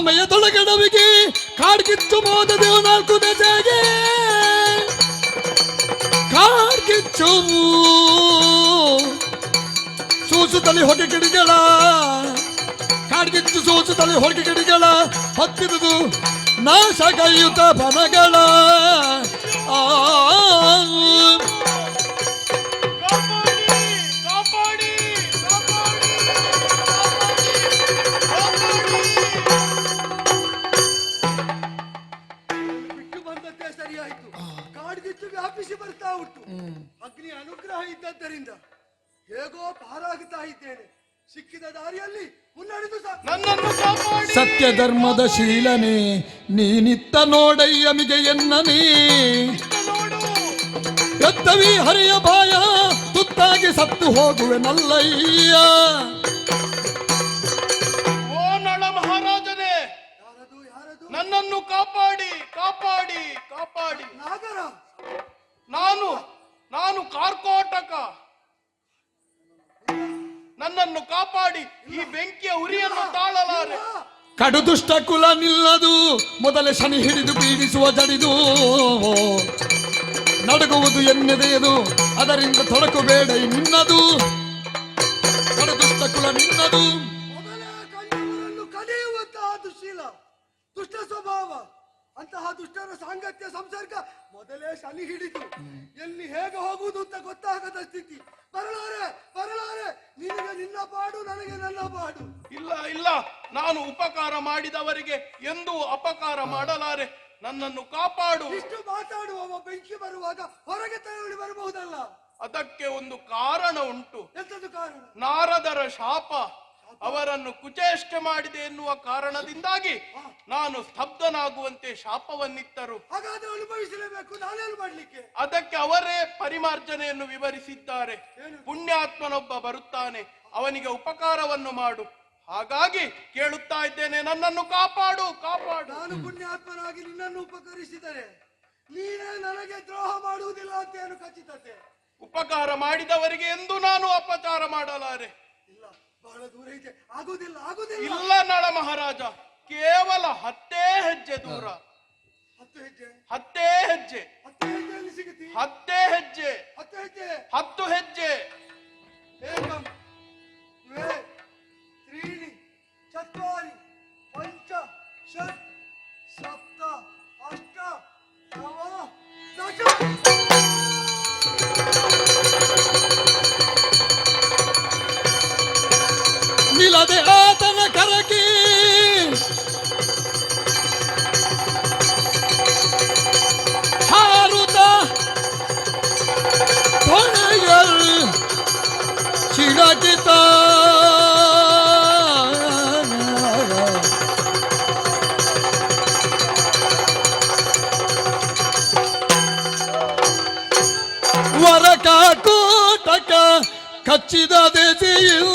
ಸಮಯದೊಳಗಡವಿಗೆ ಕಾಡ್ಗಿಚ್ಚು ಮೋದದೇವು 4 ದೆಸೆಗೆ ಕಾಡ್ಗಿಚ್ಚು ಸೂಸುತ್ತಲಿ ಹೊಗೆ ಗಿಡಿಗಳ ಕಾಡ್ಗಿಚ್ಚು ಸೂಸುತ್ತಲಿ ಹೊಗೆ ಗಿಡಿಗಳ ಹತ್ತಿದುದು ನಾಶಗೈಯುತ ಬನಗಳ ಸರಿಯಾಯಿತು. ಕಾಡ್ಗಿಚ್ಚು ವ್ಯಾಪಿಸಿ ಬರ್ತಾ ಉಂಟು. ಅಗ್ನಿ ಅನುಗ್ರಹ ಇದ್ದದ್ದರಿಂದ ಹೇಗೋ ಪಾರಾಗುತ್ತಾ ಇದ್ದೇನೆ. ಸಿಕ್ಕಿದ ದಾರಿಯಲ್ಲಿ ಮುನ್ನಡೆದು ಸತ್ಯ ಧರ್ಮದ ಶೀಲನೆ ನೀನಿತ್ತ ನೋಡಯ್ಯಮಿಗೆ ಎನ್ನನೇ ಎತ್ತವಿ ಹರಿಯ ಬಾಯ ತುತ್ತಾಗಿ ಸತ್ತು ಹೋಗುವೆ ನಲ್ಲಯ್ಯ. ಓ ನಳ ಮಹಾರಾಜನೇ, ನನ್ನನ್ನು ಕಾಪಾಡಿ ಕಾಪಾಡಿ ಕಾಪಾಡಿ. ನಾಗರ, ನಾನು ಕಾರ್ಕೋಟಕ. ನನ್ನನ್ನು ಕಾಪಾಡಿ, ಈ ಬೆಂಕಿಯ ಉರಿಯನ್ನು ತಾಳಲಾರೆ. ಕಡುದುಷ್ಟ ಕುಲ ನಿಲ್ಲದು, ಮೊದಲೇ ಶನಿ ಹಿಡಿದು ಪೀಡಿಸುವ ಜಡಿದು ನಡುಗುವುದು ಎನ್ನೆದೆಯದು, ಅದರಿಂದ ತೊಡಕು ಬೇಡ ನಿನ್ನದು. ಕಡುದುಷ್ಟ ಕುಲ ನಿನ್ನದು, ಮೊದಲೇ ಕಂಡವರನ್ನು ಕಡಿಯುವಂತಹ ದುಶ್ಶೀಲ, ದುಷ್ಟ ಸ್ವಭಾವ, ಅಂತಹ ದುಷ್ಟರ ಸಾಂಗತ್ಯ ಸಂಸರ್ಗ ಮೊದಲೇ ಶನಿ ಹಿಡಿದು ಎಲ್ಲಿ ಹೇಗೆ ಹೋಗುವುದು ಅಂತ ಗೊತ್ತಾಗದ ಸ್ಥಿತಿ. ಬರಲಾರೆ ಬರಲಾರೆ, ನಿನಗೆ ನಿನ್ನ ಪಾಡು, ನನಗೆ ನನ್ನ ಪಾಡು. ಇಲ್ಲ ಇಲ್ಲ, ನಾನು ಉಪಕಾರ ಮಾಡಿದವರಿಗೆ ಎಂದೂ ಅಪಕಾರ ಮಾಡಲಾರೆ. ನನ್ನನ್ನು ಕಾಪಾಡು. ಇಷ್ಟು ಮಾತಾಡುವವ ಬೆಂಕಿ ಬರುವಾಗ ಹೊರಗೆ ತಗೊಳ್ಳಿ ಬರಬಹುದಲ್ಲ. ಅದಕ್ಕೆ ಒಂದು ಕಾರಣ ಉಂಟು. ಎಂತದು ಕಾರಣ? ನಾರದರ ಶಾಪ ಅವರನ್ನು ಕುಚೇಷ್ಟೆ ಮಾಡಿದೆ ಎನ್ನುವ ಕಾರಣದಿಂದಾಗಿ ನಾನು ಸ್ತಬ್ಧನಾಗುವಂತೆ ಶಾಪವನ್ನಿತ್ತರು. ಹಾಗಾದ್ರೆ ಅನುಭವಿಸಲೇಬೇಕು, ನಾನೇನು ಮಾಡ್ಲಿಕ್ಕೆ? ಅದಕ್ಕೆ ಅವರೇ ಪರಿಮಾರ್ಜನೆಯನ್ನು ವಿವರಿಸಿದ್ದಾರೆ. ಪುಣ್ಯಾತ್ಮನೊಬ್ಬ ಬರುತ್ತಾನೆ, ಅವನಿಗೆ ಉಪಕಾರವನ್ನು ಮಾಡು. ಹಾಗಾಗಿ ಕೇಳುತ್ತಾ ಇದ್ದೇನೆ, ನನ್ನನ್ನು ಕಾಪಾಡು ಕಾಪಾಡು. ನಾನು ಪುಣ್ಯಾತ್ಮನಾಗಿ ನಿನ್ನನ್ನು ಉಪಕರಿಸಿದರೆ ನೀನೇ ನನಗೆ ದ್ರೋಹ ಮಾಡುವುದಿಲ್ಲ ಅಂತ ಏನು ಖಚಿತತೆ? ಉಪಕಾರ ಮಾಡಿದವರಿಗೆ ಎಂದು ನಾನು ಅಪಚಾರ ಮಾಡಲಾರೆ. ಇಲ್ಲ, ಬಹಳ ದೂರ ಇದೆ, ಆಗುದಿಲ್ಲ ಆಗುದಿಲ್ಲ. ಇಲ್ಲ ನಳ ಮಹಾರಾಜ, ಕೇವಲ 10 ಹೆಜ್ಜೆ ದೂರ. 10 ಹೆಜ್ಜೆ? 10 ಹೆಜ್ಜೆ. 10 ಹೆಜ್ಜೆಯಲ್ಲಿ ಸಿಗುತ್ತಿ? 10 ಹೆಜ್ಜೆ. 10 ಹೆಜ್ಜೆ? 10 ಹೆಜ್ಜೆ. ಏಕಂ ದ್ವೇ ತ್ರೀಣಿ ಚತ್ವಾರಿ ಪಂಚ ಷಟ್ ಸಪ್ತ ಅಷ್ಟ ನವ ದಶ. ನಿಲ್ಲದೆ ಆತನ ಕರಕಿ ಹಾರುತ ಹೊಣೆಯಲ್ ಚಿರಕಿತ ವರಕ ಕೋಟಕ ಕಚ್ಚಿದ ದೆಸೆಯು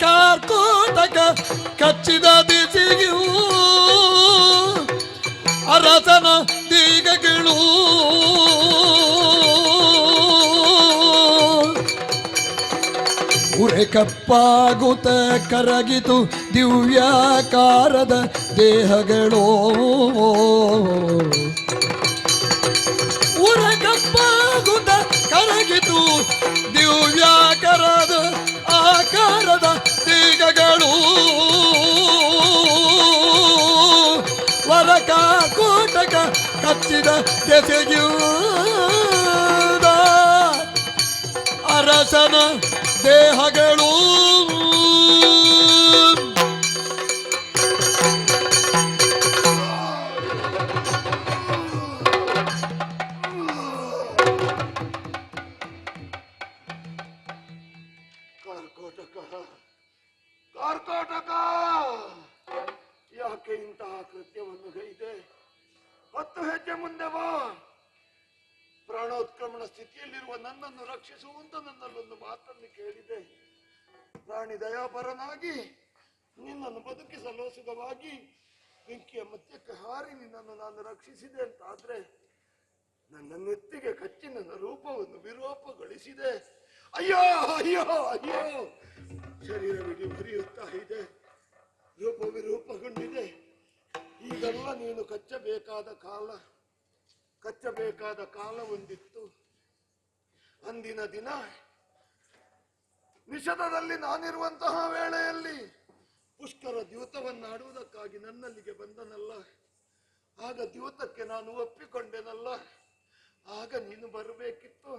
ಕಾರ್ಕೋಟಕ ಕಚ್ಚಿದ ದಿಸಿಯು ಅರಸನ ದೀಗಗಳು ಉರೆ ಕಪ್ಪಾಗುತ್ತ ಕರಗಿತು ದಿವ್ಯಾಕಾರದ ದೇಹಗಳು. ಉರೆ ಕಪ್ಪಾಗುತ್ತ ಕರಗಿತು ದಿವ್ಯಾಕಾರದ ಆಕಾರದ ದೇಹಗಳು. ವರಕ ಕೋಟಕ ಕಚ್ಚಿದ ದೆಸೆಯು ಅರಸನ ದೇಹಗಳು. ಕಾರ್ಕೋಟಕ, ಯಾಕೆ ಇಂತಹ ಕೃತ್ಯವನ್ನು ಗೈದೆ? 10 ಹೆಜ್ಜೆ ಮುಂದೆ ಬಾ. ಪ್ರಾಣೋತ್ಕ್ರಮಣ ಸ್ಥಿತಿಯಲ್ಲಿರುವ ನನ್ನನ್ನು ರಕ್ಷಿಸುವಂತ ನನ್ನಲ್ಲೊಂದು ಮಾತನ್ನು ಕೇಳಿದೆ. ಪ್ರಾಣಿ ದಯಾಪರನಾಗಿ ನಿನ್ನನ್ನು ಬದುಕಿಸಲು ಸುಖವಾಗಿ ಬೆಂಕಿಯ ಮಧ್ಯಕ್ಕೆ ಹಾರಿ ನಿನ್ನನ್ನು ನಾನು ರಕ್ಷಿಸಿದೆ ಅಂತಾದ್ರೆ ನನ್ನ ನೆತ್ತಿಗೆ ಕಚ್ಚಿ ನನ್ನ ರೂಪವನ್ನು ವಿರೂಪಗೊಳಿಸಿದೆ. ಅಯ್ಯೋ ಅಯ್ಯೋ ಅಯ್ಯೋ, ಶರೀರವಿಡೀ ಮುರಿಯುತ್ತಾ ಇದೆ, ರೂಪ ವಿರೂಪಗೊಂಡಿದೆ. ಈಗೆಲ್ಲ ನೀನು ಕಚ್ಚಬೇಕಾದ ಕಾಲ ಒಂದಿತ್ತು. ಅಂದಿನ ದಿನ ನಿಷಧದಲ್ಲಿ ನಾನಿರುವಂತಹ ವೇಳೆಯಲ್ಲಿ ಪುಷ್ಕರ ದ್ಯೂತವನ್ನಾಡುವುದಕ್ಕಾಗಿ ನನ್ನಲ್ಲಿಗೆ ಬಂದನಲ್ಲ, ಆಗ ದ್ಯೂತಕ್ಕೆ ನಾನು ಒಪ್ಪಿಕೊಂಡೆನಲ್ಲ. ಆಗ ನೀನು ಬರಬೇಕಿತ್ತು,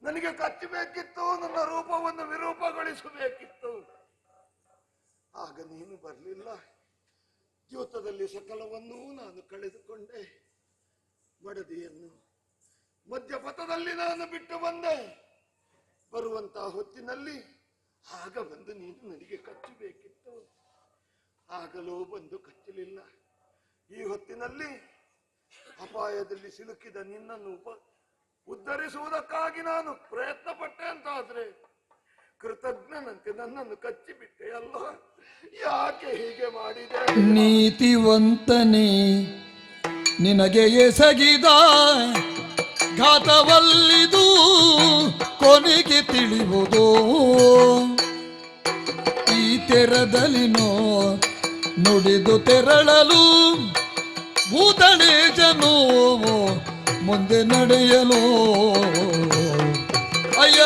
ನನಗೆ ಕಚ್ಚಬೇಕಿತ್ತು, ನನ್ನ ರೂಪವನ್ನು ವಿರೂಪಗೊಳಿಸಬೇಕಿತ್ತು. ಆಗ ನೀನು ಬರಲಿಲ್ಲ. ದ್ಯೂತದಲ್ಲಿ ಸಕಲವನ್ನೂ ನಾನು ಕಳೆದುಕೊಂಡೆ. ಮಡದಿಯನ್ನು ಮಧ್ಯಪಥದಲ್ಲಿ ನಾನು ಬಿಟ್ಟು ಬಂದೆ. ಬರುವಂತಹ ಹೊತ್ತಿನಲ್ಲಿ ಆಗ ಬಂದು ನೀನು ನನಗೆ ಕಚ್ಚಬೇಕಿತ್ತು. ಆಗಲೂ ಬಂದು ಕಚ್ಚಲಿಲ್ಲ. ಈ ಹೊತ್ತಿನಲ್ಲಿ ಅಪಾಯದಲ್ಲಿ ಸಿಲುಕಿದ ನಿನ್ನನ್ನು ಉದ್ಧರಿಸುವುದಕ್ಕಾಗಿ ನಾನು ಪ್ರಯತ್ನ ಪಟ್ಟೆ ಅಂತಾದ್ರೆ ಕೃತಜ್ಞನಂತೆ ನನ್ನನ್ನು ಕಚ್ಚಿಬಿಟ್ಟೆ ಅಲ್ಲ. ಯಾಕೆ ಹೀಗೆ ಮಾಡಿದೆ? ನೀತಿವಂತನೇ, ನಿನಗೆ ಎಸಗಿದ ಘಾತವಲ್ಲಿದು ಕೊನೆಗೆ ತಿಳಿಯುವುದು. ಈ ತೆರದಲ್ಲಿನೋ ನುಡಿದು ತೆರಳಲು ಭೂತಳೇಜನು ಮುಂದೆ ನಡೆಯಲು. ಅಯ್ಯ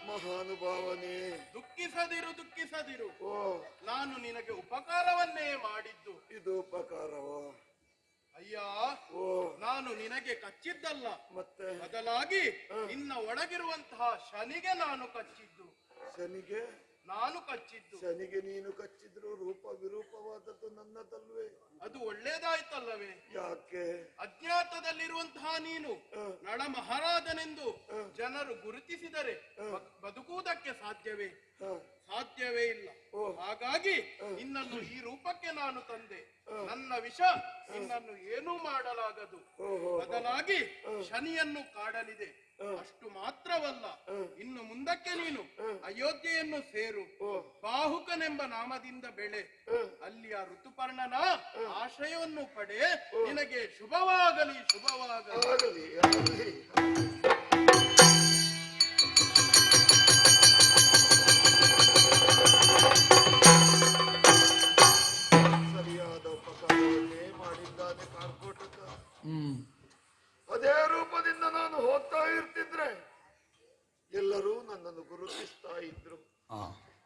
ಮಹಾನುಭಾವನೆ, ದುಃಖಿಸದಿರು. ನಾನು ನಿನಗೆ ಉಪಕಾರವನ್ನೇ ಮಾಡಿದ್ದು. ಇದು ಉಪಕಾರವೋ? ಅಯ್ಯ, ನಾನು ನಿನಗೆ ಕಚ್ಚಿದ್ದಲ್ಲ, ಮತ್ತೆ ಬದಲಾಗಿ ನಿನ್ನ ಒಳಗಿರುವಂತಹ ಶನಿಗೆ ನಾನು ಕಚ್ಚಿದ್ದು. ಶನಿಗೆ ನಾನು ಕಚ್ಚಿದ್ದು. ಶನಿಗೆ ನೀನು ಕಚ್ಚಿದ್ರು ರೂಪ ವಿರೂಪವಾದದ್ದು ನನ್ನದಲ್ವೇ? ಅದು ಒಳ್ಳೇದಾಯ್ತಲ್ಲವೇ? ಯಾಕೆ? ಅಜ್ಞಾತದಲ್ಲಿರುವಂತಹ ನೀನು ನಳ ಮಹಾರಾಜನೆಂದು ಜನರು ಗುರುತಿಸಿದರೆ ಬದುಕುವುದಕ್ಕೆ ಸಾಧ್ಯವೇ? ಸಾಧ್ಯವೇ ಇಲ್ಲ. ಹಾಗಾಗಿ ನಿನ್ನನ್ನು ಈ ರೂಪಕ್ಕೆ ನಾನು ತಂದೆ. ನನ್ನ ವಿಷ ನಿನ್ನನ್ನು ಏನೂ ಮಾಡಲಾಗದು. ಬದಲಾಗಿ ಶನಿಯನ್ನು ಕಾಡಲಿದೆ. ಅಷ್ಟು ಮಾತ್ರವಲ್ಲ, ಇನ್ನು ಮುಂದಕ್ಕೆ ನೀನು ಅಯೋಧ್ಯೆಯನ್ನು ಸೇರು. ಬಾಹುಕನೆಂಬ ನಾಮದಿಂದ ಬೆಳೆ. ಅಲ್ಲಿಯ ಋತುಪರ್ಣನ ಆಶ್ರಯವನ್ನು ಪಡೆ. ನಿನಗೆ ಶುಭವಾಗಲಿ, ಶುಭವಾಗಲಿ. ಸರಿಯಾದ ಉಪಕಾರವನ್ನೇ ಮಾಡಿದ್ದಾನೆ ಕಾರ್ಕೋಟಕ. ಅದೇ ರೂಪದಿಂದ ನಾನು ಹೋಗ್ತಾ ಇರ್ತಿದ್ರೆ ಎಲ್ಲರೂ ನನ್ನನ್ನು ಗುರುತಿಸ್ತಾ ಇದ್ರು.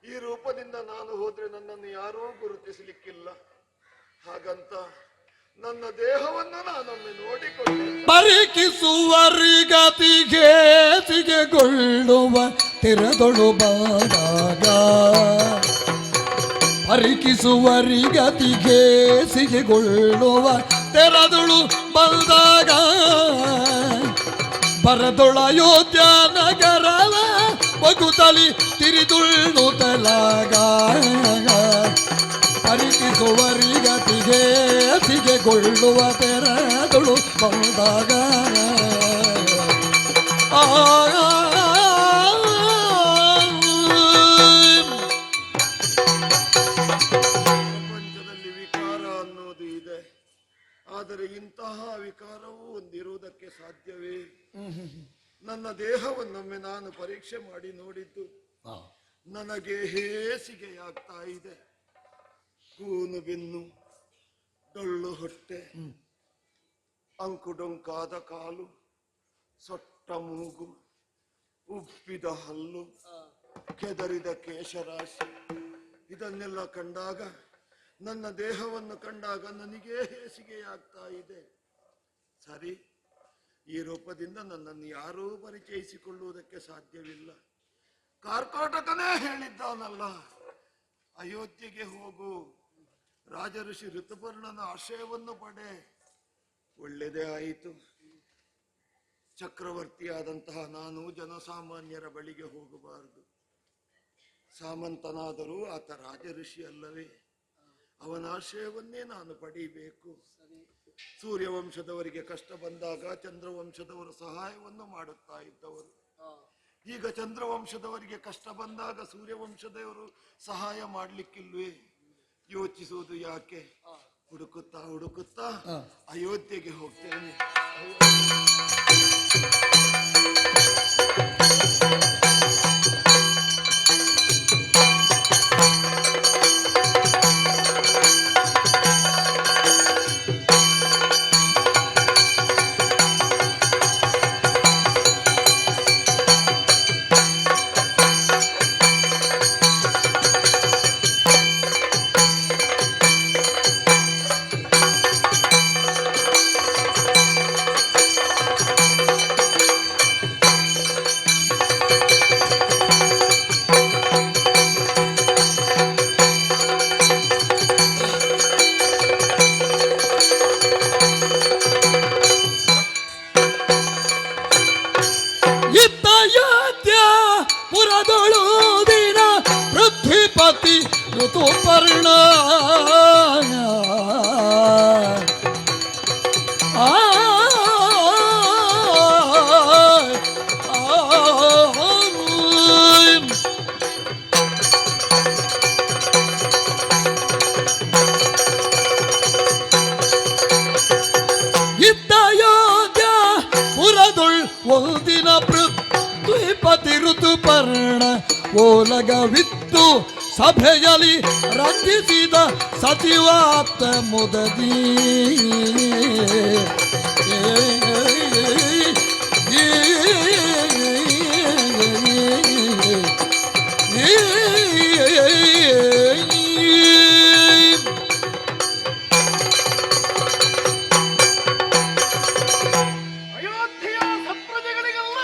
ಈ ರೂಪದಿಂದ ನಾನು ಹೋದ್ರೆ ನನ್ನನ್ನು ಯಾರೂ ಗುರುತಿಸಲಿಕ್ಕಿಲ್ಲ. ಹಾಗಂತ ನನ್ನ ದೇಹವನ್ನು ನಾನೊಮ್ಮೆ ನೋಡಿಕೊಂಡೆ. ಪರಿಕಿಸುವರಿಗತಿಗೆ ಸಿಗೆಗೊಳ್ಳುವ ತೆರದೊಳು ಬಾದಾಗ, ಪರಿಕಿಸುವರಿಗತಿಗೆ ಸಿಗೆಗೊಳ್ಳುವ ತೆರದೊಳು ಬಂದಾಗ, ಬರದೊಳ ಅಯೋಧ್ಯ ನಗರವ ಬಗುತಲಿ ತಿರಿದುಳ್ಳುತ್ತಲಾಗ, ಪರಿಕಿಸುವರಿಗತಿಗೆ ಸಿಗೆಗೊಳ್ಳುವ ತೆರದೊಳು ಬಂದಾಗ. ಪ್ರಪಂಚದಲ್ಲಿ ವಿಕಾರ ಅನ್ನೋದು ಇದೆ, ಆದರೆ ಇಂತಹ ವಿಕಾರವೂ ಒಂದಿರುವುದಕ್ಕೆ ಸಾಧ್ಯವೇ? ನನ್ನ ದೇಹವನ್ನೊಮ್ಮೆ ನಾನು ಪರೀಕ್ಷೆ ಮಾಡಿ ನೋಡಿದ್ದು. ನನಗೆ ಹೇಸಿಗೆಯಾಗ್ತಾ ಇದೆ. ಕೂನು ಬೆನ್ನು, ಡೊಳ್ಳು ಹೊಟ್ಟೆ, ಅಂಕುಡೊಂಕಾದ ಕಾಲು, ಸೊಟ್ಟ ಮೂಗು, ಉಬ್ಬಿದ ಹಲ್ಲು, ಕೆದರಿದ ಕೇಶರಾಶಿ, ಇದನ್ನೆಲ್ಲ ಕಂಡಾಗ, ನನ್ನ ದೇಹವನ್ನು ಕಂಡಾಗ ನನಗೇ ಹೇಸಿಗೆಯಾಗ್ತಾ ಇದೆ. ಸರಿ, ಈ ರೂಪದಿಂದ ನನ್ನನ್ನು ಯಾರೂ ಪರಿಚಯಿಸಿಕೊಳ್ಳುವುದಕ್ಕೆ ಸಾಧ್ಯವಿಲ್ಲ. ಕಾರ್ಕೋಟಕನೇ ಹೇಳಿದ್ದಾನಲ್ಲ, ಅಯೋಧ್ಯೆಗೆ ಹೋಗು, ರಾಜಋಷಿ ಋತುಪರ್ಣನ ಆಶ್ರಯವನ್ನು ಪಡೆ. ಒಳ್ಳೆಯದೇ ಆಯಿತು. ಚಕ್ರವರ್ತಿಯಾದಂತಹ ನಾನು ಜನಸಾಮಾನ್ಯರ ಬಳಿಗೆ ಹೋಗಬಾರದು. ಸಾಮಂತನಾದರೂ ಆತ ರಾಜಋಷಿ ಅಲ್ಲವೇ? ಅವನ ಆಶ್ರಯವನ್ನೇ ನಾನು ಪಡೀಬೇಕು. ಸೂರ್ಯವಂಶದವರಿಗೆ ಕಷ್ಟ ಬಂದಾಗ ಚಂದ್ರವಂಶದವರು ಸಹಾಯವನ್ನು ಮಾಡುತ್ತಾ ಇದ್ದವರು. ಈಗ ಚಂದ್ರವಂಶದವರಿಗೆ ಕಷ್ಟ ಬಂದಾಗ ಸೂರ್ಯವಂಶದವರು ಸಹಾಯ ಮಾಡಲಿಕ್ಕಿಲ್ವೇ? ಯೋಚಿಸುವುದು ಯಾಕೆ? ಹುಡುಕುತ್ತಾ ಹುಡುಕುತ್ತಾ ಅಯೋಧ್ಯೆಗೆ ಹೋಗ್ತೇನೆ. ಋತುಪರ್ಣ ಇದ್ದ ಯೋಗ್ಯ ಪುರದೊಳ್ ಒಂದಿನ ಪೃಥ್ವಿಪತಿ ಋತುಪರ್ಣ ಓಲಗವಿತ್ತು ಸಭೆಯಲ್ಲಿ ರಂಜಿಸಿದ ಸಚಿವಾಪ್ತ ಮುದದಿ ಅಯೋಧ್ಯೆಯ ಸತ್ಪ್ರಜೆಗಳಿಗೆಲ್ಲ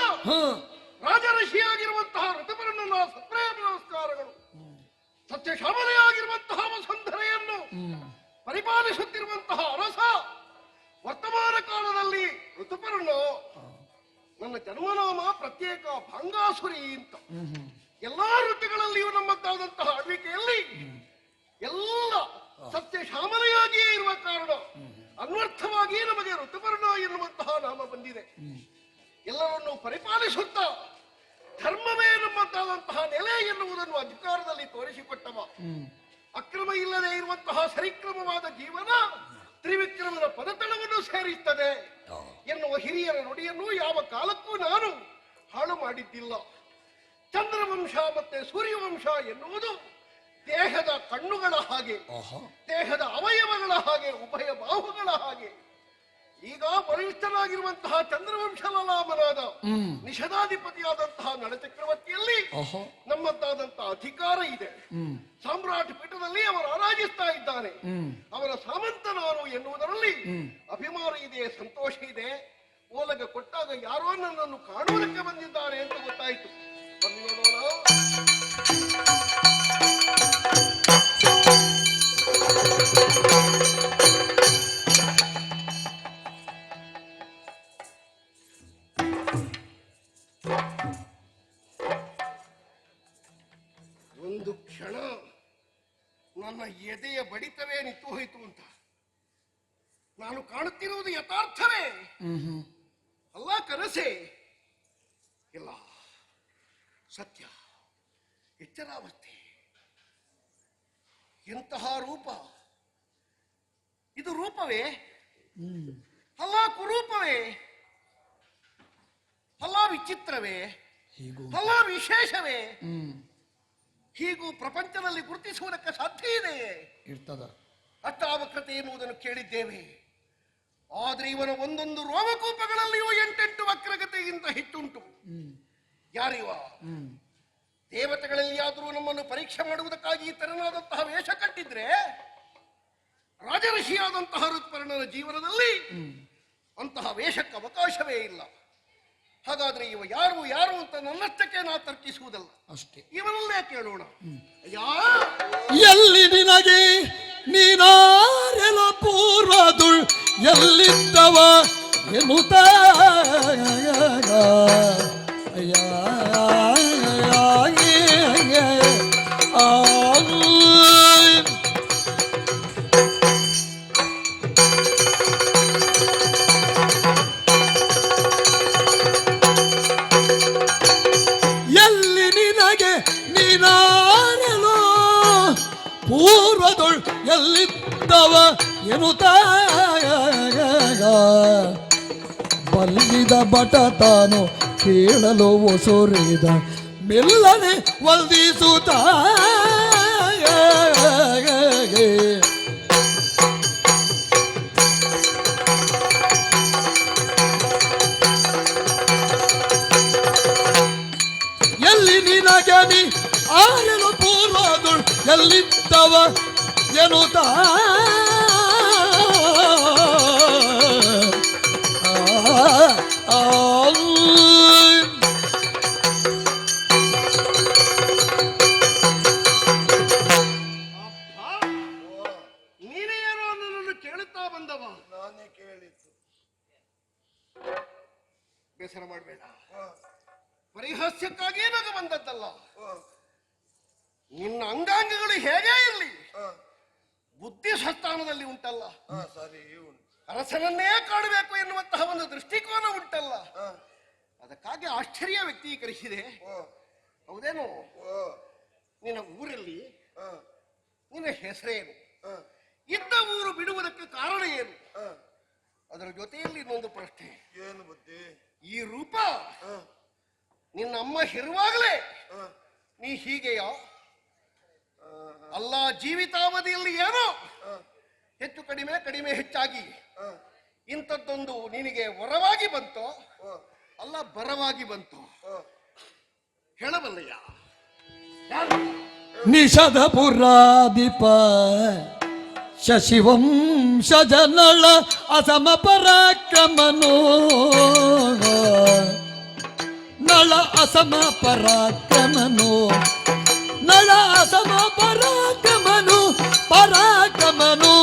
ರಾಜಋಷಿಯಾಗಿರುವಂತಹ ಋತುಪರ್ಣನ ಸತ್ಪ್ರೇಮ ನಮಸ್ಕಾರಗಳು. ಸತ್ಯ ಶ್ಯಾಮಲೆಯಾಗಿರುವಂತಹ ವಸುಂಧರೆಯನ್ನು ಪರಿಪಾಲಿಸುತ್ತಿರುವಂತಹ ಅರಸ ವರ್ತಮಾನ ಕಾಲದಲ್ಲಿ ಋತುಪರ್ಣ. ನನ್ನ ಜನ್ಮನಾಮ ಪ್ರತ್ಯೇಕ ಭಂಗಾಸುರಿ ಅಂತ. ಎಲ್ಲಾ ಋತುಗಳಲ್ಲಿಯೂ ನಮ್ಮದ್ದಾದಂತಹ ಆಳ್ವಿಕೆಯಲ್ಲಿ ಎಲ್ಲ ಸತ್ಯ ಶ್ಯಾಮಲೆಯಾಗಿಯೇ ಇರುವ ಕಾರಣ ಅನ್ವರ್ಥವಾಗಿ ನಮಗೆ ಋತುಪರ್ಣ ಎನ್ನುವಂತಹ ನಾಮ ಬಂದಿದೆ. ಎಲ್ಲರನ್ನು ಪರಿಪಾಲಿಸುತ್ತಾ ಧರ್ಮವೇ ನಮ್ಮದ್ದಾದಂತಹ ನೆಲೆ ಎನ್ನುವುದನ್ನು ಅಧಿಕಾರದಲ್ಲಿ ತೋರಿಸಿಕೊಟ್ಟವ. ಅಕ್ರಮ ಇಲ್ಲದೆ ಇರುವಂತಹ ಸರಿಕ್ರಮವಾದ ಜೀವನ ತ್ರಿವಿಕ್ರಮನ ಪದತಳವನ್ನು ಸೇರಿಸುತ್ತದೆ ಎನ್ನುವ ಹಿರಿಯರ ನುಡಿಯನ್ನು ಯಾವ ಕಾಲಕ್ಕೂ ನಾನು ಹಾಳು ಮಾಡಿದ್ದಿಲ್ಲ. ಚಂದ್ರವಂಶ ಮತ್ತೆ ಸೂರ್ಯವಂಶ ಎನ್ನುವುದು ದೇಹದ ಕಣ್ಣುಗಳ ಹಾಗೆ, ದೇಹದ ಅವಯವಗಳ ಹಾಗೆ, ಉಭಯ ಬಾಹುಗಳ ಹಾಗೆ. ಈಗ ಬಲಿಷ್ಠನಾಗಿರುವಂತಹ ಚಂದ್ರವಂಶಲಾಮನಾದ ನಿಷಧಾಧಿಪತಿಯಾದಂತಹ ನಳಚಕ್ರವರ್ತಿಯಲ್ಲಿ ನಮ್ಮದ್ದಾದಂತಹ ಅಧಿಕಾರ ಇದೆ. ಸಾಮ್ರಾಟ್ ಪೀಠದಲ್ಲಿ ಅವರು ಆರಾಧಿಸ್ತಾ ಇದ್ದಾನೆ. ಅವರ ಸಾಮಂತ ನಾನು ಎನ್ನುವುದರಲ್ಲಿ ಅಭಿಮಾನ ಇದೆ, ಸಂತೋಷ ಇದೆ. ಓಲಗ ಕೊಟ್ಟಾಗ ಯಾರೋ ನನ್ನನ್ನು ಕಾಣುವುದಕ್ಕೆ ಬಂದಿದ್ದಾರೆ ಅಂತ ಗೊತ್ತಾಯಿತು. ಬನ್ನಿ ನೋಡೋಣ. ಒಂದು ಕ್ಷಣ ನನ್ನ ಎದೆಯ ಬಡಿತವೇ ನಿಂತು ಹೋಯಿತು ಅಂತ. ನಾನು ಕಾಣುತ್ತಿರುವುದು ಯಥಾರ್ಥವೇ ಅಲ್ಲ, ಕನಸೇ ಇಲ್ಲ, ಸತ್ಯ, ಎಚ್ಚರಾವಸ್ಥೆ. ಎಂತಹ ರೂಪ ಇದು! ರೂಪವೇ ಅಲ್ಲ, ಕುರೂಪವೇ ಅಲ್ಲ, ವಿಚಿತ್ರವೇ ಅಲ್ಲ, ವಿಶೇಷವೇ. ಹೀಗೂ ಪ್ರಪಂಚದಲ್ಲಿ ಗುರುತಿಸುವುದಕ್ಕೆ ಸಾಧ್ಯ ಇದೆಯೇ? ಇರ್ತದ. ಅಷ್ಟಾವಕ್ರತೆ ಎನ್ನುವುದನ್ನು ಕೇಳಿದ್ದೇವೆ. ಆದ್ರೆ ಇವನ ಒಂದೊಂದು ರೋಮಕೂಪಗಳಲ್ಲಿಯೂ 8 ವಕ್ರಗತೆಗಿಂತ ಹೆಚ್ಚುಂಟು. ಯಾರಿವ? ದೇವತೆಗಳಲ್ಲಿಯಾದರೂ ನಮ್ಮನ್ನು ಪರೀಕ್ಷೆ ಮಾಡುವುದಕ್ಕಾಗಿ ತೆರನಾದಂತಹ ವೇಷ ಕಟ್ಟಿದ್ರೆ ರಾಜಋಷಿಯಾದಂತಹ ಋತುಪರ್ಣನ ಜೀವನದಲ್ಲಿ ಅಂತಹ ವೇಷಕ್ಕೆ ಅವಕಾಶವೇ ಇಲ್ಲ. ಹಾಗಾದ್ರೆ ಇವ ಯಾರು ಯಾರು ಅಂತ ನನ್ನಷ್ಟಕ್ಕೆ ನಾ ತರ್ಕಿಸುವುದಲ್ಲ, ಅಷ್ಟೇ. ಇವನಲ್ಲೇ ಕೇಳೋಣ. ಎಲ್ಲಿ ನಿನಗೆ ನೀನಾರೆಲ ಪೂರ್ವದುಳ್ ಎಲ್ಲಿದ್ದವ ಎನ್ನುತ್ತ ಎಲ್ಲಿ ನಿನಗೆ ನೀನಾರೆಲೋ ಪೂರ್ವದೊಳ್ ಎಲ್ಲಿದ್ದವ ಎನ್ನುತ್ತ ಬಲ್ಲಿದ ಬಟ ತಾನು ಕೇಳಲು ಒಸೊರಿದ ಮೆಲ್ಲನೆ ವಲ್ದಿಸುತ್ತ ಎಲ್ಲಿ ನಿನಗೆ ನೀ ಆರಲು ಪೂರ್ವದು ಎಲ್ಲಿದ್ದವ ಎನ್ನುತ್ತ ನೀನೇ ಏನೋ ನನ್ನನ್ನು ಕೇಳುತ್ತಾ ಬಂದವ. ನಾನೇ ಕೇಳಿದ್ದು. ಬೇಸರ ಮಾಡಬೇಡ, ಪರಿಹಾಸ್ಯಕ್ಕಾಗಿ ನಗ ಬಂದದ್ದಲ್ಲ. ನಿನ್ನ ಅಂಗಾಂಗಗಳು ಹೇಗೇ ಇರಲಿ, ಬುದ್ಧಿ ಸ್ವಸ್ಥಾನದಲ್ಲಿ ಉಂಟಲ್ಲ, ಸರಿ ಉಂಟು. ಅರಸನನ್ನೇ ಕಾಣಬೇಕು ಎನ್ನುವಂತಹ ಒಂದು ದೃಷ್ಟಿಕೋನ ಉಂಟಲ್ಲ, ಅದಕ್ಕಾಗಿ ಆಶ್ಚರ್ಯ ವ್ಯಕ್ತೀಕರಿಸಿದೆ. ಹೌದೇನು? ನಿನ್ನ ಊರಲ್ಲಿ ನಿನ್ನ ಹೆಸರೇನು, ಇದ್ದ ಊರು ಬಿಡುವುದಕ್ಕೆ ಕಾರಣ ಏನು, ಅದರ ಜೊತೆಯಲ್ಲಿ ಇನ್ನೊಂದು ಪ್ರಶ್ನೆ. ಏನು ಬುದ್ಧಿ? ಈ ರೂಪ ನಿನ್ನ ಅಮ್ಮ ಇರುವಾಗಲೇ ನೀ ಹೀಗೆಯ ಅಲ್ಲ, ಜೀವಿತಾವಧಿಯಲ್ಲಿ ಏನೋ ಹೆಚ್ಚು ಕಡಿಮೆ ಕಡಿಮೆ ಹೆಚ್ಚಾಗಿ ಇಂಥದ್ದೊಂದು ನಿನಗೆ ವರವಾಗಿ ಬಂತೋ ಅಲ್ಲ ಬರವಾಗಿ ಬಂತೋ ಹೇಳಬಲ್ಲಯ್ಯ? ನಿಷದ ಪುರಾಧಿಪ ಶಶಿವಂಶ ಜನಳ ಅಸಮ ಪರಾಕ್ರಮನು ನಳ ಅಸಮ ಪರಾಕ್ರಮನು ನಳ ಅಸಮ ಪರಾಕ್ರಮನು ಪರಾಕ್ರಮನು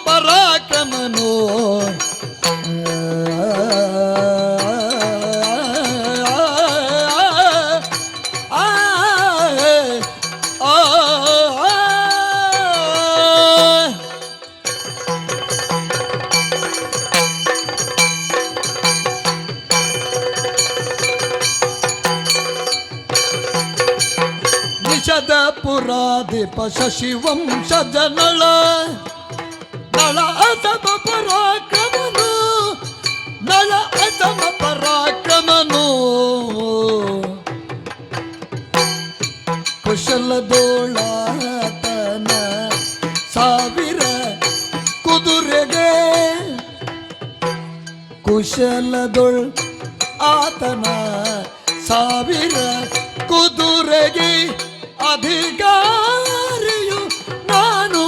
ಪರಾಕ್ರಮನು ಪುರಾಧಿಪ ಶಶಿವಂಶ ಜನಳ ನಳ ಅಸಮ ಪರಾಕ್ರಮನು ನಳ ಅಸಮ ಪರಾಕ್ರಮನು ಕುಶಲದೋಳಾತನ ಸಾವಿರ ಕುದುರೆಗೆ ಕುಶಲದೊಳ್ ಆತನ ಸಾವಿರ ಕುದುರೆಗೆ ಅಧಿಕಾರಿಯು ನಾನು.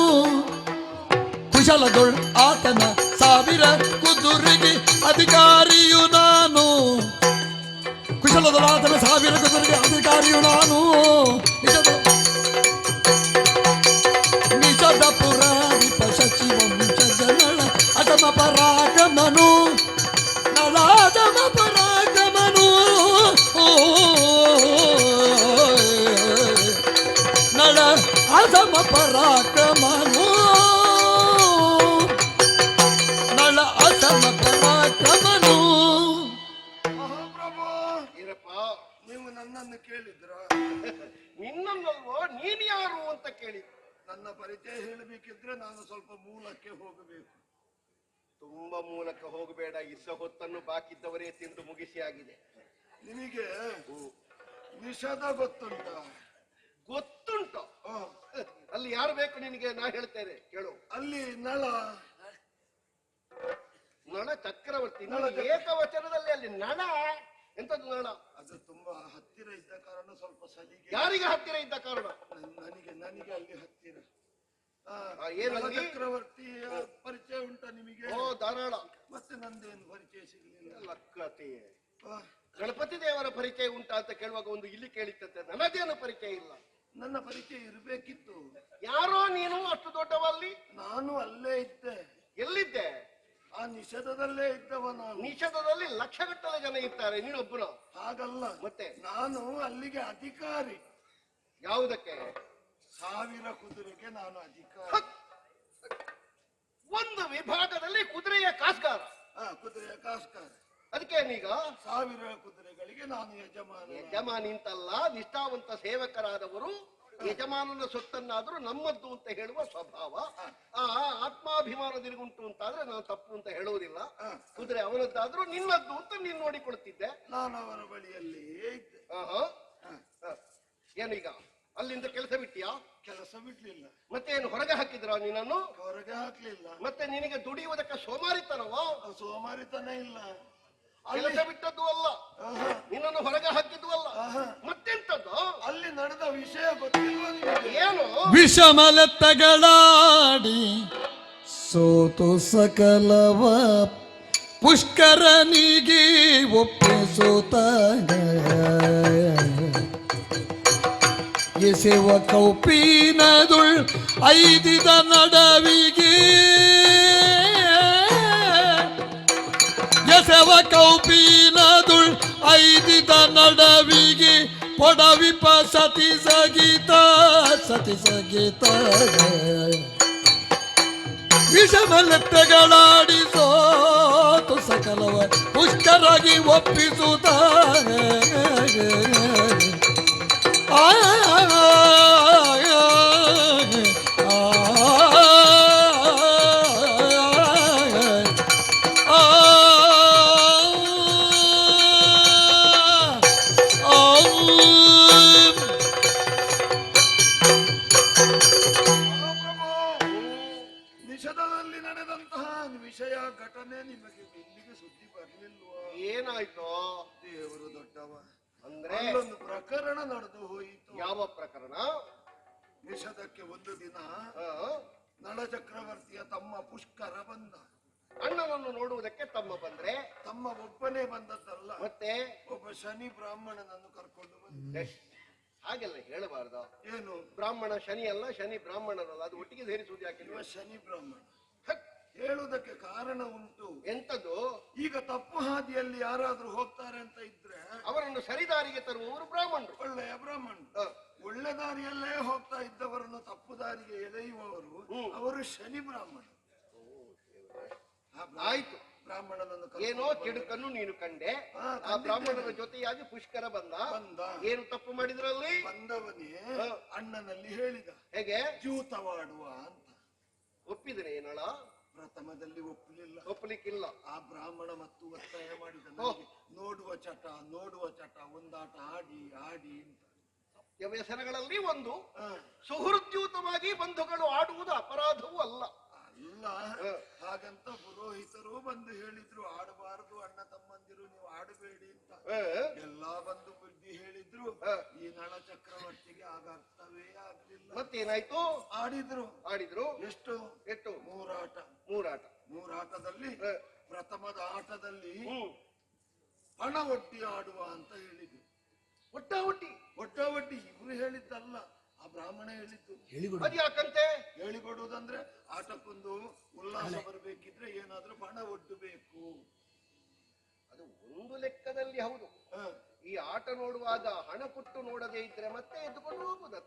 ಕುಶಲದೊಳ್ ಆತನ ಸಾವಿರ ಕುದುರೆಗೆ ಅಧಿಕಾರಿಯು ನಾನು. ಕುಶಲದೊಳ್ ಆತನ ಸಾವಿರ ಕುದುರೆಗೆ ಅಧಿಕಾರಿಯು ನಾನು. ನಿಷದ ಪುರಾಧಿಪ ಶಶಿವಂಶ ಜನಳ ಅಸಮ ಪರಾಕ್ರಮನು ನಳಾದಮ ಪರಾಕ್ರಮನು ನಳ ಅಸಮ ಪರಾಕ್ರಮನು ನಳ ಅಸಮ ಪರಾಕ್ರಮನು. ಮಹಾಪ್ರಭು, ಏನಪ್ಪ ನೀವು ನನ್ನನ್ನು ಕೇಳಿದ್ರ? ನಿನ್ನನ್ನಲ್ವೋ ನೀನ್ ಯಾರು ಅಂತ ಕೇಳಿದ್ರು. ನನ್ನ ಪರಿಚಯ ಹೇಳಬೇಕಿದ್ರೆ ನಾನು ಸ್ವಲ್ಪ ಮೂಲಕ್ಕೆ ಹೋಗಬೇಕು. ತುಂಬಾ ಮೂಲಕ ಹೋಗಬೇಡ, ಇಸ ಹೊತ್ತನ್ನು ಬಾಕಿದ್ದವರೇ ತಿಂದು ಮುಗಿಸಿ ಆಗಿದೆ. ನಿಮಗೆ ನಿಷಧ ಗೊತ್ತುಂಟ? ಗೊತ್ತುಂಟು. ಅಲ್ಲಿ ಯಾರು ಬೇಕು ನಿನಗೆ? ನಾ ಹೇಳ್ತೇನೆ ಕೇಳು. ಅಲ್ಲಿ ನಳ ನಳ ಚಕ್ರವರ್ತಿ. ನಳ ಏಕವಚನದಲ್ಲಿ ಅಲ್ಲಿ ನಳ ಎಂತದ್ದು ನಳ? ಅದು ತುಂಬಾ ಹತ್ತಿರ ಇದ್ದ ಕಾರಣ ಸ್ವಲ್ಪ ಸಲಿಗೆ. ಯಾರಿಗೆ ಹತ್ತಿರ ಇದ್ದ ಕಾರಣ? ನನಗೆ ಅಲ್ಲಿ ಹತ್ತಿರ. ಏನಲ್ಲಿ ಚಕ್ರವರ್ತಿಯ ಪರಿಚಯ ಉಂಟ ನಿಮಗೆ? ಓ ಧಾರಾಳ. ಮತ್ತೆ ನಂದೇನು ಪರಿಚಯ ಸಿಗಲಿಲ್ಲ. ಲಕ್ಕತೆಯೇ. ಗಣಪತಿ ದೇವರ ಪರಿಚಯ ಉಂಟಾ ಅಂತ ಕೇಳುವಾಗ ಒಂದು ಇಲ್ಲಿ ಕೇಳಿತ್ತಂತೆ, ನನಗೇನು ಪರಿಚಯ ಇಲ್ಲ. ನನ್ನ ಪರಿಚಯ ಇರಬೇಕಿತ್ತು. ಯಾರೋ ನೀನು ಅಷ್ಟು ದೊಡ್ಡವಲ್ಲಿ? ನಾನು ಅಲ್ಲೇ ಇದ್ದೆ. ಎಲ್ಲಿದ್ದೆ? ಆ ನಿಷೇಧದಲ್ಲೇ ಇದ್ದವ ನಾನು. ನಿಷೇಧದಲ್ಲಿ ಲಕ್ಷಗಟ್ಟಲೆ ಜನ ಇರ್ತಾರೆ, ನೀನೊಬ್ಬನು. ಹಾಗಲ್ಲ, ಮತ್ತೆ ನಾನು ಅಲ್ಲಿಗೆ ಅಧಿಕಾರಿ. ಯಾವುದಕ್ಕೆ? 1000 ಕುದುರೆಗೆ ನಾನು ಅಧಿಕಾರಿ. ಒಂದು ವಿಭಾಗದಲ್ಲಿ ಕುದುರೆಯ ಕಾಸ್ಗಾರ. ಕುದುರೆಯ ಕಾಸ್ಕಾರ. ಅದಕ್ಕೆ ನೀಗ 1000 ಕುದುರೆಗಳಿಗೆ ನಾನು ಯಜಮಾನ. ಯಜಮಾನಿ ಅಂತಲ್ಲ, ನಿಷ್ಠಾವಂತ ಸೇವಕರಾದವರು ಯಜಮಾನನ ಸೊತ್ತನ್ನಾದ್ರೂ ನಮ್ಮದ್ದು ಅಂತ ಹೇಳುವ ಸ್ವಭಾವ. ಆ ಆತ್ಮಾಭಿಮಾನ ನಿನಗುಂಟು ಅಂತಾದ್ರೆ ನಾನು ತಪ್ಪು ಅಂತ ಹೇಳುವುದಿಲ್ಲ. ಕುದುರೆ ಅವನದ್ದಾದ್ರೂ ನಿನ್ನದ್ದು ಅಂತ ನೀನು ನೋಡಿಕೊಳ್ತಿದ್ದೆ. ನಾನು ಅವರ ಬಳಿಯಲ್ಲಿಯೇ ಇದ್ದೆ. ಏನೀಗ ಅಲ್ಲಿಂದ ಕೆಲಸ ಬಿಟ್ಟಿಯಾ? ಕೆಲಸ ಬಿಡ್ಲಿಲ್ಲ. ಮತ್ತೆ ಏನು ಹೊರಗೆ ಹಾಕಿದ್ರ ನಿನ್ನನ್ನು? ಹೊರಗೆ ಹಾಕ್ಲಿಲ್ಲ. ಮತ್ತೆ ನಿನಗೆ ದುಡಿಯುವುದಕ್ಕೆ ಸೋಮಾರಿತನವಾ? ಸೋಮಾರಿತನ ಇಲ್ಲ. ಕೆಲಸ ಬಿಟ್ಟದ್ದು ಅಲ್ಲ, ನಿನ್ನನ್ನು ಹೊರಗೆ ಹಾಕಿದ್ದು ಅಲ್ಲ, ಮತ್ತೆಂತದ್ದು? ಅಲ್ಲಿ ನಡೆದ ವಿಷಯ ಗೊತ್ತಿಲ್ವ ನಿಮಗೆ? ಏನು? ವಿಷಮಲತ್ತಗಳಾಡಿ ಸೋತು ಸಕಲವ ಪುಷ್ಕರನಿಗೆ ಒಪ್ಪಿಸುತ್ತಾಗ ಎಸೆವ ಕೌಪಿನದುಳ್ ಐದಿದ ನಡವಿಗೆ ಎಸೆವ ಕೌಪಿನದುಳ್ ಐದಿದ ನಡವಿಗೆ ಪೊಡವಿಪ ಸತಿ ಸಗೀತ ವಿಷಮಲೆತ್ತಗಳಾಡಿ ಸೋತು ಸಕಲವ ಪುಷ್ಕರಾಗಿ ಒಪ್ಪಿಸುತ್ತ ನಿಷಧದಲ್ಲಿ ನಡೆದಂತಹ ವಿಷಯ ಘಟನೆ ನಿಮಗೆ ಇಲ್ಲಿಗೆ ಸುದ್ದಿ ಬರಲಿಲ್ವಾ? ಏನಾಯ್ತು? ದೇವರು ದೊಡ್ಡವ. ಅಂದ್ರೆ ಅಲ್ಲೊಂದು ಪ್ರಕರಣ ನಡೆದು ಹೋಯಿತು. ಯಾವ ಪ್ರಕರಣ? ನಿಷಧಕ್ಕೆ ಒಂದು ದಿನ ನಳ ಚಕ್ರವರ್ತಿಯ ತಮ್ಮ ಪುಷ್ಕರ ಬಂದ. ಅಣ್ಣನನ್ನು ನೋಡುವುದಕ್ಕೆ ತಮ್ಮ ಬಂದ್ರೆ? ತಮ್ಮ ಒಬ್ಬನೇ ಬಂದದ್ದಲ್ಲ, ಮತ್ತೆ ಒಬ್ಬ ಶನಿ ಬ್ರಾಹ್ಮಣನನ್ನು ಕರ್ಕೊಂಡು ಬಂದ. ಹಾಗೆಲ್ಲ ಹೇಳಬಾರ್ದ. ಏನು? ಬ್ರಾಹ್ಮಣ ಶನಿ ಅಲ್ಲ, ಶನಿ ಬ್ರಾಹ್ಮಣನಲ್ಲ, ಅದು ಒಟ್ಟಿಗೆ ಸೇರಿಸುವುದು ಯಾಕೆ? ಇವ ಶನಿ ಬ್ರಾಹ್ಮಣ ಹೇಳುವುದಕ್ಕೆ ಕಾರಣ ಉಂಟು. ಎಂತದ್ದು? ಈಗ ತಪ್ಪು ಹಾದಿಯಲ್ಲಿ ಯಾರಾದ್ರೂ ಹೋಗ್ತಾರೆ ಅಂತ ಇದ್ರೆ ಅವರನ್ನು ಸರಿದಾರಿಗೆ ತರುವವರು ಬ್ರಾಹ್ಮಣರು. ಒಳ್ಳೆಯ ಬ್ರಾಹ್ಮಣರು. ಒಳ್ಳೆ ದಾರಿಯಲ್ಲೇ ಹೋಗ್ತಾ ಇದ್ದವರನ್ನು ತಪ್ಪು ದಾರಿಗೆ ಎಳೆಯುವವರು ಅವರು ಶನಿ ಬ್ರಾಹ್ಮಣ. ಆಯ್ತು, ಬ್ರಾಹ್ಮಣನನ್ನು ಏನೋ ಕೆಡುಕನ್ನು ನೀನು ಕಂಡೆ. ಆ ಬ್ರಾಹ್ಮಣರ ಜೊತೆಯಾಗಿ ಪುಷ್ಕರ ಬಂದ. ಏನು ತಪ್ಪು ಮಾಡಿದ್ರಲ್ಲಿ? ಬಂದವನೇ ಅಣ್ಣನಲ್ಲಿ ಹೇಳಿದ, ಹೇಗೆ? ಜೂತವಾಡುವ ಅಂತ. ಒಪ್ಪಿದ್ರೆ ಏನಳ? ಪ್ರಥಮದಲ್ಲಿ ಒಪ್ಪಲಿಕ್ಕಿಲ್ಲ. ಆ ಬ್ರಾಹ್ಮಣ ಮತ್ತು ಒತ್ತಾಯ ಮಾಡಿದ, ನೋಡುವ ಚಟ ಒಂದಾಟ ಆಡಿ ಆಡಿ ಅಂತ. ವ್ಯಸನಗಳಲ್ಲಿ ಒಂದು ಸುಹೃದ್ಯೂತವಾಗಿ ಬಂಧುಗಳು ಆಡುವುದು ಅಪರಾಧವೂ ಅಲ್ಲ. ಅಲ್ಲ, ಹಾಗಂತ ಪುರೋಹಿತರು ಬಂದು ಹೇಳಿದ್ರು ಆಡಬಾರದು, ಅಣ್ಣ ತಮ್ಮಂದಿರು ನೀವು ಆಡಬೇಡಿ ಅಂತ. ಎಲ್ಲಾ ಬಂದು ಬುದ್ಧಿ ಹೇಳಿದ್ರು. ಈ ನಳ ಚಕ್ರವರ್ತಿಗೆ ಆಗ ಅರ್ಥವೇ ಆಗ್ಲಿಲ್ಲ. ಮತ್ತೇನಾಯ್ತು? ಆಡಿದ್ರು. ಎಷ್ಟು? ಮೂರಾಟದಲ್ಲಿ ಪ್ರಥಮದ ಆಟದಲ್ಲಿ ಹಣ ಒಟ್ಟಿ ಆಡುವ ಅಂತ ಹೇಳಿದ್ರು. ಒಟ್ಟಾವಟ್ಟಿ ಇವ್ರು ಹೇಳಿದ್ದಲ್ಲ, ಆ ಬ್ರಾಹ್ಮಣ ಹೇಳಿದ್ದು. ಅದು ಯಾಕಂತೆ? ಹೇಳಿಕೊಡುವುದಂದ್ರೆ ಆಟಕ್ಕೊಂದು ಉಲ್ಲಾಸ ಬರಬೇಕಿದ್ರೆ ಏನಾದ್ರೂ ಹಣ ಒಡ್ಡಬೇಕು. ಅದು ಒಂದು ಲೆಕ್ಕದಲ್ಲಿ ಹೌದು. ಈ ಆಟ ನೋಡುವಾಗ ಹಣ ಕೊಟ್ಟು ನೋಡದೇ ಇದ್ರೆ ಮತ್ತೆ ಎದ್ದುಕೊಂಡು ಹೋಗುದು.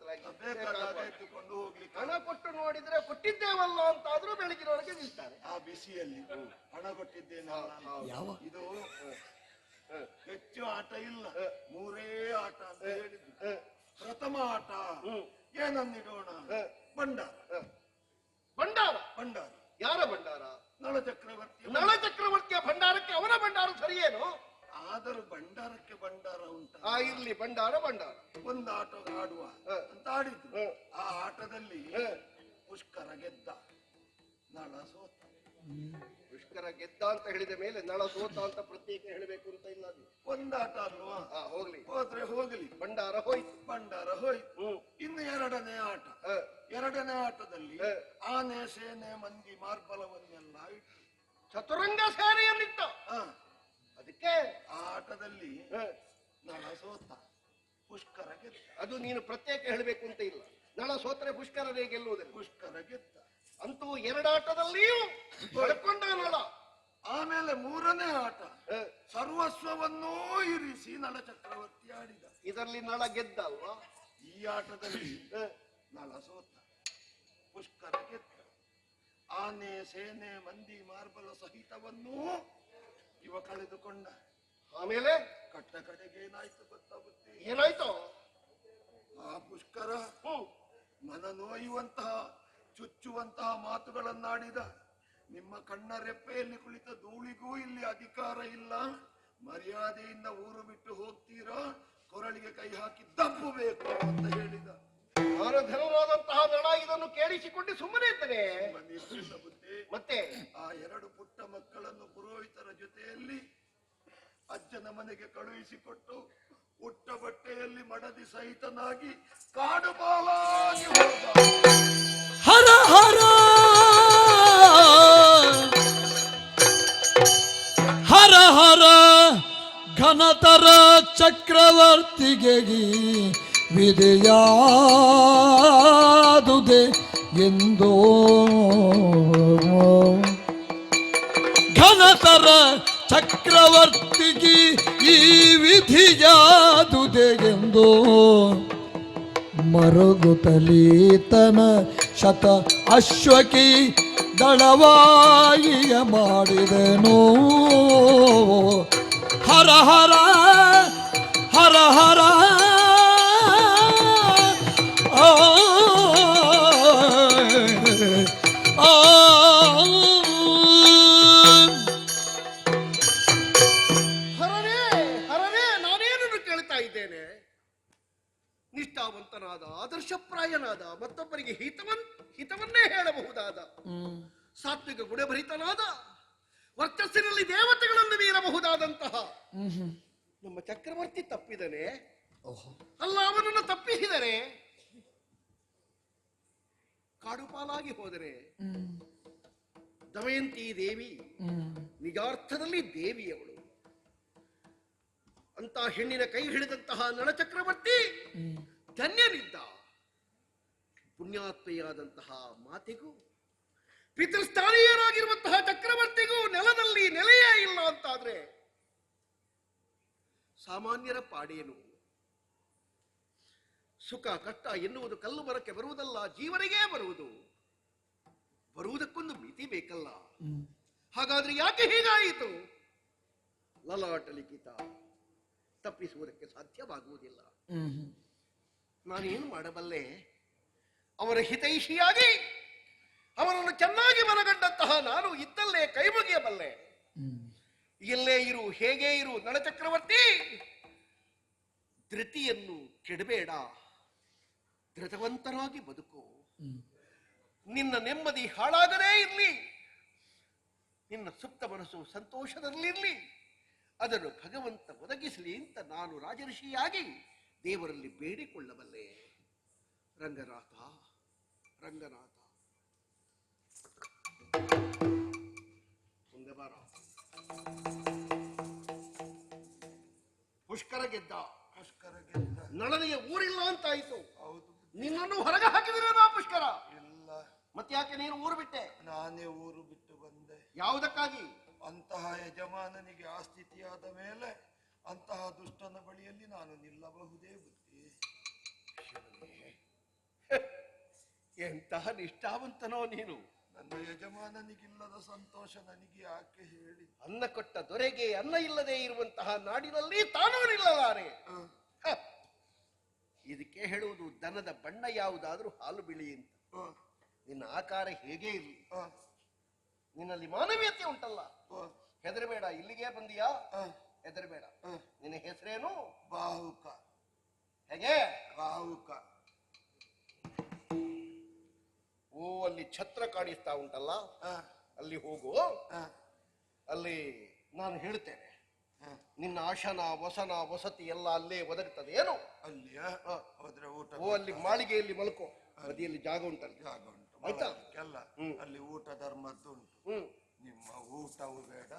ಎದ್ದುಕೊಂಡು ಹೋಗ್ಲಿಕ್ಕೆ ಹಣ ಕೊಟ್ಟು ನೋಡಿದ್ರೆ ಕೊಟ್ಟಿದ್ದೇವಲ್ಲ ಅಂತಾದ್ರೂ ಬೆಳಗಿನೊಳಗೆ ನಿಲ್ತಾರೆ. ಆ ಬಿಸಿಯಲ್ಲಿ ಹಣ ಕೊಟ್ಟಿದ್ದೇನೆ. ಇದು ಹೆಚ್ಚು ಆಟ ಇಲ್ಲ, ಮೂರೇ ಆಟ ಅಂತ ಹೇಳಿದ್ರು. ಪ್ರಥಮ ಆಟ ಏನನ್ನಿಡೋಣ? ಭಂಡಾರ. ಯಾರ ಭಂಡಾರ? ನಳ ಚಕ್ರವರ್ತಿಯ ಭಂಡಾರಕ್ಕೆ ಅವನ ಭಂಡಾರ ಸರಿಯೇನು? ಆದರೂ ಭಂಡಾರಕ್ಕೆ ಭಂಡಾರ ಉಂಟ. ಇರ್ಲಿ, ಭಂಡಾರ. ಒಂದು ಆಟ ಆಡುವ ಅಂತ ಆಡಿದ್ರು. ಆ ಆಟದಲ್ಲಿ ಪುಷ್ಕರ ಗೆದ್ದ, ನಳ ಸೋತ. ಪುಷ್ಕರ ಗೆದ್ದ ಅಂತ ಹೇಳಿದ ಮೇಲೆ ನಳ ಸೋತ ಅಂತ ಪ್ರತ್ಯೇಕ ಹೇಳಬೇಕು ಅಂತ ಇಲ್ಲ. ಅದು ಒಂದಾಟ ಅಲ್ವಾ? ಹೋದ್ರೆ ಹೋಗಲಿ. ಭಂಡಾರ ಹೋಯ್ತು. ಇನ್ನು ಎರಡನೇ ಆಟದಲ್ಲಿ ಆನೆ ಸೇನೆ ಮಂದಿ ಮಾರ್ಬಲವನ್ನೆಲ್ಲ ಇಟ್ಟು ಚತುರಂಗ ಸೇನೆಯಲ್ಲಿಟ್ಟ. ಅದಕ್ಕೆ ಆ ಆಟದಲ್ಲಿ ನಳ ಸೋತ, ಪುಷ್ಕರ ಗೆದ್ದ. ಅದು ನೀನು ಪ್ರತ್ಯೇಕ ಹೇಳಬೇಕು ಅಂತ ಇಲ್ಲ. ನಳ ಸೋತ್ರೆ ಪುಷ್ಕರನೇ ಗೆಲ್ಲುವುದಿಲ್ಲ. ಪುಷ್ಕರ ಗೆದ್ದ. ಅಂತೂ ಎರಡಾಟದಲ್ಲಿಯೂ ಪಡ್ಕೊಂಡ ನಳ. ಆಮೇಲೆ ಮೂರನೇ ಆಟ ಸರ್ವಸ್ವವನ್ನೂ ಇರಿಸಿ ನಳ ಚಕ್ರವರ್ತಿ ಆಡಿದ. ಇದರಲ್ಲಿ ನಳ ಗೆದ್ದ ಅಲ್ವಾ? ಈ ಆಟದಲ್ಲಿ ನಳ ಸೋತ, ಪುಷ್ಕರ ಗೆದ್ದ. ಆನೆ ಸೇನೆ ಮಂದಿ ಮಾರ್ಬಲ ಸಹಿತವನ್ನೂ ಇವ ಕಳೆದುಕೊಂಡ. ಆಮೇಲೆ ಕಟ್ಟ ಕಡೆಗೆ ಏನಾಯ್ತು ಗೊತ್ತಾಗುತ್ತೆ? ಏನಾಯ್ತು? ಆ ಪುಷ್ಕರ ಮನ ನೋಯುವಂತಹ ಚುಚ್ಚುವಂತಹ ಮಾತುಗಳನ್ನಾಡಿದ. ನಿಮ್ಮ ಕಣ್ಣ ರೆಪ್ಪೆಯಲ್ಲಿ ಕುಳಿತ ಧೂಳಿಗೂ ಇಲ್ಲಿ ಅಧಿಕಾರ ಇಲ್ಲ. ಮರ್ಯಾದೆಯಿಂದ ಊರು ಬಿಟ್ಟು ಹೋಗ್ತೀರಾ, ಕೊರಳಿಗೆ ಕೈ ಹಾಕಿ ದಬ್ಬಬೇಕು ಅಂತ ಹೇಳಿದ. ನಾನು ಧನರಾದಂತಹ ನಳ ಇದನ್ನು ಕೇಳಿಸಿಕೊಂಡು ಸುಮ್ಮನೆ ಇದ್ದೇನೆ. ಬುದ್ಧಿ. ಮತ್ತೆ ಆ 2 ಪುಟ್ಟ ಮಕ್ಕಳನ್ನು ಪುರೋಹಿತರ ಜೊತೆಯಲ್ಲಿ ಅಜ್ಜನ ಮನೆಗೆ ಕಳುಹಿಸಿಕೊಟ್ಟು ಉಟ್ಟ ಬಟ್ಟೆಯಲ್ಲಿ ಮಡದಿ ಸಹಿತನಾಗಿ ಕಾಡು ಬಾಲಾಗಿ ಹೋದ. ಹರ ಹರ ಹರ ಹರ ಘನತರ ಚಕ್ರವರ್ತಿಗೆ ವಿಧಿಯಾದುದೆ ಎಂದೋ. ಘನತರ ಚಕ್ರವರ್ತಿಗೆ ಈ ವಿಧಿಯಾದುದೆ ಎಂದೋ. ಮರುಗುತ್ತಲೀತನ ಶತ ಅಶ್ವಕಿ ದಳವಾಯಿಯ ಮಾಡಿದನು. ಹರ ಹರ ಹರ ಹರ ಆ ಹರನೇ ಹರನೇ, ನಾನೇನನ್ನು ಕೇಳ್ತಾ ಇದ್ದೇನೆ? ನಿಷ್ಠಾವಂತನಾದ ಆದರ್ಶಪ್ರಾಯನಾದ ಮತ್ತೊಬ್ಬರಿಗೆ ಹಿತವನ್ನೇ ಹೇಳಬಹುದಾದ ಸಾತ್ವಿಕ ಗುಣಭರಿತನಾದ ವರ್ಚಸ್ಸಿನಲ್ಲಿ ದೇವತೆಗಳನ್ನು ಮೀರಬಹುದಾದಂತಹ ನಮ್ಮ ಚಕ್ರವರ್ತಿ ತಪ್ಪಿದನೆ. ಅಲ್ಲ, ಅವನನ್ನು ತಪ್ಪಿಸಿದರೆ ಕಾಡುಪಾಲಾಗಿ ಹೋದರೆ ದಮಯಂತಿ ದೇವಿ ನಿಜಾರ್ಥದಲ್ಲಿ ದೇವಿಯವಳು. ಅಂತ ಹೆಣ್ಣಿನ ಕೈ ಹಿಡಿದಂತಹ ನಳಚಕ್ರವರ್ತಿ ಧನ್ಯನಿದ್ದ. ಪುಣ್ಯಾತ್ಮೆಯಾದಂತಹ ಮಾತೆಗೂ ಪಿತೃಸ್ಥಾನೀಯರಾಗಿರುವಂತಹ ಚಕ್ರವರ್ತಿಗೂ ನೆಲದಲ್ಲಿ ನೆಲೆಯೇ ಇಲ್ಲ ಅಂತಾದ್ರೆ ಸಾಮಾನ್ಯರ ಪಾಡೇನು? ಸುಖ ಕಷ್ಟ ಎನ್ನುವುದು ಕಲ್ಲು ಮರಕ್ಕೆ ಬರುವುದಲ್ಲ, ಜೀವನಿಗೇ ಬರುವುದು. ಬರುವುದಕ್ಕೊಂದು ಮಿತಿ ಬೇಕಲ್ಲ. ಹಾಗಾದ್ರೆ ಯಾಕೆ ಹೀಗಾಯಿತು? ಲಲಾಟ ಲಿಖಿತ, ತಪ್ಪಿಸುವುದಕ್ಕೆ ಸಾಧ್ಯವಾಗುವುದಿಲ್ಲ. ನಾನೇನು ಮಾಡಬಲ್ಲೆ? ಅವರ ಹಿತೈಷಿಯಾಗಿ ಅವರನ್ನು ಚೆನ್ನಾಗಿ ಮನಗಂಡಂತಹ ನಾನು ಇದ್ದಲ್ಲೇ ಕೈ ಮುಗಿಯಬಲ್ಲೆ. ಎಲ್ಲೇ ಇರು, ಹೇಗೆ ಇರು ನಳಚಕ್ರವರ್ತಿ, ಧೃತಿಯನ್ನು ಕೆಡಬೇಡ, ಧೃತವಂತರಾಗಿ ಬದುಕು. ನಿನ್ನ ನೆಮ್ಮದಿ ಹಾಳಾಗದೇ ಇರಲಿ, ನಿನ್ನ ಸುಪ್ತ ಮನಸ್ಸು ಸಂತೋಷದಲ್ಲಿರಲಿ, ಅದನ್ನು ಭಗವಂತ ಒದಗಿಸಲಿ ಅಂತ ನಾನು ರಾಜಋಷಿಯಾಗಿ ದೇವರಲ್ಲಿ ಬೇಡಿಕೊಳ್ಳಬಲ್ಲೆ. ರಂಗನಾಥ ರಂಗನಾಥ, ಮುಂದೆ ಬಾರ. ಪುಷ್ಕರ ಗೆದ್ದ. ನಳನಿಗೆ ಊರಿಲ್ಲ ಅಂತಾಯಿತು. ಹೌದು, ನಿನ್ನನ್ನು ಹೊರಗೆ ಹಾಕಿದ್ರೆ ನಾ ಪುಷ್ಕರ ಇಲ್ಲ. ಮತ್ತೆ ಯಾಕೆ ನೀನು ಊರು ಬಿಟ್ಟೆ? ನಾನೇ ಊರು ಬಿಟ್ಟು ಬಂದೆ. ಯಾವುದಕ್ಕಾಗಿ? ಅಂತಹ ಯಜಮಾನನಿಗೆ ಆ ಸ್ಥಿತಿಯಾದ ಮೇಲೆ ಅಂತಹ ದುಷ್ಟನ ಬಳಿಯಲ್ಲಿ ನಾನು ನಿಲ್ಲಬಹುದೇ ಬುದ್ಧಿ? ಎಂತಹ ನಿಷ್ಠಾವಂತನೋ ನೀನು. ನನ್ನ ಯಜಮಾನನಿಗಿಲ್ಲದ ಸಂತೋಷ ನನಗೆ ಯಾಕೆ ಹೇಳಿ? ಅನ್ನ ಕೊಟ್ಟ ದೊರೆಗೆ ಅನ್ನ ಇಲ್ಲದೆ ಇರುವಂತಹ ನಾಡಿನಲ್ಲಿ ತಾನೂ ನಿಲ್ಲಲಾರೆ. ಇದಕ್ಕೆ ಹೇಳುವುದು ದನದ ಬಣ್ಣ ಯಾವುದಾದ್ರೂ ಹಾಲು ಬಿಳಿ ಅಂತ. ನಿನ್ನ ಆಕಾರ ಹೇಗೆ ಇರಲಿ, ನಿನ್ನಲ್ಲಿ ಮಾನವೀಯತೆ ಉಂಟಲ್ಲ. ಹೆದರಬೇಡ, ಇಲ್ಲಿಗೆ ಬಂದಿಯಾ, ಹೆದರಬೇಡ. ನಿನ್ನ ಹೆಸರೇನು? ಬಾಹುಕ. ಹೇಗೆ? ಬಾಹುಕ. ಓ, ಅಲ್ಲಿ ಛತ್ರ ಕಾಣಿಸ್ತಾ ಉಂಟಲ್ಲ, ಅಲ್ಲಿ ಹೋಗು. ಅಲ್ಲಿ ನಾನು ಹೇಳ್ತೇನೆ, ನಿನ್ನ ಆಶನ ವಸನ ವಸತಿ ಎಲ್ಲ ಅಲ್ಲೇ ಒದಗುತ್ತದೆ. ಏನು ಅಲ್ಲಿ ಹೋದ್ರೆ ಊಟ? ಓ, ಅಲ್ಲಿ ಮಾಳಿಗೆಯಲ್ಲಿ ಮಲ್ಕೋ, ಬದಿಯಲ್ಲಿ ಜಾಗ ಉಂಟಲ್ಲ. ಜಾಗ ಉಂಟು, ಆಯ್ತಾ? ಎಲ್ಲ ಅಲ್ಲಿ ಊಟ ಧರ್ಮದ್ದುಂಟು. ನಿಮ್ಮ ಊಟವು ಬೇಡ.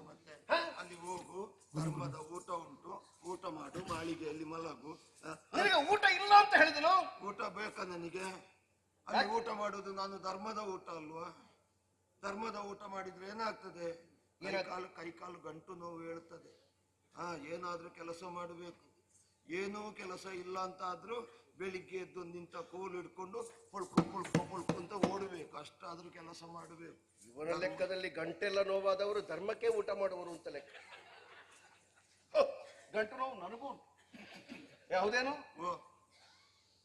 ಮತ್ತೆ ಅಲ್ಲಿ ಹೋಗು, ಧರ್ಮದ ಊಟ ಉಂಟು, ಊಟ ಮಾಡು, ಮಾಳಿಗೆಯಲ್ಲಿ ಮಲಗು. ನನಗೆ ಊಟ ಇಲ್ಲ ಅಂತ ಹೇಳಿದನು. ಊಟ ಬೇಕಾ ನನಗೆ? ಅಲ್ಲಿ ಊಟ ಮಾಡುದು ನಾನು ಧರ್ಮದ ಊಟ ಅಲ್ವಾ? ಧರ್ಮದ ಊಟ ಮಾಡಿದ್ರೆ ಏನಾಗ್ತದೆ? ಕೈಕಾಲು ಗಂಟು ನೋವು ಹೇಳ್ತದೆ. ಏನಾದ್ರೂ ಕೆಲಸ ಮಾಡಬೇಕು. ಏನೂ ಕೆಲಸ ಇಲ್ಲ ಅಂತ ಆದ್ರೂ ಬೆಳಿಗ್ಗೆ ಎದ್ದು ನಿಂತ ಕೋಲು ಹಿಡ್ಕೊಂಡು ಪೊಳ್ಕು ಅಂತ ಓಡಬೇಕು. ಅಷ್ಟಾದ್ರೂ ಕೆಲಸ ಮಾಡಬೇಕು. ಇವರ ಲೆಕ್ಕದಲ್ಲಿ ಗಂಟೆಲ್ಲ ನೋವಾದವರು ಧರ್ಮಕ್ಕೆ ಊಟ ಮಾಡುವರು ಅಂತ ಲೆಕ್ಕ. ಗಂಟು ನೋವು ನನಗೂ ಉಂಟು. ಯಾವುದೇನು ಓ,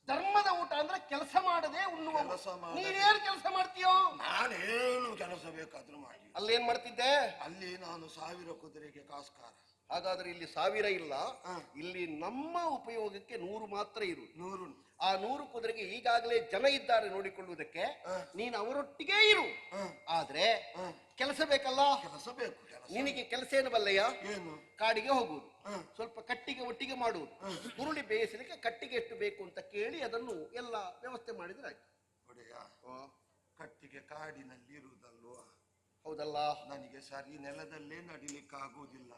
ಧರ್ಮದ ಊಟ ಅಂದ್ರೆ ಕೆಲಸ ಮಾಡದೆ ಉಣ್ಣುವ. ಕೆಲಸ ಮಾಡದೆ. ನೀನೇನು ಕೆಲಸ ಮಾಡ್ತೀಯೋ? ನಾನೇನು ಕೆಲಸ ಬೇಕಾದ್ರೂ ಮಾಡಿ. ಅಲ್ಲೇನ್ ಮಾಡ್ತಿದ್ದೆ? ಅಲ್ಲಿ ನಾನು 1000 ಕುದುರೆಗೆ ಕಾಸ್ಕಾರ. ಹಾಗಾದ್ರೆ ಇಲ್ಲಿ 1000 ಇಲ್ಲ, ಇಲ್ಲಿ ನಮ್ಮ ಉಪಯೋಗಕ್ಕೆ 100 ಮಾತ್ರ ಇರುವುದು. 100. ಆ 100 ಕುದುರೆಗೆ ಈಗಾಗಲೇ ಜನ ಇದ್ದಾರೆ ನೋಡಿಕೊಳ್ಳುವುದಕ್ಕೆ. ನೀನು ಅವರೊಟ್ಟಿಗೆ ಇರು. ಆದ್ರೆ ಕೆಲಸ ಬೇಕಲ್ಲ. ಕೆಲಸ ಬೇಕು. ಕೆಲಸ ನಿನಗೆ ಕೆಲಸ ಏನು ಬಲ್ಲಯ್ಯ? ಏನು? ಕಾಡಿಗೆ ಹೋಗುವುದು, ಸ್ವಲ್ಪ ಕಟ್ಟಿಗೆ ಒಟ್ಟಿಗೆ ಮಾಡುವುದು, ಹುರುಳಿ ಬೇಯಿಸಲಿಕ್ಕೆ ಕಟ್ಟಿಗೆ ಎಷ್ಟು ಬೇಕು ಅಂತ ಕೇಳಿ ಅದನ್ನು ಎಲ್ಲ ವ್ಯವಸ್ಥೆ ಮಾಡಿದ್ರೆ ಆಯ್ತು. ಒಡೆಯ, ಕಟ್ಟಿಗೆ ಕಾಡಿನಲ್ಲಿ ಇರುವುದಲ್ವಾ? ಹೌದಲ್ಲ? ನನಗೆ ಸರಿ ನೆಲದಲ್ಲೇ ನಡಿಲಿಕ್ಕಾಗುವುದಿಲ್ಲ.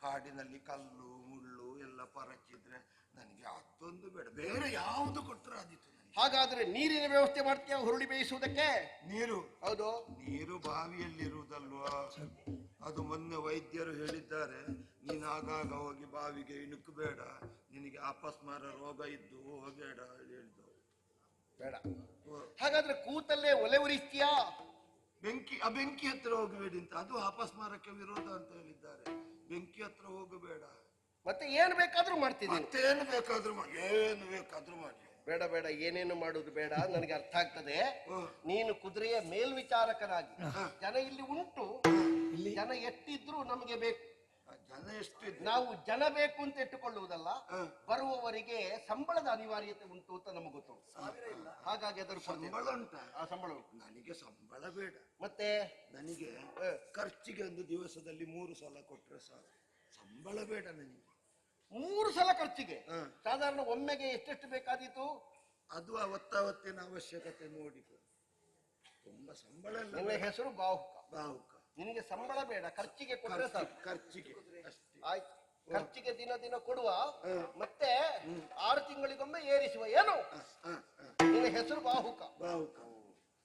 ಕಾಡಿನಲ್ಲಿ ಕಲ್ಲು ಮುಳ್ಳು ಎಲ್ಲ ಪರಚಿದ್ರೆ ನನಗೆ ಅಷ್ಟೊಂದು ಬೇಡ. ಬೇರೆ ಯಾವುದು ಕೊಟ್ಟರೆ ಆದಿತ್ತು ನನಗೆ. ಹಾಗಾದ್ರೆ ನೀರಿನ ವ್ಯವಸ್ಥೆ ಮಾಡ್ತೀಯ ಹುರುಳಿ ಬೇಯಿಸುವುದಕ್ಕೆ? ನೀರು? ಹೌದು. ನೀರು ಬಾವಿಯಲ್ಲಿರುವುದಲ್ವಾ? ಅದು ಮೊನ್ನೆ ವೈದ್ಯರು ಹೇಳಿದ್ದಾರೆ, ನೀನು ಆಗಾಗ ಹೋಗಿ ಬಾವಿಗೆ ಇಣುಕಬೇಡ, ನಿನಗೆ ಅಪಸ್ಮಾರ ರೋಗ ಇದ್ದು ಹೋಗಬೇಡ ಹೇಳಿದ್ದು. ಬೇಡ. ಹಾಗಾದ್ರೆ ಕೂತಲ್ಲೇ ಒಲೆ ಉರಿಸ್ತೀಯಾ? ಬೆಂಕಿ ಹತ್ರ ಹೋಗಬೇಡಿ ಅಂತ, ಅದು ಅಪಸ್ಮಾರಕ್ಕೆ ವಿರೋಧ ಅಂತ ಹೇಳಿದ್ದಾರೆ. ಬೆಂಕಿ ಹತ್ರ ಹೋಗಬೇಡ. ಮತ್ತೆ ಏನು ಬೇಕಾದ್ರೂ ಮಾಡ್ತಿದ್ದೀನಿ. ಮತ್ತೇನು ಬೇಕಾದ್ರೂ ಮಾಡಿ, ಏನು ಬೇಕಾದ್ರೂ ಮಾಡಿ. ಬೇಡ ಬೇಡ, ಏನೇನು ಮಾಡುದು ಬೇಡ, ನನಗೆ ಅರ್ಥ ಆಗ್ತದೆ. ನೀನು ಕುದುರೆಯ ಮೇಲ್ವಿಚಾರಕನಾಗಿ, ಜನ ಇಲ್ಲಿ ಉಂಟು, ಜನ ಎಷ್ಟಿದ್ರು ನಮಗೆ ಬೇಕು. ಜನ ಎಷ್ಟು? ನಾವು ಜನ ಬೇಕು ಅಂತ ಇಟ್ಟುಕೊಳ್ಳುವುದಲ್ಲ, ಬರುವವರಿಗೆ ಸಂಬಳದ ಅನಿವಾರ್ಯತೆ ಉಂಟು ಅಂತ ನಮಗೆ ಗೊತ್ತು. ಹಾಗಾಗಿ ಅದರ ಸಂಬಳ ಉಂಟ? ಆ ಸಂಬಳ ಉಂಟು. ನನಗೆ ಸಂಬಳ ಬೇಡ. ಮತ್ತೆ ನನಗೆ ಖರ್ಚಿಗೆ ಒಂದು ದಿವಸದಲ್ಲಿ 3 ಸಲ ಕೊಟ್ರೆ ಸಾಕು. ಸಂಬಳ ಬೇಡ ನನಗೆ. 3 ಸಲ ಖರ್ಚಿಗೆ? ಸಾಧಾರಣ ಒಮ್ಮೆಗೆ ಎಷ್ಟೆಷ್ಟು ಬೇಕಾದೀತು? ಅದು ಅವತ್ತಾವತ್ತಿನ ಅವಶ್ಯಕತೆ ನೋಡಿಕೊ. ತುಂಬಾ ಸಂಬಳ ಇಲ್ಲ. ನನ್ನ ಹೆಸರು ಬಾಹುಕ. ಬಾಹುಕ. ನಿನಗೆ ಸಂಬಳ ಬೇಡ, ಖರ್ಚಿಗೆ ಕೊಟ್ಟರೆ ಸಾಕು. ಖರ್ಚಿಗೆ ಅಷ್ಟೇ. ಆಯ್ತು, ಖರ್ಚಿಗೆ ದಿನ ದಿನ ಕೊಡುವ, ಮತ್ತೆ 6 ತಿಂಗಳಿಗೊಮ್ಮೆ ಏರಿಸುವ. ಏನು? ನಿನ್ನ ಹೆಸರು ಬಾಹುಕ. ಬಾಹುಕ.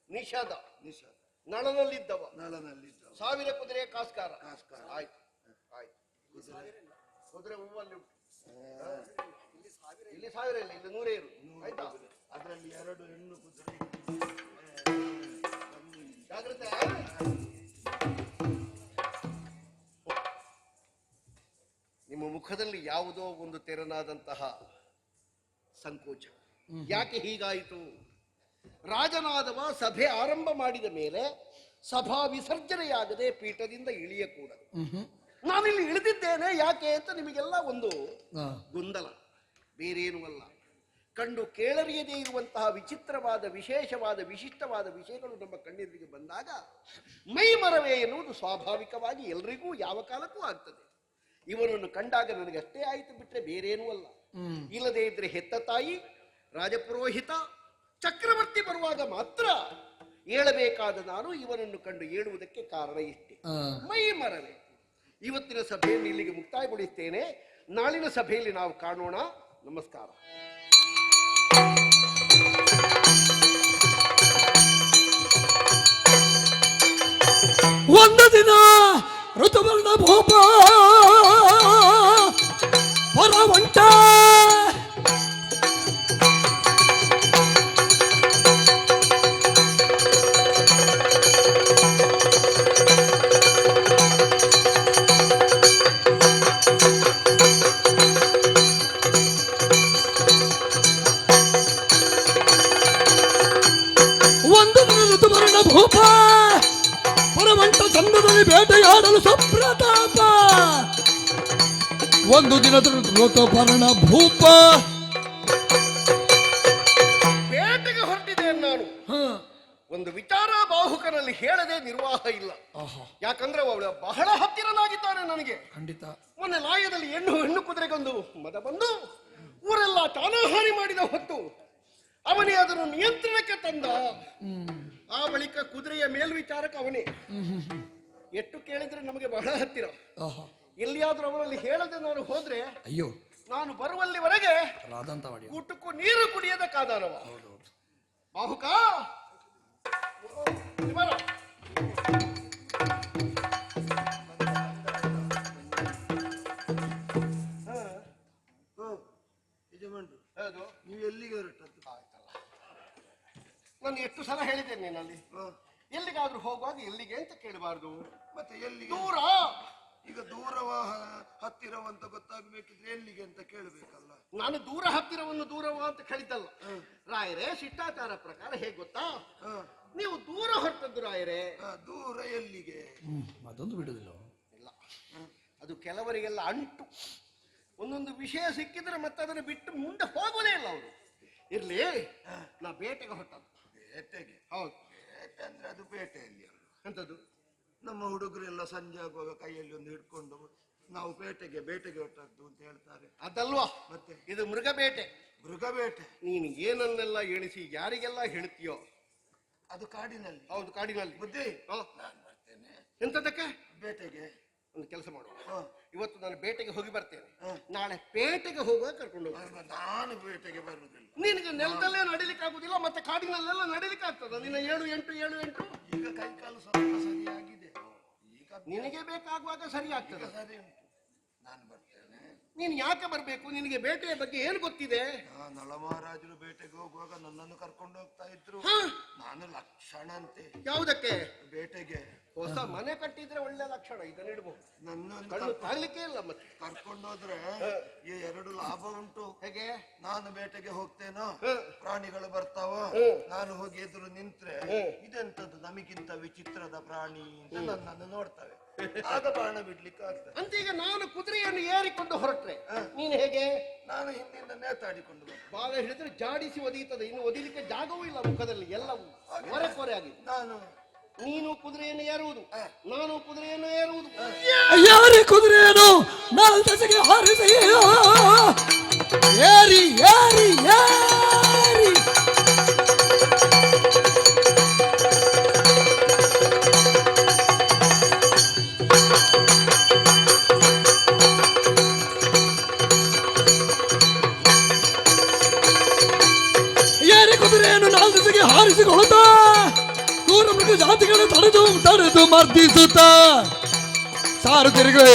ನಿಷಾದ. ನಿಷಾದ. ನಳನಲ್ಲಿದ್ದವ. ನಳನಲ್ಲಿದ್ದವ. 1000 ಕುದುರೆ ಕಾಸ್ಕಾರ. ಕಾಸ್ಕಾರ. ಆಯ್ತು ಆಯ್ತು. ಕುದುರೆ ಹೂವಲ್ಲಿ ಉಂಟು. ಇಲ್ಲಿ 1000 ಇಲ್ಲ, ಇಲ್ಲಿ 100 ಇರು. ಆಯ್ತಾ? ಅದರಲ್ಲಿ 2 ಹೆಣ್ಣು ಕುದುರೆ. ಜಾಗ್ರತೆ. ನಿಮ್ಮ ಮುಖದಲ್ಲಿ ಯಾವುದೋ ಒಂದು ತೆರನಾದಂತಹ ಸಂಕೋಚ. ಯಾಕೆ ಹೀಗಾಯಿತು? ರಾಜನಾದವ ಸಭೆ ಆರಂಭ ಮಾಡಿದ ಮೇಲೆ ಸಭಾ ವಿಸರ್ಜನೆಯಾಗದೆ ಪೀಠದಿಂದ ಇಳಿಯಕೂಡದು. ನಾನಿಲ್ಲಿ ಇಳಿದಿದ್ದೇನೆ ಯಾಕೆ ಅಂತ ನಿಮಗೆಲ್ಲ ಒಂದು ಗೊಂದಲ, ಬೇರೇನೂ ಅಲ್ಲ. ಕಂಡು ಕೇಳರಿಯದೇ ಇರುವಂತಹ ವಿಚಿತ್ರವಾದ ವಿಶೇಷವಾದ ವಿಶಿಷ್ಟವಾದ ವಿಷಯಗಳು ನಮ್ಮ ಕಣ್ಣೆದುರಿಗೆ ಬಂದಾಗ ಮೈ ಮರವೇ ಎನ್ನುವುದು ಸ್ವಾಭಾವಿಕವಾಗಿ ಎಲ್ರಿಗೂ ಯಾವ ಕಾಲಕ್ಕೂ ಆಗ್ತದೆ. ಇವನನ್ನು ಕಂಡಾಗ ನನಗಷ್ಟೇ ಆಯಿತು, ಬಿಟ್ರೆ ಬೇರೇನೂ ಅಲ್ಲ. ಇಲ್ಲದೇ ಇದ್ರೆ ಹೆತ್ತ ತಾಯಿ, ರಾಜಪುರೋಹಿತ, ಚಕ್ರವರ್ತಿ ಬರುವಾಗ ಮಾತ್ರ ಏಳಬೇಕಾದ ನಾನು ಇವನನ್ನು ಕಂಡು ಏಳುವುದಕ್ಕೆ ಕಾರಣ ಇಷ್ಟೇ, ಮೈ ಮರವೇ. ಇವತ್ತಿನ ಸಭೆಯನ್ನು ಇಲ್ಲಿಗೆ ಮುಕ್ತಾಯಗೊಳಿಸ್ತೇನೆ. ನಾಳಿನ ಸಭೆಯಲ್ಲಿ ನಾವು ಕಾಣೋಣ. ನಮಸ್ಕಾರ. ಒಂದು ದಿನ ಋತುವರ್ಣ ಭೂಪ ಹೊರವಂಟ ಒಂದು ದಿನ ಋತುವರ್ಣ ಭೂಪ ಹೊರವಂಟ ಚಂದದಲ್ಲಿ ಬೇಟೆಯಾಡಲು ಸುಪ್ರತಾಪ. ಒಂದು ದಿನದ ಋತುಪರ್ಣ ಭೂಪ ಬೇಟೆಗೆ ಹೊರಟಿದ್ದೇನೆ ನಾನು. ಒಂದು ವಿಚಾರ ಬಾಹುಕನಲ್ಲಿ ಹೇಳದೆ ನಿರ್ವಾಹ ಇಲ್ಲ. ಯಾಕಂದ್ರೆ ಅವಳು ಬಹಳ ಹತ್ತಿರನಾಗಿದ್ದಾನೆ ನನಗೆ. ಖಂಡಿತ. ಮೊನ್ನೆ ಲಾಯದಲ್ಲಿ ಹೆಣ್ಣು ಕುದುರೆಗೊಂದು ಮದ ಬಂದು ಊರೆಲ್ಲ ತಾನಾಹಾನಿ ಮಾಡಿದ ಹೊತ್ತು ಅವನೇ ಅದನ್ನು ನಿಯಂತ್ರಣಕ್ಕೆ ತಂದ. ಆ ಬಳಿಕ ಕುದುರೆಯ ಮೇಲ್ವಿಚಾರಕ ಅವನೇ. ಎಷ್ಟು ಕೇಳಿದ್ರೆ ನಮಗೆ ಬಹಳ ಹತ್ತಿರ. ಎಲ್ಲಿಯಾದ್ರೂ ಅವರಲ್ಲಿ ಹೇಳದೆ ನಾನು ಹೋದ್ರೆ ಅಯ್ಯೋ, ನಾನು ಬರುವಲ್ಲಿವರೆಗೆ ಊಟಕ್ಕೂ ನೀರು ಕುಡಿಯದ ಕಾದಾನವ. ಬಾಹುಕ ಯಜಮಾನ್ರು, ಹೌದು. ನೀವು ಎಲ್ಲಿಗೆ ಹೊರಟದ್ದು? ನಾನು ಎಷ್ಟು ಸಲ ಹೇಳಿದ್ದೇನೆ ನೀನಲ್ಲಿ, ಎಲ್ಲಿಗಾದ್ರೂ ಹೋಗುವಾಗ ಎಲ್ಲಿಗೆ ಅಂತ ಕೇಳಬಾರ್ದು. ಮತ್ತೆ ಎಲ್ಲಿಗೆ? ದೂರ ಈಗ ದೂರವ ಹತ್ತಿರವಂತ ಗೊತ್ತಾಗ್ಬೇಕಿದ್ರೆ ಎಲ್ಲಿಗೆ ಅಂತ ಕೇಳ್ಬೇಕಲ್ಲ. ನಾನು ದೂರ ಹತ್ತಿರವನ್ನು ದೂರವ ಅಂತ ಕೇಳಿದ್ದಲ್ಲ ರಾಯರೇ. ಶಿಷ್ಟಾಚಾರ ಪ್ರಕಾರ ಹೇಗೆ ಗೊತ್ತಾ, ನೀವು ದೂರ ಹೊರಟದ್ದು ರಾಯರೇ. ದೂರ ಎಲ್ಲಿಗೆ? ಅದೊಂದು ಬಿಡುದಿಲ್ಲ. ಇಲ್ಲ, ಅದು ಕೆಲವರಿಗೆಲ್ಲ ಅಂಟು. ಒಂದೊಂದು ವಿಷಯ ಸಿಕ್ಕಿದ್ರೆ ಮತ್ತೆ ಅದನ್ನು ಬಿಟ್ಟು ಮುಂದೆ ಹೋಗೋದೇ ಇಲ್ಲ ಅವರು. ಇರ್ಲಿ, ನಾ ಬೇಟೆಗೆ ಹೊರಟದ್ದು. ಬೇಟೆಗೆ? ಹೌದು. ಬೇಟೆ ಅಂದ್ರೆ ಅದು ಬೇಟೆಯಲ್ಲಿ ಅಲ್ಲ. ಎಂತದ್ದು? ನಮ್ಮ ಹುಡುಗರೆಲ್ಲ ಸಂಜೆ ಆಗುವಾಗ ಕೈಯಲ್ಲಿ ಒಂದು ಹಿಡ್ಕೊಂಡು ನಾವು ಬೇಟೆಗೆ ಹೊರಟದ್ದು ಅಂತ ಹೇಳ್ತಾರೆ. ಅದಲ್ವಾ, ಮತ್ತೆ ಇದು ಮೃಗಬೇಟೆ. ಮೃಗಬೇಟೆ? ನೀನು ಏನನ್ನೆಲ್ಲ ಎಣಿಸಿ ಯಾರಿಗೆಲ್ಲ ಹೇಳ್ತೀಯೋ ಅದು ಕಾಡಿನಲ್ಲಿ. ಹೌದು, ಕಾಡಿನಲ್ಲಿ. ಬುದ್ಧಿ, ಹಾ. ನಾನು ಬರ್ತೇನೆ ಎಂತದಕ್ಕೆ? ಬೇಟೆಗೆ. ಒಂದು ಕೆಲಸ ಮಾಡುವ, ಹ. ಇವತ್ತು ನಾನು ಬೇಟೆಗೆ ಹೋಗಿ ಬರ್ತೇನೆ, ಹ. ನಾಳೆ ಪೇಟೆಗೆ ಹೋಗುವಾಗ ಕರ್ಕೊಂಡು ಹೋಗ್ತೇನೆ. ನಾನು ಬೇಟೆಗೆ ಬರುವುದಿಲ್ಲ. ನಿನಗೆ ನೆಲದಲ್ಲೇ ನಡಿಲಿಕ್ಕೆ ಆಗುದಿಲ್ಲ, ಮತ್ತೆ ಕಾಡಿನಲ್ಲೆಲ್ಲ ನಡಿಲಿಕ್ಕೆ ಆಗ್ತದ? ನಿನ್ನ 7-8 ಈಗ ಕೈಕಾಲು ಸ್ವಲ್ಪ ಸರಿಯಾಗಿದೆ. ಈಗ ನಿನಗೆ ಬೇಕಾಗುವಾಗ ಸರಿ ಆಗ್ತದೆ. ಸರಿ ಉಂಟು, ನಾನು ಬರ್ತೇನೆ. ನೀನು ಯಾಕೆ ಬರ್ಬೇಕು? ನಿನಗೆ ಬೇಟೆಯ ಬಗ್ಗೆ ಏನು ಗೊತ್ತಿದೆ? ನಳಮಹಾರಾಜರು ಬೇಟೆಗೆ ಹೋಗುವಾಗ ನನ್ನನ್ನು ಕರ್ಕೊಂಡು ಹೋಗ್ತಾ ಇದ್ರು. ನಾನು ಲಕ್ಷಣ ಅಂತೆ. ಯಾವುದಕ್ಕೆ? ಬೇಟೆಗೆ. ಹೊಸ ಮನೆ ಕಟ್ಟಿದ್ರೆ ಒಳ್ಳೆ ಲಕ್ಷಣ, ಇದನ್ನ ಇಡ್ಬಹುದು. ನನ್ನನ್ನು ಕಣ್ಣು ತಾಗ್ಲಿಕ್ಕೆ ಇಲ್ಲ. ಮತ್ತೆ ಕರ್ಕೊಂಡು ಹೋದ್ರೆ ಈ 2 ಲಾಭ ಉಂಟು. ಹೇಗೆ? ನಾನು ಬೇಟೆಗೆ ಹೋಗ್ತೇನೋ, ಪ್ರಾಣಿಗಳು ಬರ್ತಾವ, ನಾನು ಹೋಗಿ ಎದುರು ನಿಂತ್ರೆ ಇದೆಂತದ್ದು ನಮಗಿಂತ ವಿಚಿತ್ರದ ಪ್ರಾಣಿ ಅಂತ ನನ್ನನ್ನು ನೋಡ್ತವೆ. ಆಗ ಬಾಣ ಬಿಡ್ಲಿಕ್ಕೆ ಆಗ್ತದೆ. ಅಂತ ಈಗ ನಾನು ಕುದುರೆಯನ್ನು ಏರಿಕೊಂಡು ಹೊರಟ್ರೆ ನೀನು ಹೇಗೆ? ನಾನು ಹಿಂದಿಂದ ನೇತಾಡಿಕೊಂಡು ಬಾಲ ಹಿಡಿದ್ರೆ ಜಾಡಿಸಿ ಒದೀತದೆ. ಇನ್ನು ಒದಿಲಿಕ್ಕೆ ಜಾಗವೂ ಇಲ್ಲ ಮುಖದಲ್ಲಿ, ಎಲ್ಲವೂ ಕೊರೆ ಆಗಿದೆ. ನೀನು ಕುದುರೆಯನ್ನು ಏರುವುದು, ನಾನು ಕುದುರೆಯನ್ನು ಏರುವುದು. ಯಾರಿ ಕುದುರೆಯನ್ನು ನಾಲ್ ದಸೆಗೆ ಹಾರಿಸಿ ಏರಿ ಏರಿ ಏರಿ ಏರಿ ಕುದುರೆಯನ್ನು ನಾಲ್ ದಸೆಗೆ ಹಾರಿಸಿಕೊಳ್ಳುತ್ತಾ ದೂರ ಮೃಗ ಜಾತಿಗಳು ತಡೆದು ಮರ್ದಿಸುತ್ತ ಸಾರುತ್ತಿರುವೆ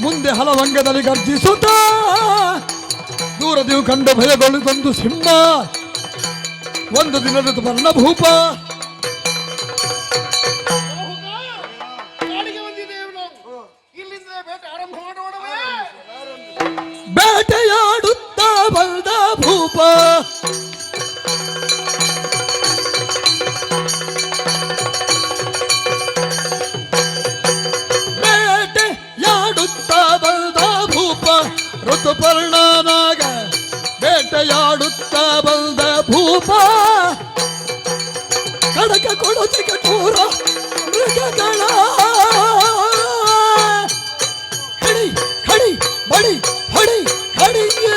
ಮುಂದೆ ಹಲವಂಗದಲ್ಲಿ ಗರ್ಜಿಸುತ್ತ ದೂರದಿವು ಕಂಡು ಭಯಗೊಳ್ಳುತ್ತೊಂದು ಸಿಂಹ ಒಂದು ದಿನದ ವರ್ಣಭೂಪ. ಇಲ್ಲಿಂದ ಬೇಟೆ ಆರಂಭ ಮಾಡೋಣವೇ? ಬೇಟೆಯಾಡುತ್ತಾ ಬಂದ ಭೂಪ ಋತುಪರ್ಣನಾಗ ಬೇಟೆಯಾಡುತ್ತಾ ಬಂದ ಭೂಪ ಕಡಕ ಕೊಡುತಿ ಕಠೋರ ಮೃಗಗಳ ಕಡಿ ಕಡಿ ಬಡಿ ಹೊಡಿ ಕಡಿಯ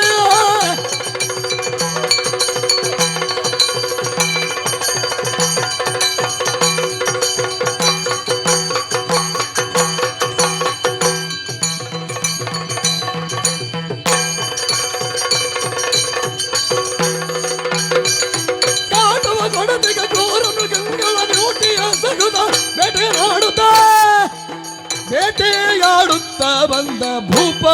ಬೇಟೆಯಾಡುತ್ತಾ ಬಂದ ಭೂಪ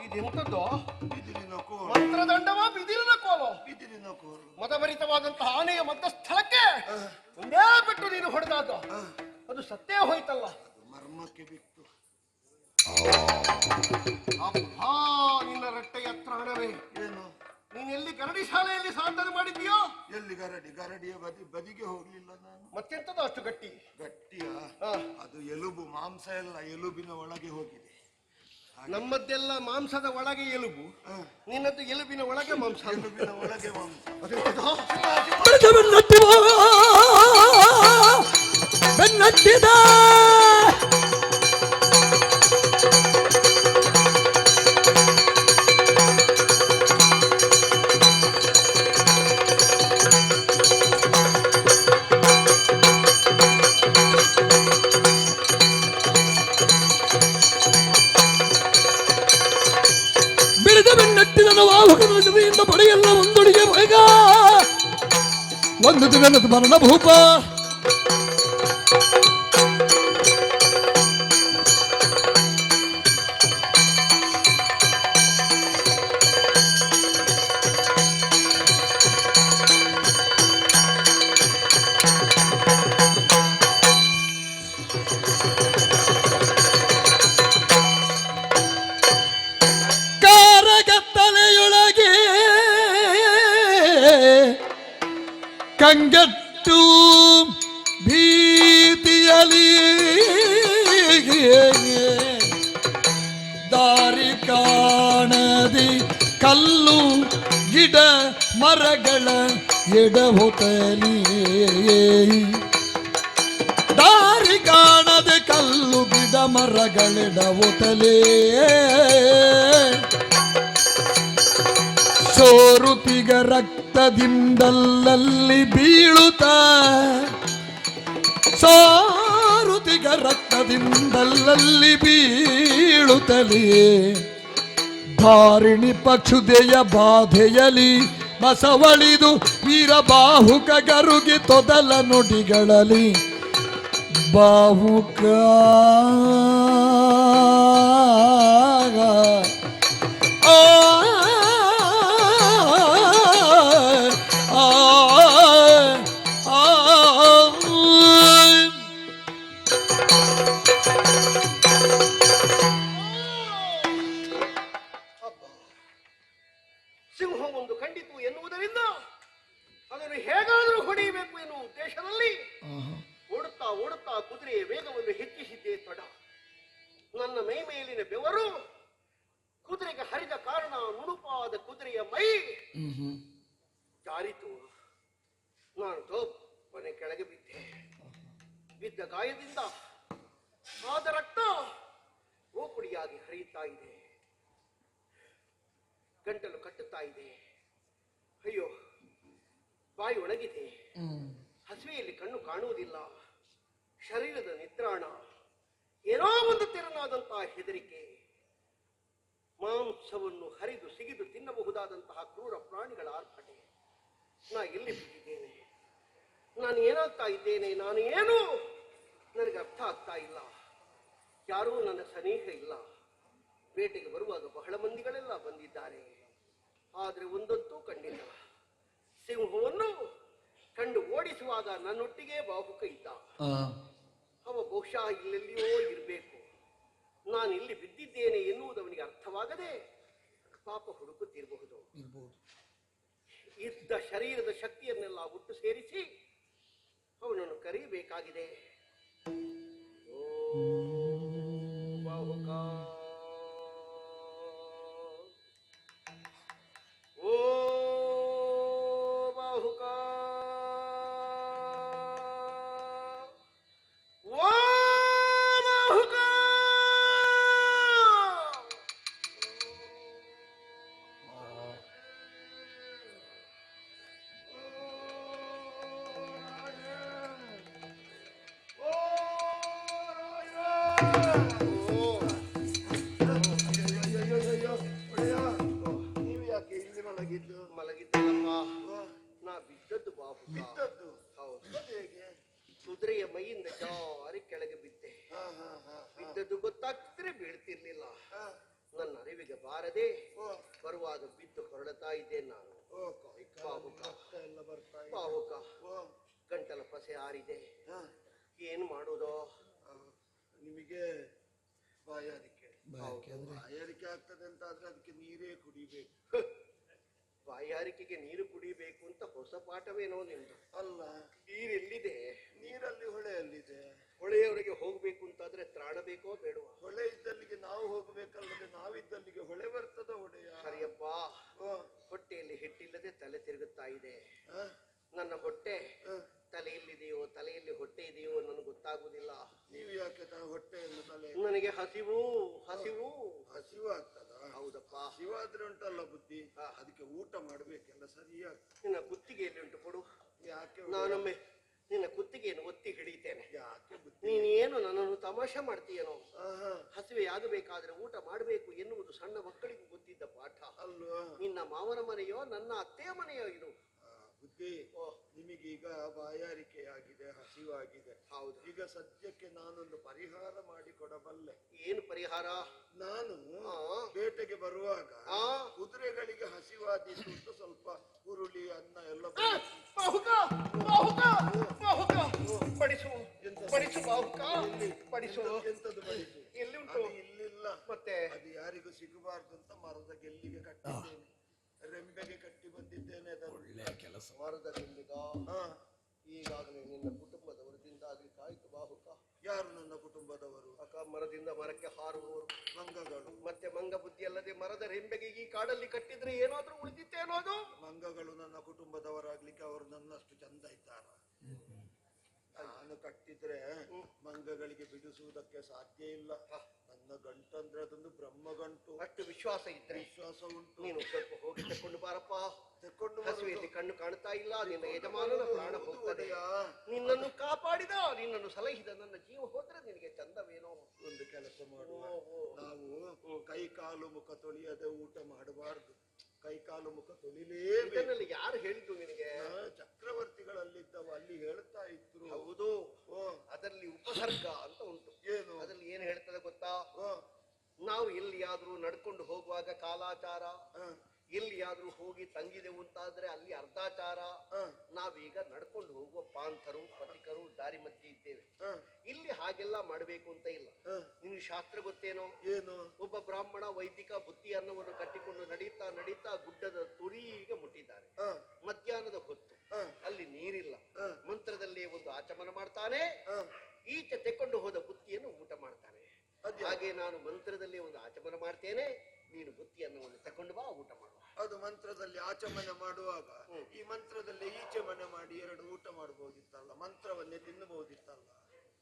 ಇದೆಂತದ್ದು? ಬಿದಿರಿನ ಕೋಲು. ಮಂತ್ರದಂಡವ ಬಿದಿರಿನ ಕೋಲು? ಬಿದಿರಿನ ಕೋಲು. ಮದಭರಿತವಾದಂತಹ ಆನೆಯ ಮಧ್ಯ ಸ್ಥಳಕ್ಕೆ ಒಂದೇ ಬಿಟ್ಟು ನೀನು ಹೊಡೆದಾಗ ಅದು ಸತ್ತೇ ಹೋಯ್ತಲ್ಲ. ಮರ್ಮಕ್ಕೆ ಬಿತ್ತು. ಅಬ್ಬಾ, ನಿನ್ನ ರಟ್ಟೆಯ ತ್ರಾಣವೇ. ಏನು? ನೀನು ಎಲ್ಲಿ ಗರಡಿ ಶಾಲೆಯಲ್ಲಿ ಸಾಧನೆ ಮಾಡಿದ್ಯೋ? ಎಲ್ಲಿ ಗರಡಿಯ ಬದಿಗೆ ಹೋಗ್ಲಿಲ್ಲ ನಾನು. ಮತ್ತೆಂತದ್ದು ಅಷ್ಟು ಗಟ್ಟಿ? ಗಟ್ಟಿಯ ಅದು ಎಲುಬು, ಮಾಂಸ ಎಲ್ಲ ಎಲುಬಿನ ಒಳಗೆ ಹೋಗಿದೆ. ನಮ್ಮದ್ದೆಲ್ಲ ಮಾಂಸದ ಒಳಗೆ ಎಲುಬು, ನಿನ್ನದ್ದು ಎಲುಬಿನ ಒಳಗೆ ಮಾಂಸ. ಎಲುಬಿನ ಒಳಗೆ ಮಾಂಸ. ಬೆನ್ನಟ್ಟಿದ ಜೊತೆಯಿಂದ ಪಡೆಯಲ್ಲ ಒಂದೊಡಿಗೆ ಬೇಗ ಒಂದು ದಿನದ ಮರಣ ಭೂಪ ಕಾರಗತ್ತಲೆಯೊಳಗೆ ಕಂಗೆಟ್ಟು ಭೀತಿಯಲಿ ದಾರಿ ಕಾಣದಿ ಕಲ್ಲು ಗಿಡ ಮರಗಳ ಎಡವೊತ್ತಲಿ ದಾರಿ ಕಾಣದೆ ಕಲ್ಲು ಗಿಡ ಮರಗಳೆಡವೊತ್ತಲೇ ಸೋರುತಿಗ ರಕ್ತದಿಂದಲ್ಲಲ್ಲಿ ಬೀಳುತ್ತ ಸೋರುತಿಗ ರಕ್ತದಿಂದಲ್ಲಲ್ಲಿ ಬೀಳುತ್ತಲೇ ಧಾರಿಣಿ ಪಕ್ಷುದೆಯ ಬಾಧೆಯಲಿ ಬಸವಳಿದು ವೀರಬಾಹುಕ ಗರುಗಿ ತೊದಲ ನುಡಿಗಳಲ್ಲಿ ಬಾಹುಕ ಸಿಂಹ ಒಂದು ಕಂಡಿತು ಎನ್ನುವುದರಿಂದ ಅದನ್ನು ಹೇಗಾದರೂ ಹೊಡೆಯಬೇಕು ಎನ್ನುವ ಉದ್ದೇಶದಲ್ಲಿ ಓಡುತ್ತಾ ಓಡುತ್ತಾ ಕುದುರೆಯ ವೇಗವನ್ನು ಹೆಚ್ಚಿಸಿದ್ದೇ ತಡ. ನನ್ನ ಮೈ ಮೇಲಿನ ಬೆವರು ಕುದುರೆಗೆ ಹರಿದ ಕಾರಣ ನುಣುಪಾದ ಕುದುರೆಯ ಮೈ ಜಾರಿತು. ನಾನು ದೊಬ್ಬನೆ ಕೆಳಗೆ ಬಿದ್ದೆ. ಬಿದ್ದ ಗಾಯದಿಂದ ಆದ ರಕ್ತ ಓಪುಡಿಯಾಗಿ ಹರಿಯುತ್ತಾ ಇದೆ. ಗಂಟಲು ಕಟ್ಟುತ್ತಾ ಇದೆ. ಅಯ್ಯೋ, ಬಾಯಿ ಒಣಗಿದೆ. ಹಸಿವೆಯಲ್ಲಿ ಕಣ್ಣು ಕಾಣುವುದಿಲ್ಲ. ಶರೀರದ ನಿತ್ರಾಣ. ಏನೋ ಒಂದು ತೆರನಾದಂತಹ ಹೆದರಿಕೆ. ಮಾಂಸವನ್ನು ಹರಿದು ಸಿಗಿದು ತಿನ್ನಬಹುದಾದಂತಹ ಕ್ರೂರ ಪ್ರಾಣಿಗಳ ಆರ್ಭಟೆ. ನಾ ಎಲ್ಲಿ ಬಿದ್ದಿದ್ದೇನೆ? ನಾನು ಏನಾಗ್ತಾ ಇದ್ದೇನೆ? ನಾನು ಏನು ನನಗೆ ಅರ್ಥ ಆಗ್ತಾ ಇಲ್ಲ. ಯಾರೂ ನನ್ನ ಸನಿಹ ಇಲ್ಲ. ಬೇಟೆಗೆ ಬರುವಾಗ ಬಹಳ ಮಂದಿಗಳೆಲ್ಲ ಬಂದಿದ್ದಾರೆ. ಆದರೆ ಒಂದಂತೂ ಕಂಡಿಲ್ಲ. ಸಿಂಹವನ್ನು ಕಂಡು ಓಡಿಸುವಾಗ ನನ್ನೊಟ್ಟಿಗೆ ಬಾಹುಕ ಇದ್ದ. ಅವ ಬಹುಶಃ ಇಲ್ಲೆಲ್ಲಿಯೋ ಇರಬೇಕು. ನಾನು ಇಲ್ಲಿ ಬಿದ್ದಿದ್ದೇನೆ ಎನ್ನುವುದು ಅವನಿಗೆ ಅರ್ಥವಾಗದೆ ಪಾಪ ಹುಡುಕುತ್ತಿರಬಹುದು. ಇದ್ದ ಶರೀರದ ಶಕ್ತಿಯನ್ನೆಲ್ಲ ಒಟ್ಟು ಸೇರಿಸಿ ಅವನನ್ನು ಕರೆಯಬೇಕಾಗಿದೆ. ಓ ಬಾಹುಕ, ಓ ಬಾಹುಕ, ಓ ಬಾಹುಕ. ನೀವು ಯಾಕೆ ಇಲ್ಲಿ ಮಲಗಿದ್ದು? ಮಲಗಿದ್ದಲ್ಲಪ್ಪ, ನಾ ಬಿದ್ದದ್ದು ಬಾಹುಕ. ಬಿದ್ದದ್ದು? ಹೌದು. ಹೇಗೆ? ಕುದುರೆಯ ಮೈಯಿಂದ ಜಾರಿ ಕೆಳಗೆ ಬಿದ್ದೆ. ಬಿದ್ದದ್ದು ಗೊತ್ತಾಗ್ತಿದ್ರೆ ಬೀಳ್ತಿರ್ಲಿಲ್ಲ. ನನ್ನ ಅರಿವಿಗೆ ಬಾರದೆ ಬರುವಾಗ ಬಿದ್ದು ಹೊರಡ್ತಾ ಇದ್ದೆ ನಾನು. ಬಾಹುಕ, ಬಾಹುಕ. ಗಂಟಲ ಪಸೆ ಆರಿದೆ. ಏನ್ ಮಾಡುವುದೋ? ನಿಮಗೆ ಬಾಯಾರಿಕೆ. ಬಾಯಾರಿಕೆ ಆಗ್ತದೆ ಅಂತ ಆದ್ರೆ ಅದಕ್ಕೆ ನೀರೇ ಕುಡಿಬೇಕು. ಬಾಯಾರಿಕೆಗೆ ನೀರು ಕುಡಿಬೇಕು ಅಂತ ಹೊಸ ಪಾಠವೇನೋ ನಿಮ್ದು. ಅಲ್ಲ, ನೀರೆಲ್ಲಿದೆ? ನೀರಲ್ಲಿ ಹೊಳೆಯಲ್ಲಿದೆ. ಹೊಳೆಯವರೆಗೆ ಹೋಗ್ಬೇಕು ಅಂತಾದ್ರೆ ತ್ರಾಣ ಬೇಕೋ ಬೇಡವಾ? ಹೊಳೆ ಇದ್ದಲ್ಲಿಗೆ ನಾವು ಹೋಗ್ಬೇಕಲ್ಲದೆ ನಾವಿದ್ದಲ್ಲಿಗೆ ಹೊಳೆ ಬರ್ತದ ಹೊಡೆಯ? ಸರಿಯಪ್ಪ. ಹೊಟ್ಟೆಯಲ್ಲಿ ಹಿಟ್ಟಿಲ್ಲದೆ ತಲೆ ತಿರುಗುತ್ತಾ ಇದೆ. ನನ್ನ ಹೊಟ್ಟೆ ತಲೆಯಲ್ಲಿದೆಯೋ ತಲೆಯಲ್ಲಿ ಹೊಟ್ಟೆ ಇದೆಯೋ ನನಗೆ ಗೊತ್ತಾಗುವುದಿಲ್ಲ. ನೀವು ಯಾಕೆ ಹೊಟ್ಟೆಯನ್ನು ತಲೆ? ನನಗೆ ಹಸಿವು ಹಸಿವು ಹಸಿವು ಆಗ್ತದ? ಹೌದಪ್ಪ. ಹಸಿವಾದ್ರೆ ಉಂಟಲ್ಲ ಬುದ್ಧಿ, ಅದಕ್ಕೆ ಊಟ ಮಾಡ್ಬೇಕೆಲ್ಲ ಸರಿಯಾಗಿ. ನಿನ್ನ ಕುತ್ತಿಗೆಯಲ್ಲಿ ಉಂಟು ಕೊಡು. ಯಾಕೆ? ನಾನೊಮ್ಮೆ ನಿನ್ನ ಕುತ್ತಿಗೆಯನ್ನು ಒತ್ತಿ ಹಿಡಿತೇನೆ. ಯಾಕೆ ಬುದ್ಧಿ? ನೀನೇನು ನನ್ನನ್ನು ತಮಾಷೆ ಮಾಡ್ತೀಯನೋ? ಹಸಿವೆ ಆಗಬೇಕಾದ್ರೆ ಊಟ ಮಾಡಬೇಕು ಎನ್ನುವುದು ಸಣ್ಣ ಮಕ್ಕಳಿಗೂ ಗೊತ್ತಿದ್ದ ಪಾಠ ಅಲ್ವಾ? ನಿನ್ನ ಮಾವನ ಮನೆಯೋ ನನ್ನ ಅತ್ತೆಯ ಮನೆಯೋ ಇದು? ಬುದ್ಧಿ, ನಿಮಗೀಗ ಬಾಯಾರಿಕೆಯಾಗಿದೆ, ಹಸಿವಾಗಿದೆ. ಹೌದು. ಈಗ ಸದ್ಯಕ್ಕೆ ನಾನೊಂದು ಪರಿಹಾರ ಮಾಡಿಕೊಡಬಲ್ಲೆ. ಏನು ಪರಿಹಾರ? ನಾನು ಆ. ಬೇಟೆಗೆ ಬರುವಾಗ ಆ. ಕುದುರೆಗಳಿಗೆ ಹಸಿವಾದೀತು ಅಂತ ಸ್ವಲ್ಪ ಹುರುಳಿ ಅನ್ನ ಎಲ್ಲ ಬಡಿಸು ಬಡಿಸು ಬಾಹುಕ, ಬಡಿಸು. ಎಂತದು ಬಡಿಸು? ಎಲ್ಲಿ ಉಂಟು? ಅದು ಇಲ್ಲಿಲ್ಲ. ಮತ್ತೆ ಅದು ಯಾರಿಗೂ ಸಿಗಬಾರ್ದು ಅಂತ ಮರದ ಗೆಲ್ಲಿಗೆ ಕಟ್ಟಿದ್ದೇನೆ, ರೆಂಬೆಗೆ ಕಟ್ಟಿ ಬಂದಿದ್ದೇನೆ. ಒಳ್ಳೆಯ ಕೆಲಸ. ಮರದ ಗೆಲ್ಲಿಗ ಹಾ. ಈಗಾಗಲೇ ನಿನ್ನ ಕುಟುಂಬದವರು ತಿಂದಾಗಲಿಕ್ಕೆ ಆಯ್ತು ಬಾಹುಕ. ಯಾರು ನನ್ನ ಕುಟುಂಬದವರು? ಅಕ ಮರದಿಂದ ಮರಕ್ಕೆ ಹಾರುವವರು ಮಂಗಗಳು. ಮತ್ತೆ ಮಂಗ ಬುದ್ಧಿ ಅಲ್ಲದೆ ಮರದ ರೆಂಬೆಗೆ ಈ ಕಾಡಲ್ಲಿ ಕಟ್ಟಿದ್ರೆ ಏನಾದ್ರೂ ಉಳಿದಿತ್ತೇನೋ ಅದು? ಮಂಗಗಳು ನನ್ನ ಕುಟುಂಬದವರಾಗ್ಲಿಕ್ಕೆ ಅವರು ನನ್ನಷ್ಟು ಚಂದ ಇದ್ದಾರ? ನಾನು ಕಟ್ಟಿದ್ರೆ ಮಂಗಗಳಿಗೆ ಬಿಡಿಸುವುದಕ್ಕೆ ಸಾಧ್ಯ ಇಲ್ಲ. ನನ್ನ ಗಂಟಂದ್ರೆ ಅದೊಂದು ಬ್ರಹ್ಮ ಗಂಟು. ಅಷ್ಟು ವಿಶ್ವಾಸ ಇದ್ರೆ ವಿಶ್ವಾಸ ಉಂಟು. ನೀನು ಸ್ವಲ್ಪ ಹೋಗಿ ತಕೊಂಡು ಬಾರಪ್ಪ. ತೆಕ್ಕೊಂಡು ಹಸುವೆಯಲ್ಲಿ ಕಣ್ಣು ಕಾಣ್ತಾ ಇಲ್ಲ, ನಿನ್ನ ಯಜಮಾನನ ಪ್ರಾಣ ಹೋಗ್ತದೆ. ಒಡೆಯ. ನಿನ್ನನ್ನು ಕಾಪಾಡಿದ, ನಿನ್ನನ್ನು ಸಲಹಿದ ನನ್ನ ಜೀವ ಹೋದ್ರೆ ನಿನಗೆ ಚಂದವೇನೋ. ಒಂದು ಕೆಲಸ ಮಾಡುವ, ನಾವು ಕೈ ಕಾಲು ಮುಖ ತೊಳೆಯದೆ ಊಟ ಮಾಡಬಾರ್ದು. ಕೈ ಕಾಲು ಮುಖ ತೊಳಿಲೇಬೇಕು. ಇದನ್ನೆಲ್ಲ ಯಾರು ಹೇಳಿದ್ದು ನಿನಗೆ? ಚಕ್ರವರ್ತಿಗಳಲ್ಲಿದ್ದವ ಅಲ್ಲಿ ಹೇಳ್ತಾ ಇದ್ರು. ಹೌದು, ಅದರಲ್ಲಿ ಉಪಸರ್ಗ ಅಂತ ಉಂಟು. ಏನು? ಅದರಲ್ಲಿ ಏನು ಹೇಳ್ತದೆ ಗೊತ್ತಾ? ನಾವು ಎಲ್ಲಿಯಾದ್ರೂ ನಡ್ಕೊಂಡು ಹೋಗುವಾಗ ಕಾಲಾಚಾರ, ಎಲ್ಲಿಯಾದ್ರೂ ಹೋಗಿ ತಂಗಿದೆವು ಅಂತಾದ್ರೆ ಅಲ್ಲಿ ಅರ್ಧಾಚಾರ. ನಾವೀಗ ನಡ್ಕೊಂಡು ಹೋಗುವ ಪಾಂಥರು, ಪಥಿಕರು ದಾರಿ ಮಧ್ಯೆ ಇದ್ದೇವೆ. ಇಲ್ಲಿ ಹಾಗೆಲ್ಲ ಮಾಡಬೇಕು ಅಂತ ಇಲ್ಲ. ನಿನ್ಗೆ ಶಾಸ್ತ್ರ ಗೊತ್ತೇನೋ? ಏನು? ಒಬ್ಬ ಬ್ರಾಹ್ಮಣ ವೈದಿಕ ಬುತ್ತಿ ಅನ್ನವನ್ನು ಕಟ್ಟಿಕೊಂಡು ನಡೀತಾ ನಡೀತಾ ಗುಡ್ಡದ ತುದಿಗೆ ಮುಟ್ಟಿದ್ದಾನೆ. ಮಧ್ಯಾಹ್ನದ ಹೊತ್ತು, ಅಲ್ಲಿ ನೀರಿಲ್ಲ. ಮಂತ್ರದಲ್ಲಿ ಒಂದು ಆಚಮನ ಮಾಡ್ತಾನೆ, ಈಚೆ ತೆಕ್ಕೊಂಡು ಹೋದ ಬುತ್ತಿಯನ್ನು ಊಟ ಮಾಡ್ತಾನೆ. ಹಾಗೆ ನಾನು ಮಂತ್ರದಲ್ಲಿ ಒಂದು ಆಚಮನ ಮಾಡ್ತೇನೆ, ನೀನು ಬುತ್ತಿ ಅನ್ನವನ್ನು ತಕೊಂಡು ಬಾ, ಊಟ ಮಾಡುವ. ಅದು ಮಂತ್ರದಲ್ಲಿ ಆಚಮನ ಮಾಡುವಾಗ ಈ ಮಂತ್ರದಲ್ಲಿ ಈಚೆ ಮನೆ ಮಾಡಿ ಎರಡು ಊಟ ಮಾಡಬಹುದಿತ್ತಲ್ಲ, ಮಂತ್ರವನ್ನೇ ತಿನ್ನಬಹುದಿತ್ತಲ್ಲ.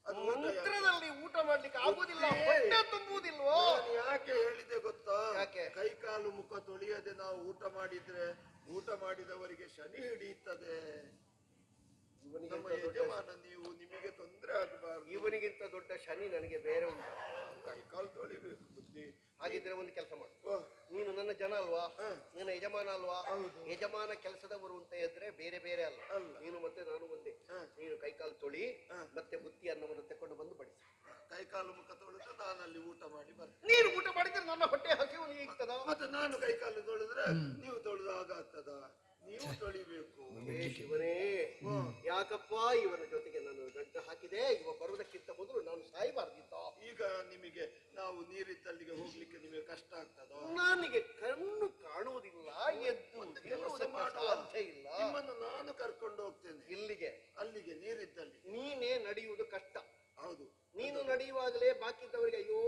ಅದು ಮಂತ್ರದಲ್ಲಿ ಊಟ ಮಾಡ್ಲಿಕ್ಕೆ ಆಗುದಿಲ್ಲ, ಹೊಟ್ಟೆ ತುಂಬುವುದಿಲ್ವೋ? ನಾನು ಯಾಕೆ ಹೇಳಿದೆ ಗೊತ್ತಾ? ಯಾಕೆ? ಕೈ ಕಾಲು ಮುಖ ತೊಳೆಯದೆ ನಾವು ಊಟ ಮಾಡಿದ್ರೆ ಊಟ ಮಾಡಿದವರಿಗೆ ಶನಿ ಹಿಡಿಯುತ್ತದೆ. ನಮ್ಮ ಯಜಮಾನ ನೀವು, ನಿಮಗೆ ತೊಂದರೆ ಆಗಬಾರ್ದು. ಇವನಿಗಿಂತ ದೊಡ್ಡ ಶನಿ ನನಗೆ ಬೇರೆ ಉಂಟು. ಕೈ ಕಾಲು ತೊಳಿಬೇಕು ಬುದ್ಧಿ. ಹಾಗಿದ್ರೆ ಒಂದು ಕೆಲಸ ಮಾಡು, ನೀನು ನನ್ನ ಜನ ಅಲ್ವಾ, ನನ್ನ ಯಜಮಾನ ಅಲ್ವಾ? ಯಜಮಾನ ಕೆಲಸದವರು ಅಂತ ಇದ್ರೆ ಬೇರೆ ಬೇರೆ ಅಲ್ಲ, ನೀನು ಮತ್ತೆ ನಾನು ಒಂದೇ. ನೀನು ಕೈಕಾಲು ತೊಳಿ, ಮತ್ತೆ ಬುತ್ತಿ ಅನ್ನವನ್ನು ತಕೊಂಡು ಬಂದು ಬಡಿಸಿ. ಕೈ ಕಾಲು ಮುಖ ತೊಳೆದು ನಾನು ಅಲ್ಲಿ ಊಟ ಮಾಡಿ ಬರ್ತೇನೆ. ನೀನು ಊಟ ಮಾಡಿದ್ರೆ ನನ್ನ ಹೊಟ್ಟೆ ಹಸಿವು ನೀಗ್ತದ? ಮತ್ತೆ ನಾನು ಕೈ ಕಾಲು ತೊಳೆದ್ರೆ ನೀವು ತೊಳೆದು ಆಗಾಗ್ತದ? ನೀವು ತೊಳಿಬೇಕು. ಶಿವನೇ, ಯಾಕಪ್ಪ ಇವನ ಜೊತೆಗೆ ನಾನು ಗಂಟು ಹಾಕಿದೆ? ಇವ ಬರುವುದಕ್ಕಿಂತ ಮೊದಲು ನಾನು ಸಾಯಬಾರ್ದಿತ್ತ. ಈಗ ನಿಮಗೆ ನಾವು ನೀರಿದ್ದಲ್ಲಿಗೆ ಹೋಗ್ಲಿಕ್ಕೆ ನಿಮಗೆ ಕಷ್ಟ ಆಗ್ತದ? ನನಗೆ ಕಣ್ಣು ಕಾಣುವುದಿಲ್ಲ, ಎದ್ದು ಸಾಧ್ಯ ಇಲ್ಲ. ನಿಮ್ಮನ್ನು ನಾನು ಕರ್ಕೊಂಡು ಹೋಗ್ತೇನೆ. ಇಲ್ಲಿಗೆ? ಅಲ್ಲಿಗೆ ನೀರಿದ್ದಲ್ಲಿ. ನೀನೇ ನಡೆಯುವುದು ಕಷ್ಟ. ಹೌದು, ನೀನು ನಡೆಯುವಾಗಲೇ ಬಾಕಿದ್ದವರಿಗೆ ಅಯ್ಯೋ.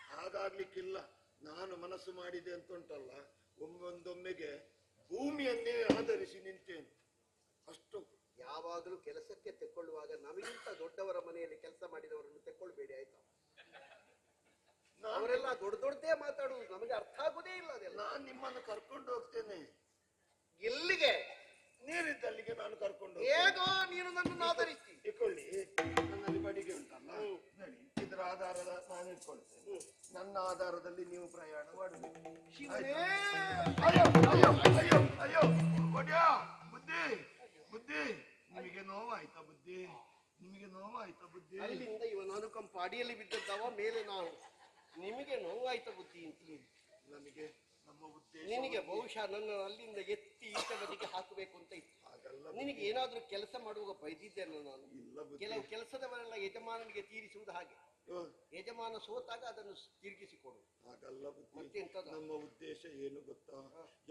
ಹಾಗಾಗ್ಲಿಕ್ಕಿಲ್ಲ. ನಾನು ಮನಸ್ಸು ಮಾಡಿದೆ ಅಂತ ಉಂಟಲ್ಲ, ಒಂದೊಮ್ಮೆಗೆ ಭೂಮಿಯನ್ನೇ ಆಧರಿಸಿ ನಿಂತೇನೆ. ಅಷ್ಟು ಯಾವಾಗಲೂ ಕೆಲಸಕ್ಕೆ ತೆಕ್ಕೊಳ್ಳುವಾಗ ನಮಗಿಂತ ದೊಡ್ಡವರ ಮನೆಯಲ್ಲಿ ಕೆಲಸ ಮಾಡಿದವರನ್ನು ತೆಕ್ಕೊಳ್ಬೇಡಿ, ಆಯ್ತಾ? ಅವರೆಲ್ಲ ದೊಡ್ಡ ದೊಡ್ಡದೇ ಮಾತಾಡುವುದು, ನಮಗೆ ಅರ್ಥ ಆಗುದೇ ಇಲ್ಲ ಅದೆಲ್ಲ. ನಾನು ನಿಮ್ಮನ್ನು ಕರ್ಕೊಂಡು ಹೋಗ್ತೇನೆ. ಎಲ್ಲಿಗೆ? ನೀರಿದ್ದಲ್ಲಿಗೆ ನಾನು ಕರ್ಕೊಂಡು ಹೇಗೋ ನೀನು ನನ್ನನ್ನು ಆಧರಿಸಿ. ಇಟ್ಕೊಳ್ಳಿ, ನನ್ನಲ್ಲಿ ಬಡಿಗೆ ಉಂಟಲ್ಲ, ನೋಡಿ, ಇದರ ಆಧಾರದ ನಾನು ಇಟ್ಕೊಳ್ತೇನೆ. ನನ್ನ ಆಧಾರದಲ್ಲಿ ನೀವು ಪ್ರಯಾಣ ಮಾಡಬೇಕು. ಅಯ್ಯೋ ಅಯ್ಯೋ ಅಯ್ಯೋ ಅಯ್ಯೋ ಒಡ್ಯ. ಬುದ್ಧಿ ಬುದ್ಧಿ, ನಿಮಗೆ ನೋವಾಯ್ತಾ ಬುದ್ಧಿ? ನಿಮಗೆ ನೋವಾಯ್ತಾ ಬುದ್ಧಿ? ಅಲ್ಲಿಂದ ಇವನ ಅನುಕಂಪ ಅಡಿಯಲ್ಲಿ ಬಿದ್ದದ್ದವ ಮೇಲೆ ನಾವು. ನಿಮಗೆ ನೋವಾಯ್ತಾ ಬುದ್ಧಿ ಅಂತ? ನನಗೆ ನಮ್ಮ ಉದ್ದೇಶ, ನಿನಗೆ ಬಹುಶಃ ನನ್ನ ಅಲ್ಲಿಂದ ಎತ್ತಿ ಈಚೆ ಬದಿಗೆ ಹಾಕಬೇಕು ಅಂತ ಇತ್ತು. ನಿನಗೆ ಏನಾದ್ರೂ ಕೆಲಸ ಮಾಡುವಾಗ ಬೈದಿದ್ದೇನೆ ನಾನು. ಕೆಲವು ಕೆಲಸದವರೆಲ್ಲ ಯಜಮಾನನಿಗೆ ತೀರಿಸುವುದು ಹಾಗೆ, ಯಜಮಾನ ಸೋತಾಗ ಅದನ್ನು ತಿರುಗಿಸಿಕೊಡು. ಹಾಗಲ್ಲ ಬುದ್ಧಿ. ಮತ್ತೆಂತದ? ನಮ್ಮ ಉದ್ದೇಶ ಏನು ಗೊತ್ತಾ?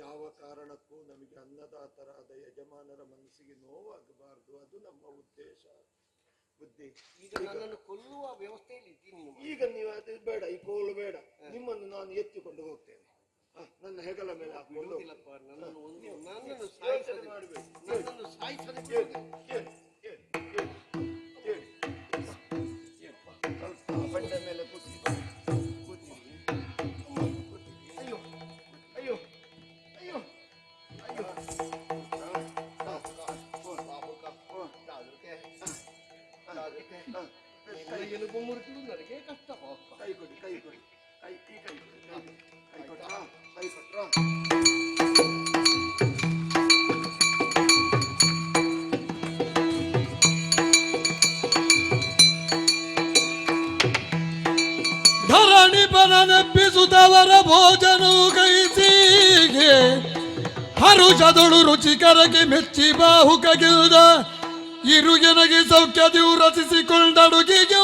ಯಾವ ಕಾರಣಕ್ಕೂ ನಮಗೆ ಅನ್ನದಾತರಾದ ಯಜಮಾನರ ಮನಸ್ಸಿಗೆ ನೋವಾಗಬಾರದು, ಅದು ನಮ್ಮ ಉದ್ದೇಶ ಬುದ್ಧಿ. ಈಗ ನನ್ನನ್ನು ಕೊಲ್ಲುವ ವ್ಯವಸ್ಥೆಯಲ್ಲಿ ಇದ್ದೀನಿ. ಈಗ ನೀವು ಅದು ಬೇಡ, ಈ ಕೋಲು ಬೇಡ, ನಿಮ್ಮನ್ನು ನಾನು ಎತ್ತಿಕೊಂಡು ಹೋಗ್ತೇನೆ. ನನ್ನ ಹೆಗಲ ಮೇಲೆ ಹಾಕೊಂಡು ನನ್ನನ್ನು ಸಾಯಿಸದೆ ಮಾಡಬೇಕು. ನನ್ನನ್ನು ಸಾಯಿಸದೆ ಬಂಡೆ ಮೇಲೆ ಕೂತಿ. ಅಯ್ಯೋ ಅಯ್ಯೋ ಅಯ್ಯೋ ಅಯ್ಯೋ. ಎಲುಬು ಮುರಿದು ನನಗೆ ಕಷ್ಟ. ಕೈ ಕೊಡಿ, ಕೈ ಕೊಡಿ, ಕೈ ಈ ಕೈ ಕೊಡಿ, ಕೈ ಕೊಟ್ರ, ಕೈ ಕೊಟ್ರ. ಪರಮಾತ್ಮನ ನೆಪ್ಪಿಸುತ್ತವರ ಭೋಜನವು ಕೈಸಿಗೆ ಹರುಷದೊಳು ರುಚಿಕರಗೆ ಮೆಚ್ಚಿ ಬಾಹುಕಗಿಲ್ದ ಇರುಗೆನಗೆ ಸೌಖ್ಯದಿವು ರಚಿಸಿಕೊಂಡಡುಗಿಗೆ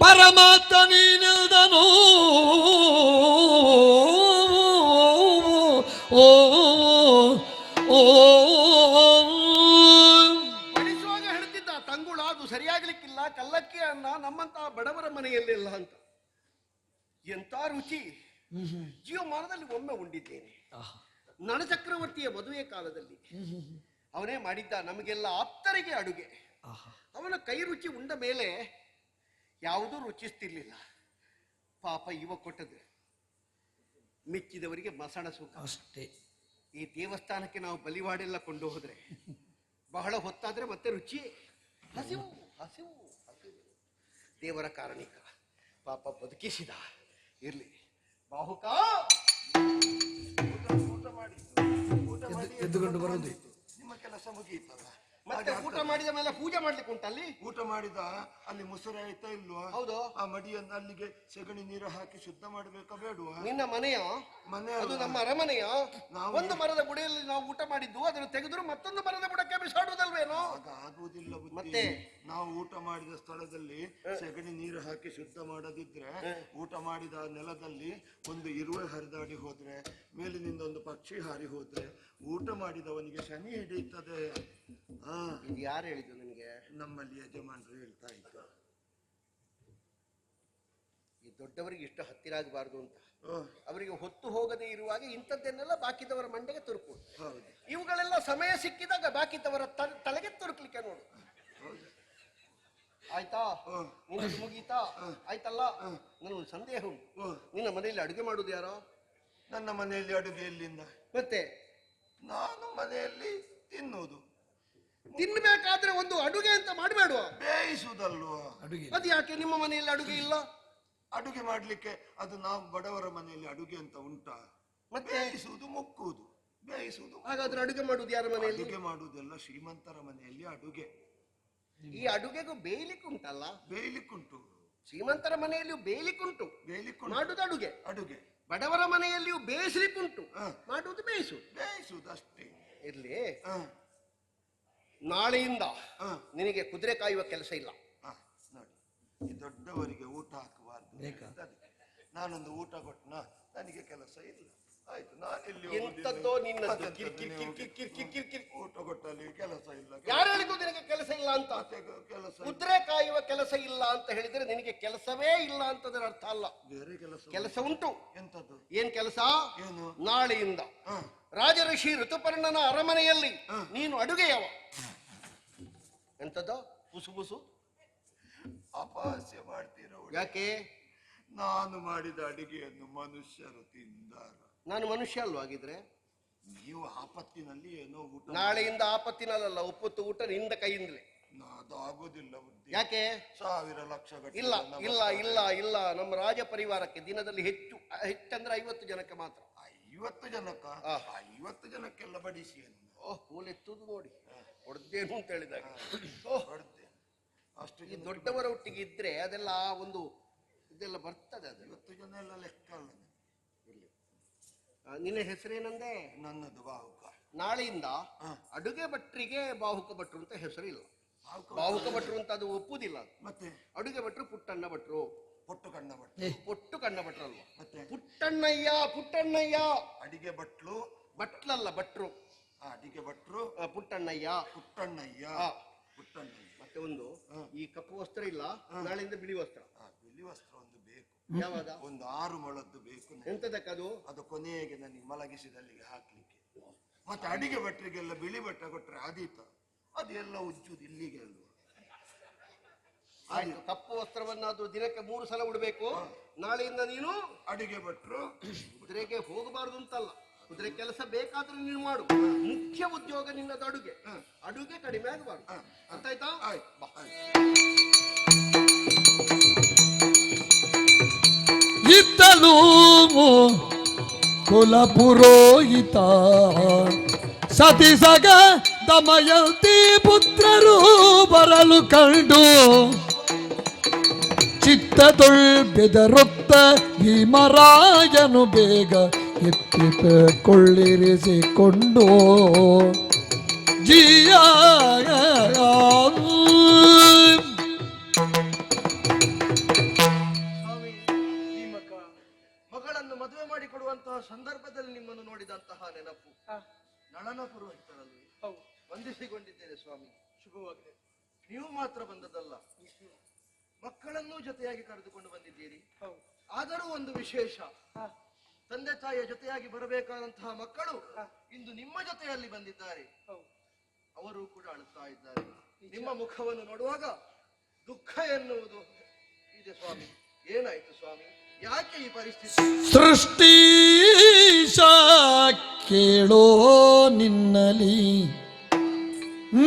ಪರಮಾತ್ಮ ನೀನಿಲ್ದನು ಓ ಬಡಿಸುವಾಗ ಹೇಳ್ತಿದ್ದ ತಂಗುಳ ಅದು ಸರಿಯಾಗ್ಲಿಕ್ಕಿಲ್ಲ, ಕಲ್ಲಕ್ಕಿ ಅನ್ನ ನಮ್ಮಂತಹ ಬಡವರ ಮನೆಯಲ್ಲಿಲ್ಲ ಅಂತ. ಎಂತ ರುಚಿ! ಜೀವಮಾನದಲ್ಲಿ ಒಮ್ಮೆ ಉಂಡಿದ್ದೇನೆ. ನಳಚಕ್ರವರ್ತಿಯ ಮದುವೆ ಕಾಲದಲ್ಲಿ ಅವನೇ ಮಾಡಿದ್ದ ನಮಗೆಲ್ಲ ಆಪ್ತರಿಗೆ ಅಡುಗೆ. ಅವನ ಕೈ ರುಚಿ ಉಂಡ ಮೇಲೆ ಯಾವುದೂ ರುಚಿಸ್ತಿರ್ಲಿಲ್ಲ. ಪಾಪ ಇವ ಕೊಟ್ಟದ್ದು ಮೆಚ್ಚಿದವರಿಗೆ ಮಸಣ ಸುಖ ಅಷ್ಟೇ. ಈ ದೇವಸ್ಥಾನಕ್ಕೆ ನಾವು ಬಲಿವಾಡೆಲ್ಲ ಕೊಂಡು ಹೋದ್ರೆ ಬಹಳ ಹೊತ್ತಾದ್ರೆ ಮತ್ತೆ ರುಚಿ ಹಸಿವು ಹಸಿವು ಹಸಿವು. ದೇವರ ಕಾರಣಿಕ ಪಾಪ ಬದುಕಿಸಿದ. ಇರ್ಲಿ ಬಾಹುಕ ಊಟ ಮಾಡಿ ಎದ್ದುಕೊಂಡು ಬರೋದು. ನಿಮ್ಮ ಕೆಲಸ ಮುಗಿಯಿತಲ್ಲ. ಮತ್ತೆ ಊಟ ಮಾಡಿದ ಮೇಲೆ ಪೂಜೆ ಮಾಡ್ಲಿಕ್ಕೆ ಉಂಟಲ್ಲಿ. ಊಟ ಮಾಡಿದ ಅಲ್ಲಿ ಮುಸುರೆ ಆಯ್ತಾ ಇಲ್ವಾ? ಹೌದು. ಆ ಮಡಿಯನ್ನು ಅಲ್ಲಿಗೆ ಸಗಣಿ ನೀರು ಹಾಕಿ ಶುದ್ಧ ಮಾಡಬೇಕಾ ಬೇಡವಾ? ನಿನ್ನ ಮನೆಯ ಮನೆ ಅದು ನಮ್ಮ ಅರಮನೆಯ ನಾವು ಒಂದು ಮರದ ಬುಡದಲ್ಲಿ ನಾವು ಊಟ ಮಾಡಿದ್ದು ಅದನ್ನು ತೆಗೆದ್ರು ಮತ್ತೊಂದು ಮರದ ಬುಡಕ್ಕೆ ಬಿಸಾಡುವುದಲ್ವೇನೋ? ಆಗ ಆಗುವುದಿಲ್ಲ ಬುದ್ಧಿ. ಮತ್ತೆ? ನಾವು ಊಟ ಮಾಡಿದ ಸ್ಥಳದಲ್ಲಿ ಸಗಣಿ ನೀರು ಹಾಕಿ ಶುದ್ಧ ಮಾಡದಿದ್ರೆ ಊಟ ಮಾಡಿದ ನೆಲದಲ್ಲಿ ಒಂದು ಇರುವೆ ಹರಿದಾಡಿ ಹೋದ್ರೆ, ಮೇಲಿನಿಂದ ಒಂದು ಪಕ್ಷಿ ಹಾರಿ ಹೋದ್ರೆ ಊಟ ಮಾಡಿದವನಿಗೆ ಶನಿ ಹಿಡಿಯುತ್ತದೆ. ಇದು ಯಾರು ಹೇಳಿದ್ದು ನಿನಗೆ? ನಮ್ಮಲ್ಲಿ ಯಜಮಾನರು ಹೇಳ್ತಾ ಇದ್ರು. ಈ ದೊಡ್ಡವರಿಗೆ ಇಷ್ಟು ಹತ್ತಿರ ಆಗಬಾರ್ದು ಅಂತ. ಅವರಿಗೆ ಹೊತ್ತು ಹೋಗದೆ ಇರುವಾಗ ಇಂಥದ್ದನ್ನೆಲ್ಲ ಬಾಕಿದವರ ಮಂಡೆಗೆ ತುರುಕು. ಇವುಗಳೆಲ್ಲ ಸಮಯ ಸಿಕ್ಕಿದಾಗ ಬಾಕಿದವರ ತಲೆಗೆ ತುರುಕ್ಲಿಕ್ಕೆ ನೋಡು. ಆಯ್ತಾ? ನಿನಗೆ ಮುಗೀತಾ? ಆಯ್ತಲ್ಲ. ನನಗೊಂದು ಸಂದೇಹ ಉಂಟು. ನಿನ್ನ ಮನೆಯಲ್ಲಿ ಅಡುಗೆ ಮಾಡುದು ಯಾರೋ? ನನ್ನ ಮನೆಯಲ್ಲಿ ಅಡುಗೆ ಎಲ್ಲಿಂದ? ಮತ್ತೆ ನಾನು ಮನೆಯಲ್ಲಿ ತಿನ್ನುವುದು. ತಿನ್ಬೇಕಾದ್ರೆ ಒಂದು ಅಡುಗೆ ಅಂತ ಮಾಡಬೇಡುವ? ಬೇಯಿಸುವುದಲ್ವಾ ಅಡುಗೆ. ಅದು ಯಾಕೆ ನಿಮ್ಮ ಮನೆಯಲ್ಲಿ ಅಡುಗೆ ಇಲ್ಲ? ಅಡುಗೆ ಮಾಡ್ಲಿಕ್ಕೆ ಅದು ನಾವು ಬಡವರ ಮನೆಯಲ್ಲಿ ಅಡುಗೆ ಅಂತ ಉಂಟಾ? ಮತ್ತೆ ಬೇಯಿಸುವುದು ಮುಕ್ಕುವುದು, ಬೇಯಿಸುವುದು. ಹಾಗಾದ್ರೆ ಅಡುಗೆ ಮಾಡುದು ಯಾರ ಮನೆಯಲ್ಲಿ? ಅಡುಗೆ ಮಾಡುವುದೆಲ್ಲ ಶ್ರೀಮಂತರ ಮನೆಯಲ್ಲಿ ಅಡುಗೆ. ಈ ಅಡುಗೆಗೂ ಬೇಯಲಿಕ್ಕೆ ಉಂಟಲ್ಲ? ಬೇಯಲಿಕ್ಕುಂಟು. ಶ್ರೀಮಂತರ ಮನೆಯಲ್ಲಿಯೂ ಬೇಯಲಿಕ್ಕುಂಟು, ಬೇಯಲಿಕ್ಕುಂಟು. ಮಾಡುದು ಅಡುಗೆ. ಅಡುಗೆ ಬಡವರ ಮನೆಯಲ್ಲಿಯೂ ಬೇಯಿಸ್ಲಿಕ್ಕುಂಟು, ಮಾಡುವುದು ಬೇಯಿಸುವುದು ಅಷ್ಟೇ. ಇರ್ಲಿ. ನಾಳೆಯಿಂದ ನಿನಗೆ ಕುದುರೆ ಕಾಯುವ ಕೆಲಸ ಇಲ್ಲ. ನೋಡಿ, ಈ ದೊಡ್ಡವರಿಗೆ ಊಟ ಹಾಕಬಾರ್ದು. ನಾನೊಂದು ಊಟ ಕೊಟ್ಟನ, ನನಗೆ ಕೆಲಸ ಇಲ್ಲ. ಆಯ್ತು, ನಾನೆಲ್ಲಿ ಎಂತದ್ದೋ ನಿನ್ನದು ಊಟ ಕೊಟ್ಟಲ್ಲಿ ಕೆಲಸ ಇಲ್ಲ. ಯಾರು ಹೇಳಿದ್ದು ನಿನಗೆ ಕೆಲಸ ಇಲ್ಲ ಅಂತ? ಕೆಲಸ ಕುದುರೆ ಕಾಯುವ ಕೆಲಸ ಇಲ್ಲ ಅಂತ ಹೇಳಿದ್ರೆ ನಿನಗೆ ಕೆಲಸವೇ ಇಲ್ಲ ಅಂತದರ ಅರ್ಥ ಅಲ್ಲ. ಬೇರೆ ಕೆಲಸ ಉಂಟು. ಎಂತದ್ದು? ಏನ್ ಕೆಲಸ? ಏನು? ನಾಳೆಯಿಂದ ರಾಜಋಷಿ ಋತುಪರ್ಣನ ಅರಮನೆಯಲ್ಲಿ ನೀನು ಅಡುಗೆಯವ. ಎಂತದ್ದು ಬುಸು ಬುಸು ಅಪಹಾಸ್ಯ ಮಾಡ್ತೀರೋ? ಯಾಕೆ? ನಾನು ಮಾಡಿದ ಅಡಿಗೆಯನ್ನು ಮನುಷ್ಯರು ತಿಂದಾರ. ನಾನು ಮನುಷ್ಯ ಅಲ್ವಾ ಆಗಿದ್ರೆ? ನೀವು ಆಪತ್ತಿನಲ್ಲಿ ಏನೋ ಊಟ. ನಾಳೆಯಿಂದ ಆಪತ್ತಿನಲ್ಲ, ಉಪ್ಪತ್ತು ಊಟ ನಿಂದ ಕೈಯಿಂದಲೇ. ಅದು ಆಗೋದಿಲ್ಲ ಬುದ್ಧಿ. ಯಾಕೆ? 1000 ಲಕ್ಷ ಗಟ್ಟಲೆ ಇಲ್ಲ ಇಲ್ಲ ಇಲ್ಲ ಇಲ್ಲ, ನಮ್ಮ ರಾಜ ಪರಿವಾರಕ್ಕೆ ದಿನದಲ್ಲಿ ಹೆಚ್ಚಂದ್ರೆ 50 ಜನಕ್ಕೆ ಮಾತ್ರ. 50 ಜನಕ್ಕ? 50 ಜನಕ್ಕೆಲ್ಲ ಬಡಿಸಿ. ಕೂಲೆತ್ತುದು ನೋಡಿ ಹೊಡೆದೇನು ಅಂತ ಹೇಳಿದಾಗ ಅಷ್ಟು. ಈ ದೊಡ್ಡವರ ಒಟ್ಟಿಗೆ ಇದ್ರೆ ಅದೆಲ್ಲ ಒಂದು ಇದೆಲ್ಲ ಬರ್ತದೆ. ಅದು 50 ಜನ ಎಲ್ಲ ಲೆಕ್ಕ ಅಲ್ಲ. ನಿನ್ನ ಹೆಸರೇನಂದೆ? ನನ್ನದು ಬಾಹುಕ. ನಾಳೆಯಿಂದ ಅಡುಗೆ ಭಟ್ರಿಗೆ ಬಾಹುಕ ಭಟ್ರು ಅಂತ ಹೆಸರು ಇಲ್ಲ. ಬಾಹುಕ ಭಟ್ರು ಅಂತ ಅದು ಒಪ್ಪುದಿಲ್ಲ. ಮತ್ತೆ ಅಡುಗೆ ಭಟ್ರು ಪುಟ್ಟಣ್ಣ ಭಟ್ರು. ಪೊಟ್ಟು ಕಣ್ಣ ಭಟ್ರು. ಪೊಟ್ಟು ಕಣ್ಣ ಭಟ್ರು ಅಲ್ವಾ? ಮತ್ತೆ ಪುಟ್ಟಣ್ಣಯ್ಯ. ಪುಟ್ಟಣ್ಣಯ್ಯ ಅಡಿಗೆ ಭಟ್ರು. ಭಟ್ಲಲ್ಲ ಭಟ್ರು. ಅಡಿಗೆ ಭಟ್ರು ಪುಟ್ಟಣ್ಣಯ್ಯ. ಪುಟ್ಟಣ್ಣಯ್ಯ. ಪುಟ್ಟಣ್ಣಯ್ಯ. ಮತ್ತೆ ಒಂದು ಈ ಕಪ್ಪು ವಸ್ತ್ರ ಇಲ್ಲ, ನಾಳೆಯಿಂದ ಬಿಳಿ ವಸ್ತ್ರ. ಬಿಳಿ ವಸ್ತ್ರ ಒಂದು ಬೇಕು. ಯಾವಾಗ? ಒಂದು 6 ಮೊಳದ್ದು ಬೇಕು. ಎಂತದಕ್ಕದು? ಅದು ಕೊನೆಗೆ ನನಗೆ ಮಲಗಿಸಿದಲ್ಲಿಗೆ ಹಾಕ್ಲಿಕ್ಕೆ. ಮತ್ತೆ ಅಡಿಗೆ ಭಟ್ರಿಗೆಲ್ಲ ಬಿಳಿ ಬಟ್ಟೆ ಕೊಟ್ರೆ ಆದೀತ, ಅದೆಲ್ಲ ಉಜ್ಜುದು ಇಲ್ಲಿಗೆ ಅಲ್ವಾ? ಆಯ್ತು, ಕಪ್ಪು ವಸ್ತ್ರವನ್ನಾದ್ರೂ ದಿನಕ್ಕೆ 3 ಸಲ ಉಡಬೇಕು. ನಾಳೆಯಿಂದ ನೀನು ಅಡಿಗೆ ಭಟ್ರು. ಕುದುರೆಗೆ ಹೋಗಬಾರದು ಅಂತಲ್ಲ, ಕುದುರೆ ಕೆಲಸ ಬೇಕಾದ್ರೆ ನೀನು ಮಾಡು. ಮುಖ್ಯ ಉದ್ಯೋಗ ನಿನ್ನದು ಅಡುಗೆ. ಅಡುಗೆ ಕಡಿಮೆ ಆಗಬಾರ್ದು. ಅರ್ಥ ಆಯ್ತಾ? ಇದ್ದಲು ಕುಲಪುರೋಹಿತ ಸತಿಸಗ ದಮಯಂತಿ ಪುತ್ರರು ಬರಲು ಕಂಡು ಚಿತ್ತದೊಳ್ ಬೆದರುತ್ತ ಭೀಮರಾಯನು ಬೇಗ ಎತ್ತಿಕೊಳ್ಳಿರಿಸಿಕೊಂಡು ಜಿಯ ಸ್ವಾಮಿ, ಈ ಮಗಳನ್ನು ಮದುವೆ ಮಾಡಿಕೊಡುವಂತಹ ಸಂದರ್ಭದಲ್ಲಿ ನಿಮ್ಮನ್ನು ನೋಡಿದಂತಹ ನೆನಪು ನಳನ ಪುರೋಹಿತರಲ್ಲಿ ವಂದಿಸಿಕೊಂಡಿದ್ದೇನೆ ಸ್ವಾಮಿ. ಶುಭವಾಗಿದೆ. ನೀವು ಮಾತ್ರ ಬಂದದಲ್ಲ, ಮಕ್ಕಳನ್ನೂ ಜೊತೆಯಾಗಿ ಕರೆದುಕೊಂಡು ಬಂದಿದ್ದೀರಿ. ಆದರೂ ಒಂದು ವಿಶೇಷ, ತಂದೆ ತಾಯಿಯ ಜೊತೆಯಾಗಿ ಬರಬೇಕಾದಂತಹ ಮಕ್ಕಳು ಇಂದು ನಿಮ್ಮ ಜೊತೆಯಲ್ಲಿ ಬಂದಿದ್ದಾರೆ. ಅವರು ಕೂಡ ಅಳುತ್ತಾ ಇದ್ದಾರೆ. ನಿಮ್ಮ ಮುಖವನ್ನು ನೋಡುವಾಗ ದುಃಖ ಎನ್ನುವುದು ಇದೆ ಸ್ವಾಮಿ. ಏನಾಯ್ತು ಸ್ವಾಮಿ? ಯಾಕೆ ಈ ಪರಿಸ್ಥಿತಿ? ಸೃಷ್ಟೀಶ ಕೇಳೋ ನಿನ್ನಲಿ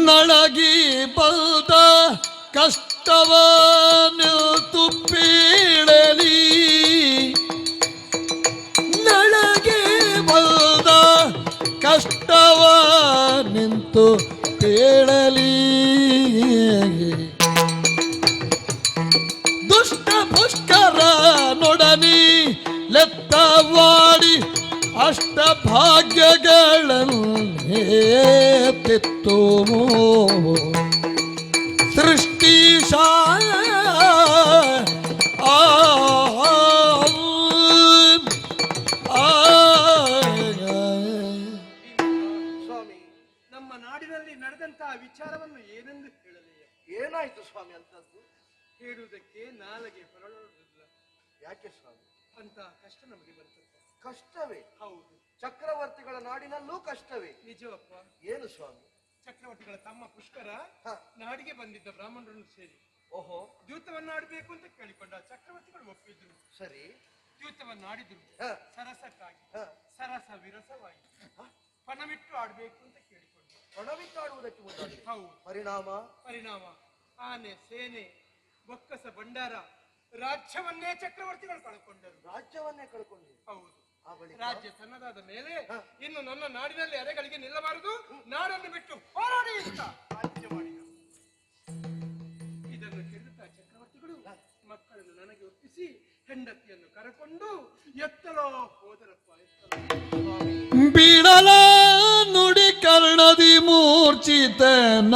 ನಳಗಿ ಬಲ್ದ ಕಷ್ಟವನ್ನು ತುಪ್ಪೀಳಲಿ ನಳಗಿ ಬಲ್ದ ಕಷ್ಟವ ನಿಂತು ಪೇಳಲಿ ದುಷ್ಟ ಪುಷ್ಕರ ನೊಡನಿ ಲೆತ್ತವಾಡಿ ಅಷ್ಟ ಭಾಗ್ಯಗಳನ್ನೇ ತೆತ್ತು ಸೃಷ್ಟಿಶ ಸ್ವಾಮಿ, ನಮ್ಮ ನಾಡಿನಲ್ಲಿ ನಡೆದಂತಹ ವಿಚಾರವನ್ನು ಏನೆಂದು ಹೇಳಲಿ? ಏನಾಯ್ತು ಸ್ವಾಮಿ ಅಂತದ್ದು? ಹೇಳುವುದಕ್ಕೆ ನಾಲಿಗೆ ಹೊರಡುವುದಿಲ್ಲ. ಯಾಕೆ ಸ್ವಾಮಿ? ಅಂತ ಕಷ್ಟ ನಮಗೆ ಬರ್ತದೆ. ಕಷ್ಟವೇ? ಹೌದು, ಚಕ್ರವರ್ತಿಗಳ ನಾಡಿನಲ್ಲೂ ಕಷ್ಟವೇ? ನಿಜವಪ್ಪ. ಏನು ಸ್ವಾಮಿ? ಚಕ್ರವರ್ತಿಗಳ ತಮ್ಮ ಪುಷ್ಕರ ಹ. ನಾಡಿಗೆ ಬಂದಿದ್ದ ಬ್ರಾಹ್ಮಣರನ್ನು ಸೇರಿ ಓಹೋ, ದ್ಯೂತವನ್ನಾಡಬೇಕು ಅಂತ ಕೇಳಿಕೊಂಡ. ಚಕ್ರವರ್ತಿಗಳು ಒಪ್ಪಿದ್ರು, ಸರಿ. ದ್ಯೂತವನ್ನಾಡಿದ್ರು. ಹ. ಸರಸಕ್ಕಾಗಿ ಹ. ಸರಸ ವಿರಸವಾಗಿ ಪಣವಿಟ್ಟು ಆಡ್ಬೇಕು ಅಂತ ಕೇಳಿಕೊಂಡ್ರು. ಪಣವಿಟ್ಟಾಡುವುದಕ್ಕೆ ಮುಂದಾಗಿ ಹೌದು. ಪರಿಣಾಮ ಆನೆ, ಸೇನೆ, ಬೊಕ್ಕಸ, ಭಂಡಾರ, ರಾಜ್ಯವನ್ನೇ ಚಕ್ರವರ್ತಿಗಳು ಕಳ್ಕೊಂಡರು. ರಾಜ್ಯವನ್ನೇ ಕಳ್ಕೊಂಡು. ಹೌದು. ಆ ಬಳಿಕ ರಾಜ್ಯ ತನ್ನದಾದ ಮೇಲೆ ಹ. ಇನ್ನು ನನ್ನ ನಾಡಿನಲ್ಲಿ ಅರೆಗಳಿಗೆ ನಿಲ್ಲಬಾರದು, ನಾಡನ್ನು ಬಿಟ್ಟು ಹೋರಾಡಿ ಅಂತ ಆಜ್ಞೆ ಮಾಡಿದರು. ಇದನ್ನು ಕೇಳುತ್ತಾ ಚಕ್ರವರ್ತಿಗಳು ಮಕ್ಕಳನ್ನು ನನಗೆ ಒಪ್ಪಿಸಿ ಹೆಂಡತಿಯನ್ನು ಕರೆಕೊಂಡು ಎತ್ತಲೋ ಹೋದರಪ್ಪ, ಎತ್ತಲೋ. ಬಿಡಲ ನುಡಿ ಕರ್ಣದಿ ಮೂರ್ಛಿತನಾದ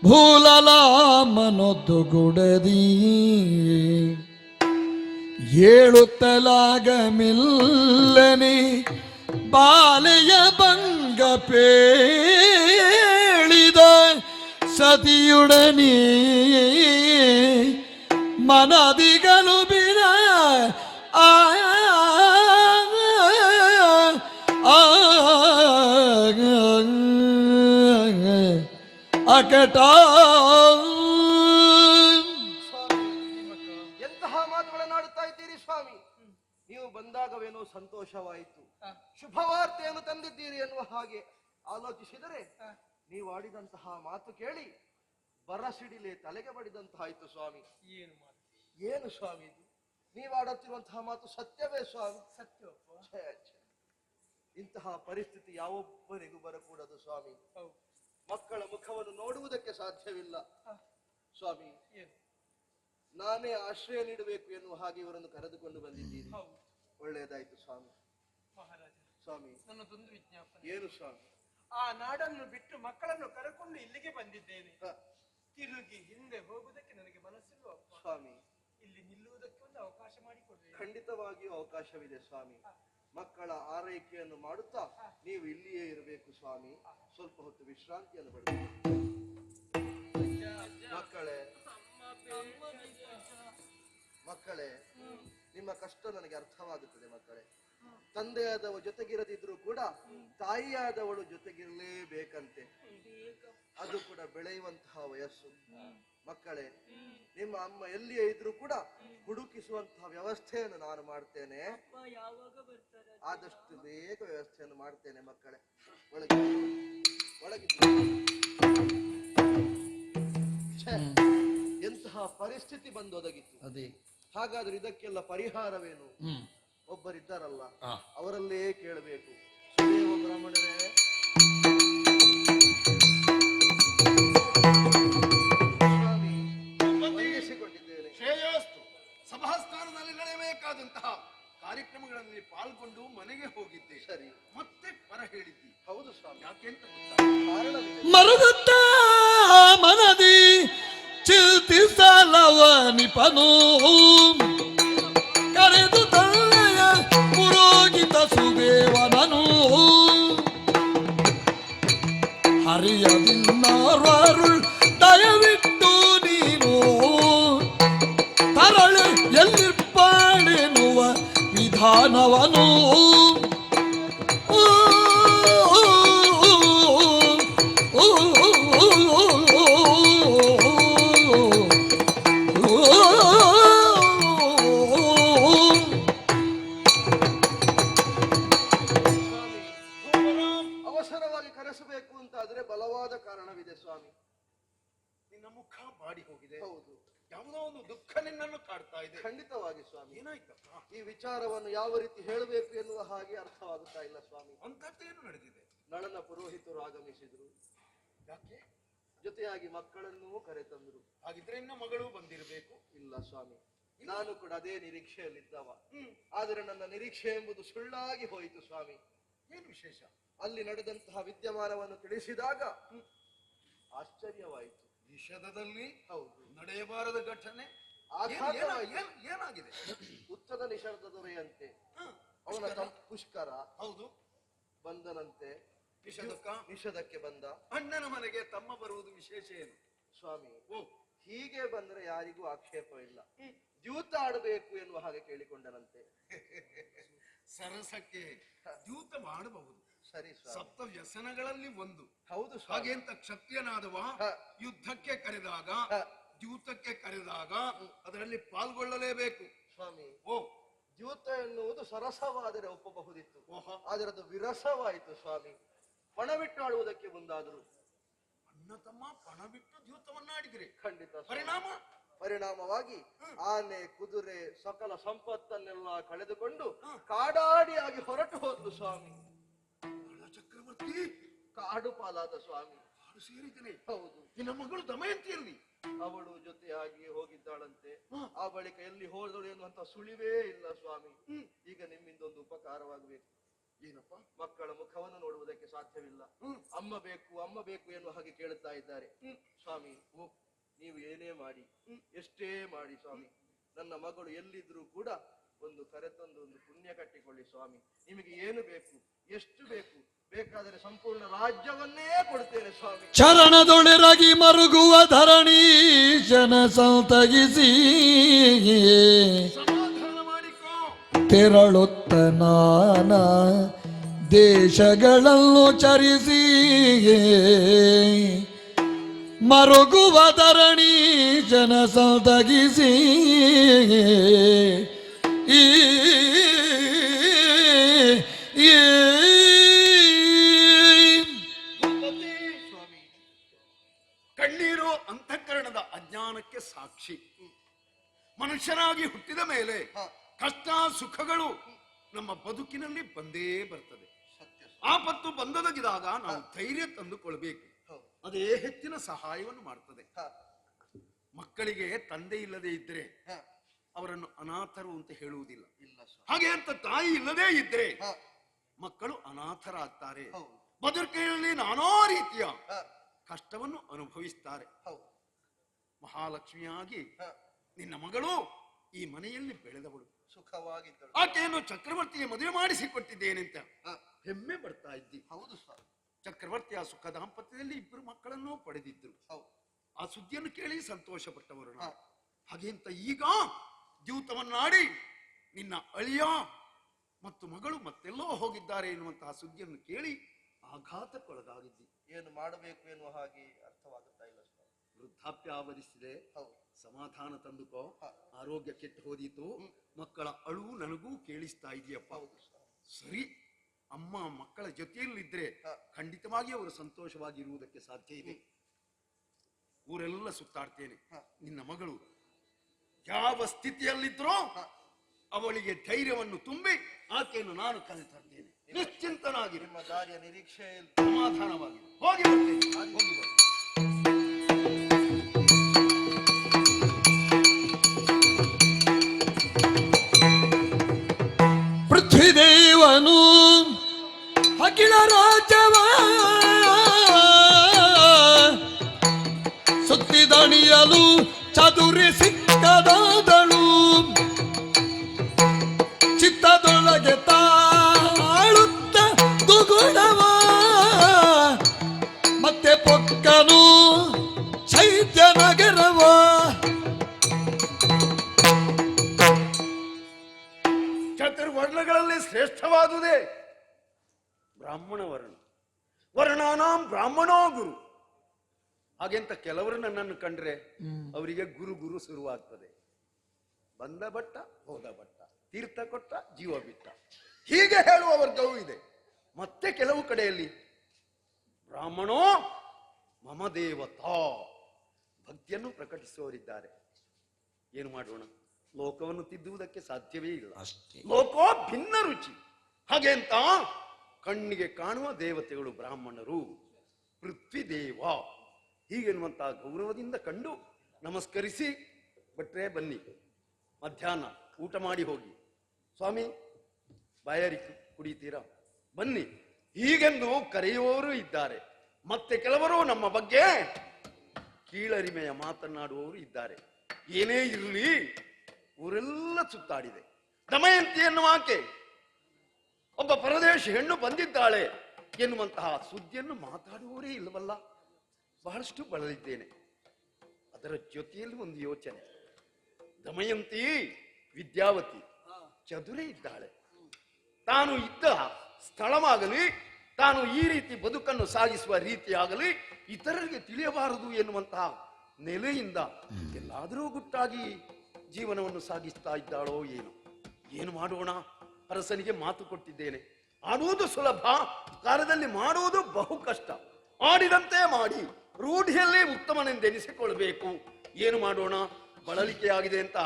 ಭೂಲಲ ಮನೊದ್ದುಗುಡದಿ ಏಳುತ್ತಲಾಗಮಿಲ್ಲನೆ ಬಾಲೆಯ ಭಂಗ ಪೇಳಿದ ಸತಿಯುಡನೆ ಮನದಿಗಲು ಬಿಡ ಅಕಟ ಎಂತಹ ಮಾತುಗಳನ್ನಾಡುತ್ತಾ ಇದ್ದೀರಿ ಸ್ವಾಮಿ. ನೀವು ಬಂದಾಗವೇನೋ ಸಂತೋಷವಾಯಿತು, ಶುಭವಾರ್ತೆಯನ್ನು ತಂದಿದ್ದೀರಿ ಎನ್ನುವ ಹಾಗೆ ಆಲೋಚಿಸಿದರೆ ನೀವು ಆಡಿದಂತಹ ಮಾತು ಕೇಳಿ ಬರಸಿಡಿಲೆ ತಲೆಗೆ ಬಡಿದಂತಾಯಿತು ಸ್ವಾಮಿ. ಏನು ಮಾತು? ಏನು ಸ್ವಾಮಿ ಇದು? ನೀವು ಆಡುತ್ತಿರುವಂತಹ ಮಾತು ಸತ್ಯವೇ ಸ್ವಾಮಿ? ಸತ್ಯವಪ್ಪ. ಛೇ, ಛೇ. ಇಂತಹ ಪರಿಸ್ಥಿತಿ ಯಾವೊಬ್ಬರಿಗೂ ಬರಕೂಡದು ಸ್ವಾಮಿ. ಮಕ್ಕಳ ಮುಖವನ್ನು ನೋಡುವುದಕ್ಕೆ ಸಾಧ್ಯವಿಲ್ಲ ಸ್ವಾಮಿ. ನಾನೇ ಆಶ್ರಯ ನೀಡಬೇಕು ಎನ್ನುವ ಹಾಗೆ ಇವರನ್ನು ಕರೆದುಕೊಂಡು ಬಂದಿದ್ದೀರಿ. ಒಳ್ಳೆಯದಾಯ್ತು ಸ್ವಾಮಿ. ಮಹಾರಾಜ, ಸ್ವಾಮಿ, ನನ್ನದೊಂದು ವಿಜ್ಞಾಪನೆ. ಏನು ಸ್ವಾಮಿ? ಆ ನಾಡನ್ನು ಬಿಟ್ಟು ಮಕ್ಕಳನ್ನು ಕರೆಕೊಂಡು ಇಲ್ಲಿಗೆ ಬಂದಿದ್ದೇನೆ. ಹ. ತಿರುಗಿ ಹಿಂದೆ ಹೋಗುವುದಕ್ಕೆ ನನಗೆ ಮನಸ್ಸಿಲ್ಲ ಸ್ವಾಮಿ. ಇಲ್ಲಿ ನಿಲ್ಲುವುದಕ್ಕೆ ಒಂದು ಅವಕಾಶ ಮಾಡಿಕೊಡ್ರಿ. ಖಂಡಿತವಾಗಿಯೂ ಅವಕಾಶವಿದೆ ಸ್ವಾಮಿ. ಮಕ್ಕಳ ಆರೈಕೆಯನ್ನು ಮಾಡುತ್ತಾ ನೀವು ಇಲ್ಲಿಯೇ ಇರಬೇಕು ಸ್ವಾಮಿ. ಸ್ವಲ್ಪ ಹೊತ್ತು ವಿಶ್ರಾಂತಿಯನ್ನು ಪಡೆದು. ಮಕ್ಕಳೇ, ನಿಮ್ಮ ಕಷ್ಟ ನನಗೆ ಅರ್ಥವಾಗುತ್ತದೆ ಮಕ್ಕಳೇ. ತಂದೆಯಾದವ ಜೊತೆಗಿರದಿದ್ರು ಕೂಡ ತಾಯಿಯಾದವಳು ಜೊತೆಗಿರಲೇಬೇಕಂತೆ. ಅದು ಕೂಡ ಬೆಳೆಯುವಂತಹ ವಯಸ್ಸು. ಮಕ್ಕಳೇ, ನಿಮ್ಮ ಅಮ್ಮ ಎಲ್ಲಿಯೇ ಇದ್ರೂ ಕೂಡ ಹುಡುಕಿಸುವಂತಹ ವ್ಯವಸ್ಥೆಯನ್ನು ನಾನು ಮಾಡ್ತೇನೆ. ಆದಷ್ಟು ಬೇಗ ವ್ಯವಸ್ಥೆಯನ್ನು ಮಾಡ್ತೇನೆ ಮಕ್ಕಳೇ. ಒಳಗಿದ್ದು ಎಂತಹ ಪರಿಸ್ಥಿತಿ ಬಂದೊದಗಿತ್ತು. ಅದೇ ಹಾಗಾದ್ರೆ ಇದಕ್ಕೆಲ್ಲ ಪರಿಹಾರವೇನು? ಒಬ್ಬರಿದ್ದಾರಲ್ಲ, ಅವರಲ್ಲೇ ಕೇಳಬೇಕು. ಸುದೇವ ಬ್ರಾಹ್ಮಣರೇ, ಸ್ವಾಮಿ, ಹೌದು ಸ್ವಾಮಿ. ಯಾಕೆಂತ ಕಾರಣವಿದೆ. ಮರುಗುತ್ತ ಮನದಿ ಚಿಂತಿಸಲವ ನಿಪನು ಕರೆದು ತನ್ನಯ ಪುರೋಹಿತ ಸುದೇವನನು ಹರಿಯದಿನ್ನರುಳ್ ದಯವಿಟ್ಟು ನೀನು ತರಳೆ ಎಲ್ಲಿರ್ಪಾಡೆನ್ನುವ ವಿಧಾನವನು ಅವಸರವಾಗಿ ಕರೆಸಬೇಕು ಅಂತ ಆದ್ರೆ ಬಲವಾದ ಕಾರಣವಿದೆ ಸ್ವಾಮಿ. ನಿನ್ನ ಮುಖ ಬಾಡಿ ಹೋಗಿದೆ. ಹೌದು, ಯಾವುದೋ ಒಂದು ದುಃಖ ನಿನ್ನನ್ನು ಕಾಡ್ತಾ ಇದೆ. ಖಂಡಿತವಾಗಿ ಸ್ವಾಮಿ. ಏನಾಯ್ತಪ್ಪ? ಈ ವಿಚಾರವನ್ನು ಯಾವ ರೀತಿ ಹೇಳಬೇಕು ಎನ್ನುವ ಹಾಗೆ ಅರ್ಥವಾಗುತ್ತಾ ಇಲ್ಲ ಸ್ವಾಮಿ. ಅಂತದ್ದೇನು ನಡೆದಿದೆ? ನಳನ ಪುರೋಹಿತರು ಆಗಮಿಸಿದ್ರು. ಯಾಕೆ? ಜೊತೆಯಾಗಿ ಮಕ್ಕಳನ್ನೂ ಕರೆತಂದ್ರು. ಹಾಗಿದ್ರೆ ಇನ್ನ ಮಗಳು ಬಂದಿರಬೇಕು. ಇಲ್ಲ ಸ್ವಾಮಿ, ನಾನು ಕೂಡ ಅದೇ ನಿರೀಕ್ಷೆಯಲ್ಲಿದ್ದವ. ಆದರೆ ನನ್ನ ನಿರೀಕ್ಷೆ ಎಂಬುದು ಸುಳ್ಳಾಗಿ ಹೋಯಿತು ಸ್ವಾಮಿ. ಏನು ವಿಶೇಷ? ಅಲ್ಲಿ ನಡೆದಂತಹ ವಿದ್ಯಮಾನವನ್ನು ತಿಳಿಸಿದಾಗ ಆಶ್ಚರ್ಯವಾಯಿತು. ನಿಷೇಧದಲ್ಲಿ ಹೌದು, ನಡೆಯಬಾರದ ಘಟನೆ ಆಘಾತವಾಯಿತು. ಏನಾಗಿದೆ? ಉತ್ತದ ನಿಷೇಧ ದೊರೆಯಂತೆ ಹ, ಅವನ ಪುಷ್ಕರ ಹೌದು, ಬಂದನಂತೆ. ನಿಷೇಧಕ್ಕೆ ಬಂದ. ಅಣ್ಣನ ಮನೆಗೆ ತಮ್ಮ ಬರುವುದು ವಿಶೇಷ ಏನು ಸ್ವಾಮಿ? ಓ, ಹೀಗೆ ಬಂದ್ರೆ ಯಾರಿಗೂ ಆಕ್ಷೇಪವಿಲ್ಲ. ದ್ಯೂತ ಆಡಬೇಕು ಎನ್ನುವ ಹಾಗೆ ಕೇಳಿಕೊಂಡನಂತೆ. ಸರಸಕ್ಕೆ ದ್ಯೂತ ಮಾಡಬಹುದು. ಸರಿ ಸ್ವಾಮಿ. ಸಪ್ತ ವ್ಯಸನಗಳಲ್ಲಿ ಒಂದು. ಹೌದು ಸ್ವಾಮಿ. ಹಾಗೆಂತ ಕ್ಷತ್ರಿಯನಾದವ ಯುದ್ಧಕ್ಕೆ ಕರೆದಾಗ, ದ್ಯೂತಕ್ಕೆ ಕರೆದಾಗ ಅದರಲ್ಲಿ ಪಾಲ್ಗೊಳ್ಳಲೇಬೇಕು ಸ್ವಾಮಿ, ಓ. ದ್ಯೂತ ಎನ್ನುವುದು ಸರಸವಾದರೆ ಒಪ್ಪಬಹುದಿತ್ತು. ಓಹೋ. ಆದರೆ ಅದು ವಿರಸವಾಯಿತು ಸ್ವಾಮಿ. ಪಣವಿಟ್ಟು ಆಡುವುದಕ್ಕೆ ಮುಂದಾದರು. ಅಣ್ಣ ತಮ್ಮ ಪಣ ಬಿಟ್ಟು ದ್ಯೂತವನ್ನಾಡಿದ್ರೆ ಖಂಡಿತ ಸ್ವಾಮಿ. ಪರಿಣಾಮವಾಗಿ ಆನೆ, ಕುದುರೆ, ಸಕಲ ಸಂಪತ್ತನ್ನೆಲ್ಲ ಕಳೆದುಕೊಂಡು ಕಾಡಾಡಿಯಾಗಿ ಹೊರಟು ಹೋದ್ಲು ಸ್ವಾಮಿ. ಚಕ್ರವರ್ತಿ ಕಾಡು ಪಾಲಾದ ಸ್ವಾಮಿ. ಕಾಡು ಸೇರಿದ್ದೇನೆ. ಹೌದು. ನಿನ್ನ ಮಗಳು ದಮಯಂತಿಯಲ್ಲಿ ಅವಳು ಜೊತೆಯಾಗಿ ಹೋಗಿದ್ದಾಳಂತೆ. ಆ ಬಳಿಕ ಎಲ್ಲಿ ಹೋದಳು ಎನ್ನುವಂತ ಸುಳಿವೇ ಇಲ್ಲ ಸ್ವಾಮಿ. ಈಗ ನಿಮ್ಮಿಂದ ಒಂದು ಉಪಕಾರವಾಗಬೇಕು. ಏನಪ್ಪ? ಮಕ್ಕಳ ಮುಖವನ್ನು ನೋಡುವುದಕ್ಕೆ ಸಾಧ್ಯವಿಲ್ಲ. ಅಮ್ಮ ಬೇಕು, ಅಮ್ಮ ಬೇಕು ಎನ್ನುವ ಹಾಗೆ ಕೇಳುತ್ತಾ ಇದ್ದಾರೆ ಸ್ವಾಮಿ. ನೀವು ಏನೇ ಮಾಡಿ, ಎಷ್ಟೇ ಮಾಡಿ ಸ್ವಾಮಿ, ನನ್ನ ಮಗಳು ಎಲ್ಲಿದ್ರೂ ಕೂಡ ಒಂದು ಕರೆತಂದು ಒಂದು ಪುಣ್ಯ ಕಟ್ಟಿಕೊಳ್ಳಿ ಸ್ವಾಮಿ. ನಿಮಗೆ ಏನು ಬೇಕು, ಎಷ್ಟು ಬೇಕು, ಬೇಕಾದರೆ ಸಂಪೂರ್ಣ ರಾಜ್ಯವನ್ನೇ ಕೊಡ್ತೇನೆ ಸ್ವಾಮಿ. ಚರಣದೊಳೆರಗಿ ಮರುಗುವ ಧರಣಿ ಜನ ಸಂತಗಿಸಿ ಸಮಾಧಾನ ಮಾಡಿಕೋ. ತೆರಳುತ್ತ ನಾನಾ ದೇಶಗಳನ್ನು ಚರಿಸಿ ಮರುಗುವ ಧರಣಿ ಜನ ಸಂತಗಿಸಿ ಸ್ವಾಮಿ, ಕಣ್ಣೀರು ಅಂತಃಕರಣದ ಅಜ್ಞಾನಕ್ಕೆ ಸಾಕ್ಷಿ. ಮನುಷ್ಯನಾಗಿ ಹುಟ್ಟಿದ ಮೇಲೆ ಕಷ್ಟ ಸುಖಗಳು ನಮ್ಮ ಬದುಕಿನಲ್ಲಿ ಬಂದೇ ಬರ್ತದೆ. ಆಪತ್ತು ಬಂದೊದಗಿದಾಗ ನಾವು ಧೈರ್ಯ ತಂದುಕೊಳ್ಬೇಕು. ಅದೇ ಹೆಚ್ಚಿನ ಸಹಾಯವನ್ನು ಮಾಡ್ತದೆ. ಮಕ್ಕಳಿಗೆ ತಂದೆ ಇಲ್ಲದೆ ಇದ್ರೆ ಅವರನ್ನು ಅನಾಥರು ಅಂತ ಹೇಳುವುದಿಲ್ಲ. ಹಾಗೆ ಅಂತ ತಾಯಿ ಇಲ್ಲದೆ ಇದ್ರೆ ಮಕ್ಕಳು ಅನಾಥರಾಗ್ತಾರೆ. ಬದುಕಿನಲ್ಲಿ ನಾನಾ ರೀತಿಯ ಕಷ್ಟವನ್ನು ಅನುಭವಿಸ್ತಾರೆ. ಮಹಾಲಕ್ಷ್ಮಿಯಾಗಿ ನಿನ್ನ ಮಗಳು ಈ ಮನೆಯಲ್ಲಿ ಬೆಳೆದವಳು, ಸುಖವಾಗಿದ್ದಳು. ಆಕೆಯನ್ನು ಚಕ್ರವರ್ತಿಗೆ ಮದುವೆ ಮಾಡಿಸಿಕೊಟ್ಟಿದ್ದೇನೆ ಅಂತ ಹೆಮ್ಮೆ ಪಡ್ತಾ ಇದ್ದಿ. ಹೌದು ಸ್ವಾಮಿ. ಚಕ್ರವರ್ತಿ ಆ ಸುಖ ದಾಂಪತ್ಯದಲ್ಲಿ ಇಬ್ಬರು ಮಕ್ಕಳನ್ನು ಪಡೆದಿದ್ರು. ಆ ಸುದ್ದಿಯನ್ನು ಕೇಳಿ ಸಂತೋಷ ಪಟ್ಟವರು. ಹಾಗೆಂತ ಈಗ ದ್ಯೂತವನ್ನಾಡಿ ನಿನ್ನ ಅಳಿಯ ಮತ್ತು ಮಗಳು ಮತ್ತೆಲ್ಲೋ ಹೋಗಿದ್ದಾರೆ ಎನ್ನುವಂತಹ ಸುದ್ದಿಯನ್ನು ಕೇಳಿ ಆಘಾತಕ್ಕೊಳಗಾಗಿದ್ದಿ. ಏನು ಮಾಡಬೇಕು ಎನ್ನುವ ಹಾಗೆ ಅರ್ಥವಾಗುತ್ತಾ ಇಲ್ಲ ಸ್ವಾಮಿ. ವೃದ್ಧಾಪ್ಯ ಆವರಿಸಿದೆ. ಸಮಾಧಾನ ತಂದುಕೋ. ಆರೋಗ್ಯ ಕೆಟ್ಟು ಹೋದೀತು. ಮಕ್ಕಳ ಅಳು ನನಗೂ ಕೇಳಿಸ್ತಾ ಇದೆಯಪ್ಪ. ಸರಿ, ಅಮ್ಮ ಮಕ್ಕಳ ಜೊತೆಯಲ್ಲಿದ್ರೆ ಖಂಡಿತವಾಗಿ ಅವರು ಸಂತೋಷವಾಗಿರುವುದಕ್ಕೆ ಸಾಧ್ಯ ಇದೆ. ಊರೆಲ್ಲ ಸುತ್ತಾಡ್ತೇನೆ. ನಿನ್ನ ಮಗಳು ಯಾವ ಸ್ಥಿತಿಯಲ್ಲಿದ್ರೋ ಅವಳಿಗೆ ಧೈರ್ಯವನ್ನು ತುಂಬಿ ಆಕೆಯನ್ನು ನಾನು ಕರೆತರ್ತೇನೆ. ನಿಶ್ಚಿಂತನಾಗಿ ನಿಮ್ಮ ದಾರಿಯ ನಿರೀಕ್ಷೆಯಲ್ಲಿ ಸಮಾಧಾನವಾಗಿ ಹೋಗಿ ಬರ್ತೇನೆ. ಹೋಗಿ ಬರ್ತೇನೆ. ಪೃಥ್ವಿದೇವನು ಅಖಿಲ ರಾಜ್ಯವ ಚದುರಿ ಸಿಕ್ಕದಾದಳು ಚಿತ್ತದೊಳಗೆ ತಾಳುತ್ತ ದುಗುಡವ ಮತ್ತೆ ಪೊಕ್ಕನು ಚೈತ್ಯ ನಗರವ. ಚತುರ್ವರ್ಣಗಳಲ್ಲಿ ಶ್ರೇಷ್ಠವಾದುದೇ ಬ್ರಾಹ್ಮಣ ವರ್ಣ. ವರ್ಣಾನಾಂ ಬ್ರಾಹ್ಮಣೋ ಗುರು. ಹಾಗೆಂತ ಕೆಲವರು ನನ್ನನ್ನು ಕಂಡ್ರೆ ಅವರಿಗೆ ಗುರು ಗುರು ಶುರುವಾಗ್ತದೆ. ಬಂದ ಬಟ್ಟ ಹೋದ ಬಟ್ಟ, ತೀರ್ಥ ಕೊಟ್ಟ ಜೀವ ಬಿಟ್ಟ, ಹೀಗೆ ಹೇಳುವ ವರ್ಗವೂ ಇದೆ. ಮತ್ತೆ ಕೆಲವು ಕಡೆಯಲ್ಲಿ ಬ್ರಾಹ್ಮಣೋ ಮಮ ದೇವತಾ ಭಕ್ತಿಯನ್ನು ಪ್ರಕಟಿಸುವವರಿದ್ದಾರೆ. ಏನು ಮಾಡೋಣ, ಲೋಕವನ್ನು ತಿದ್ದುವುದಕ್ಕೆ ಸಾಧ್ಯವೇ ಇಲ್ಲ. ಲೋಕೋ ಭಿನ್ನ ರುಚಿ. ಹಾಗೆ ಅಂತ ಕಣ್ಣಿಗೆ ಕಾಣುವ ದೇವತೆಗಳು ಬ್ರಾಹ್ಮಣರು, ಪೃಥ್ವಿದೇವ ಹೀಗೆನ್ನುವಂತಹ ಗೌರವದಿಂದ ಕಂಡು ನಮಸ್ಕರಿಸಿ, ಭಟ್ರೆ ಬನ್ನಿ ಮಧ್ಯಾಹ್ನ ಊಟ ಮಾಡಿ ಹೋಗಿ, ಸ್ವಾಮಿ ಬಾಯಾರಿ ಕುಡಿತೀರಾ ಬನ್ನಿ ಹೀಗೆಂದು ಕರೆಯುವವರು ಇದ್ದಾರೆ. ಮತ್ತೆ ಕೆಲವರು ನಮ್ಮ ಬಗ್ಗೆ ಕೀಳರಿಮೆಯ ಮಾತನಾಡುವವರು ಇದ್ದಾರೆ. ಏನೇ ಇರಲಿ ಊರೆಲ್ಲ ಸುತ್ತಾಡಿದೆ. ದಮಯಂತಿ ಎನ್ನುವ ಆಕೆ ಒಬ್ಬ ಪರದೇಶಿ ಹೆಣ್ಣು ಬಂದಿದ್ದಾಳೆ ಎನ್ನುವಂತಹ ಸುದ್ದಿಯನ್ನು ಮಾತಾಡುವವರೇ ಇಲ್ಲವಲ್ಲ. ಬಹಳಷ್ಟು ಬಳಲಿದ್ದೇನೆ. ಅದರ ಜೊತೆಯಲ್ಲಿ ಒಂದು ಯೋಚನೆ, ದಮಯಂತಿ ವಿದ್ಯಾವತಿ ಚದುರೇ ಇದ್ದಾಳೆ. ತಾನು ಇದ್ದ ಸ್ಥಳವಾಗಲಿ, ತಾನು ಈ ರೀತಿ ಬದುಕನ್ನು ಸಾಗಿಸುವ ರೀತಿಯಾಗಲಿ ಇತರರಿಗೆ ತಿಳಿಯಬಾರದು ಎನ್ನುವಂತಹ ನೆಲೆಯಿಂದ ಎಲ್ಲಾದರೂ ಗುಟ್ಟಾಗಿ ಜೀವನವನ್ನು ಸಾಗಿಸ್ತಾ ಇದ್ದಾಳೋ ಏನು. ಏನು ಮಾಡೋಣ, ಅರಸನಿಗೆ ಮಾತು ಕೊಟ್ಟಿದ್ದೇನೆ. ಆಡುವುದು ಸುಲಭ, ಕಾರ್ಯದಲ್ಲಿ ಮಾಡುವುದು ಬಹು ಕಷ್ಟ. ಆಡಿದಂತೆ ಮಾಡಿ ರೂಢಿಯಲ್ಲೇ ಉತ್ತಮನೆಂದೆನಿಸಿಕೊಳ್ಬೇಕು. ಏನು ಮಾಡೋಣ, ಬಳಲಿಕೆಯಾಗಿದೆ ಅಂತ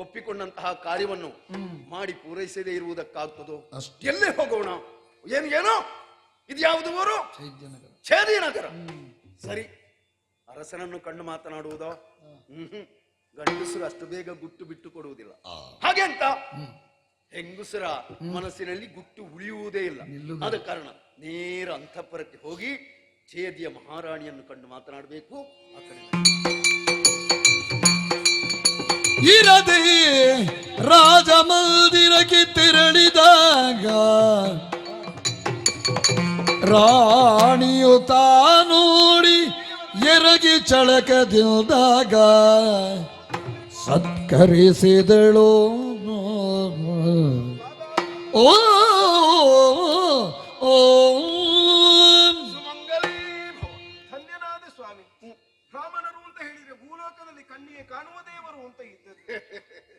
ಒಪ್ಪಿಕೊಂಡಂತಹ ಕಾರ್ಯವನ್ನು ಮಾಡಿ ಪೂರೈಸದೇ ಇರುವುದಕ್ಕಾಗ್ತದೋ? ಎಲ್ಲೇ ಹೋಗೋಣ? ಏನೋ ಇದು ಯಾವುದು ಊರು? ಛೇದಿನಗರ. ಸರಿ, ಅರಸನನ್ನು ಕಂಡು ಮಾತನಾಡುವುದೋ? ಗಂಡಸರು ಅಷ್ಟು ಬೇಗ ಗುಟ್ಟು ಬಿಟ್ಟು ಕೊಡುವುದಿಲ್ಲ. ಹಾಗೆ ಅಂತ ಹೆಂಗುಸರ ಮನಸ್ಸಿನಲ್ಲಿ ಗುಟ್ಟು ಉಳಿಯುವುದೇ ಇಲ್ಲ. ಆದ ಕಾರಣ ನೇರ ಅಂತಃಪುರಕ್ಕೆ ಹೋಗಿ ಛೇದಿಯ ಮಹಾರಾಣಿಯನ್ನು ಕಂಡು ಮಾತನಾಡಬೇಕು. ಆ ಕಡೆ ಇರದೆ ರಾಜಮಂದಿರಕ್ಕೆ ತೆರಳಿದಾಗ ರಾಣಿಯು ತಾನೋಡಿ ಎರಗಿ ಚಳಕದಿಲ್ದಾಗ ಸತ್ಕರಿಸಿದಳು. ಓ ಓ ಧನ್ಯನಾದ ಸ್ವಾಮಿ. ಬ್ರಾಹ್ಮಣರು ಅಂತ ಹೇಳಿದ್ರೆ ಭೂಲೋಕದಲ್ಲಿ ಕಣ್ಣಿಗೆ ಕಾಣುವ ದೇವರು ಅಂತ ಇದ್ದದ್ದು.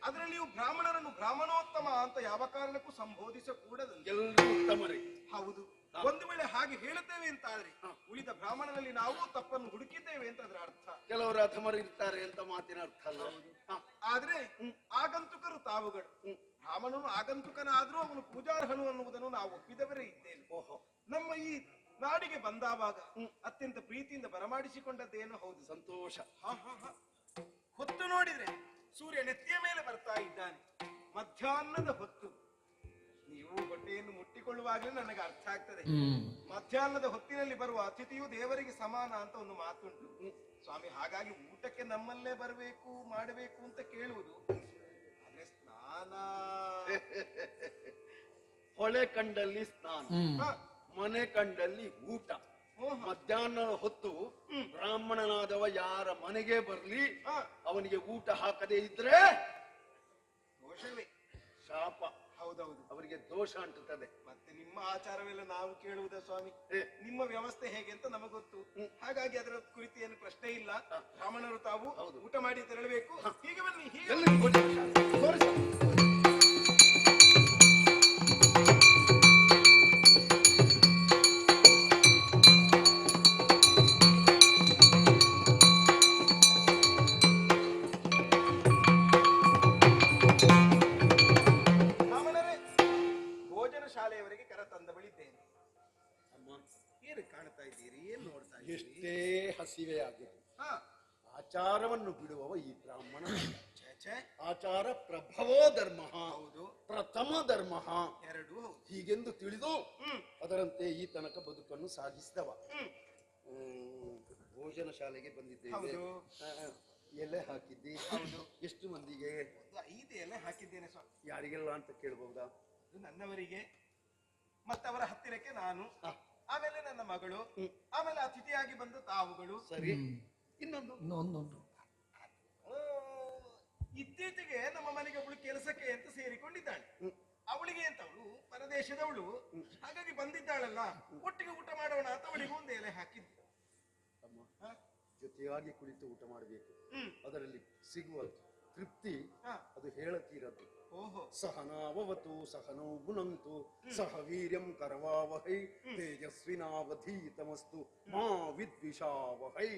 ಅದರಲ್ಲಿ ನೀವು ಬ್ರಾಹ್ಮಣರನ್ನು ಬ್ರಾಹ್ಮಣೋತ್ತಮ ಅಂತ ಯಾವ ಕಾರಣಕ್ಕೂ ಸಂಬೋಧಿಸಕೂಡದು. ಎಲ್ಲರೂ ಉತ್ತಮರೇ. ಹೌದು. ಒಂದು ವೇಳೆ ಹಾಗೆ ಹೇಳುತ್ತೇವೆ ಅಂತ ಆದ್ರೆ ಉಳಿದ ಬ್ರಾಹ್ಮಣರಲ್ಲಿ ನಾವು ತಪ್ಪನ್ನು ಹುಡುಕಿದ್ದೇವೆ ಅಂತ ಅದರ ಅರ್ಥ. ಕೆಲವರು ಅಧಮರು ಇರ್ತಾರೆ ಅಂತ ಮಾತಿನ ಅರ್ಥ ಅಲ್ಲ. ಆದ್ರೆ ಆಗಂತುಕರು ತಾವುಗಳು. ಬ್ರಾಹ್ಮಣನು ಆಗಂತುಕನಾದ್ರೂ ಅವನು ಪೂಜಾರ್ಹನು ಅನ್ನುವುದನ್ನು ನಾವು ಒಪ್ಪಿದವರೇ ಇದ್ದೇವೆ. ನಮ್ಮ ಈ ನಾಡಿಗೆ ಬಂದಾವಾಗ ಅತ್ಯಂತ ಪ್ರೀತಿಯಿಂದ ಬರಮಾಡಿಸಿಕೊಂಡದ್ದೇನು ಹೌದು. ಸಂತೋಷ. ಹೊತ್ತು ನೋಡಿದ್ರೆ ಸೂರ್ಯ ನೆತ್ತಿಯ ಮೇಲೆ ಬರ್ತಾ ಇದ್ದಾನೆ. ಮಧ್ಯಾಹ್ನದ ಹೊತ್ತು. ನೀವು ಹೊಟ್ಟೆಯನ್ನು ಮುಟ್ಟಿಕೊಳ್ಳುವಾಗಲೇ ನನಗೆ ಅರ್ಥ ಆಗ್ತದೆ. ಮಧ್ಯಾಹ್ನದ ಹೊತ್ತಿನಲ್ಲಿ ಬರುವ ಅತಿಥಿಯು ದೇವರಿಗೆ ಸಮಾನ ಅಂತ ಒಂದು ಮಾತುಂಟು ಸ್ವಾಮಿ. ಹಾಗಾಗಿ ಊಟಕ್ಕೆ ನಮ್ಮಲ್ಲೇ ಬರಬೇಕು ಮಾಡಬೇಕು ಅಂತ ಕೇಳುವುದು. ಆದ್ರೆ ಸ್ನಾನ ಹೊಳೆ ಕಂಡಲ್ಲಿ ಸ್ನಾನ, ಮನೆ ಕಂಡಲ್ಲಿ ಊಟ. ಮಧ್ಯಾಹ್ನದ ಹೊತ್ತು ಬ್ರಾಹ್ಮಣನಾದವ ಯಾರ ಮನೆಗೆ ಬರ್ಲಿ ಅವನಿಗೆ ಊಟ ಹಾಕದೇ ಇದ್ರೆ ದೋಷವೇ, ಶಾಪ. ಹೌದೌದು, ಅವರಿಗೆ ದೋಷ ಅಂಟುತ್ತದೆ. ಮತ್ತೆ ನಿಮ್ಮ ಆಚಾರವೆಲ್ಲ ನಾವು ಕೇಳುವುದ ಸ್ವಾಮಿ? ನಿಮ್ಮ ವ್ಯವಸ್ಥೆ ಹೇಗೆ ಅಂತ ನಮಗೊತ್ತು. ಹಾಗಾಗಿ ಅದರ ಕುರಿತು ಏನು ಪ್ರಶ್ನೆ ಇಲ್ಲ. ಬ್ರಾಹ್ಮಣರು ತಾವು ಊಟ ಮಾಡಿ ತೆರಳಬೇಕು. ಹೀಗೆ ಬನ್ನಿ, ಹೀಗೆ ಶಾಲೆಯವರೆಗೆ ಕರೆತಂದ ಬಳಿದ್ದೇನೆ. ಏನು ಕಾಣ್ತಾ ಇದ್ದೀರಿ? ಏನು ನೋಡ್ತಾ ಇದ್ದೀರಿ? ಎಷ್ಟೇ ಹಸಿವೆ ಆಗಿದೆ, ಆಚಾರವನ್ನು ಬಿಡುವವ ಈ ಬ್ರಾಹ್ಮಣ. ಆಚಾರ ಪ್ರಭವೋ ಧರ್ಮ, ಹೌದು, ಪ್ರಥಮ ಧರ್ಮ ಎರಡೂ ಹೀಗೆಂದು ತಿಳಿದು ಅದರಂತೆ ಈ ತನಕ ಬದುಕನ್ನು ಸಾಗಿಸಿದವ. ಭೋಜನ ಶಾಲೆಗೆ ಬಂದಿದ್ದೇವೆ. ಎಲೆ ಹಾಕಿದ್ದಿ? ಹೌದು. ಎಷ್ಟು ಮಂದಿಗೆ? 5 ಎಲೆ ಹಾಕಿದ್ದೇನೆ ಸ್ವಾಮಿ. ಯಾರಿಗೆಲ್ಲ ಅಂತ ಕೇಳ್ಬಹುದಾ? ಇದು ನನ್ನವರಿಗೆ, ಮತ್ತವರ ಹತ್ತಿರಕ್ಕೆ ನಾನು, ಆಮೇಲೆ ನನ್ನ ಮಗಳು, ಆಮೇಲೆ ಅತಿಥಿಯಾಗಿ ಬಂದ ತಾವುಗಳು. ಸರಿ, ಇನ್ನೊಂದು ಇನ್ನೊಂದು ಇತ್ತೀಚೆಗೆ ನಮ್ಮ ಮನೆಗೆ ಅವಳು ಕೆಲಸಕ್ಕೆ ಅಂತ ಸೇರಿಕೊಂಡಿದ್ದಾಳೆ. ಅವಳಿಗೆ ಅಂತ ಅವಳು ಪರದೇಶದವಳು, ಹಾಗಾಗಿ ಬಂದಿದ್ದಾಳಲ್ಲ, ಒಟ್ಟಿಗೆ ಊಟ ಮಾಡೋಣ ಅಂತ ಅವಳಿಗೆ ಒಂದು ಎಲೆ ಹಾಕಿದ್ದೆ. ಜೊತೆಯಾಗಿ ಕುಳಿತು ಊಟ ಮಾಡಬೇಕು. ಅದರಲ್ಲಿ ಸಿಗುವ ತೃಪ್ತಿ ಅದು ಹೇಳತೀರದ್ದು. ಸಹನಾವವತು ಸಹನೋ ಗುಣಂತು ಸಹ ವೀರ್ಯಂ ಕರವಾವಹೈ ತೇಜಸ್ವಿನಾವಧೀತಮಸ್ತು ಮಾ ವಿದ್ವಿಷಾವಹೈ.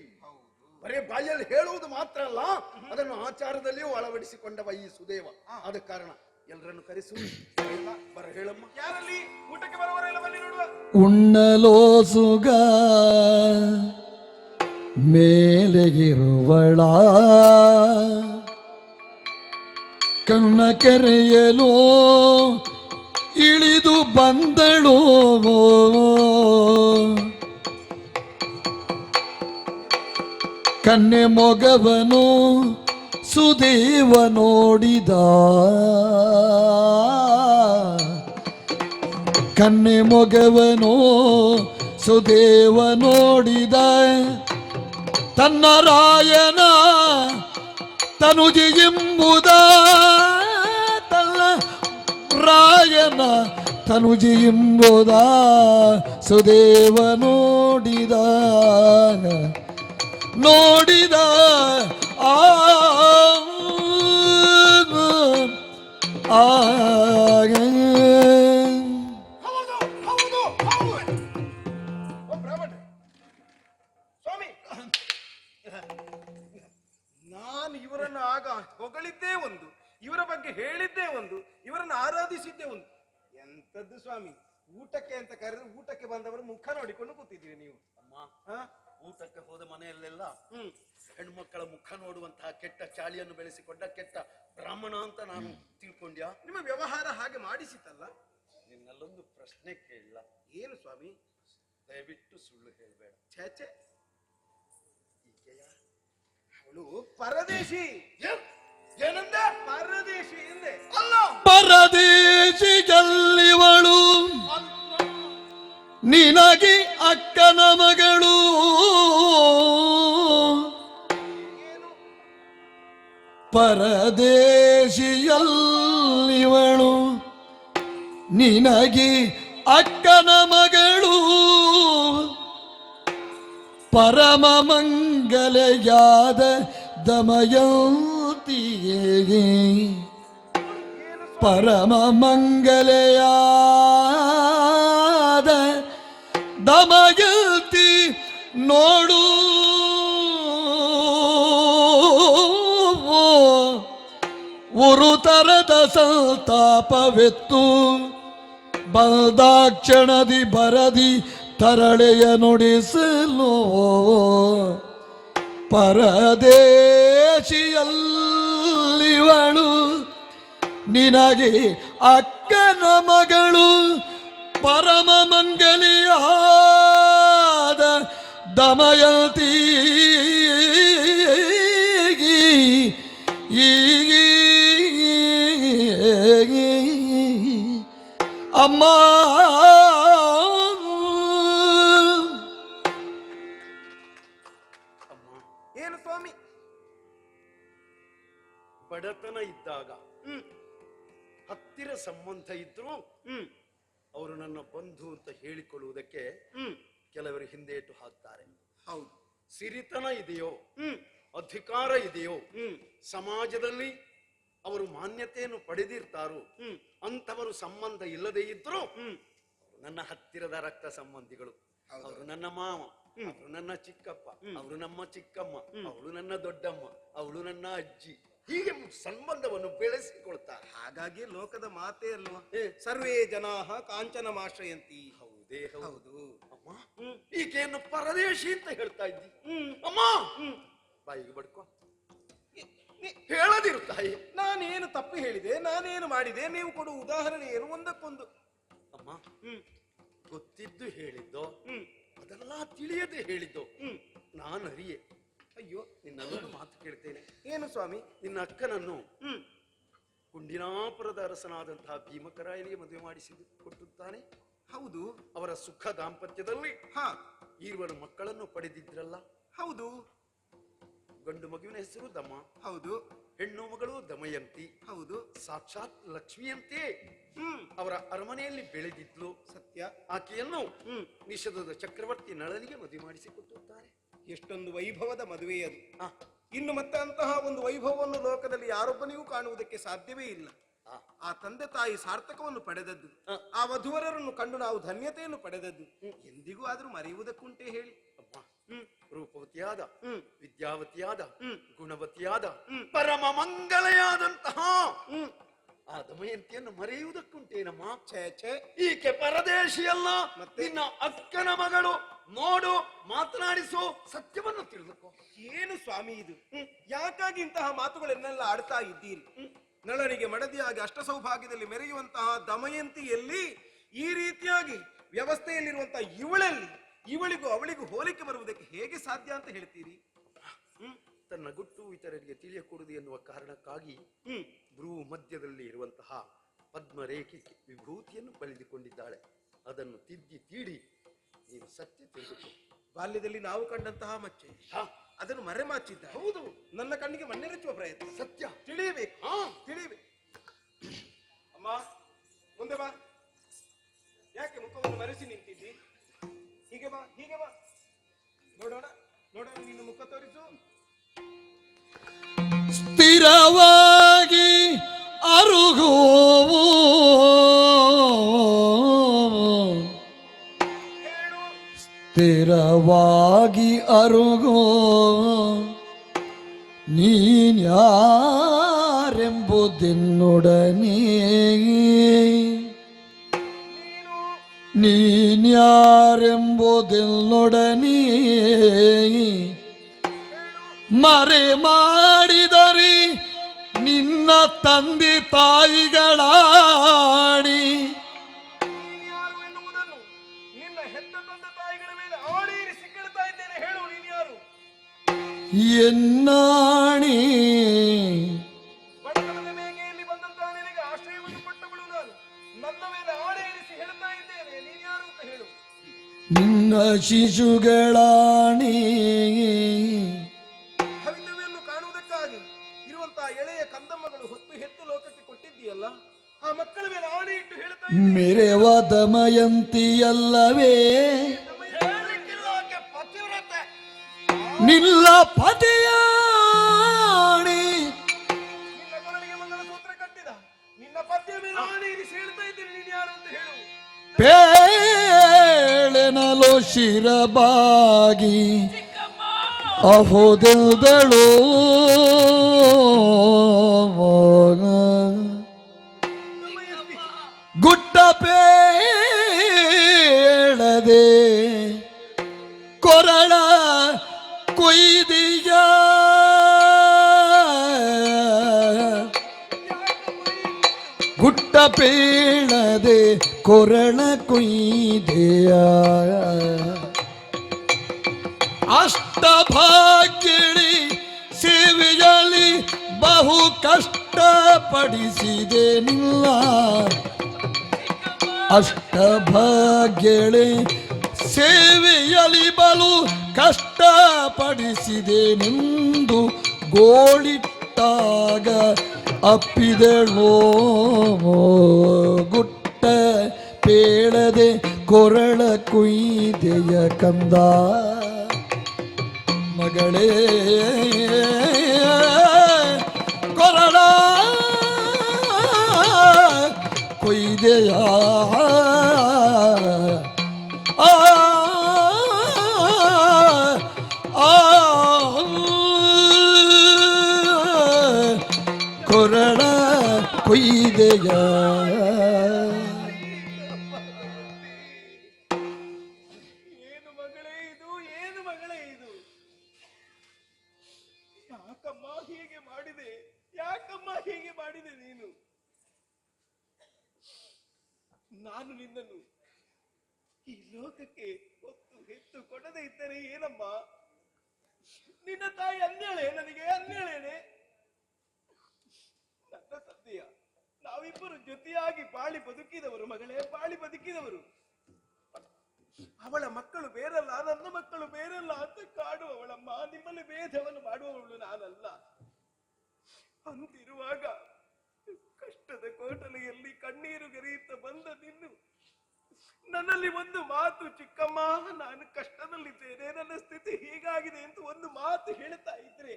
ಬರೇ ಬಾಯಲ್ಲಿ ಹೇಳುವುದು ಮಾತ್ರ ಅಲ್ಲ, ಅದನ್ನು ಆಚಾರದಲ್ಲಿಯೂ ಅಳವಡಿಸಿಕೊಂಡವ ಈ ಸುದೇವ. ಆದ ಕಾರಣ ಎಲ್ಲರನ್ನು ಕರೆಸು. ಬರ ಹೇಳಮ್ಮ. ಯಾರಲ್ಲಿ ಊಟಕ್ಕೆ ಬರುವವರೆಲ್ಲ ಬನ್ನಿ ನೋಡುವ. ಉಣ್ಣಲೋ ಸುಗ ಮೇಲೆಗಿರುವಳ ಕಣ್ಣ ಕೆರೆಯಲು ಇಳಿದು ಬಂದಳು ಕನ್ನೆ ಮೊಗವನು ಸುದೇವ ನೋಡಿದ ಕನ್ನೆ ಮೊಗವನು ಸುದೇವ ನೋಡಿದ ತನ್ನ ರಾಯನ ತನುಜಿ ಎಂಬುದ ತನ್ನ ರಾಯನ ತನುಜಿ ಎಂಬುದ ಸುದೇವ ನೋಡಿದ ನೋಡಿದ ಆ ಸ್ವಾಮಿ, ನಾನು ಇವರನ್ನು ಆಗ ಹೊಗಳಿದ್ದೇ ಒಂದು, ಇವರ ಬಗ್ಗೆ ಹೇಳಿದ್ದೇ ಒಂದು, ಇವರನ್ನು ಆರಾಧಿಸಿದ್ದೇ ಒಂದು. ಎಂತದ್ದು ಸ್ವಾಮಿ, ಊಟಕ್ಕೆ ಅಂತ ಕರೆದು ಊಟಕ್ಕೆ ಬಂದವರು ಮುಖ ನೋಡಿಕೊಂಡು ಕೂತಿದ್ದೀರಿ ನೀವು. ಅಮ್ಮ, ಊಟಕ್ಕೆ ಹೋದ ಮನೆಯಲ್ಲೆಲ್ಲ ಹೆಣ್ಮಕ್ಕಳ ಮುಖ ನೋಡುವಂತಹ ಕೆಟ್ಟ ಚಾಳಿಯನ್ನು ಬೆಳೆಸಿಕೊಂಡ ಕೆಟ್ಟ ಬ್ರಾಹ್ಮಣ ಅಂತ ನಾನು ತಿಳ್ಕೊಂಡ್ಯಾ? ನಿಮ್ಮ ವ್ಯವಹಾರ ಹಾಗೆ ಮಾಡಿಸಿತಲ್ಲ. ನಿನ್ನಲ್ಲೊಂದು ಪ್ರಶ್ನೆ ಕೇಳಲ್ಲ? ಏನು ಸ್ವಾಮಿ? ದಯವಿಟ್ಟು ಸುಳ್ಳು ಹೇಳಬೇಡ. ಛೇ, ಅವಳು ಪರದೇಶಿ. ಏನಂದ? ಪರದೇಶಿ ಎಂದೆ. ಅಲ್ಲ, ಪರದೇಶಿಗಲ್ಲಿವಳು ನಿನಗೆ ಅಕ್ಕನ ಮಗಳು ಪರದೇಶಿಯಲ್ಲಿವಳು ನಿನಗೆ ಅಕ್ಕನ ಮಗಳು ಪರಮ ಮಂಗಲೆಯಾದ ದಮಯಂತಿಯೇ ಪರಮ ಮಂಗಲೆಯಾದ ದಮಯಂತಿ ನೋಡು ಉರುತರದ ಸಂತಾಪವೆತ್ತು ಬಲ್ದಾಕ್ಷಣದಿ ಬರದಿ ತರಳೆಯ ನುಡಿಸಲು ಪರದೇಶಿಯಲ್ಲಿವಳು ನಿನಗೆ ಅಕ್ಕನ ಮಗಳು ಪರಮ ಮಂಗಲಿಯಾದ ದಮಯಂತಿ ಅಮ್ಮ. ಏನು ಸ್ವಾಮಿ? ಬಡತನ ಇದ್ದಾಗ ಹತ್ತಿರ ಸಂಬಂಧ ಇದ್ರು ಅವರು ನನ್ನ ಬಂಧು ಅಂತ ಹೇಳಿಕೊಳ್ಳುವುದಕ್ಕೆ ಕೆಲವರು ಹಿಂದೇಟು ಹಾಕ್ತಾರೆ. ಹೌದು. ಸಿರಿತನ ಇದೆಯೋ, ಅಧಿಕಾರ ಇದೆಯೋ, ಸಮಾಜದಲ್ಲಿ ಅವರು ಮಾನ್ಯತೆಯನ್ನು ಪಡೆದಿರ್ತಾರೋ ಅಂತವರು ಸಂಬಂಧ ಇಲ್ಲದೆ ಇದ್ರು ನನ್ನ ಹತ್ತಿರದ ರಕ್ತ ಸಂಬಂಧಿಗಳು. ಅವರು ನನ್ನ ಮಾವ, ಅವರು ನನ್ನ ಚಿಕ್ಕಪ್ಪ, ಅವರು ನಮ್ಮ ಚಿಕ್ಕಮ್ಮ, ಅವಳು ನನ್ನ ದೊಡ್ಡಮ್ಮ, ಅವಳು ನನ್ನ ಅಜ್ಜಿ, ಹೀಗೆ ಸಂಬಂಧವನ್ನು ಬೆಳೆಸಿಕೊಳ್ತಾರೆ. ಹಾಗಾಗಿ ಲೋಕದ ಮಾತೇ ಅಲ್ವಾ, ಸರ್ವೇ ಜನಾಹ ಕಾಂಚನಮಾಶ್ರಯಂತಿ. ಹೌದೇ ಹೌದು. ಅಮ್ಮ, ಈಕೆಯನ್ನು ಪರದೇಶಿ ಅಂತ ಹೇಳ್ತಾ ಇದ್ದಿ. ಅಮ್ಮ, ಬಾಯಿಗೆ ಬಡ್ಕೊ, ಹೇಳದಿರು ತಾಯಿ. ನಾನೇನು ತಪ್ಪು ಹೇಳಿದೆ, ನಾನೇನು ಮಾಡಿದೆ? ನೀವು ಕೊಡುವ ಉದಾಹರಣೆ ಏನು ಒಂದಕ್ಕೊಂದು. ಅಮ್ಮ, ಗೊತ್ತಿದ್ದು ಹೇಳಿದ್ದೋ ಅದೆಲ್ಲ ತಿಳಿಯದೆ ಹೇಳಿದ್ದೋ ನಾನು ಅರಿಯೆ. ಅಯ್ಯೋ, ನಿನ್ನ ನಿನ್ನದೊಂದು ಮಾತು ಕೇಳ್ತೇನೆ. ಏನು ಸ್ವಾಮಿ? ನಿನ್ನ ಅಕ್ಕನನ್ನು ಕುಂಡಿನಾಪುರದ ಅರಸನಾದಂತಹ ಭೀಮಕರಾಯನಿಗೆ ಮದುವೆ ಮಾಡಿಸಿ ಕೊಟ್ಟುತ್ತಾನೆ. ಹೌದು. ಅವರ ಸುಖ ದಾಂಪತ್ಯದಲ್ಲಿ ಹಾ, ಈರುವರು ಮಕ್ಕಳನ್ನು ಪಡೆದಿದ್ರಲ್ಲ. ಹೌದು. ಗಂಡು ಮಗುವಿನ ಹೆಸರು ದಮ, ಹೌದು. ಹೆಣ್ಣು ಮಗಳು ದಮಯಂತಿ. ಹೌದು. ಸಾಕ್ಷಾತ್ ಲಕ್ಷ್ಮಿಯಂತೆ ಅವರ ಅರಮನೆಯಲ್ಲಿ ಬೆಳೆದಿದ್ಲು. ಸತ್ಯ. ಆಕೆಯನ್ನು ನಿಷಧದ ಚಕ್ರವರ್ತಿ ನಳನಿಗೆ ಮದುವೆ ಮಾಡಿಸಿಕೊಟ್ಟುತ್ತಾರೆ. ಎಷ್ಟೊಂದು ವೈಭವದ ಮದುವೆ ಅದು. ಆ, ಇನ್ನು ಮತ್ತೆ ಅಂತಹ ಒಂದು ವೈಭವವನ್ನು ಲೋಕದಲ್ಲಿ ಯಾರೊಬ್ಬನಿಗೂ ಕಾಣುವುದಕ್ಕೆ ಸಾಧ್ಯವೇ ಇಲ್ಲ. ಆ ತಂದೆ ತಾಯಿ ಸಾರ್ಥಕವನ್ನು ಪಡೆದದ್ದು, ಆ ವಧುವರರನ್ನು ಕಂಡು ನಾವು ಧನ್ಯತೆಯನ್ನು ಪಡೆದದ್ದು ಎಂದಿಗೂ ಆದ್ರೂ ಮರೆಯುವುದಕ್ಕುಂಟೆ ಹೇಳಿ? ರೂಪವತಿಯಾದ, ವಿದ್ಯಾವತಿಯಾದ, ಗುಣವತಿಯಾದ, ಪರಮ ಮಂಗಲೆಯಾದಂತಹ ಆ ದಮಯಂತಿಯನ್ನು ಮರೆಯುವುದಕ್ಕುಂಟೇನಮ್ಮ? ಛೇ ಛೇ, ಈಕೆ ಪರದೇಶಿಯಲ್ಲ, ನಿನ್ನ ಅಕ್ಕನ ಮಗಳು. ನೋಡು, ಮಾತನಾಡಿಸು, ಸತ್ಯವನ್ನು ತಿಳಿದುಕೋ. ಏನು ಸ್ವಾಮಿ ಇದು? ಯಾಕಾಗಿ ಇಂತಹ ಮಾತುಗಳನ್ನೆಲ್ಲ ಆಡ್ತಾ ಇದ್ದೀರಿ? ನಳನಿಗೆ ಮಡದಿಯಾಗಿ ಅಷ್ಟ ಸೌಭಾಗ್ಯದಲ್ಲಿ ಮೆರೆಯುವಂತಹ ದಮಯಂತಿಯಲ್ಲಿ ಈ ರೀತಿಯಾಗಿ ವ್ಯವಸ್ಥೆಯಲ್ಲಿರುವಂತಹ ಇವಳಿಗೂ ಅವಳಿಗೂ ಹೋಲಿಕೆ ಬರುವುದಕ್ಕೆ ಹೇಗೆ ಸಾಧ್ಯ ಅಂತ ಹೇಳ್ತೀರಿ? ತನ್ನ ಗುಟ್ಟು ಇತರರಿಗೆ ತಿಳಿಯಕೂಡದು ಎನ್ನುವ ಕಾರಣಕ್ಕಾಗಿ ಭ್ರೂ ಮಧ್ಯದಲ್ಲಿ ಇರುವಂತಹ ಪದ್ಮರೇಖೆ ವಿಭೂತಿಯನ್ನು ಬಳಿದುಕೊಂಡಿದ್ದಾಳೆ. ಅದನ್ನು ತಿದ್ದಿ ತೀಡಿ ನೀನು ಸತ್ಯ ತಿಳಿದುಕೋ. ಬಾಲ್ಯದಲ್ಲಿ ನಾವು ಕಂಡಂತಹ ಮಚ್ಚೆ ಅದನ್ನು ಮರೆಮಾಚಿದ್ದ. ಹೌದು, ನನ್ನ ಕಣ್ಣಿಗೆ ಮಣ್ಣೆರಚುವ ಪ್ರಯತ್ನ. ಸತ್ಯ ತಿಳಿಯಬೇಕು, ತಿಳಿಯಬೇಕು. ಅಮ್ಮ, ಮುಂದೆ ಬಾ. ಯಾಕೆ ಮುಖವನ್ನು ಮರೆಸಿ ನಿಂತಿದ್ದಿ? ಹೀಗೆ ಬಾ, ಹೀಗೆ ಬಾ. ನೋಡೋಣ, ನೋಡೋಣ, ನಿನ್ನ ಮುಖ ತೋರಿಸು. ಸ್ಥಿರವಾಗಿ ಅರುಗೋವು ಸ್ಥಿರವಾಗಿ ಅರುಗೋ ನೀನ್ಯಾರೆಂಬುದೆನ್ನೊಡನೆ ನೀನ್ಯಾರೆಂಬುದೆನ್ನೊಡನೆ ಮರೆ ಮಾಡಿದರಿ ನಿನ್ನ ತಂದೆ ತಾಯಿಗಳಾಣಿ. ಯಾರು ಎನ್ನುವುದನ್ನು ನಿನ್ನ ಹೆತ್ತ ತಂದೆ ತಾಯಿಗಳ ಮೇಲೆ ಆಡೇರಿಸಿ ಕೇಳ್ತಾ ಇದ್ದೇನೆ. ಹೇಳು, ನೀನು ಯಾರು? ಎನ್ನಾಣಿ ಬಡತನದ ಮೇಗೆಯಲ್ಲಿ ಬಂದಂತಹ ನಿನಗೆ ಆಶ್ರಯವನ್ನು ಕೊಟ್ಟವಳು ನಾನು. ನನ್ನ ಮೇಲೆ ಆಡೇರಿಸಿ ಹೇಳ್ತಾ ಇದ್ದೇನೆ, ನೀನು ಯಾರು ಅಂತ ಹೇಳು. ನಿನ್ನ ಶಿಶುಗಳಾಣಿ ಭವಿತವ್ಯನ್ನು ಕಾಣುವುದಕ್ಕಾಗಿ ಇರುವಂತಹ ಎಳೆಯ ಕಂದಮ್ಮಗಳು ಹೊತ್ತು ಹೆತ್ತು ಲೋಕಕ್ಕೆ ಕೊಟ್ಟಿದ್ದೀಯಲ್ಲ, ಆ ಮಕ್ಕಳ ಮೇಲೆ ಆಣೆ ಇಟ್ಟು ಹೇಳ್ತಾ ಮೆರೆವ ದಮಯಂತಿಯಲ್ಲವೇ ನಿಲ್ಲ ಪತಿಯಾಣಿ. ನಿನ್ನ ಕೊರಳಿಗೆ ಮಂಗಲ ಸೂತ್ರ ಕಟ್ಟಿದ ನಿನ್ನ ಪತಿಯ ಮೇಲೆ ಆಣೆ ಇರಿಸಿ ಹೇಳ್ತಾ ಇದ್ದೇನೆ, ನೀನು ಯಾರು ಅಂತ ಹೇಳು. ಪೇಳೆನಲು ಶಿರಬಾಗಿ ಅಹೋದೆದಳು ಗುಟ್ಟ ಪೇಳದೆ ಕೊರಳ ಕೊಯ್ದಿಯ ಗುಟ್ಟ ಪೇಳದೆ ಕೊರಳ ಕೊಯ್ದೆಯ ಅಷ್ಟಭಾಗ್ಯಳಿ ಸೇವೆಯಲ್ಲಿ ಬಹು ಕಷ್ಟಪಡಿಸಿದೆ ನಿಲ್ಲ. ಅಷ್ಟಭಾಗ್ಯಳಿ ಸೇವೆಯಲ್ಲಿ ಬಲು ಕಷ್ಟಪಡಿಸಿದೆ ನಿಂದು ಗೋಳಿಟ್ಟಾಗ ಅಪ್ಪಿದಳೋ ಗುಟ್ಟ ಪೇಳದೆ ಕೊರಳ ಕುಯ್ದೆಯ ಕಂದ ಮಗಳೇ ಕೊರಳ ಕೊಯ್ದೆಯ ಕೊರಳ ಕೊಯ್ದೆಯ. ಏನು ಮಗಳೇ ಇದು, ಏನು ಮಗಳೇ ಇದು? ಯಾಕಮ್ಮ ಹೀಗೆ ಮಾಡಿದೆ, ಯಾಕಮ್ಮ ಹೀಗೆ ಮಾಡಿದೆ ನೀನು? ನಾನು ನಿನ್ನನ್ನು ಈ ಲೋಕಕ್ಕೆ ಹೊತ್ತು ಹೆತ್ತು ಕೊಡದೆ ಇದ್ದರೆ ಏನಮ್ಮ? ನಿನ್ನ ತಾಯಿ ಅಂದೇಳೆ ನನಗೆ ಅಂದೇಳೇನೆ. ನನ್ನ ತಂದೆಯ ನಾವಿಬ್ಬರು ಜೊತೆಯಾಗಿ ಬಾಳಿ ಬದುಕಿದವರು ಮಗಳೇ, ಬಾಳಿ ಬದುಕಿದವರು. ಅವಳ ಮಕ್ಕಳು ಬೇರಲ್ಲ, ನನ್ನ ಮಕ್ಕಳು ಬೇರಲ್ಲ ಅಂತ ಕಾಡುವವಳಮ್ಮ. ನಿಮ್ಮಲ್ಲಿ ಭೇದವನ್ನು ಮಾಡುವವಳು ನಾನಲ್ಲ. ಅಂತಿರುವಾಗ ಕಷ್ಟದ ಕೋಟಲೆಯಲ್ಲಿ ಕಣ್ಣೀರು ಗರಿಯುತ್ತ ಬಂದ ನಿನ್ನು ನನ್ನಲ್ಲಿ ಒಂದು ಮಾತು, ಚಿಕ್ಕಮ್ಮ ನಾನು ಕಷ್ಟದಲ್ಲಿದ್ದೇನೆ, ನನ್ನ ಸ್ಥಿತಿ ಹೀಗಾಗಿದೆ ಅಂತ ಒಂದು ಮಾತು ಹೇಳ್ತಾ ಇದ್ರೆ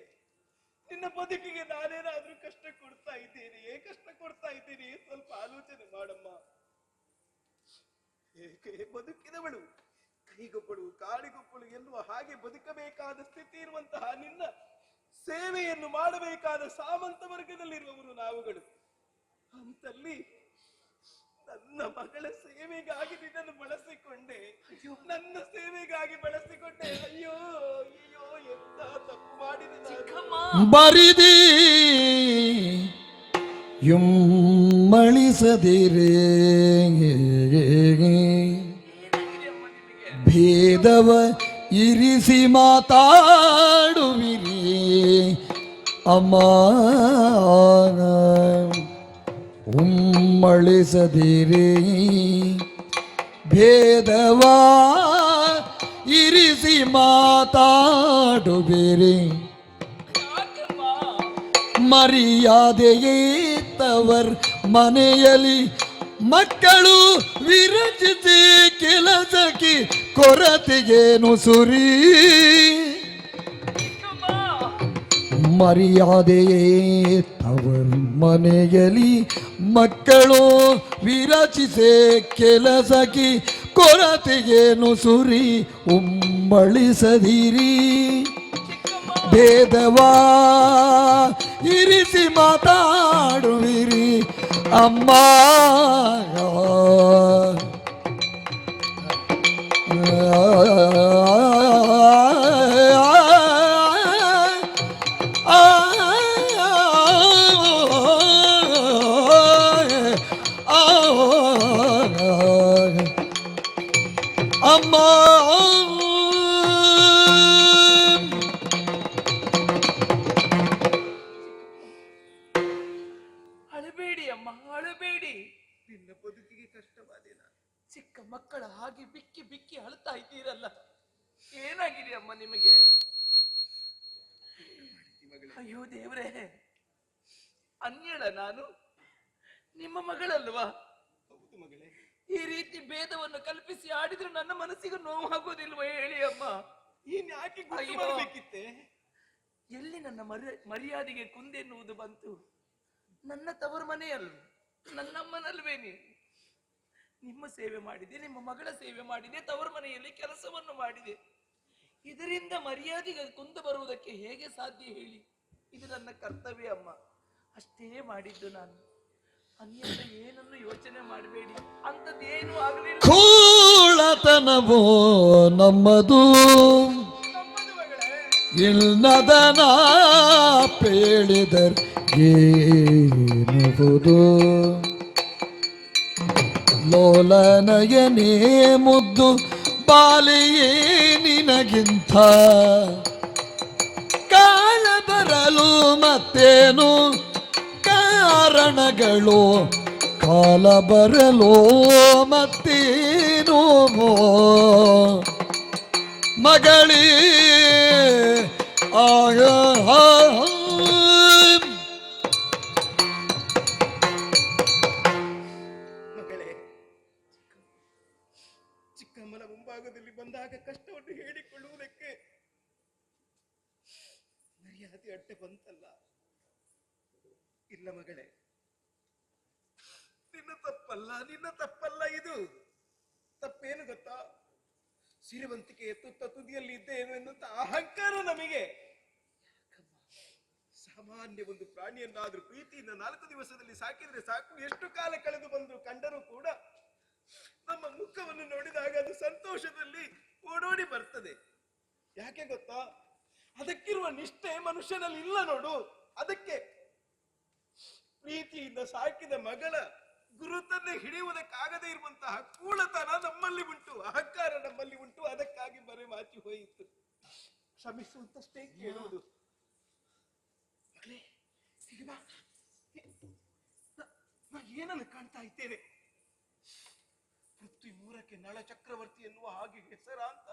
ನಿನ್ನ ಬದುಕಿಗೆ ನಾನೇನಾದ್ರೂ ಕಷ್ಟ ಕೊಡ್ತಾ ಇದ್ದೇನೆಯೇ? ಕಷ್ಟ ಕೊಡ್ತಾ ಇದ್ದೇನೆಯೇ? ಸ್ವಲ್ಪ ಆಲೋಚನೆ ಮಾಡಮ್ಮ. ಏಕೆ ಬದುಕಿದವಳು ಕೈಗೊಬ್ಬಳು ಕಾಳಿಗೊಬ್ಬಳು ಎನ್ನುವ ಹಾಗೆ ಬದುಕಬೇಕಾದ ಸ್ಥಿತಿ ಇರುವಂತಹ ನಿನ್ನ ಸೇವೆಯನ್ನು ಮಾಡಬೇಕಾದ ಸಾಮಂತ ವರ್ಗದಲ್ಲಿರುವವರು ನಾವುಗಳು. ಅಂತಲ್ಲಿ ನನ್ನ ಮಗಳ ಸೇವೆಗಾಗಿ ನಿನ್ನನ್ನು ಬಳಸಿಕೊಂಡೆ, ನನ್ನ ಸೇವೆಗಾಗಿ ಬಳಸಿಕೊಂಡೆ. ಅಯ್ಯೋ ಅಯ್ಯೋ, ಎಂತ ತಪ್ಪು ಮಾಡಿದೆ ನಾನು. ಬರಿದಿ ಮಳಿಸದಿರೇ ಭೇದವ ಇರಿಸಿ ಮಾತಾಡುವಿರಿ ಅಮ್ಮ. ಉಮ್ಮಳಿಸದಿರಿ ಭೇದವ ಇರಿಸಿ ಮಾತಾಡುವಿರಿ. ಮರ್ಯಾದೆಯೇತವರ್ ಮನೆಯಲ್ಲಿ ಮಕ್ಕಳು ವಿರಚಿಸಿ ಕೆಲಸಕ್ಕೆ ಕೊರತೆಗೇನು ಸುರಿ. ಮರ್ಯಾದೆಯೇತವರ್ ಮನೆಯಲ್ಲಿ ಮಕ್ಕಳು ವಿರಚಿಸೆ ಕೆಲಸಕ್ಕೆ ಕೊರತೆಗೇನು ಸುರಿ. ಉಮ್ಮಳಿಸದಿರಿ ಭೇದವಾ ಇರಿಸಿ ಮಾತಾಡುವಿರಿ ಅಮ್ಮ. ಅಮ್ಮ ಅಳಬೇಡಿ ಅಮ್ಮ, ಅಳಬೇಡಿ. ನಿನ್ನ ಬದುಕಿಗೆ ಕಷ್ಟವಾದೇನ? ಚಿಕ್ಕ ಮಕ್ಕಳ ಹಾಗೆ ಬಿಕ್ಕಿ ಬಿಕ್ಕಿ ಅಳ್ತಾ ಇದ್ದೀರಲ್ಲ, ಏನಾಗಿದೆ ಅಮ್ಮ ನಿಮಗೆ? ಅಯ್ಯೋ ದೇವ್ರೇ, ಅನ್ಯಳ ನಾನು ನಿಮ್ಮ ಮಗಳಲ್ವಾ? ಹೌದು ಮಗಳೇ. ಈ ರೀತಿ ಭೇದವನ್ನು ಕಲ್ಪಿಸಿ ಆಡಿದ್ರೆ ನನ್ನ ಮನಸ್ಸಿಗೆ ನೋವಾಗೋದಿಲ್ವ ಹೇಳಿ ಅಮ್ಮ? ಏನ್ ಯಾಕೆ ಮಾಡಬೇಕಿತ್ತೆ? ಎಲ್ಲಿ ನನ್ನ ಮರ್ಯಾದೆಗೆ ಕುಂದೆನ್ನುವುದು ಬಂತು? ನನ್ನ ತವರು ಮನೆಯಲ್ಲ, ನನ್ನಮ್ಮನಲ್ವೇ ನೀನು. ನಿಮ್ಮ ಸೇವೆ ಮಾಡಿದೆ, ನಿಮ್ಮ ಮಗಳ ಸೇವೆ ಮಾಡಿದೆ, ತವರು ಮನೆಯಲ್ಲಿ ಕೆಲಸವನ್ನು ಮಾಡಿದೆ. ಇದರಿಂದ ಮರ್ಯಾದೆಗೆ ಕುಂದು ಬರುವುದಕ್ಕೆ ಹೇಗೆ ಸಾಧ್ಯ ಹೇಳಿ? ಇದು ನನ್ನ ಕರ್ತವ್ಯ ಅಮ್ಮ, ಅಷ್ಟೇ ಮಾಡಿದ್ದು ನಾನು. ಅನ್ಯತ ಏನನ್ನು ಯೋಚನೆ ಮಾಡಬೇಡಿ, ಅಂತದ್ದೇನು ಆಗಲಿಲ್ಲ. ಕೂಳತನವೋ ನಮ್ಮದು ಇಲ್ಲದನ ಪೇಳಿದರ್ ಏನುವುದು. ಲೋಲನಯನೇ ಮುದ್ದು ಬಾಲಿಯೇ ನಿನಗಿಂತ ಕಾಲ ಬರಲು ಮತ್ತೇನು ಕಾರಣಗಳು? ಕಾಲ ಬರಲು ಮತ್ತೇನು ಮಗಳೇ? ಆಗ ಮಗಳೇ, ಚಿಕ್ಕಮ್ಮನ ಮುಂಭಾಗದಲ್ಲಿ ಬಂದಾಗ ಕಷ್ಟವನ್ನು ಹೇಳಿಕೊಳ್ಳುವುದಕ್ಕೆ ಮರ್ಯಾದೆ ಅಡ್ಡ ಬಂತಲ್ಲ. ಇಲ್ಲ ಮಗಳೇ, ನಿನ್ನ ತಪ್ಪಲ್ಲ ಇದು. ತಪ್ಪೇನು ಗೊತ್ತಾ? ಸಿರಿವಂತಿಕೆಯ ತುತ್ತ ತುದಿಯಲ್ಲಿ ಇದ್ದೇನು ಎನ್ನುವಂತ ಅಹಂಕಾರ ನಮಗೆ. ಸಾಮಾನ್ಯ ಒಂದು ಪ್ರಾಣಿಯನ್ನಾದ್ರೂ ಪ್ರೀತಿಯಿಂದ 4 ದಿವಸದಲ್ಲಿ ಸಾಕಿದ್ರೆ ಸಾಕು, ಎಷ್ಟು ಕಾಲ ಕಳೆದು ಬಂದು ಕಂಡರೂ ಕೂಡ ನಮ್ಮ ಮುಖವನ್ನು ನೋಡಿದಾಗ ಅದು ಸಂತೋಷದಲ್ಲಿ ಓಡೋಡಿ ಬರ್ತದೆ. ಯಾಕೆ ಗೊತ್ತಾ? ಅದಕ್ಕಿರುವ ನಿಷ್ಠೆ ಮನುಷ್ಯನಲ್ಲಿ ಇಲ್ಲ ನೋಡು. ಅದಕ್ಕೆ ಪ್ರೀತಿಯಿಂದ ಸಾಕಿದ ಮಗಳ ಗುರುತನ್ನೇ ಹಿಡಿಯುವುದಕ್ಕಾಗದೇ ಇರುವಂತಹ ಕೂಳತನ ನಮ್ಮಲ್ಲಿ ಉಂಟು, ಅಹಂಕಾರ ನಮ್ಮಲ್ಲಿ ಉಂಟು. ಅದಕ್ಕಾಗಿ ಮರೆ ಮಾಚಿ ಹೋಯಿತು. ಕ್ಷಮಿಸುವಂತಷ್ಟೇ ಕೇಳುವುದು. ಮಗಳೇ, ಹೀಗೆ ಬಾ. ನಾ ಏನನ್ನು ಕಾಣ್ತಾ ಇದ್ದೇನೆ? ಪೃಥ್ವಿ 3ಕ್ಕೆ ನಳ ಚಕ್ರವರ್ತಿ ಎನ್ನುವ ಹಾಗೆ ಹೆಸರಾಂತ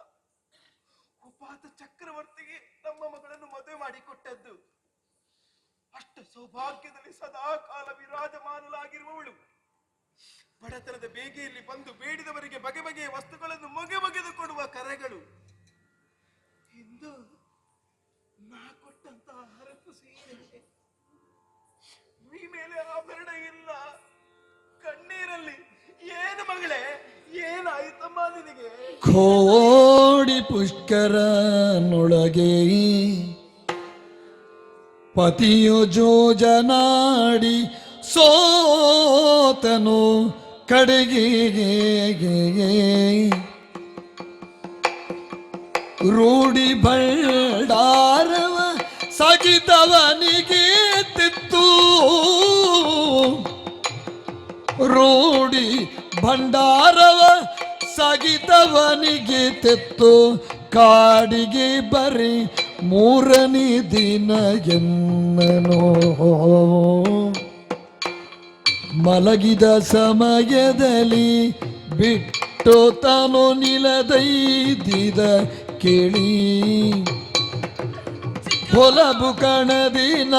ಒಬ್ಬಾತ ಚಕ್ರವರ್ತಿಗೆ ನಮ್ಮ ಮಗಳನ್ನು ಮದುವೆ ಮಾಡಿಕೊಟ್ಟದ್ದು. ಅಷ್ಟ ಸೌಭಾಗ್ಯದಲ್ಲಿ ಸದಾ ಕಾಲ ವಿರಾಜಮಾನಲಾಗಿರುವವಳು ಬಡತನದ ಬೇಗೆಯಲ್ಲಿ ಬಂದು ಬೇಡಿದವರಿಗೆ ಬಗೆ ಬಗೆಯ ವಸ್ತುಗಳನ್ನು ಮೊಗೆದು ಕೊಡುವ ಕರೆಗಳು. ಇಂದು ನಾ ಕೊಟ್ಟಂತಹ ಹರಕು ಸೀರೆ, ಮೈ ಮೇಲೆ ಆಭರಣ ಇಲ್ಲ, ಕಣ್ಣೀರಲ್ಲಿ ಏನು ಮಗಳೇ, ಏನಾಯ್ತಮ್ಮ ನಿನಗೆ? ಕೋಡಿ ಪುಷ್ಕರನೊಳಗೆ ಪತಿಯು ಜೋಜನಾಡಿ ಸೋತನು ಕಡೆಗೆ ರೂಢಿ ಭಂಡಾರವ ಸಗಿತವನಿಗೆ ತಿತ್ತು, ರೂಢಿ ಭಂಡಾರವ ಸಗಿತವನಿಗೆ ತೆತ್ತು, ಕಾಡಿಗೆ ಬರಿ 3ನೇ ದಿನ ಎನ್ನನೋ. ಮಲಗಿದ ಸಮಯದಲ್ಲಿ ಬಿಟ್ಟು ತಾನು ನಿಲದೈದಿದ ಕೇಳಿ, ಹೊಲಬು ಕಣದಿನ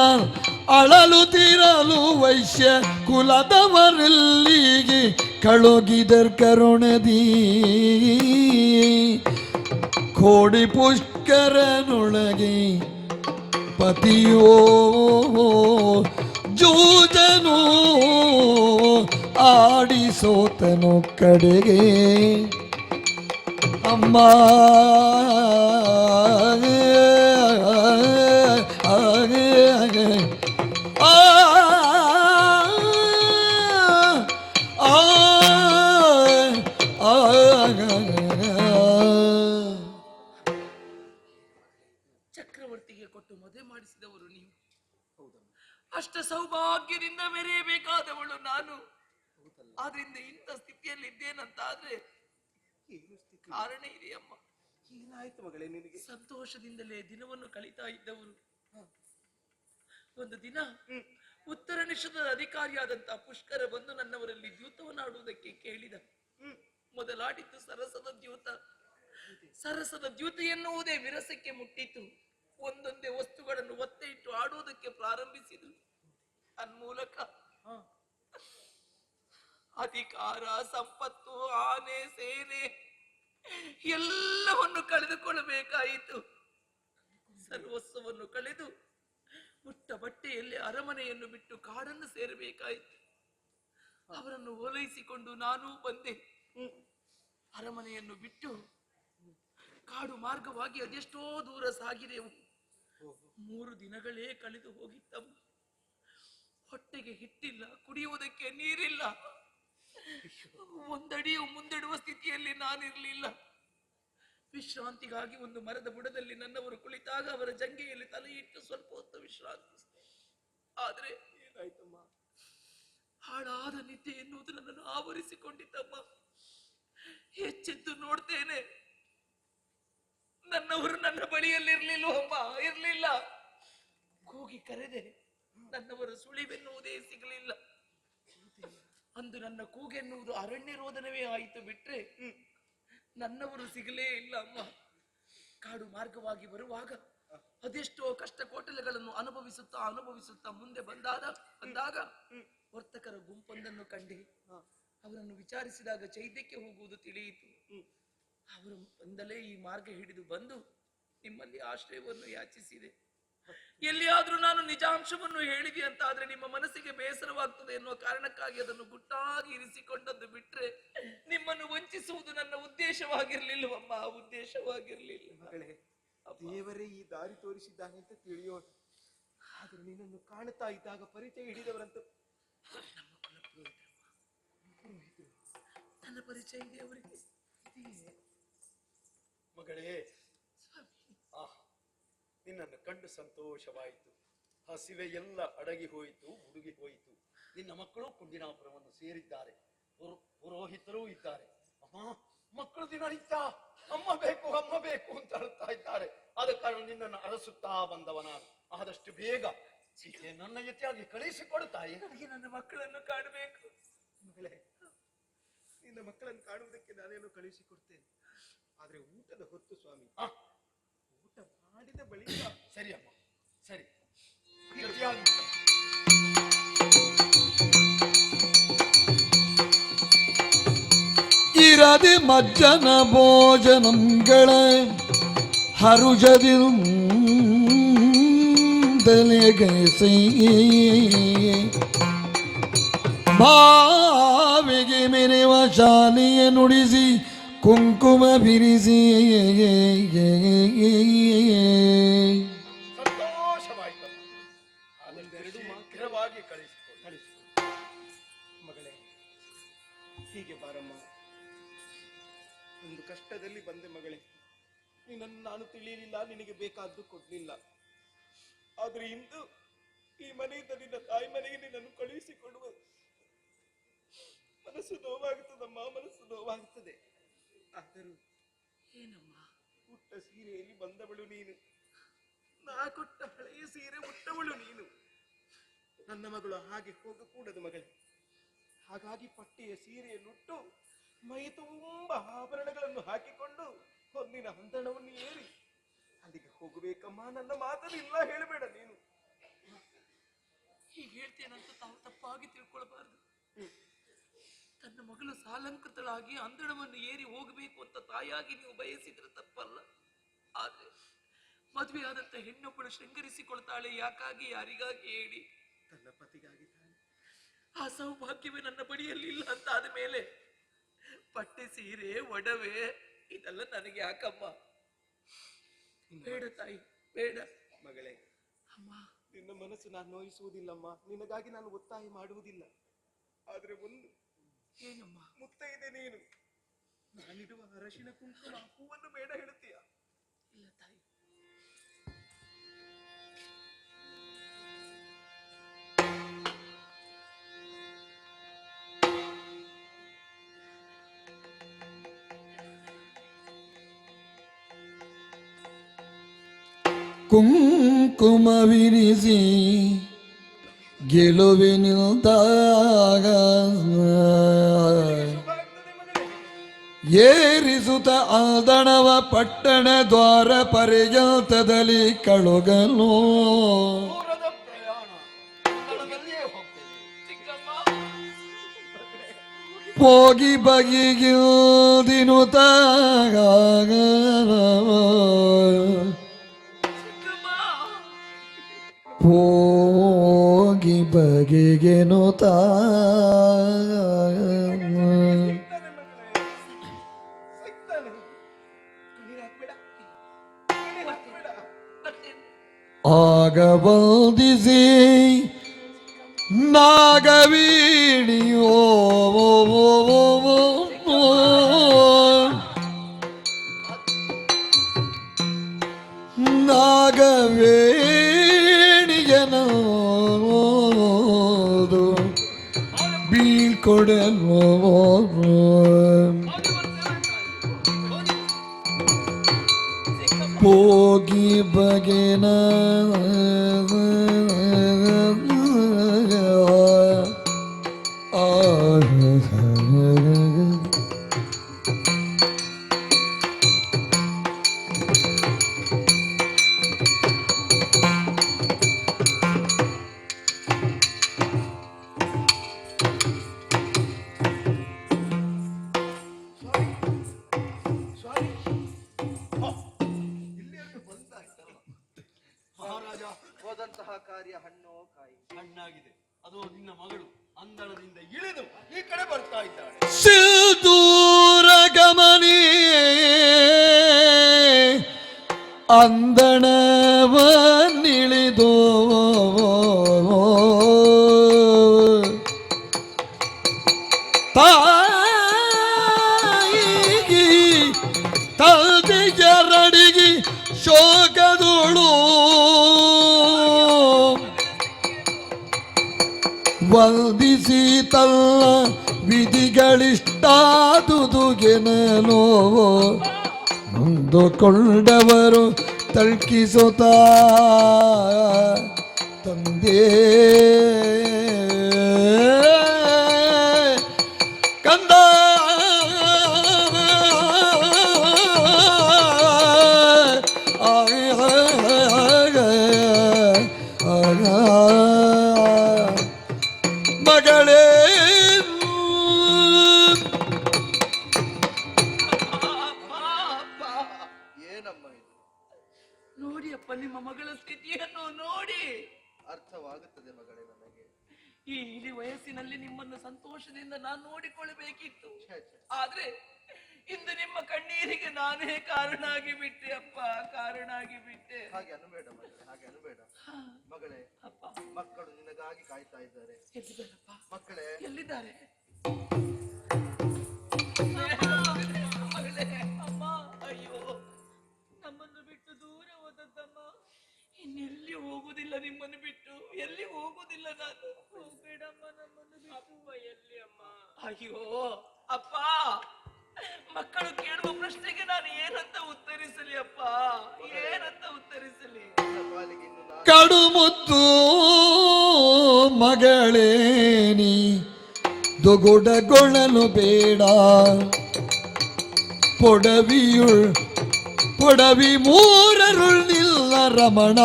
ಅಳಲುತ್ತಿರಲು ವೈಶ್ಯ ಕುಲದವರಲ್ಲಿಗೆ ಕಳುಗಿದರ್ ಕರುಣದಿ. ಕೋಡಿ ಪುಷ್ಕರನೊಳಗೆ ಪತಿಯೋ ಜೂಜನು ಆಡಿಸೋತನು ಕಡೆಗೆ. ಅಮ್ಮ ಚಕ್ರವರ್ತಿಗೆ ಕೊಟ್ಟು ಮದುವೆ ಮಾಡಿಸಿದವರು ನೀವು. ಅಷ್ಟ ಸೌಭಾಗ್ಯದಿಂದ ಮೆರೆಯಬೇಕಾದವಳು ನಾನು. ಆದ್ರಿಂದ ಇಂಥ ಸ್ಥಿತಿಯಲ್ಲಿ ಇದ್ದೇನಂತಾದ್ರೆ ಕಾರಣ ಇದೆಯಮ್ಮ. ಏನಾಯ್ತು ಮಗಳೇ ನಿನಗೆ? ಸಂತೋಷದಿಂದಲೇ ದಿನವನ್ನು ಕಳೀತಾ ಇದ್ದವರು ಒಂದು ದಿನ ಉತ್ತರ ನಿಷಧದ ಅಧಿಕಾರಿಯಾದಂತಹ ಪುಷ್ಕರ ಬಂದು ನನ್ನವರಲ್ಲಿ ದ್ಯೂತವನ್ನಾಡುವುದಕ್ಕೆ ಕೇಳಿದ. ಮೊದಲಾಡಿದ್ದು ಸರಸದ ದ್ಯೂತ. ಸರಸದ ದ್ಯೂತ ಎನ್ನುವುದೇ ವಿರಸಕ್ಕೆ ಮುಟ್ಟಿತು. ಒಂದೊಂದೇ ವಸ್ತುಗಳನ್ನು ಒತ್ತೆ ಇಟ್ಟು ಆಡುವುದಕ್ಕೆ ಪ್ರಾರಂಭಿಸಿದರು. ತನ್ಮೂಲಕ ಅಧಿಕಾರ, ಸಂಪತ್ತು, ಆನೆ, ಸೇನೆ ಎಲ್ಲವನ್ನು ಕಳೆದುಕೊಳ್ಳಬೇಕಾಯಿತು. ಸರ್ವಸ್ವವನ್ನು ಕಳೆದು ಮುಟ್ಟ ಬಟ್ಟೆಯಲ್ಲಿ ಅರಮನೆಯನ್ನು ಬಿಟ್ಟು ಕಾಡನ್ನು ಸೇರಬೇಕಾಯಿತು. ಅವರನ್ನು ಓಲೈಸಿಕೊಂಡು ನಾನೂ ಬಂದೆ. ಅರಮನೆಯನ್ನು ಬಿಟ್ಟು ಕಾಡು ಮಾರ್ಗವಾಗಿ ಅದೆಷ್ಟೋ ದೂರ ಸಾಗಿದೆವು. 3 ದಿನಗಳೇ ಕಳೆದು ಹೋಗಿತ್ತಮ್ಮ. ಹೊಟ್ಟೆಗೆ ಹಿಟ್ಟಿಲ್ಲ, ಕುಡಿಯುವುದಕ್ಕೆ ನೀರಿಲ್ಲ, ಒಂದಡಿಯು ಮುಂದಿಡುವ ಸ್ಥಿತಿಯಲ್ಲಿ ನಾನಿರಲಿಲ್ಲ. ವಿಶ್ರಾಂತಿಗಾಗಿ ಒಂದು ಮರದ ಬುಡದಲ್ಲಿ ನನ್ನವರು ಕುಳಿತಾಗ ಅವರ ಜಂಗೆಯಲ್ಲಿ ತಲೆ ಇಟ್ಟು ಸ್ವಲ್ಪ ಹೊತ್ತು ವಿಶ್ರಾಂತಿ. ಆದ್ರೆ ಏನಾಯ್ತಮ್ಮ, ಹಾಳಾದ ನಿದ್ದೆ ಎನ್ನುವುದು ನನ್ನನ್ನು ಆವರಿಸಿಕೊಂಡಿದ್ದಮ್ಮ. ಎಚ್ಚೆದ್ದು ನೋಡ್ತೇನೆ, ನನ್ನವರು ನನ್ನ ಬಳಿಯಲ್ಲಿರ್ಲಿಲ್ವಮ್ಮ, ಇರ್ಲಿಲ್ಲ. ಕೂಗಿ ಕರೆದೆ, ನನ್ನವರ ಸುಳಿವೆನ್ನುವುದೇ ಸಿಗಲಿಲ್ಲ. ಅಂದು ನನ್ನ ಕೂಗೆನ್ನುವುದು ಅರಣ್ಯ ರೋದನವೇ ಆಯಿತು ಬಿಟ್ರೆ ನನ್ನವರು ಸಿಗಲೇ ಇಲ್ಲ ಅಮ್ಮ. ಕಾಡು ಮಾರ್ಗವಾಗಿ ಬರುವಾಗ ಅದೆಷ್ಟೋ ಕಷ್ಟ ಕೋಟಲೆಗಳನ್ನು ಅನುಭವಿಸುತ್ತಾ ಮುಂದೆ ಬಂದಾಗ ವರ್ತಕರ ಗುಂಪೊಂದನ್ನು ಕಂಡೆ. ಅವರನ್ನು ವಿಚಾರಿಸಿದಾಗ ಚೈತ್ಯಕ್ಕೆ ಹೋಗುವುದು ತಿಳಿಯಿತು. ಅವರು ಬಂದಲೇ ಈ ಮಾರ್ಗ ಹಿಡಿದು ಬಂದು ನಿಮ್ಮಲ್ಲಿ ಆಶ್ರಯವನ್ನು ಯಾಚಿಸಿದೆ. ಎಲ್ಲಿಯಾದ್ರೂ ನಾನು ನಿಜಾಂಶವನ್ನು ಹೇಳಿದೆ ಅಂತ ಆದ್ರೆ ನಿಮ್ಮ ಮನಸ್ಸಿಗೆ ಬೇಸರವಾಗ್ತದೆ ಎನ್ನುವ ಕಾರಣಕ್ಕಾಗಿ ಅದನ್ನು ಗುಟ್ಟಾಗಿ ಇರಿಸಿಕೊಂಡದ್ದು ಬಿಟ್ರೆ ನಿಮ್ಮನ್ನು ವಂಚಿಸುವುದು ನನ್ನ ಉದ್ದೇಶವಾಗಿರ್ಲಿಲ್ಲವಮ್ಮ, ಉದ್ದೇಶವಾಗಿರ್ಲಿಲ್ಲ. ಮಗಳೇ, ದೇವರೇ ಈ ದಾರಿ ತೋರಿಸಿದ್ದಾನೆ ಅಂತ ತಿಳಿಯೋಣ. ಆದ್ರೆ ನಿನ್ನನ್ನು ಕಾಣುತ್ತಾ ಇದ್ದಾಗ ಪರಿಚಯ ಹಿಡಿದವರಂತೂ ನನ್ನ ಪರಿಚಯ ಇದೆ ಅವರಿಗೆ. ಮಗಳೇ, ನಿನ್ನನ್ನು ಕಂಡು ಸಂತೋಷವಾಯಿತು. ಹಸಿವೆ ಎಲ್ಲ ಅಡಗಿ ಹೋಯಿತು, ಹುಡುಗಿ ಹೋಯಿತು. ನಿನ್ನ ಮಕ್ಕಳು ಕುಂದಿನಾಪುರವನ್ನು ಸೇರಿದ್ದಾರೆ, ಪುರೋಹಿತರೂ ಇದ್ದಾರೆ. ಮಕ್ಕಳು ದಿನನಿತ್ಯ ಅಮ್ಮ ಬೇಕು ಅಂತ ಹೇಳ್ತಾ ಇದ್ದಾರೆ. ಆದ ಕಾರಣ ನಿನ್ನನ್ನು ಅರಸುತ್ತಾ ಬಂದವ ನಾನು. ಆದಷ್ಟು ಬೇಗ ಸೀತೆ ನನ್ನ ಜೊತೆಯಾಗಿ ಕಳಿಸಿಕೊಡುತ್ತಾಯಿ. ನನಗೆ ನನ್ನ ಮಕ್ಕಳನ್ನು ಕಾಣಬೇಕು. ಮಗಳೇ, ನಿನ್ನ ಮಕ್ಕಳನ್ನು ಕಾಣುವುದಕ್ಕೆ ನಾನೇನು ಕಳುಹಿಸಿಕೊಡ್ತೇನೆ. ಆದ್ರೆ ಊಟದ ಹೊತ್ತು ಸ್ವಾಮಿ, ಊಟ ಮಾಡಿದ ಬಳಿಕ. ಸರಿ ಅಮ್ಮ, ಸರಿ, ಜೊತೆಯಾಗಿ ಇರದೆ ಮಜ್ಜನ ಭೋಜನಂಗಳ ಹರುಜದಿಂದಲೆಗೈಸಿ ಭಾವಿಗೆ ಮೆರೆವ ಶಾಲೆಯ ನುಡಿಸಿ ಕುಂಕುಮ ಬಿರಿಸಿ ಸಂತೋಷವಾಯಿತಮ್ಮ. ಅದೆರಡು ಮಾತ್ರವಾಗಿ ಕಳಿಸಿಕೊಡು. ಮಗಳೇ, ಹೀಗೆ ಬಾರಮ್ಮ. ಒಂದು ಕಷ್ಟದಲ್ಲಿ ಬಂದೆ ಮಗಳೇ. ನಿನ್ನನ್ನು ನಾನು ತಿಳಿಯಲಿಲ್ಲ, ನಿನಗೆ ಬೇಕಾದ್ದು ಕೊಡ್ಲಿಲ್ಲ. ಆದ್ರೆ ಇಂದು ಈ ಮನೆಯಿಂದ ನಿನ್ನ ತಾಯಿ ಮನೆಗೆ ನಿನ್ನನ್ನು ಕಳುಹಿಸಿಕೊಡುವ ಮನಸ್ಸು ನೋವಾಗುತ್ತದಮ್ಮ, ಮನಸ್ಸು ನೋವಾಗುತ್ತದೆ. ಆದರೂ ಏನಮ್ಮ, ಉಟ್ಟ ಸೀರೆಯಲ್ಲಿ ಬಂದವಳು ನೀನು, ನಾ ಕೊಟ್ಟ ಹಳೆಯ ಸೀರೆ ಉಟ್ಟವಳು ನೀನು. ನನ್ನ ಮಗಳು ಹಾಗೆ ಹೋಗಕೂಡದು ಮಗಳೇ. ಹಾಗಾಗಿ ಪಟ್ಟೆಯ ಸೀರೆಯನ್ನುಟ್ಟು ಮೈ ತುಂಬ ಆಭರಣಗಳನ್ನು ಹಾಕಿಕೊಂಡು ಹೊನ್ನಿನ ಹಂತಣವನ್ನು ಏರಿ ಅಲ್ಲಿಗೆ ಹೋಗಬೇಕಮ್ಮ. ನನ್ನ ಮಾತನ್ನು ಇಲ್ಲ ಹೇಳಬೇಡ ನೀನು. ಹೀಗೆ ಹೇಳ್ತೇನಂತ ತಾವು ತಪ್ಪಾಗಿ ತಿಳ್ಕೊಳ್ಬಾರ್ದು. ತನ್ನ ಮಗಳು ಸಾಲಂಕೃತಳಾಗಿ ಅಂದಣವನ್ನು ಏರಿ ಹೋಗಬೇಕು ಅಂತ ತಾಯಾಗಿ ನೀವು ಬಯಸಿದ್ರೆ ತಪ್ಪಲ್ಲ. ಆದ್ರೆ ಮದುವೆ ಆದಂತ ಹೆಣ್ಣೊಬ್ಬಳು ಶೃಂಗರಿಸಿಕೊಳ್ತಾಳೆ. ಯಾಕಾಗಿ, ಯಾರಿಗಾಗಿ ಹೇಳಿ? ತನ್ನ ಪತಿಗಾಗಿ ತಾನೆ. ಆ ಸೌಭಾಗ್ಯವೇ ನನ್ನ ಬಳಿಯಲ್ಲಿ ಇಲ್ಲ ಅಂತ ಆದ ಮೇಲೆ ಪಟ್ಟೆ ಸೀರೆ ಒಡವೆ ಇದೆಲ್ಲ ನನಗೆ ಯಾಕಮ್ಮ? ಬೇಡ ತಾಯಿ, ಬೇಡ. ಮಗಳೇ, ಅಮ್ಮ, ನಿನ್ನ ಮನಸ್ಸು ನಾನು ನೋಯಿಸುವುದಿಲ್ಲಮ್ಮ, ನಿನಗಾಗಿ ನಾನು ಒತ್ತಾಯ ಮಾಡುವುದಿಲ್ಲ. ಆದ್ರೆ ಒಂದು ಏನಮ್ಮ? ಮುತ್ತೈದೆ ನೀನು, ನಾನಿಡುವ ಅರಶಿನ ಕುಂಕುಮ ಹೂವನ್ನು ಬೇಡ ಹೇಳುತ್ತೀಯ? ಇಲ್ಲ ತಾಯಿ. ಕುಂಕುಮವಿರಿಸಿ ಗೆಲುವಿನಿಲ್ದಾಗ ಏರಿಸುತ್ತ ಆದಣವ ಪಟ್ಟಣ ದ್ವಾರ ಪರ್ಯಂತದಲ್ಲಿ ಕಳುಗಲು ದೂರದ ಪ್ರಯಾಣ ಸ್ಥಳದಲ್ಲಿಯೇ ಹೋಗ್ತೇನೆ. ಚಿಕ್ಕಮ್ಮ, ಹೋಗಿ ಬಗೆಗಿಲ್ದಿನುತ್ತಾಗ ಹೋಗಿ ಬಗೆಗೆನುತ್ತ ಆಗ ವಂದಿಸಿ ನಾಗವೀಣಿಯೋ ನಾಗವೇಣಿಯನೋದು ಬೀಳ್ಕೊಡಲು ಹೋಗಿ ಬಗೆನ ಮಹಾರಾಜ, ಹೋದಂತಹ ಕಾರ್ಯ ಹಣ್ಣೋ ಕಾಯಿ. ಹಣ್ಣಾಗಿದೆ. ಅದು ನಿನ್ನ ಮಗಳು ಅಂದಳದಿಂದ ಇಳಿದು ಈ ಕಡೆ ಬರ್ತಾ ಇದ್ದಾಳೆ. ಸಿದೂರ ಗಮನಿ ಅಂದಣವನ್ನಿಳಿದು ತಾಯಿಗಿ ತಂದೆಯರಡಿಗಿ ಶೋಕದೋಳು ವಂದಿಸಿ ತಲ್ಲ ವಿಧಿಗಳಿಷ್ಟಾದುದುಗೆನಲೋ ಎಂದುಕೊಂಡವರು ತಳ್ಕಿಸುತ್ತ ತಂದೆ ಕಂದ ಮಗಳೇ ಏನಮ್ಮ ಇದು? ನೋಡಿ ಅಪ್ಪ, ನಿಮ್ಮ ಮಗಳ ಸ್ಥಿತಿಯನ್ನು ನೋಡಿ. ಅರ್ಥವಾಗುತ್ತದೆ ಮಗಳೇ ನನಗೆ. ಈ ಇಳಿ ವಯಸ್ಸಿನಲ್ಲಿ ನಿಮ್ಮನ್ನು ಸಂತೋಷದಿಂದ ನಾನು ನೋಡಿಕೊಳ್ಳಬೇಕಿತ್ತು. ಛೇ, ಛೇ. ಆದ್ರೆ ಇಂದು ನಿಮ್ಮ ಕಣ್ಣೀರಿಗೆ ನಾನೇ ಕಾರಣ ಆಗಿ ಬಿಟ್ಟೆ ಅಪ್ಪ, ಕಾರಣ ಆಗಿ ಬಿಟ್ಟೆ. ಹಾಗೆ ಅನ್ಬೇಡ ಮಗಳೇ, ಹಾಗೆ ಅನ್ಬೇಡ ಮಗಳೇ. ಅಪ್ಪ, ಮಕ್ಕಳು ನಿನಗಾಗಿ ಕಾಯ್ತಾ ಇದ್ದಾರೆ. ಎಲ್ಲಿದ್ದಾರಪ್ಪ? ಮಕ್ಕಳೇ, ಎಲ್ಲಿದ್ದಾರೆ? ಮಗಳೇ, ಅಮ್ಮ, ಅಯ್ಯೋ, ನಮ್ಮನ್ನು ಬಿಟ್ಟು ದೂರ ಹೋದದ್ದಮ್ಮ. ಇನ್ನೆಲ್ಲಿ ಹೋಗುದಿಲ್ಲ ನಿಮ್ಮನ್ನು ಬಿಟ್ಟು, ಎಲ್ಲಿ ಹೋಗುದಿಲ್ಲ ನಾನು. ಹೋಗ್ಬೇಡಮ್ಮ ನಮ್ಮನ್ನು ಬಿಟ್ಟು. ಅಪ್ಪ ಎಲ್ಲಿ ಅಮ್ಮ? ಅಯ್ಯೋ ಅಪ್ಪ, ಮಕ್ಕಳು ಕೇಳುವ ಪ್ರಶ್ನೆಗೆ ನಾನು ಏನಂತ ಉತ್ತರಿಸಲಿ ಅಪ್ಪ, ಏನಂತ ಉತ್ತರಿಸಲಿ? ನನ್ನ ಪಾಲಿಗೆ ಇನ್ನು ನಾನು ಕಡು ಮುದ್ದು ಮಗಳೇನಿ ದುಗುಡಗೊಳ್ಳಲು ಬೇಡ. ಪೊಡವಿ ಮೂರರುಳ್ ನಿಲ್ಲ ರಮಣ.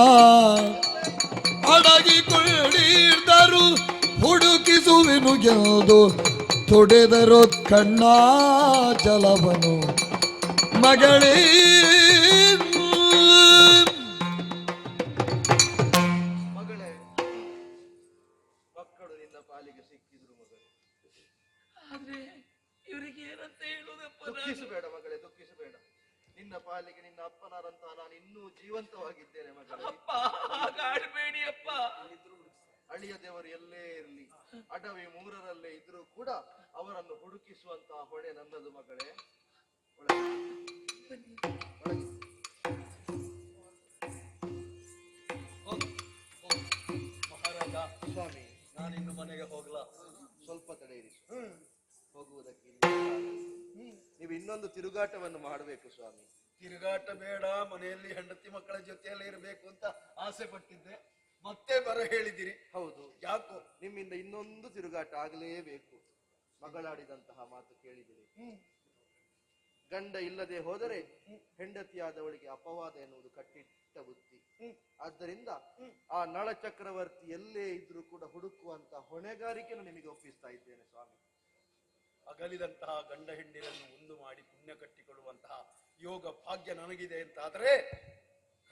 ಅಡಗಿಕೊಂಡಿದ್ದರು ಹುಡುಕಿಸುವೆನು ಗೆಲ್ದು ತೊಡೆದರು ಕಣ್ಣ ಜಲವನು. ಮಗಳೇ ಮಗಳೇ, ಮಕ್ಕಳು ನಿನ್ನ ಪಾಲಿಗೆ ಸಿಕ್ಕಿದ್ರು ಮಗಳೇ. ಆದ್ರೆ ಇವರಿಗೆ ಏನಂತ ಹೇಳುದಪ್ಪ? ದುಃಖಿಸಬೇಡ ಮಗಳೇ, ದುಃಖಿಸಬೇಡ. ನಿನ್ನ ಪಾಲಿಗೆ ನಿನ್ನ ಅಪ್ಪನಾರಂತಹ ನಾನು ಇನ್ನೂ ಜೀವಂತವಾಗಿದ್ದೇನೆ ಮಗಳೇ. ಅಪ್ಪ ಹಾಗಾಡಬೇಡಿ ಅಪ್ಪ. ಅಳಿಯ ದೇವರು ಎಲ್ಲೇ ಇರಲಿ, ಅಡವಿ ಮೂರರಲ್ಲೇ ಇದ್ರೂ ಕೂಡ ಅವರನ್ನು ಹುಡುಕಿಸುವಂತಹ ಹೊಣೆ ನನ್ನದು ಮಗಳೇ. ಒಳಗೆ. ಒಳಗೆ. ಮಹಾರಾಜ, ಸ್ವಾಮಿ, ನಾನಿನ್ನು ಮನೆಗೆ ಹೋಗ್ಲಾ? ಸ್ವಲ್ಪ ತಡೆಯಿರಿ. ಹೋಗುವುದಕ್ಕೆ ನೀವು ಇನ್ನೊಂದು ತಿರುಗಾಟವನ್ನು ಮಾಡಬೇಕು ಸ್ವಾಮಿ. ತಿರುಗಾಟ ಬೇಡ, ಮನೆಯಲ್ಲಿ ಹೆಂಡತಿ ಮಕ್ಕಳ ಜೊತೆಯಲ್ಲಿ ಇರಬೇಕು ಅಂತ ಆಸೆ ಪಟ್ಟಿದ್ದೆ. ಮತ್ತೆ ಬರ ಹೇಳಿದಿರಿ. ಹೌದು, ಯಾಕೋ? ನಿಮ್ಮಿಂದ ಇನ್ನೊಂದು ತಿರುಗಾಟ ಆಗಲೇಬೇಕು. ಮಗಳಾಡಿದಂತಹ ಮಾತು ಕೇಳಿದಿರಿ. ಗಂಡ ಇಲ್ಲದೆ ಹೋದರೆ ಹೆಂಡತಿಯಾದವಳಿಗೆ ಅಪವಾದ ಎನ್ನುವುದು ಕಟ್ಟಿಟ್ಟ ಬುದ್ಧಿ. ಆದ್ದರಿಂದ ಆ ನಳ ಚಕ್ರವರ್ತಿ ಎಲ್ಲೇ ಇದ್ರೂ ಕೂಡ ಹುಡುಕುವಂತ ಹೊಣೆಗಾರಿಕೆಯನ್ನು ನಿಮಗೆ ಒಪ್ಪಿಸ್ತಾ ಇದ್ದೇನೆ ಸ್ವಾಮಿ. ಅಗಲಿದಂತಹ ಗಂಡ ಹೆಂಡಿರನ್ನು ಒಂದು ಮಾಡಿ ಪುಣ್ಯ ಕಟ್ಟಿಕೊಳ್ಳುವಂತಹ ಯೋಗ ಭಾಗ್ಯ ನನಗಿದೆ ಅಂತ ಆದ್ರೆ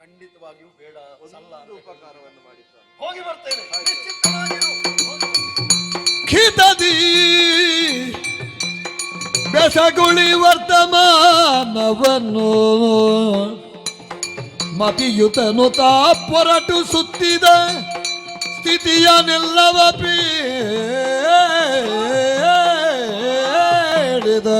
ಖಂಡಿತವಾಗಿಯೂ ಬೇಡ, ಸಲ್ಲ ಒಂದು ಉಪಕಾರವನ್ನು ಮಾಡಿ ಸ್ವಾಮಿ. ಹೋಗಿ ಬರ್ತೇನೆ. ಹಾಗೆ. ನಿಶ್ಚಿಂತವಾಗಿರು. ಖಿತದಿ ಬೆಸಗುಳಿ ವರ್ತಮಾನವನ್ನು ಮತಿಯುತನು ತಾ ಪೊರಟು ಸುತ್ತಿದ ಸ್ಥಿತಿಯನ್ನೆಲ್ಲವ ಪೀಡಿದ.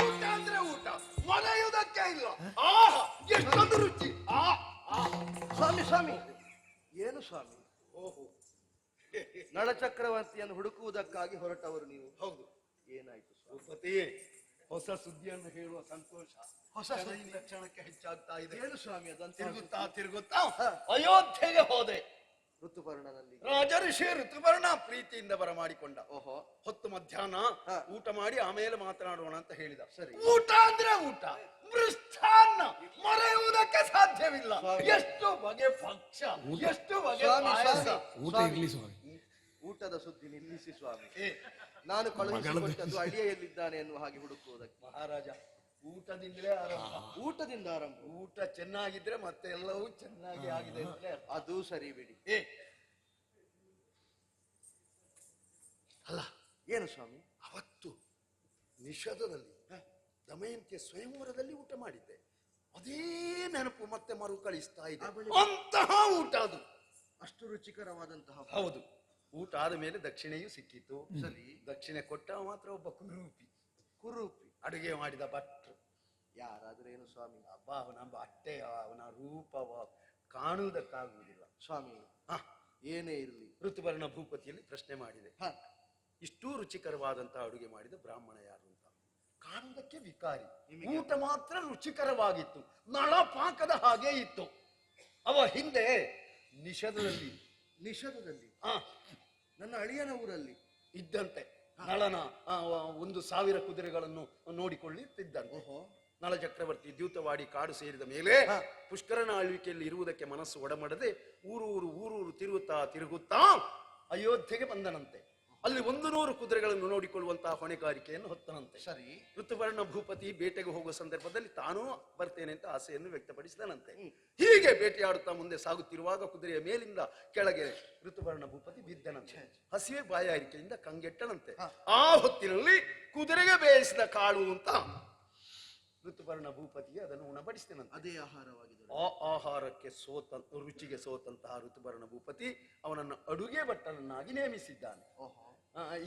ಊಟ ಅಂದ್ರೆ ಊಟ, ಮನೆಯುವುದಕ್ಕೆ ಇಲ್ಲ. ಆಹಾ, ಎಷ್ಟೊಂದು ರುಚಿ. ಸ್ವಾಮಿ ಸ್ವಾಮಿ, ಏನು ಸ್ವಾಮಿ? ಓಹೋ, ನಳ ಚಕ್ರವರ್ತಿಯನ್ನು ಹುಡುಕುವುದಕ್ಕಾಗಿ ಹೊರಟವರು ನೀವು? ಹೌದು. ಏನಾಯ್ತು ಸ್ವಾಮಿ? ಭೂಪತಿ, ಹೊಸ ಸುದ್ದಿಯನ್ನು ಹೇಳುವ ಸಂತೋಷ ಹೊಸ ಸುದ್ದಿ? ಕ್ಷಣದಿಂದ ಕ್ಷಣಕ್ಕೆ ಹೆಚ್ಚಾಗ್ತಾ ಇದೆ. ಏನು ಸ್ವಾಮಿ ಅದಂತ? ತಿರುಗುತ್ತಾ ಅಯೋಧ್ಯೆಗೆ ಹೋದೆ. ಋತುಪರ್ಣನಲ್ಲಿ. ರಾಜಋಷಿ ಋತುಪರ್ಣ ಪ್ರೀತಿಯಿಂದ ಬರಮಾಡಿಕೊಂಡ. ಓಹೋ, ಹೊತ್ತು ಮಧ್ಯಾಹ್ನ ಹಾ. ಊಟ ಮಾಡಿ ಆಮೇಲೆ ಮಾತನಾಡೋಣ ಅಂತ ಹೇಳಿದ. ಸರಿ. ಊಟ ಅಂದ್ರೆ ಊಟ, ಮೃಷ್ಟಾನ್ನ ಮರೆಯುವುದಕ್ಕೆ ಸಾಧ್ಯವಿಲ್ಲ. ಸ್ವಾಮಿ. ಎಷ್ಟು ಬಗೆ ಭಕ್ಷ್ಯ, ಎಷ್ಟು ಬಗೆ ಸ್ವಾಮಿ, ಪಾಯಸ. ಸ್ವಾಮಿ. ಊಟ ಇರ್ಲಿ ಸ್ವಾಮಿ. ಊಟದ ಸುದ್ದಿ ನಿಲ್ಲಿಸಿ ಸ್ವಾಮಿ. ಏ, ನಾನು ಕಳುಹಿಸಿಕೊಟ್ಟದ್ದು ಅಳಿಯಲ್ಲಿದ್ದಾನೆ ಎನ್ನುವ ಹಾಗೆ ಹುಡುಕುವುದಕ್ಕೆ. ಮಹಾರಾಜ, ಊಟದಿಂದಲೇ ಆರಂಭ. ಊಟದಿಂದ ಆರಂಭ. ಊಟ ಚೆನ್ನಾಗಿದ್ರೆ ಮತ್ತೆ ಎಲ್ಲವೂ ಚೆನ್ನಾಗಿ ಆಗಿದೆ ಅಂತಲೇ ಅರ್ಥ. ಅದು ಸರಿ ಬಿಡಿ. ಏ, ಅಲ್ಲ, ಏನು ಸ್ವಾಮಿ? ಅವತ್ತು ನಿಷಧದಲ್ಲಿ ದಮಯಂತಿಯ ಸ್ವಯಂವರದಲ್ಲಿ ಊಟ ಮಾಡಿದ್ದೆ. ಅದೇ ನೆನಪು ಮತ್ತೆ ಮರುಕಳಿಸ್ತಾ ಇದೆ. ಅಂತಹ ಊಟ ಅದು. ಅಷ್ಟು ರುಚಿಕರವಾದಂತಹ. ಹೌದು. ಊಟ ಆದ ಮೇಲೆ ದಕ್ಷಿಣೆಯೂ ಸಿಕ್ಕಿತ್ತು. ಸರಿ. ದಕ್ಷಿಣೆ ಕೊಟ್ಟ ಮಾತ್ರ ಒಬ್ಬ ಕುರೂಪಿ. ಕುರೂಪಿ ಅಡುಗೆ ಮಾಡಿದ ಭಟ್ರು. ಯಾರಾದ್ರೂ ಏನು ಸ್ವಾಮಿ? ಅಬ್ಬ, ಅವನ ಬಟ್ಟೆ, ಅವನ ರೂಪವ ಕಾಣುವುದಕ್ಕಾಗುವುದಿಲ್ಲ ಸ್ವಾಮಿ. ಹ, ಏನೇ ಇರಲಿ, ಋತುಪರ್ಣ ಭೂಪತಿಯಲ್ಲಿ ಪ್ರಶ್ನೆ ಮಾಡಿದೆ. ಹ, ಇಷ್ಟೂ ರುಚಿಕರವಾದಂತಹ ಅಡುಗೆ ಮಾಡಿದ ಬ್ರಾಹ್ಮಣ ಯಾರು ಅಂತ. ನೋಡುವುದಕ್ಕೆ ವಿಕಾರಿ, ಊಟ ಮಾತ್ರ ರುಚಿಕರವಾಗಿತ್ತು, ನಳಪಾಕದ ಹಾಗೆ ಇತ್ತು. ಅವ ಹಿಂದೆ ನಿಷಧದಲ್ಲಿ ನನ್ನ ಅಳಿಯನ ಊರಲ್ಲಿ ಇದ್ದಂತೆ ನಳನ 1,000 ಕುದುರೆಗಳನ್ನು ನೋಡಿಕೊಳ್ಳುತ್ತಿದ್ದಂತೆ. ನಳ ಚಕ್ರವರ್ತಿ ದ್ಯೂತವಾಡಿ ಕಾಡು ಸೇರಿದ ಮೇಲೆ ಪುಷ್ಕರನ ಆಳ್ವಿಕೆಯಲ್ಲಿ ಇರುವುದಕ್ಕೆ ಮನಸ್ಸು ಒಡಮಡದೆ ಊರೂರು ತಿರುಗುತ್ತಾ ಅಯೋಧ್ಯೆಗೆ ಬಂದನಂತೆ. ಅಲ್ಲಿ 100 ಕುದುರೆಗಳನ್ನು ನೋಡಿಕೊಳ್ಳುವಂತಹ ಹೊಣೆಗಾರಿಕೆಯನ್ನು ಹೊತ್ತನಂತೆ. ಸರಿ. ಋತುಪರ್ಣ ಭೂಪತಿ ಬೇಟೆಗೆ ಹೋಗುವ ಸಂದರ್ಭದಲ್ಲಿ ತಾನೂ ಬರ್ತೇನೆ ಅಂತ ಆಸೆಯನ್ನು ವ್ಯಕ್ತಪಡಿಸಿದನಂತೆ. ಹೀಗೆ ಬೇಟೆಯಾಡುತ್ತಾ ಮುಂದೆ ಸಾಗುತ್ತಿರುವಾಗ ಕುದುರೆಯ ಮೇಲಿಂದ ಕೆಳಗೆ ಋತುಪರ್ಣ ಭೂಪತಿ ಬಿದ್ದನಂತೆ. ಹಸಿವೆ ಬಾಯಾರಿಕೆಯಿಂದ ಕಂಗೆಟ್ಟನಂತೆ. ಆ ಹೊತ್ತಿನಲ್ಲಿ ಕುದುರೆಗೆ ಬೇಯಿಸಿದ ಕಾಳು ಅಂತ ಋತುಪರ್ಣ ಭೂಪತಿಗೆ ಅದನ್ನು ಉಣಬಡಿಸಿದನಂತೆ. ಅದೇ ಆಹಾರವಾಗಿದೆ. ಆ ಆಹಾರಕ್ಕೆ ರುಚಿಗೆ ಸೋತಂತಹ ಋತುಪರ್ಣ ಭೂಪತಿ ಅವನನ್ನು ಅಡುಗೆ ಭಟ್ಟನನ್ನಾಗಿ ನೇಮಿಸಿದ್ದಾನೆ.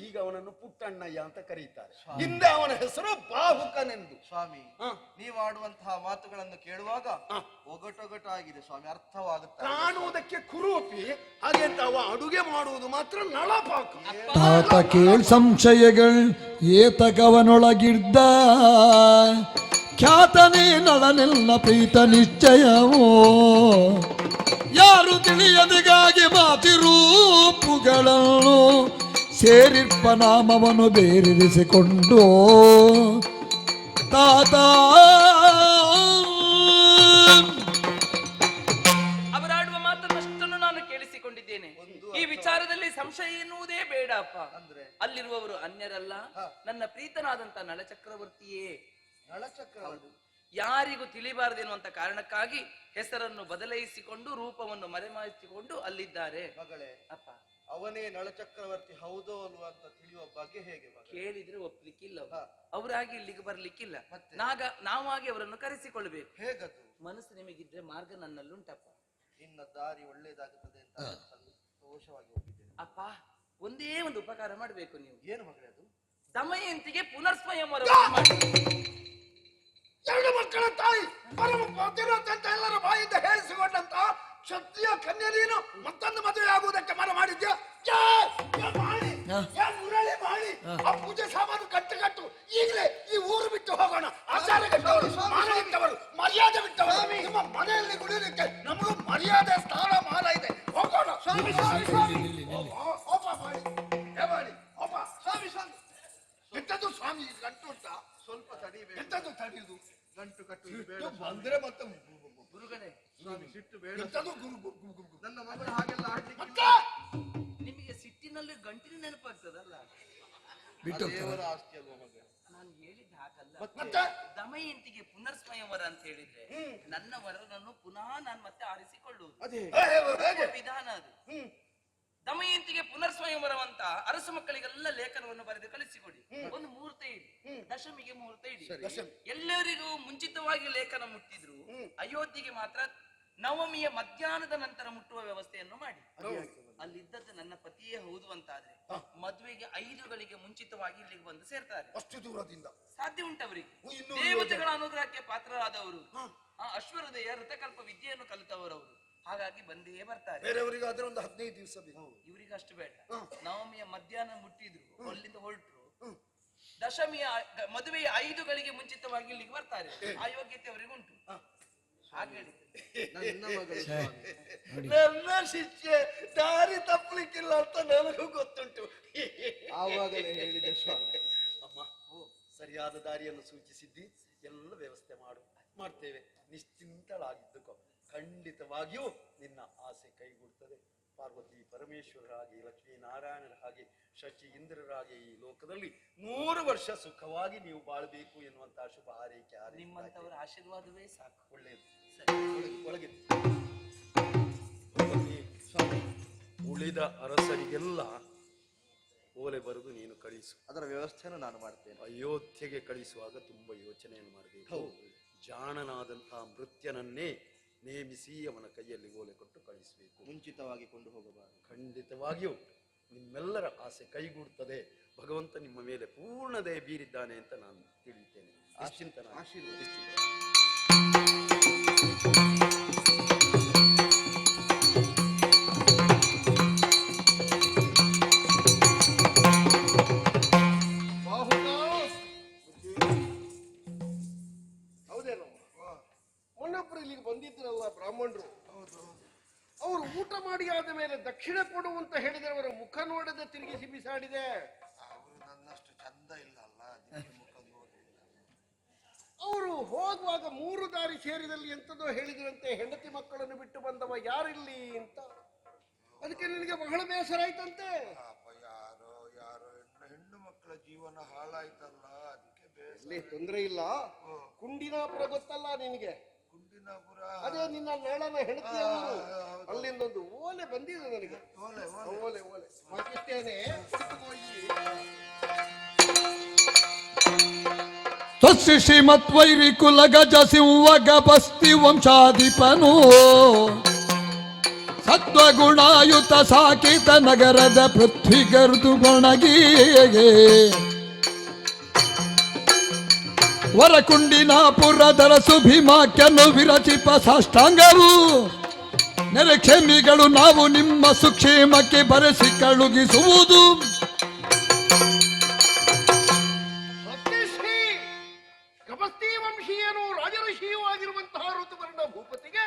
ಈಗ ಅವನನ್ನು ಪುಟ್ಟಣ್ಣಯ್ಯ ಅಂತ ಕರೆಯುತ್ತಾರೆ. ಹಿಂದೆ ಅವನ ಹೆಸರು ಬಾಹುಕನೆಂದು. ಸ್ವಾಮಿ, ನೀವಾಡುವಂತಹ ಮಾತುಗಳನ್ನು ಕೇಳುವಾಗ ಒಗಟೊಗಟಾಗಿದೆ ಸ್ವಾಮಿ, ಅರ್ಥವಾಗುತ್ತೆ. ಕಾಣುವುದಕ್ಕೆ ಕುರೂಪಿ, ಹಾಗೆ ಅಂತ ಅವ ಅಡುಗೆ ಮಾಡುವುದು ಮಾತ್ರ ನಳಪಾಕ. ತಾತ ಕೇಳ್ ಸಂಶಯಗಳು ಏತಕವನೊಳಗಿದ್ದ ಖ್ಯಾತನೇ ನಳನೆಲ್ಲ ಪ್ರೀತ ನಿಶ್ಚಯವೋ ಯಾರು ತಿಳಿಯದಿಗಾಗಿ ಮಾತಿರೂಪುಗಳನ್ನು ಸೇರಿರ್ಪ ನಾಮವನ್ನು ಬೇರಿರಿಸಿಕೊಂಡು ತಾತ ಅವರಾಡುವ ಮಾತನ್ನಷ್ಟನ್ನು ನಾನು ಕೇಳಿಸಿಕೊಂಡಿದ್ದೇನೆ. ಈ ವಿಚಾರದಲ್ಲಿ ಸಂಶಯ ಎನ್ನುವುದೇ ಬೇಡ ಅಪ್ಪ. ಅಲ್ಲಿರುವವರು ಅನ್ಯರಲ್ಲ, ನನ್ನ ಪ್ರೀತನಾದಂತ ನಳಚಕ್ರವರ್ತಿಯೇ. ನಳಚಕ್ರವರ್ತಿ ಯಾರಿಗೂ ತಿಳಿಬಾರದೆನ್ನುವಂತ ಕಾರಣಕ್ಕಾಗಿ ಹೆಸರನ್ನು ಬದಲಾಯಿಸಿಕೊಂಡು ರೂಪವನ್ನು ಮರೆಮಾಚಿಕೊಂಡು ಅಲ್ಲಿದ್ದಾರೆ. ಮಗಳೇ, ಅಪ್ಪ, ಅವನೇ ನಳಚಕ್ರವರ್ತಿ ಹೌದೋ ಅಲ್ವಾ ಅಂತ ತಿಳಿಯುವ ಬಗ್ಗೆ ಹೇಗೆ? ಕೇಳಿದ್ರೆ ಒಪ್ಲಿಕ್ಕಿಲ್ಲ, ಅವರಾಗಿ ಇಲ್ಲಿಗೆ ಬರ್ಲಿಕ್ಕಿಲ್ಲ. ನಾವಾಗಿ ಅವರನ್ನು ಕರೆಸಿಕೊಳ್ಬೇಕು. ಹೇಗದು? ಮನಸ್ಸು ನಿಮಗಿದ್ರೆ ಮಾರ್ಗ ನನ್ನಲ್ಲುಂಟಪ್ಪ. ನಿನ್ನ ದಾರಿ ಒಳ್ಳೇದಾಗುತ್ತದೆ ಅಂತ ಸಂತೋಷವಾಗಿ ಹೋಗಿದ್ದೇನೆ. ಅಪ್ಪ, ಒಂದೇ ಒಂದು ಉಪಕಾರ ಮಾಡಬೇಕು ನೀವು. ಏನು ಮಗಳೇ ಅದು? ದಮಯಂತಿಗೆ ಪುನರ್ಸ್ವಯಂವರ ಮಾಡಿ. 2 ಮಕ್ಕಳ ತಾಯಿ ಪರಮ ಪತಿವ್ರತೆ ಎಲ್ಲರ ಬಾಯಿಂದ ಹೇಳಿಸಿಕೊಂಡಂತ ಕ್ಷತ್ರಿಯ ಕನ್ಯೆ ನೀನು ಮತ್ತೊಂದು ಮದುವೆ ಆಗುವುದಕ್ಕೆ ಮನ ಮಾಡಿದ್ಯಾ? ಮುರಳಿ ಮಾಡಿ ಆ ಪೂಜೆ ಸಾಮಾನು ಕಟ್ಟು ಈಗಲೇ ಈ ಊರು ಬಿಟ್ಟು ಹೋಗೋಣ. ಆಚಾರ ಬಿಟ್ಟವರು, ಮಾನ ಬಿಟ್ಟವರು, ಮರ್ಯಾದೆ ಬಿಟ್ಟವರು, ನಿಮ್ಮ ಮನೆಯಲ್ಲಿ ಗುಡಿಲಿಕ್ಕೆ ನಮಗೂ ಮರ್ಯಾದೆ ಸ್ಥಾನ ಮಾನ ಇದೆ. ಹೋಗೋಣ. ಎಂತದ್ದು ಸ್ವಾಮಿ ಗಂಟು ಉಂಟ? ಸ್ವಲ್ಪ ತಡಿಬೇಕು. ಎಂತದ್ದು ತಡೆಯುವುದು? ಗಂಟು ಕಟ್ಟು ಬೇಡ ಬಂದ್ರೆ ಮತ್ತೆ ಗುರುಗಳೇ, ಸ್ವಾಮಿ, ಸಿಟ್ಟು ಬೇಡ. ಎಂತದ್ದು ನನ್ನ ಮಗಳು ಹಾಗೆಲ್ಲ ಆಡ್ಲಿಕ್ಕೆ ನಿಮಗೆ ಸಿಟ್ಟಿನಲ್ಲಿ ಗಂಟಿನ ನೆನಪಾಗ್ತದಲ್ಲ? ದೇವರ ಆಸ್ತಿ ಅಲ್ವಾ ಮಗ? ನಾನು ಹೇಳಿದ ಹಾಗಲ್ಲ. ಮತ್ತೆ ದಮಯಂತಿಗೆ ಪುನರ್ಸ್ವಯಂವರ ಅಂತ ಹೇಳಿದ್ರೆ ನನ್ನ ವರನನ್ನು ಪುನಃ ನಾನು ಮತ್ತೆ ಆರಿಸಿಕೊಳ್ಳುವುದು ಅದೇ ವಿಧಾನ ಅದು. ದಮಯಂತಿಗೆ ಪುನರ್ಸ್ವಯಂವರವಂತ ಅರಸು ಮಕ್ಕಳಿಗೆಲ್ಲ ಲೇಖನವನ್ನು ಬರೆದು ಕಳಿಸಿಕೊಡಿ. ಒಂದು ಮುಹೂರ್ತ ಇಡಿ, ದಶಮಿಗೆ ಮುಹೂರ್ತ ಇಡಿ. ಎಲ್ಲರಿಗೂ ಮುಂಚಿತವಾಗಿ ಲೇಖನ ಮುಟ್ಟಿದ್ರು ಅಯೋಧ್ಯೆಗೆ ಮಾತ್ರ ನವಮಿಯ ಮಧ್ಯಾಹ್ನದ ನಂತರ ಮುಟ್ಟುವ ವ್ಯವಸ್ಥೆಯನ್ನು ಮಾಡಿ. ಅಲ್ಲಿದ್ದದ್ದು ನನ್ನ ಪತಿಯೇ ಹೌದು ಅಂತಾದ್ರೆ ಮದುವೆಗೆ 5 ಗಳಿಗೆ ಮುಂಚಿತವಾಗಿ ಇಲ್ಲಿಗೆ ಬಂದು ಸೇರ್ತಾರೆ. ಅಷ್ಟು ದೂರದಿಂದ ಸಾಧ್ಯ ಉಂಟವರಿಗೆ. ದೇವತೆಗಳ ಅನುಗ್ರಹಕ್ಕೆ ಪಾತ್ರರಾದವರು, ಅಶ್ವಹೃದಯ ಋತಕಲ್ಪ ವಿದ್ಯೆಯನ್ನು ಕಲಿತವರವರು, ಹಾಗಾಗಿ ಬಂದೇ ಬರ್ತಾರೆ. ಬೇರೆಯವರಿಗಾದ್ರೆ ಒಂದು 15 ದಿವಸ ಬೇಕು. ಇವರಿಗೆ ಅಷ್ಟು ಬೇಡ. ನವಮಿಯ ಮಧ್ಯಾಹ್ನ ಮುಟ್ಟಿದ್ರು, ಅಲ್ಲಿಂದ ಹೊರಟರು, ದಶಮಿಯ ಮದುವೆಯ 5 ಗಳಿಗೆ ಮುಂಚಿತವಾಗಿ ಇಲ್ಲಿಗೆ ಬರ್ತಾರೆ. ಆ ಯೋಗ್ಯತೆ ಅವರಿಗೆ ಉಂಟು. ಹಾಗೆ ನನ್ನ ಮಗಳು ನನ್ನ ಶಿಷ್ಯೆ ದಾರಿ ತಪ್ಪಲಿಕ್ಕಿಲ್ಲ ಅಂತ ನನಗೂ ಗೊತ್ತುಂಟು. ಆವಾಗಲೇ ಹೇಳಿದೆ ಸ್ವಾಮಿ. ಅಮ್ಮ, ಸರಿಯಾದ ದಾರಿಯನ್ನು ಸೂಚಿಸಿದ್ದಿ. ಎಲ್ಲ ವ್ಯವಸ್ಥೆ ಮಾಡ್ತೇವೆ. ನಿಶ್ಚಿಂತಳಾಗಿದ್ದುಕೋ. ಖಂಡಿತವಾಗಿಯೂ ನಿನ್ನ ಆಸೆ ಕೈಗೂಡುತ್ತದೆ. ಪಾರ್ವತಿ ಪರಮೇಶ್ವರರಾಗಿ, ಲಕ್ಷ್ಮೀ ನಾರಾಯಣರ ಹಾಗೆ, ಶಚಿ ಇಂದ್ರರಾಗಿ ಈ ಲೋಕದಲ್ಲಿ 100 ವರ್ಷ ಸುಖವಾಗಿ ನೀವು ಬಾಳಬೇಕು ಎನ್ನುವಂತಹ ಶುಭ ಹಾರೈಕೆ. ನಿಮ್ಮಂತವರ ಆಶೀರ್ವಾದವೇ ಸಾಕು. ಒಳ್ಳೆಯದು. ಒಳಗೆ ಉಳಿದ ಅರಸರಿಗೆಲ್ಲ ಓಲೆ ಬರೆದು ನೀನು ಕಳಿಸು. ಅದರ ವ್ಯವಸ್ಥೆಯನ್ನು ನಾನು ಮಾಡ್ತೇನೆ. ಅಯೋಧ್ಯೆಗೆ ಕಳಿಸುವಾಗ ತುಂಬಾ ಯೋಚನೆಯನ್ನು ಮಾಡಬೇಕು. ಜಾಣನಾದಂತಹ ಮೃತ್ಯನನ್ನೇ ನೇಮಿಸಿ ಅವನ ಕೈಯಲ್ಲಿ ಓಲೆ ಕೊಟ್ಟು ಕಳಿಸಬೇಕು. ಮುಂಚಿತವಾಗಿ ಕೊಂಡು ಹೋಗಬಾರದು. ಖಂಡಿತವಾಗಿಯೂ ನಿಮ್ಮೆಲ್ಲರ ಆಸೆ ಕೈಗೂಡುತ್ತದೆ. ಭಗವಂತ ನಿಮ್ಮ ಮೇಲೆ ಪೂರ್ಣ ದಯೆ ಬೀರಿದ್ದಾನೆ ಅಂತ ನಾನು ತಿಳಿಯುತ್ತೇನೆ. ಇಲ್ಲಿಗೆ ಬಂದಿದ್ರಲ್ಲ ಬ್ರಾಹ್ಮಣರು, ಅವರು ಊಟ ಮಾಡಿ ಆದ ಮೇಲೆ ದಕ್ಷಿಣ ಕೊಡು ಅಂತ ಹೇಳಿದ್ರೆ ಅವರ ಮುಖ ನೋಡದೆ ತಿರುಗಿಸಿ ಬಿಸಾಡಿದೆ. ಅವರು ನನ್ನಷ್ಟು ಚಂದ ಇಲ್ಲ ಅಲ್ಲ, ಅದಕ್ಕೆ ಮುಖ ನೋಡ್ಲಿಲ್ಲ. ಅವರು ಹೋಗುವಾಗ 3 ದಾರಿ ಸೇರಿದಲ್ಲಿ ಎಂತದೋ ಹೇಳಿದ್ರಂತೆ, ಹೆಂಡತಿ ಮಕ್ಕಳನ್ನು ಬಿಟ್ಟು ಬಂದವ ಯಾರಿಲ್ಲಿ ಅಂತ. ಅದಕ್ಕೆ ನಿನಗೆ ಬಹಳ ಬೇಸರ ಆಯ್ತಂತೆ. ಪಾಪ ಯಾರೋ ಹೆಣ್ಣು ಮಕ್ಕಳ ಜೀವನ ಹಾಳಾಯ್ತಲ್ಲ, ಅದಕ್ಕೆ ಇಲ್ಲಿ ತೊಂದ್ರೆ ಇಲ್ಲ. ಕುಂಡಿನಾಪುರ ಗೊತ್ತಲ್ಲ ನಿನಗೆ? ಕುಂಡಿನಾಪುರ ಅದೇ ನಿನ್ನ ನೇಳನ ಹೆಂಡತಿ ಅಲ್ಲಿಂದೊಂದು ಓಲೆ ಬಂದಿದೆ ನನಗೆ. ಓಲೆ ಹಾಕಿಸ್ತೇನೆ. ತಸ್ಸಿ ಶ್ರೀಮತ್ವೈರಿ ಕುಲ ಗಜ ಸಿಂಹ ಗಪಸ್ತಿ ವಂಶಾಧಿಪನು ಸತ್ವಗುಣಾಯುತ ಸಾಕಿತ ನಗರದ ಪೃಥ್ವಿಗರ್ದು ಗೊಣಗಿಯೇ ವರಕುಂಡಿನಾಪುರದರ ಸುಭಿಮಾಕ್ಯನು ವಿರಚಿಪ ಸಾಷ್ಟಾಂಗವು ನೆರೆಕ್ಷೇಮಿಗಳು ನಾವು ನಿಮ್ಮ ಸುಕ್ಷೇಮಕ್ಕೆ ಬರೆಸಿ ಕಳುಗಿಸುವುದು. ಸತ್ಯಶ್ರೀ ಗಪಸ್ತಿ ವಂಶೀಯನು ರಾಜಋಷಿಯೂ ಆಗಿರುವಂತಹ ಋತುವರ್ಣ ಭೂಪತಿಗೆ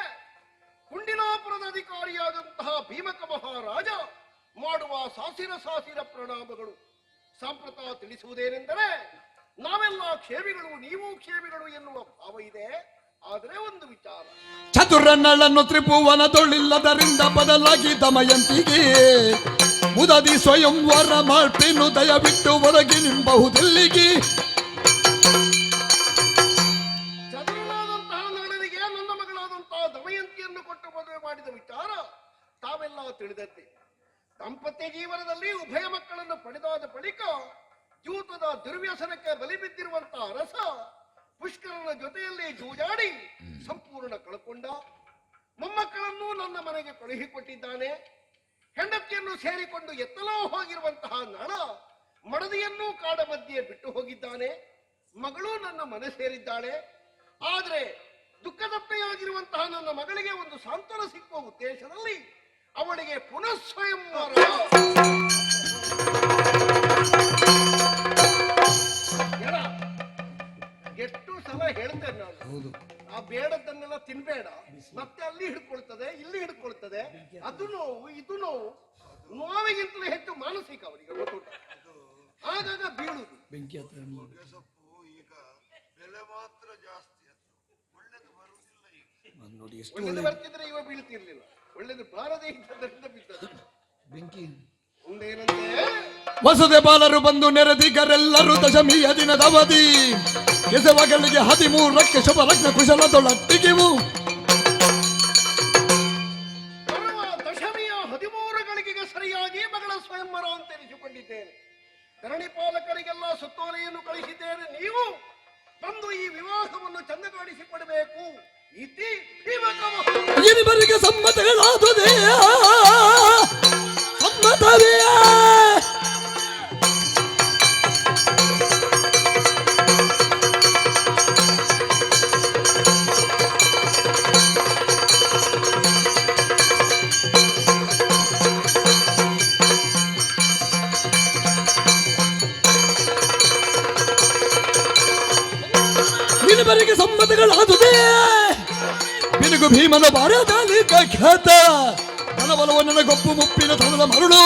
ಕುಂಡಿನಾಪುರದ ಅಧಿಕಾರಿಯಾದಂತಹ ಭೀಮಕ ಮಹಾರಾಜ ಮಾಡುವ ಸಾಸಿರ ಪ್ರಣಾಮಗಳು. ಸಾಂಪ್ರತ ತಿಳಿಸುವುದೇನೆಂದರೆ, ನಾವೆಲ್ಲ ಕ್ಷೇಮಿಗಳು, ನೀವು ಕ್ಷೇಮಿಗಳು ಎನ್ನುವ ಭಾವ ಇದೆ. ಆದರೆ ಒಂದು ವಿಚಾರ, ಚತುರನ್ನಳನ್ನು ತ್ರಿಭುವನದೊಳ್ಳಿಲ್ಲದರಿಂದ ಬದಲಾಗಿ ದಮಯಂತಿಗೆ ಮುದದಿ ಸ್ವಯಂವರ ಮಾಡ್ಪಿನ್ನು ದಯವಿಟ್ಟು ಹೊರಗಿ ನಿಂಬಹುದೆಲ್ಲಿಗೆ. ಚತುರನಾದಂತಹ ನಳನಿಗೆ ನನ್ನ ಮಗಳಾದಂತಹ ದಮಯಂತಿಯನ್ನು ಕೊಟ್ಟು ಮದುವೆ ಮಾಡಿದ ವಿಚಾರ ತಾವೆಲ್ಲ ತಿಳಿದದ್ದೇ. ದಾಂಪತ್ಯ ಜೀವನದಲ್ಲಿ ಉಭಯ ಮಕ್ಕಳನ್ನು ಪಡೆದಾದ ಬಳಿಕ ಜೂತದ ದುರ್ವ್ಯಸನಕ್ಕೆ ಬಲಿ ಬಿದ್ದಿರುವಂತಹ ಅರಸ ಪುಷ್ಕರನ ಜೊತೆಯಲ್ಲಿ ಜೂಜಾಡಿ ಸಂಪೂರ್ಣ ಕಳ್ಕೊಂಡ. ಮೊಮ್ಮಕ್ಕಳನ್ನು ನನ್ನ ಮನೆಗೆ ಕಳುಹಿಕೊಟ್ಟಿದ್ದಾನೆ. ಹೆಂಡತಿಯನ್ನು ಸೇರಿಕೊಂಡು ಎತ್ತಲೋ ಹೋಗಿರುವಂತಹ ನಳ ಮಡದಿಯನ್ನು ಕಾಡ ಮಧ್ಯೆ ಬಿಟ್ಟು ಹೋಗಿದ್ದಾನೆ. ಮಗಳು ನನ್ನ ಮನೆ ಸೇರಿದ್ದಾಳೆ. ಆದರೆ ದುಃಖದಪ್ಪೆಯಾಗಿರುವಂತಹ ನನ್ನ ಮಗಳಿಗೆ ಒಂದು ಸಾಂತ್ವನ ಸಿಕ್ಕುವ ಉದ್ದೇಶದಲ್ಲಿ ಅವಳಿಗೆ ಪುನಃ ಸ್ವಯಂವರ. ಎಷ್ಟು ಸಲ ಹೇಳ್ತೇನೆ ನಾನು, ಆ ಬೇಡದನ್ನೆಲ್ಲ ತಿನ್ಬೇಡ. ಮತ್ತೆ ಅಲ್ಲಿ ಹಿಡ್ಕೊಳ್ತದೆ, ಇಲ್ಲಿ ಹಿಡ್ಕೊಳ್ತದೆ. ಅದು ನೋವು, ಇದು ನೋವು. ನೋವಿಗಿಂತಲೂ ಹೆಚ್ಚು ಮಾನಸಿಕ ಅವರಿಗೆ ಗೊತ್ತುಂಟ. ಆಗಾಗ ಬೀಳುದು. ನುಗ್ಗೆ ಸೊಪ್ಪು ಈಗ ಬೆಲೆ ಮಾತ್ರ ಜಾಸ್ತಿ, ಒಳ್ಳೇದು ಬರುವುದಿಲ್ಲ ಈಗ. ನೋಡಿ ಎಷ್ಟು ಒಳ್ಳೇದು ಬರ್ತಿದ್ರೆ ಇವ ಬೀಳ್ತಿರ್ಲಿಲ್ಲ. ಒಳ್ಳೇದು ಬಾರದೇ ಇದ್ದದರಿಂದ ಬಿದ್ದದ್ದು. ಬೆಂಕಿ. ಮುಂದೇನಂತೆ, ವಸುದೆ ಬಾಲರು ಬಂದು ನೆರೆದಿಗರೆಲ್ಲರೂ ದಶಮಿಯ ದಿನದವಧಿ ಕೆಸವಗಳಿಗೆ 13ಕ್ಕೆ ಶುಭರತ್ನ ಕುಶಲದೊಳಟ್ಟಿಗೆವು. ಬರುವ ದಶಮಿಯ 13 ಗಳಿಗೆಗೆ ಸರಿಯಾಗಿ ಮಗಳ ಸ್ವಯಂವರ ಅಂತ ಎನಿಸಿಕೊಂಡಿದ್ದೇನೆ. ಧರಣಿ ಪಾಲಕರಿಗೆಲ್ಲ ಸುತ್ತೋಲೆಯನ್ನು ಕಳಿಸಿದ್ದೇನೆ. ನೀವು ಬಂದು ಈ ವಿವಾಹವನ್ನು ಚಂದಗಾಡಿಸಿಕೊಡಬೇಕು. ಇತಿ ಇಬ್ಬರಿಗೆ ಸಮ್ಮತಗಳಾದುದೆಯ ಸಮ್ಮತವೇ. ಇಬ್ಬರಿಗೆ ಸಮ್ಮತಗಳಾದುದೇ ಬಿರುಗು ಭೀಮನ ಬಾರದಲ್ಲಿ ಖ್ಯಾತ ಧನಬಲವ ನನಗೊಪ್ಪು ಮುಪ್ಪಿನ ತನದ ಮರುಳು.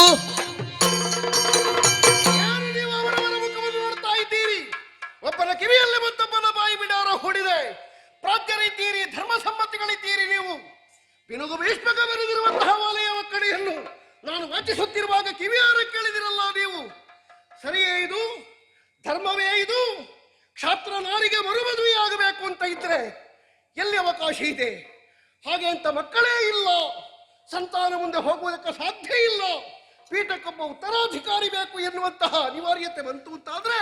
ಯಾರು ನೀವು ಅವರವರ ಮುಖವನ್ನು ನೋಡ್ತಾ ಇದ್ದೀರಿ? ಒಬ್ಬನ ಕಿವಿಯಲ್ಲಿ ಮತ್ತೊಬ್ಬನ ಬಾಯಿ ಬಿಡಾರ ಹೊಡಿದೆ. ಪ್ರಾಜ್ಞರಿದ್ದೀರಿ, ಧರ್ಮಸಮ್ಮತಿಗಳಿದ್ದೀರಿ. ನೀವು ಬಿನುಗು ಭೀಷ್ಮಕ ಬರೆದಿರುವಂತಹ ವಲಯವ ಕಡೆಯನ್ನು ನಾನು ವಾಚಿಸುತ್ತಿರುವಾಗ ಕಿವಿಯಾರ ಕೇಳಿದಿರಲ್ಲ ನೀವು. ಸರಿಯೇ ಇದು? ಧರ್ಮವೇ ಇದು? ಕ್ಷಾತ್ರ ನಾರಿಗೆ ಮರುಮದುವೆಯಾಗಬೇಕು ಅಂತ ಇದ್ರೆ ಎಲ್ಲಿ ಅವಕಾಶ ಇದೆ? ಹಾಗೆ ಅಂತ ಮಕ್ಕಳೇ ಇಲ್ಲ, ಸಂತಾನ ಮುಂದೆ ಹೋಗುವುದಕ್ಕೆ ಸಾಧ್ಯ ಇಲ್ಲ, ಪೀಠಕ್ಕೊಬ್ಬ ಉತ್ತರಾಧಿಕಾರಿ ಬೇಕು ಎನ್ನುವಂತಹ ಅನಿವಾರ್ಯತೆ ಬಂತು ಅಂತಾದ್ರೆ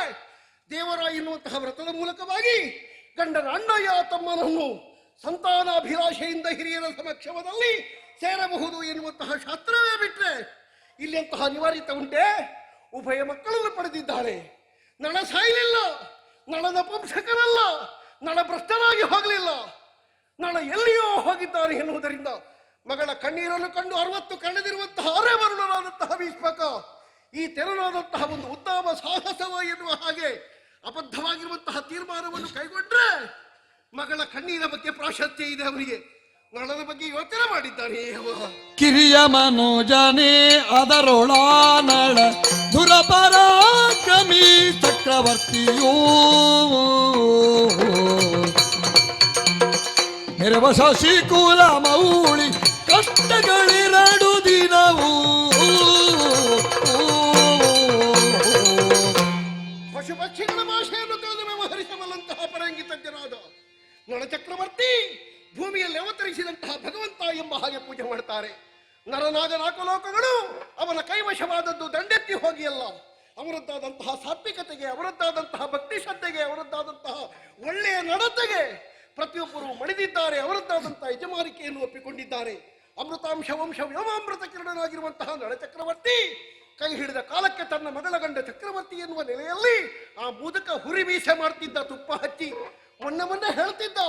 ದೇವರ ಎನ್ನುವಂತಹ ವ್ರತದ ಮೂಲಕವಾಗಿ ಗಂಡನ ಅಣ್ಣಯ್ಯ ತಮ್ಮನನ್ನು ಸಂತಾನಾಭಿಲಾಷೆಯಿಂದ ಹಿರಿಯರ ಸಮಕ್ಷಮದಲ್ಲಿ ಸೇರಬಹುದು ಎನ್ನುವಂತಹ ಶಾಸ್ತ್ರವೇ ಬಿಟ್ರೆ ಇಲ್ಲಿ ಅಂತಹ ಅನಿವಾರ್ಯತೆ ಉಂಟೆ? ಉಭಯ ಮಕ್ಕಳನ್ನು ಪಡೆದಿದ್ದಾಳೆ. ನಳ ಸಾಯಲಿಲ್ಲ, ನಳನ ಪಂಸಕನಲ್ಲ, ನಳ ಭ್ರಷ್ಟನಾಗಿ ಹೋಗಲಿಲ್ಲ, ನಳ ಎಲ್ಲಿಯೋ ಹೋಗಿದ್ದಾನೆ ಎನ್ನುವುದರಿಂದ ಮಗಳ ಕಣ್ಣೀರನ್ನು ಕಂಡು 60 ಕಳೆದಿರುವಂತಹ ಅರೆಮರುಳನಾದಂತಹ ಭೀಷ್ಮಕ ಈ ತೆರನಾದಂತಹ ಒಂದು ಉದ್ದಾಮ ಸಾಹಸವ ಎನ್ನುವ ಹಾಗೆ ಅಬದ್ಧವಾಗಿರುವಂತಹ ತೀರ್ಮಾನವನ್ನು ಕೈಗೊಂಡ್ರೆ ಮಗಳ ಕಣ್ಣೀರ ಬಗ್ಗೆ ಪ್ರಾಶಸ್ತ್ಯ ಇದೆ ಅವನಿಗೆ. ನಳನ ಬಗ್ಗೆ ಯೋಚನೆ ಮಾಡಿದ್ದಾನೆ ಅವ. ಕಿರಿಯ ಮನೋಜನೇ ಅದರೊಳಾನಳ ದುರಪರಾಕ್ರಮಿ ಚಕ್ರವರ್ತಿಯೂ ನೆರವ ಶಶಿಕುಲ ಮೌಳಿ ಕಷ್ಟಗಳಿರಡು ದಿನವೂ ಪಶು ಪಕ್ಷಿಗಳ ಭಾಷೆಯನ್ನು ತಿಳಿದು ವ್ಯವಹರಿಸಬಲ್ಲಂತಹ ಪರಂಗಿತಜ್ಞರಾದ ನಳಚಕ್ರವರ್ತಿ ಭೂಮಿಯಲ್ಲಿ ಅವತರಿಸಿದಂತಹ ಭಗವಂತ ಎಂಬ ಹಾಗೆ ಪೂಜೆ ಮಾಡ್ತಾರೆ. ನರನಾಗ ನಾಲ್ಕು ಅವನ ಕೈವಶವಾದದ್ದು ದಂಡೆತ್ತಿ ಹೋಗಿಯಲ್ಲ, ಅವರದ್ದಾದಂತಹ ಸಾತ್ವಿಕತೆಗೆ, ಅವರದ್ದಾದಂತಹ ಭಕ್ತಿ ಶ್ರದ್ಧೆಗೆ, ಅವರದ್ದಾದಂತಹ ಒಳ್ಳೆಯ ನಡತೆಗೆ ಪ್ರತಿಯೊಬ್ಬರು ಮಣಿದಿದ್ದಾರೆ. ಅವರದ್ದಾದಂತಹ ಯಜಮಾನಿಕೆಯನ್ನು ಒಪ್ಪಿಕೊಂಡಿದ್ದಾರೆ. ಅಮೃತಾಂಶ ವಂಶ ವ್ಯೋಮಾಮೃತ ಕಿರಣನಾಗಿರುವಂತಹ ನಳಚಕ್ರವರ್ತಿ ಕೈ ಹಿಡಿದ ಕಾಲಕ್ಕೆ ತನ್ನ ಮಗಳ ಗಂಡ ಚಕ್ರವರ್ತಿ ಎನ್ನುವ ನೆಲೆಯಲ್ಲಿ ಆ ಮುದುಕ ಹುರಿ ಮೀಸೆ ಮಾಡ್ತಿದ್ದ, ತುಪ್ಪ ಹಚ್ಚಿ ಮೊನ್ನೆ ಹೇಳ್ತಿದ್ದ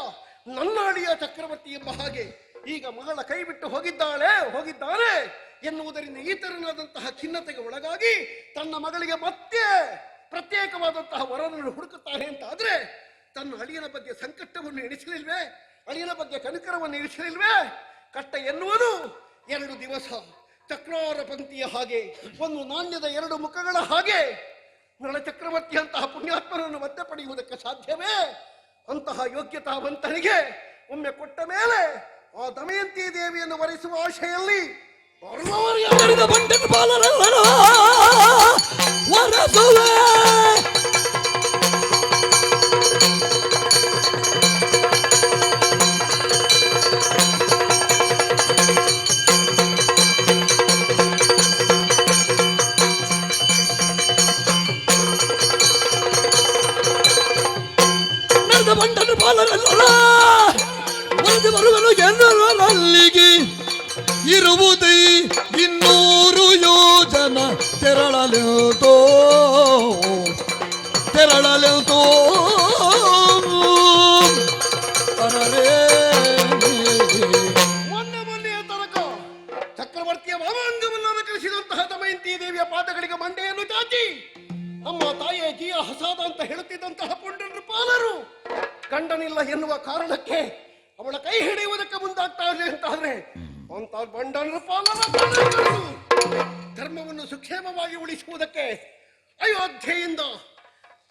ನನ್ನ ಅಳಿಯ ಚಕ್ರವರ್ತಿ ಎಂಬ ಹಾಗೆ. ಈಗ ಮಗಳ ಕೈ ಬಿಟ್ಟು ಹೋಗಿದ್ದಾನೆ ಎನ್ನುವುದರಿಂದ ಈ ತರನಾದಂತಹ ಖಿನ್ನತೆಗೆ ಒಳಗಾಗಿ ತನ್ನ ಮಗಳಿಗೆ ಮತ್ತೆ ಪ್ರತ್ಯೇಕವಾದಂತಹ ವರನನ್ನು ಹುಡುಕುತ್ತಾನೆ ಅಂತ ಆದ್ರೆ ತನ್ನ ಅಳಿಯನ ಬಗ್ಗೆ ಸಂಕಷ್ಟವನ್ನು ಎಣಿಸಲಿಲ್ವೇ? ಅಳಿಯನ ಬಗ್ಗೆ ಕನಿಕರವನ್ನು ಎಣಿಸಲಿಲ್ವೇ? ಕಷ್ಟ ಎನ್ನುವುದು 2 ದಿವಸ ಚಕ್ರಾರ ಪಂಕ್ತಿಯ ಹಾಗೆ, ಒಂದು ನಾಣ್ಯದ 2 ಮುಖಗಳ ಹಾಗೆ. ನಳ ಚಕ್ರವರ್ತಿ ಅಂತಹ ಪುಣ್ಯಾತ್ಮನನ್ನು ಮತ್ತೆ ಪಡೆಯುವುದಕ್ಕೆ ಸಾಧ್ಯವೇ? ಅಂತಹ ಯೋಗ್ಯತಾವಂತನಿಗೆ ಒಮ್ಮೆ ಕೊಟ್ಟ ಮೇಲೆ ಆ ದಮಯಂತಿ ದೇವಿಯನ್ನು ವರಿಸುವ ಆಶೆಯಲ್ಲಿ ಬರುವನು ಜನರಲ್ಲಿಗೆ ಇರುವುದು 200 ಯೋಜನ ತೆರಳಲೆಂತೋ ಮೊನ್ನೆಯ ತನಕ ಚಕ್ರವರ್ತಿಯ ವಾಮಾಂಗವನ್ನು ಅಲಂಕರಿಸಿದಂತಹ ದಮಯಂತಿ ದೇವಿಯ ಪಾದಗಳಿಗೆ ಮಂಡೆಯನ್ನು ಚಾಚಿ ನಮ್ಮ ತಾಯಿಯ ಜೀಯ ಹಸಾದ ಅಂತ ಹೇಳುತ್ತಿದ್ದಂತಹ ಪುಂಡರು ಪಾಲರು ಗಂಡನಿಲ್ಲ ಎನ್ನುವ ಕಾರಣಕ್ಕೆ ಅವಳ ಕೈ ಹಿಡಿಯುವುದಕ್ಕೆ ಮುಂದಾಗ್ತಾರೆ ಅಂತಾದ್ರೆ ಅಂತ ಬಂಡನರ ಪಾಲರ ಧರ್ಮವನ್ನು ಸುಕ್ಷೇಮವಾಗಿ ಉಳಿಸುವುದಕ್ಕೆ ಅಯೋಧ್ಯೆಯಿಂದ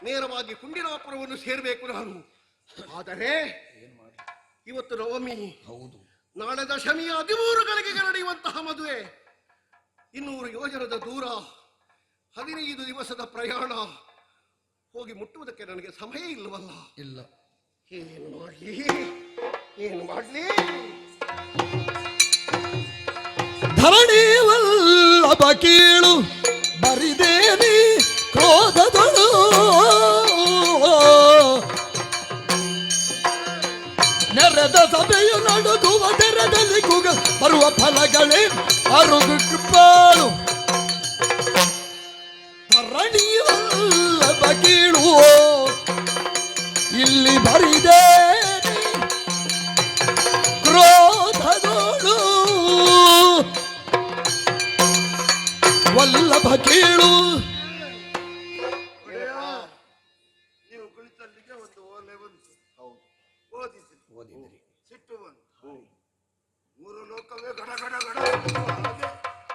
ನೇರವಾಗಿ ಕುಂಡಿನಾಪುರವನ್ನು ಸೇರಬೇಕು ನಾನು. ಆದರೆ ಇವತ್ತು ನವಮಿ, ನಾಳೆ ದಶಮಿಯ 13 ಗಳಿಗೆ ನಡೆಯುವಂತಹ ಮದುವೆ, 200 ಯೋಜನದ ದೂರ, 15 ದಿವಸದ ಪ್ರಯಾಣ. ಹೋಗಿ ಮುಟ್ಟುವುದಕ್ಕೆ ನನಗೆ ಸಮಯ ಇಲ್ಲವಲ್ಲ. ಇಲ್ಲ, ಏನು ಮಾಡ್ಲಿ? ಧರಣಿ ವಲ್ಲಭ ಕೀಳು ಬರಿದೇನಿ ಕ್ರೋಧದಳು ನೆರೆದ ಸಭೆಯು ನಡುಗುವ ತೆರದಲ್ಲಿ ಕೂಗ ಬರುವ ಫಲಗಳೇ ಅರುಗು ಕೃಪಾಳು. ಧರಣಿ ವಲ್ಲಭ ಕೀಳು ಇಲ್ಲಿ ಬರಿದೇ ಕ್ರೋಧದೋಳು ವಲ್ಲಭ ಕೀಳು. ನೀವು ಕುಳಿತಲ್ಲಿಗೆ ಒಂದು ಓಲೆ ಬಂತು. ಓದಿದ್ರಿ, ಸಿಟ್ಟು ಬಂತು. 3 ಲೋಕವೇ ಗಡ ಗಡ ಗಡ ಹಾಗೆ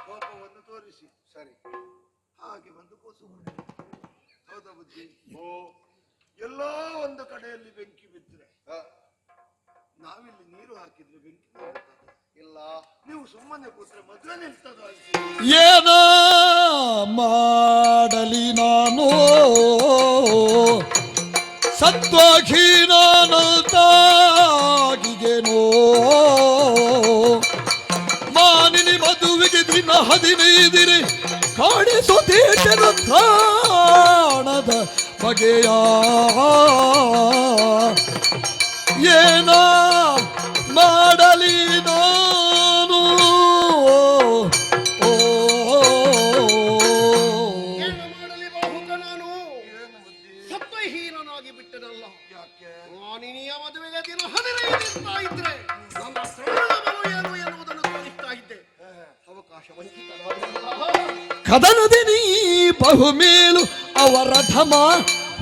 ಕೋಪವನ್ನು ತೋರಿಸಿ ಸರಿ ಹಾಗೆ ಬಂದು ಕೂಸುಕೊಂಡೆ. ಹೌದಾ ಬುದ್ಧಿ? ಎಲ್ಲೋ ಒಂದು ಕಡೆಯಲ್ಲಿ ಬೆಂಕಿ ಬಿದ್ದರೆ ನಾವಿಲ್ಲಿ ನೀರು ಹಾಕಿದ್ರೆ ಬೆಂಕಿ ಇಲ್ಲ. ನೀವು ಸುಮ್ಮನೆ ಕೂತ್ರೆ ಮದುವೆ ನಿಲ್ತದ? ಏನ ಮಾಡಲಿ ನಾನು ಸತ್ವಹೀನಾಗಿಗೆನೋ ಮಾನಿನಿ ಮದುವೆಗೆ ದಿನ 15 ಕಾಣಿಸುತ್ತೀಟನ ಕಾಣದ ಬಗೆಯ ಏನ ಮಾಡಲಿ ನಾನು? ಏನು ಮಾಡಲಿ ಬಾಹುಕ ನಾನು? ಸತ್ವಹೀನನಾಗಿ ಬಿಟ್ಟನಲ್ಲ. ಯಾಕೆ? ಮಾನಿನಿಯ ಮದುವೆಗೆ ದಿನ 15 ಇರ್ತಾ ಇದ್ರೆ ನನ್ನ ಪ್ರಾಣ ಬಲು ಏನು ಎನ್ನುವುದನ್ನು ತೋರಿಸ್ತಾ ಇದ್ದೆ. ಅವಕಾಶ ವಂಚಿತನಾದ ಕದನದಿ ನೀ ಬಹುಮೇಲು ಅವರ ಧಮ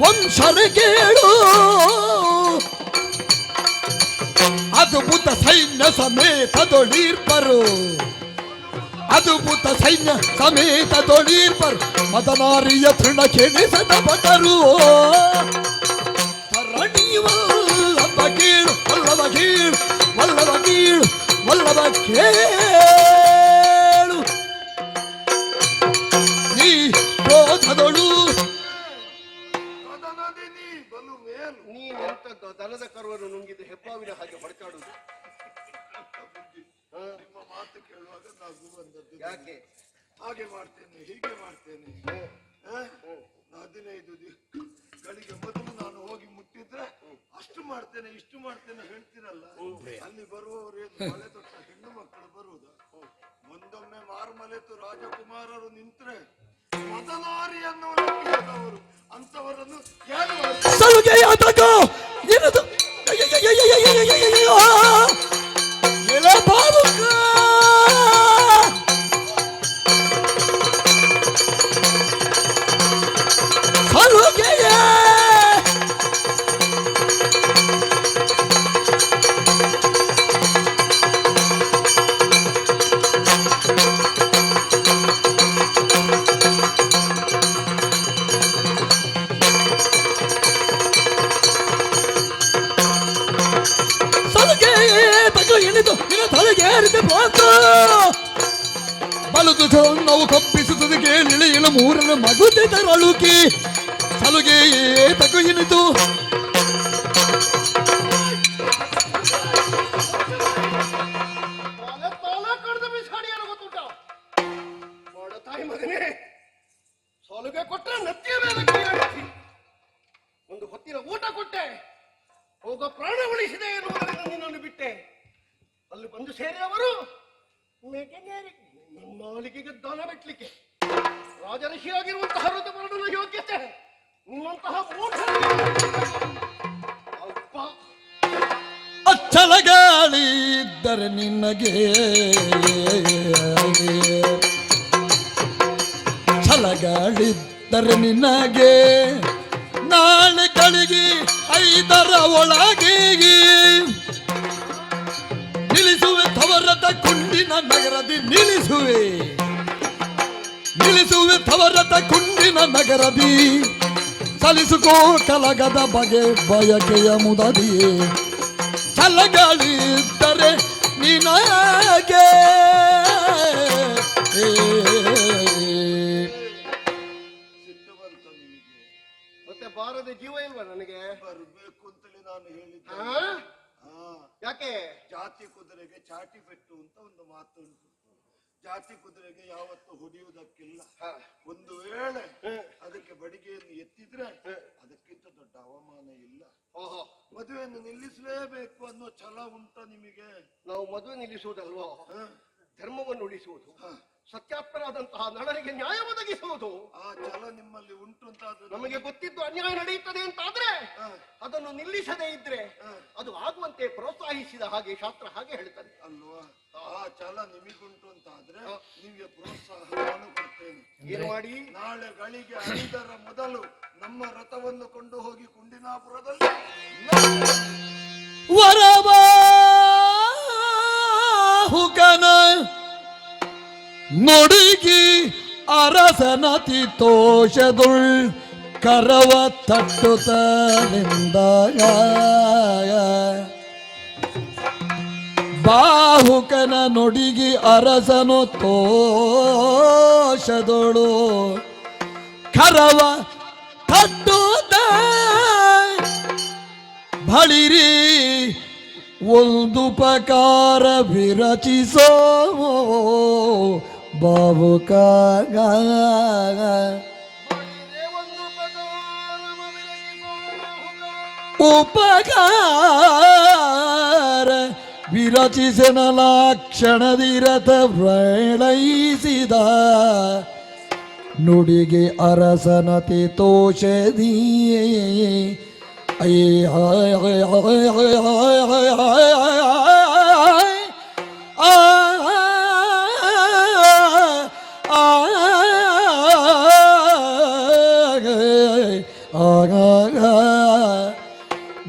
ವಂಶರ ಕೇಳು ಅದ್ಭುತ ಸೈನ್ಯ ಸಮೇತದೊಳೀರ್ಪರು, ಅದ್ಭುತ ಸೈನ್ಯ ಸಮೇತದೊಳೀರ್ಪರು, ಮದನಾರಿಯ ತೃಣ ಕೆಣಿಸದ ಭಟರು. ವಲ್ಲಭ ಕೀಳು ವಲ್ಲಭ ಕೀಳು ವಲ್ಲಭ ಕೀಳು ವಲ್ಲಭ ಕೇಳು, ನೀ ಕ್ರೋಧದೊಳು ಕದನದಿನಿ ಬಲು ಮೇಲು. ನೀನೆಂತ ದನದ ಕರುವನ್ನು ನುಂಗಿದ ಹೆಬ್ಬಾವಿನ ಹಾಗೆ ಬಡಕಾಡುದು? ನಿಮ್ಮ ಮಾತು ಕೇಳುವಾಗ ನಗು ಬಂದದ್ದು. ಯಾಕೆ? ಹಾಗೆ ಮಾಡ್ತೇನೆ ಹೀಗೆ ಮಾಡ್ತೇನೆ. 15 ಗಳಿಗೆ ಮೊದಲು ನಾನು ಹೋಗಿ ಮುಟ್ಟಿದ್ರೆ ಅಷ್ಟು ಮಾಡ್ತೇನೆ ಇಷ್ಟು ಮಾಡ್ತೇನೆ ಹೇಳ್ತೀರಲ್ಲ, ಅಲ್ಲಿ ಬರುವವರು ಮಳೆ ತೊಟ್ಟ ಹೆಣ್ಣು ಮಕ್ಕಳು ಬರುವುದು. ಒಂದೊಮ್ಮೆ ಮಾರುಮಲೆತು ರಾಜಕುಮಾರರು ನಿಂತ್ರೆ ಮದನಾರಿಯನ್ನು ಲೆಕ್ಕಿಸದವರು ಅಂತವರನ್ನು ಹೇಳುವ ಸಲುಗೆಯಾದಾಗ ಏನದು ಎಲೆ ಬಾವುಕ ಸಲುಗೆಯ ಬಲದು ನಾವು ಕಪ್ಪಿಸುತ್ತದೆ ಕೇಳಿಳಿಯಲು ಮೂರನ ಮಗುತೆ ತರಳುಕಿ ಸಲುಗೆ ತಗು ಎನಿತು ತಾಯಿ ಮಗನೇ, ಸೋಲುಗೆ ಕೊಟ್ಟರೆ ನತ್ತಿಯ ಮೇಲೆ ಕೈಯಾಡಿಸಿ ಒಂದು ಹೊತ್ತಿನ ಊಟ ಕೊಟ್ಟೆ, ಹೋಗ ಪ್ರಾಣ ಉಳಿಸಿದೆ ಎನ್ನುವುದರಿಂದ ನಿನ್ನನ್ನು ಬಿಟ್ಟೆ. ಅಲ್ಲಿ ಬಂದು ಸೇರಿದವರು ನಾಲಿಗೆಗೆ ದಾನ ಬೆಟ್ಟಲಿಕ್ಕೆ ರಾಜಋಷಿಯಾಗಿರುವಂತಹ ಋತುಪರ್ಣನ ಯೋಗ್ಯತೆ ನಿಮ್ಮಂತಹ ಅಪ್ಪ. ಅಚ್ಚಲಗಾಳಿ ಇದ್ದರೆ ನಿನಗೆ ಛಲಗಾಳಿದ್ದರೆ ನಿನಗೆ ನಾಳೆ ಗಳಿಗೆ 5ರ ಒಳಗೆ ನಿಲ್ಲಿಸುವೆ ತವರದ ಕುಂಡಿನ ನಗರದಿ ನಿಲ್ಲಿಸುವೆ ತವರದ ಕುಂಡಿನ ನಗರದಿ ಸಲಿಸುಕೋ ಕಲಗದ ಬಗೆ ಬಯಕೆಯ ಮುದದಿಯೇ ಛಲಗಾಳಿ ಇದ್ದರೆ ನಿನಗೆ ಸಿಟ್ಟು ಬಂತ ನಿಮಗೆ? ಮತ್ತೆ ಬಾರದ ಜೀವ ಇಲ್ವಾ ನನಗೆ? ಬರಬೇಕು ಅಂತಲೇ ನಾನು ಹೇಳಿದ್ದೆ. ಯಾಕೆ? ಜಾತಿ ಕುದುರೆಗೆ ಚಾಟಿ ಪೆಟ್ಟು ಅಂತ ಒಂದು ಮಾತು ಉಂಟು. ಜಾತಿ ಕುದುರೆಗೆ ಯಾವತ್ತು ಹೊಡೆಯುವುದಕ್ಕಿಲ್ಲ. ಒಂದು ವೇಳೆ ಅದಕ್ಕೆ ಬಡಿಗೆಯನ್ನು ಎತ್ತಿದ್ರೆ ಅದಕ್ಕಿಂತ ದೊಡ್ಡ ಅವಮಾನ ಇಲ್ಲ. ಮದುವೆಯನ್ನು ನಿಲ್ಲಿಸಲೇಬೇಕು ಅನ್ನೋ ಛಲ ಉಂಟ ನಿಮಗೆ? ನಾವು ಮದುವೆ ನಿಲ್ಲಿಸುವುದಲ್ವೋ, ಧರ್ಮವನ್ನು ಉಳಿಸುವುದು, ಸತ್ಯಾತ್ಮರಾದಂತಹ ನಳರಿಗೆ ನ್ಯಾಯ ಒದಗಿಸುವುದು. ಆ ಛಲ ನಿಮ್ಮಲ್ಲಿ ಉಂಟು ಅಂತಾದ್ರೆ ನಮಗೆ ಗೊತ್ತಿದ್ದು ಅನ್ಯಾಯ ನಡೆಯುತ್ತದೆ ಅಂತಾದ್ರೆ ಅದನ್ನು ನಿಲ್ಲಿಸದೇ ಇದ್ರೆ ಅದು ಆಗುವಂತೆ ಪ್ರೋತ್ಸಾಹಿಸಿದ ಹಾಗೆ ಶಾಸ್ತ್ರ ಹಾಗೆ ಹೇಳ್ತದೆ ಅಲ್ವಾ? ಆ ಛಲ ನಿಮಗುಂಟು ಅಂತಾದ್ರೆ ನಿಮಗೆ ಪ್ರೋತ್ಸಾಹ ನಾನು ಕೊಡ್ತೇನೆ. ಏನು ಮಾಡಿ? ನಾಳೆ ಗಳಿಗೆ 5ರ ಮೊದಲು ನಮ್ಮ ರಥವನ್ನು ಕೊಂಡು ಹೋಗಿ ಕುಂಡಿನಾಪುರದಲ್ಲಿ ವರವಾಹುಕನ ನುಡುಗಿ ಅರಸನತಿ ತೋಷದುಳ್ ಕರವ ತಟ್ಟುತ್ತಲಿಂದಾಗ ಬಾಹುಕನ ನುಡಿಗಿ ಅರಸನು ತೋಷದೊಳು ಕರವ ತಟ್ಟುತ್ತ ಬಳಿರಿ ಒಂದುಪಕಾರ ವಿರಚಿಸೋ ಬಾವುಕ ಉಪಕಾರ ವಿರಚಿಸನ ಕ್ಷಣದಿರತ ಪ್ರಳಯಿಸಿದ ನುಡಿಗೆ ಅರಸನತಿ ತೋಷದಿ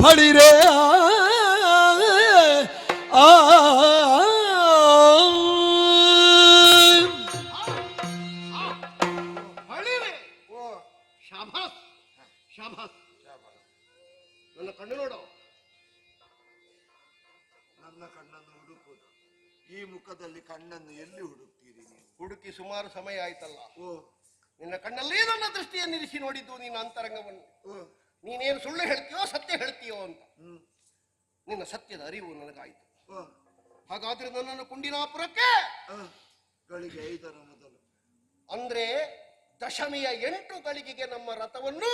ಬಳಿರೆ ಆ ಹೊಳಿವೆ. ಓ ಶಾಬಾಸ್ ಶಾಬಾಸ್. ನನ್ನ ಕಣ್ಣು ನೋಡು. ನನ್ನ ಕಣ್ಣನ್ನು ಹುಡುಕುವುದು. ಈ ಮುಖದಲ್ಲಿ ಕಣ್ಣನ್ನು ಎಲ್ಲಿ ಹುಡುಕ್ತೀರಿ ನೀವು? ಹುಡುಕಿ ಸುಮಾರು ಸಮಯ ಆಯ್ತಲ್ಲ. ಓ ನಿನ್ನ ಕಣ್ಣಲ್ಲಿ ನನ್ನ ದೃಷ್ಟಿಯನ್ನಿರಿಸಿ ನೋಡಿದ್ದು ನಿನ್ನ ಅಂತರಂಗವನ್ನು. ಓ ನೀನೇನು ಸುಳ್ಳು ಹೇಳ್ತೀಯೋ ಸತ್ಯ ಹೇಳ್ತೀಯೋ ಅಂತ. ಹ್ಮ್ ನಿನ್ನ ಸತ್ಯದ ಅರಿವು ನನಗಾಯ್ತು. ಓ ಹಾಗಾದ್ರೆ ನನ್ನನ್ನು ಕುಂಡಿನಾಪುರಕ್ಕೆ ಗಳಿಗೆ 5ರ ಮೊದಲು ಅಂದ್ರೆ ದಶಮಿಯ 8 ಗಳಿಗೆಗೆ ನಮ್ಮ ರಥವನ್ನು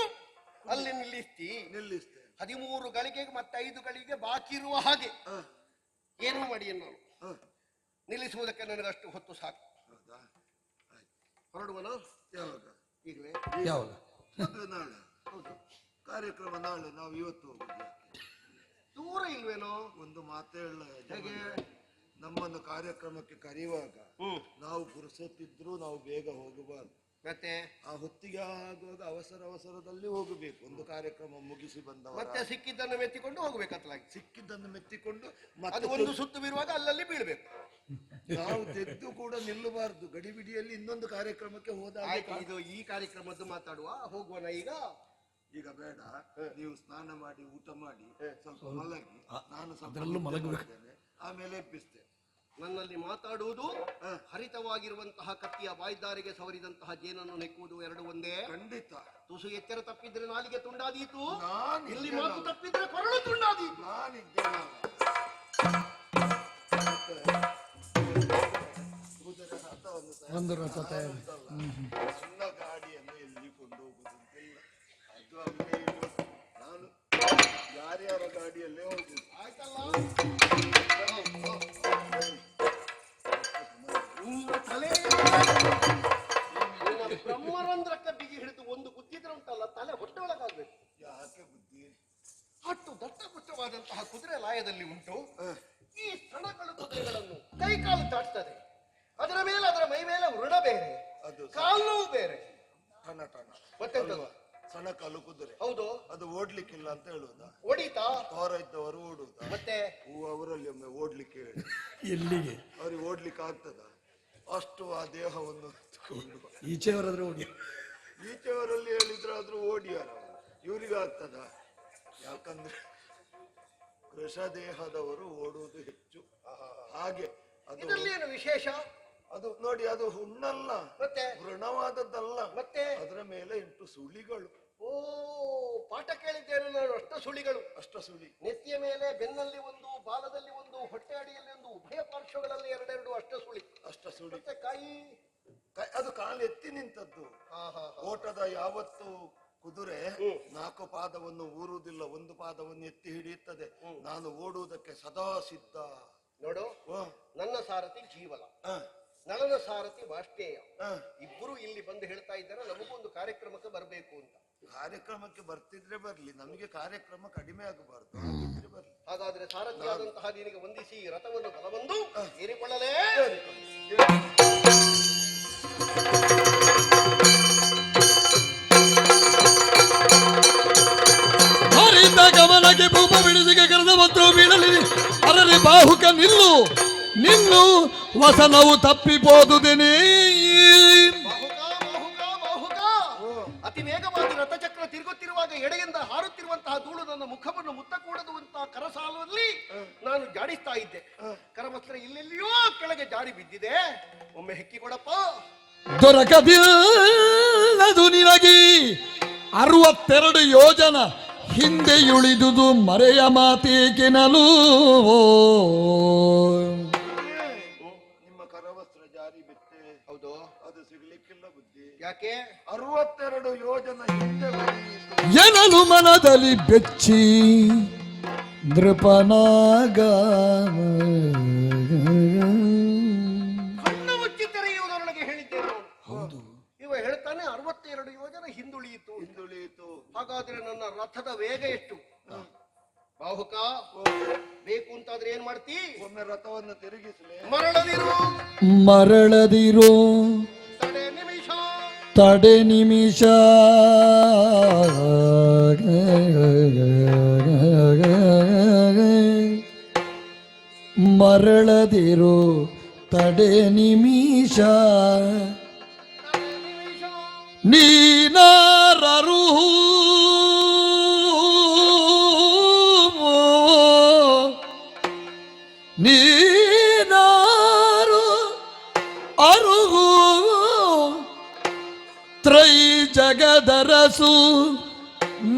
ಅಲ್ಲಿ ನಿಲ್ಲಿಸ್ತಿ. ನಿಲ್ಲಿಸ್ತೇನೆ. 13 ಗಳಿಗೆಗೆ ಮತ್ತೆ 5 ಗಳಿಗೆ ಬಾಕಿ ಇರುವ ಹಾಗೆ ಏನೂ ಮಾಡಿ ನಾನು ನಿಲ್ಲಿಸುವುದಕ್ಕೆ ನನಗಷ್ಟು ಹೊತ್ತು ಸಾಕು. ಹೌದಾ? ಆಯ್ತು. ಹೊರಡುವನ ಯಾವಾಗ? ಈಗಲೇ ಯಾವಾಗ? ಮದುವೆ ನಾಳೆ. ಹೌದು. ಕಾರ್ಯಕ್ರಮ ನಾಳೆ. ನಾವು ಇವತ್ತು ಹೋಗುದು. ದೂರ ಇಲ್ವೇನೋ? ಒಂದು ಮಾತೇ ಹೇಳ. ಹೇಗೆ? ನಮ್ಮನ್ನು ಕಾರ್ಯಕ್ರಮಕ್ಕೆ ಕರೆಯುವಾಗ ನಾವು ಪುರುಸೊತ್ತಿದ್ರು ನಾವು ಬೇಗ ಹೋಗಬಾರ್ದು. ಮತ್ತೆ ಆ ಹೊತ್ತಿಗೆ ಆಗುವಾಗ ಅವಸರದಲ್ಲಿ ಹೋಗಬೇಕು. ಒಂದು ಕಾರ್ಯಕ್ರಮ ಮುಗಿಸಿ ಬಂದವ ಮತ್ತೆ ಸಿಕ್ಕಿದ್ದನ್ನು ಮೆತ್ತಿಕೊಂಡು ಹೋಗ್ಬೇಕತ್ತಲಾಗಿ. ಸಿಕ್ಕಿದ್ದನ್ನು ಮೆತ್ತಿಕೊಂಡು ಅದು ಮತ್ತೆ ಒಂದು ಸುತ್ತು ಬಿರುವಾಗ ಅಲ್ಲಲ್ಲಿ ಬೀಳ್ಬೇಕು. ನಾವು ತೆಗೆದು ಕೂಡ ನಿಲ್ಲಬಾರ್ದು. ಗಡಿಬಿಡಿಯಲ್ಲಿ ಇನ್ನೊಂದು ಕಾರ್ಯಕ್ರಮಕ್ಕೆ ಹೋದಾಗ ಆಯ್ತು, ಇದು ಈ ಕಾರ್ಯಕ್ರಮದ್ದು ಮಾತಾಡುವ. ಹೋಗುವನ ಈಗ? ಈಗ ಬೇಡ. ನೀವು ಸ್ನಾನ ಮಾಡಿ ಊಟ ಮಾಡಿ ಸ್ವಲ್ಪ ಮಲಗಿ. ನಾನು ಅದರಲ್ಲೂ ಮಲಗಬೇಕು. ಆಮೇಲೆ ಎಬ್ಬಿಸ್ತೇನೆ. ನನ್ನಲ್ಲಿ ಮಾತಾಡುವುದು ಹರಿತವಾಗಿರುವಂತಹ ಕತ್ತಿಯ ಬಾಯ್ದಾರಿಗೆ ಸವರಿದಂತಹ ಜೇನನ್ನು ನೆಕ್ಕುವುದು ಎರಡು ಒಂದೇ. ಖಂಡಿತ. ತುಸು ಎಚ್ಚರ ತಪ್ಪಿದ್ರೆ ನಾಲಿಗೆ ತುಂಡಾದೀತು. ಇಲ್ಲಿ ನಾನಿದ್ದೇನೆ. ಮಾತು ತಪ್ಪಿದ್ರೆ ಕೊರಳು ತುಂಡಾದೀತು. ನಾನಿದ್ದೇನೆ. ಕುದುರೆ ರಥವನ್ನು ಒಂದು ರಥ ತಯಾರಿ. ಸಣ್ಣ ಗಾಡಿಯನ್ನು ಎಲ್ಲಿ ಕೊಂಡೋಗುವುದಿಲ್ಲ. ಅದು ಅಲ್ಲೇ ಇರೋದು. ನಾನು ಯಾರ್ಯಾರ ಗಾಡಿಯಲ್ಲೇ ಹೋಗುದು. ಆಯ್ತಲ್ಲ? ನಿನ್ನ ತಲೆ ನಿನ್ನ ಬ್ರಹ್ಮರಂಧ್ರಕ್ಕೆ ಬಿಗಿ ಹಿಡಿದು ಒಂದು ಗುದ್ದಿದ್ರೆ ಉಂಟಲ್ಲ, ತಲೆ ಹೊಟ್ಟೆ ಒಳಗಾಗ್ಬೇಕು. ಯಾಕೆ ಬುದ್ಧಿ? ಅಷ್ಟು ದಟ್ಟಪುಟ್ಟವಾದಂತಹ ಕುದುರೆ ಲಾಯದಲ್ಲಿ ಉಂಟು. ಈ ಸಣಗಳು ಕುದುರೆಗಳನ್ನು ಕೈಕಾಲು ದಾಟ್ತದೆ. ಅದರ ಮೇಲೆ ಅದರ ಮೈ ಮೇಲೆ ವೃಣ ಬೇರೆ, ಅದು ಕಾಲು ಬೇರೆ. ಟಣ ಟಣ. ಮತ್ತೆಂತದು? ಸಣ್ಣ ಕಾಲು ಕುದುರೆ. ಹೌದು. ಅದು ಓಡ್ಲಿಕ್ಕಿಲ್ಲ ಅಂತ ಹೇಳುವುದಾ? ಹೊಡಿತಾ? ತೋರ ಇದ್ದವರು ಓಡುವುದಾ? ಮತ್ತೆ ಅವರಲ್ಲಿ ಒಮ್ಮೆ ಓಡ್ಲಿಕ್ಕೆ ಹೇಳಿ. ಎಲ್ಲಿಗೆ? ಅವ್ರಿಗೆ ಓಡ್ಲಿಕ್ಕೆ ಆಗ್ತದ? ಅಷ್ಟು ಆ ದೇಹವನ್ನು ಹೊತ್ತುಕೊಂಡು ಈಚೆಯವರಾದ್ರೆ ಹೋಗಿ. ಈಚೆಯವರಲ್ಲಿ ಹೇಳಿದ್ರಾದ್ರೂ ಓಡಿಯಾರ. ಇವರಿಗೆ ಆಗ್ತದ? ಯಾಕಂದ್ರೆ ಕೃಷ ದೇಹದವರು ಓಡುವುದು ಹೆಚ್ಚು. ಹಾಗೆ ಅದು ಇದರಲ್ಲಿ ಏನು ವಿಶೇಷ? ಅದು ನೋಡಿ, ಅದು ಹುಣ್ಣಲ್ಲ, ಮತ್ತೆ ವೃಣವಾದದ್ದಲ್ಲ. ಮತ್ತೆ ಅದರ ಮೇಲೆ 8 ಸುಳಿಗಳು. ಓ, ಪಾಠ ಕೇಳಿದ್ದೇನೆ ನಾನು. ಅಷ್ಟಸುಳಿಗಳು. ಅಷ್ಟಸುಳಿ. ನೆತ್ತಿಯ ಮೇಲೆ, ಬೆನ್ನಲ್ಲಿ ಒಂದು, ಬಾಲದಲ್ಲಿ ಒಂದು, ಹೊಟ್ಟೆ ಅಡಿಯಲ್ಲಿ ಒಂದು, ಉಭಯ ಪಾರ್ಶ್ವಗಳಲ್ಲಿ ಎರಡೆರಡು ಅಷ್ಟಸುಳಿ. ಅಷ್ಟಸುಳಿ. ಮತ್ತೆ ಕೈ ಅದು ಕಾಲು ಎತ್ತಿ ನಿಂತದ್ದು. ಓಟದ ಯಾವತ್ತು ಕುದುರೆ 4 ಪಾದವನ್ನು ಊರುವುದಿಲ್ಲ, ಒಂದು ಪಾದವನ್ನು ಎತ್ತಿ ಹಿಡಿಯುತ್ತದೆ. ನಾನು ಓಡುವುದಕ್ಕೆ ಸದಾ ಸಿದ್ಧ. ನೋಡು, ನನ್ನ ಸಾರಥಿ ಜೀವಲ, ಹ, ನಳನ ಸಾರಥಿ ವಾಷ್ಟೇಯ. ಹ. ಇಬ್ಬರು ಇಲ್ಲಿ ಬಂದು ಹೇಳ್ತಾ ಇದ್ದಾರೆ ನಮಗೊಂದು ಕಾರ್ಯಕ್ರಮಕ್ಕೆ ಬರಬೇಕು ಅಂತ. ಕಾರ್ಯಕ್ರಮಕ್ಕೆ ಬರ್ತಿದ್ರೆ ಬರ್ಲಿ, ನಮಗೆ ಕಾರ್ಯಕ್ರಮ ಕಡಿಮೆ ಆಗಬಾರ್ದು. ಹಾಗಿದ್ರೆ ಬರ್ಲಿ. ಹಾಗಾದ್ರೆ ಸಾರಥಿಯಾದಂತಹ ನಿನಗೆ ವಂದಿಸಿ ರಥವನ್ನು ಬಲಬಂದು ಏರಿಕೊಳ್ಳಲೇ. ಹರಿತ ಗಮನಕ್ಕೆ ಭೂಪ ಬಿಡಿಸಿಗೆ ಕರೆದ ಮತ್ತು ಬೀಳಲಿ. ಅರರೆ ಬಾಹುಕ ನಿಲ್ಲು ನಿಲ್ಲು, ವಸನವು ತಪ್ಪಿಬೋದುದೇನೆ. ಬಾಹುಕ ಬಾಹುಕ ಬಾಹುಕ. ಅತಿ ವೇಗವಾಗಿ ರಥಚಕ್ರ ತಿರುಗುತ್ತಿರುವಾಗ ಎಡೆಯಿಂದ ಹಾರುತ್ತಿರುವಂತಹ ಧೂಳು ನನ್ನ ಮುಖವನ್ನು ಮುತ್ತಕೂಡದುವಂತಹ ಕರಸಾಲಲ್ಲಿ ನಾನು ಜಾಡಿಸ್ತಾ ಇದ್ದೆ. ಕರವಸ್ತ್ರ ಇಲ್ಲೆಲ್ಲಿಯೋ ಕೆಳಗೆ ಜಾರಿ ಬಿದ್ದಿದೆ. ಒಮ್ಮೆ ಹೆಕ್ಕಿ ಕೊಡಪ್ಪ. ದೊರಕದಿಲ್ಲದು ನಿನಗೆ 62 ಯೋಜನ ಹಿಂದೆಯುಳಿದುದು ಮರೆಯ ಮಾತೇಕೆನಲು. ನಿಮ್ಮ ಕರವಸ್ತ್ರ ಜಾರಿ ಬಿತ್ತೆ. ಹೌದು. ಅದು ಸಿಗ್ಲಿಕ್ಕಿಲ್ಲ ಬುದ್ಧಿ. ಯಾಕೆ? 62 ಯೋಜನ ಹಿಂದೆ ಬರೀತು ಎನಲು ಮನದಲ್ಲಿ ಬೆಚ್ಚಿ ನೃಪನಾಗ. ಕಣ್ಣು ಮುಚ್ಚಿ ತೆರೆಯುವುದರೊಳಗೆ ಹೇಳಿದ್ದೇನೆ. ಹೌದು. ಇವ ಹೇಳ್ತಾನೆ 62 ಯೋಜನ ಹಿಂದುಳಿಯಿತು. ಹಿಂದುಳಿಯಿತು. ಹಾಗಾದ್ರೆ ನನ್ನ ರಥದ ವೇಗ ಎಷ್ಟು? ಬಾಹುಕ, ಬೇಕು ಅಂತಾದ್ರೆ ಏನ್ ಮಾಡ್ತಿ? ಒಮ್ಮೆ ರಥವನ್ನು ತಿರುಗಿಸಲೇ. ಮರಳದಿರು ಮರಳದಿರೋ ತಡೆ ನಿಮಿಷ. ತಡೆ ನಿಮಿಷ. ಮರಳದಿರು ತಡೆ ನಿಮಿಷ ನೀನಾರರು ನೀನಾರು ಅರುಗು ತ್ರೈ ಜಗದರಸು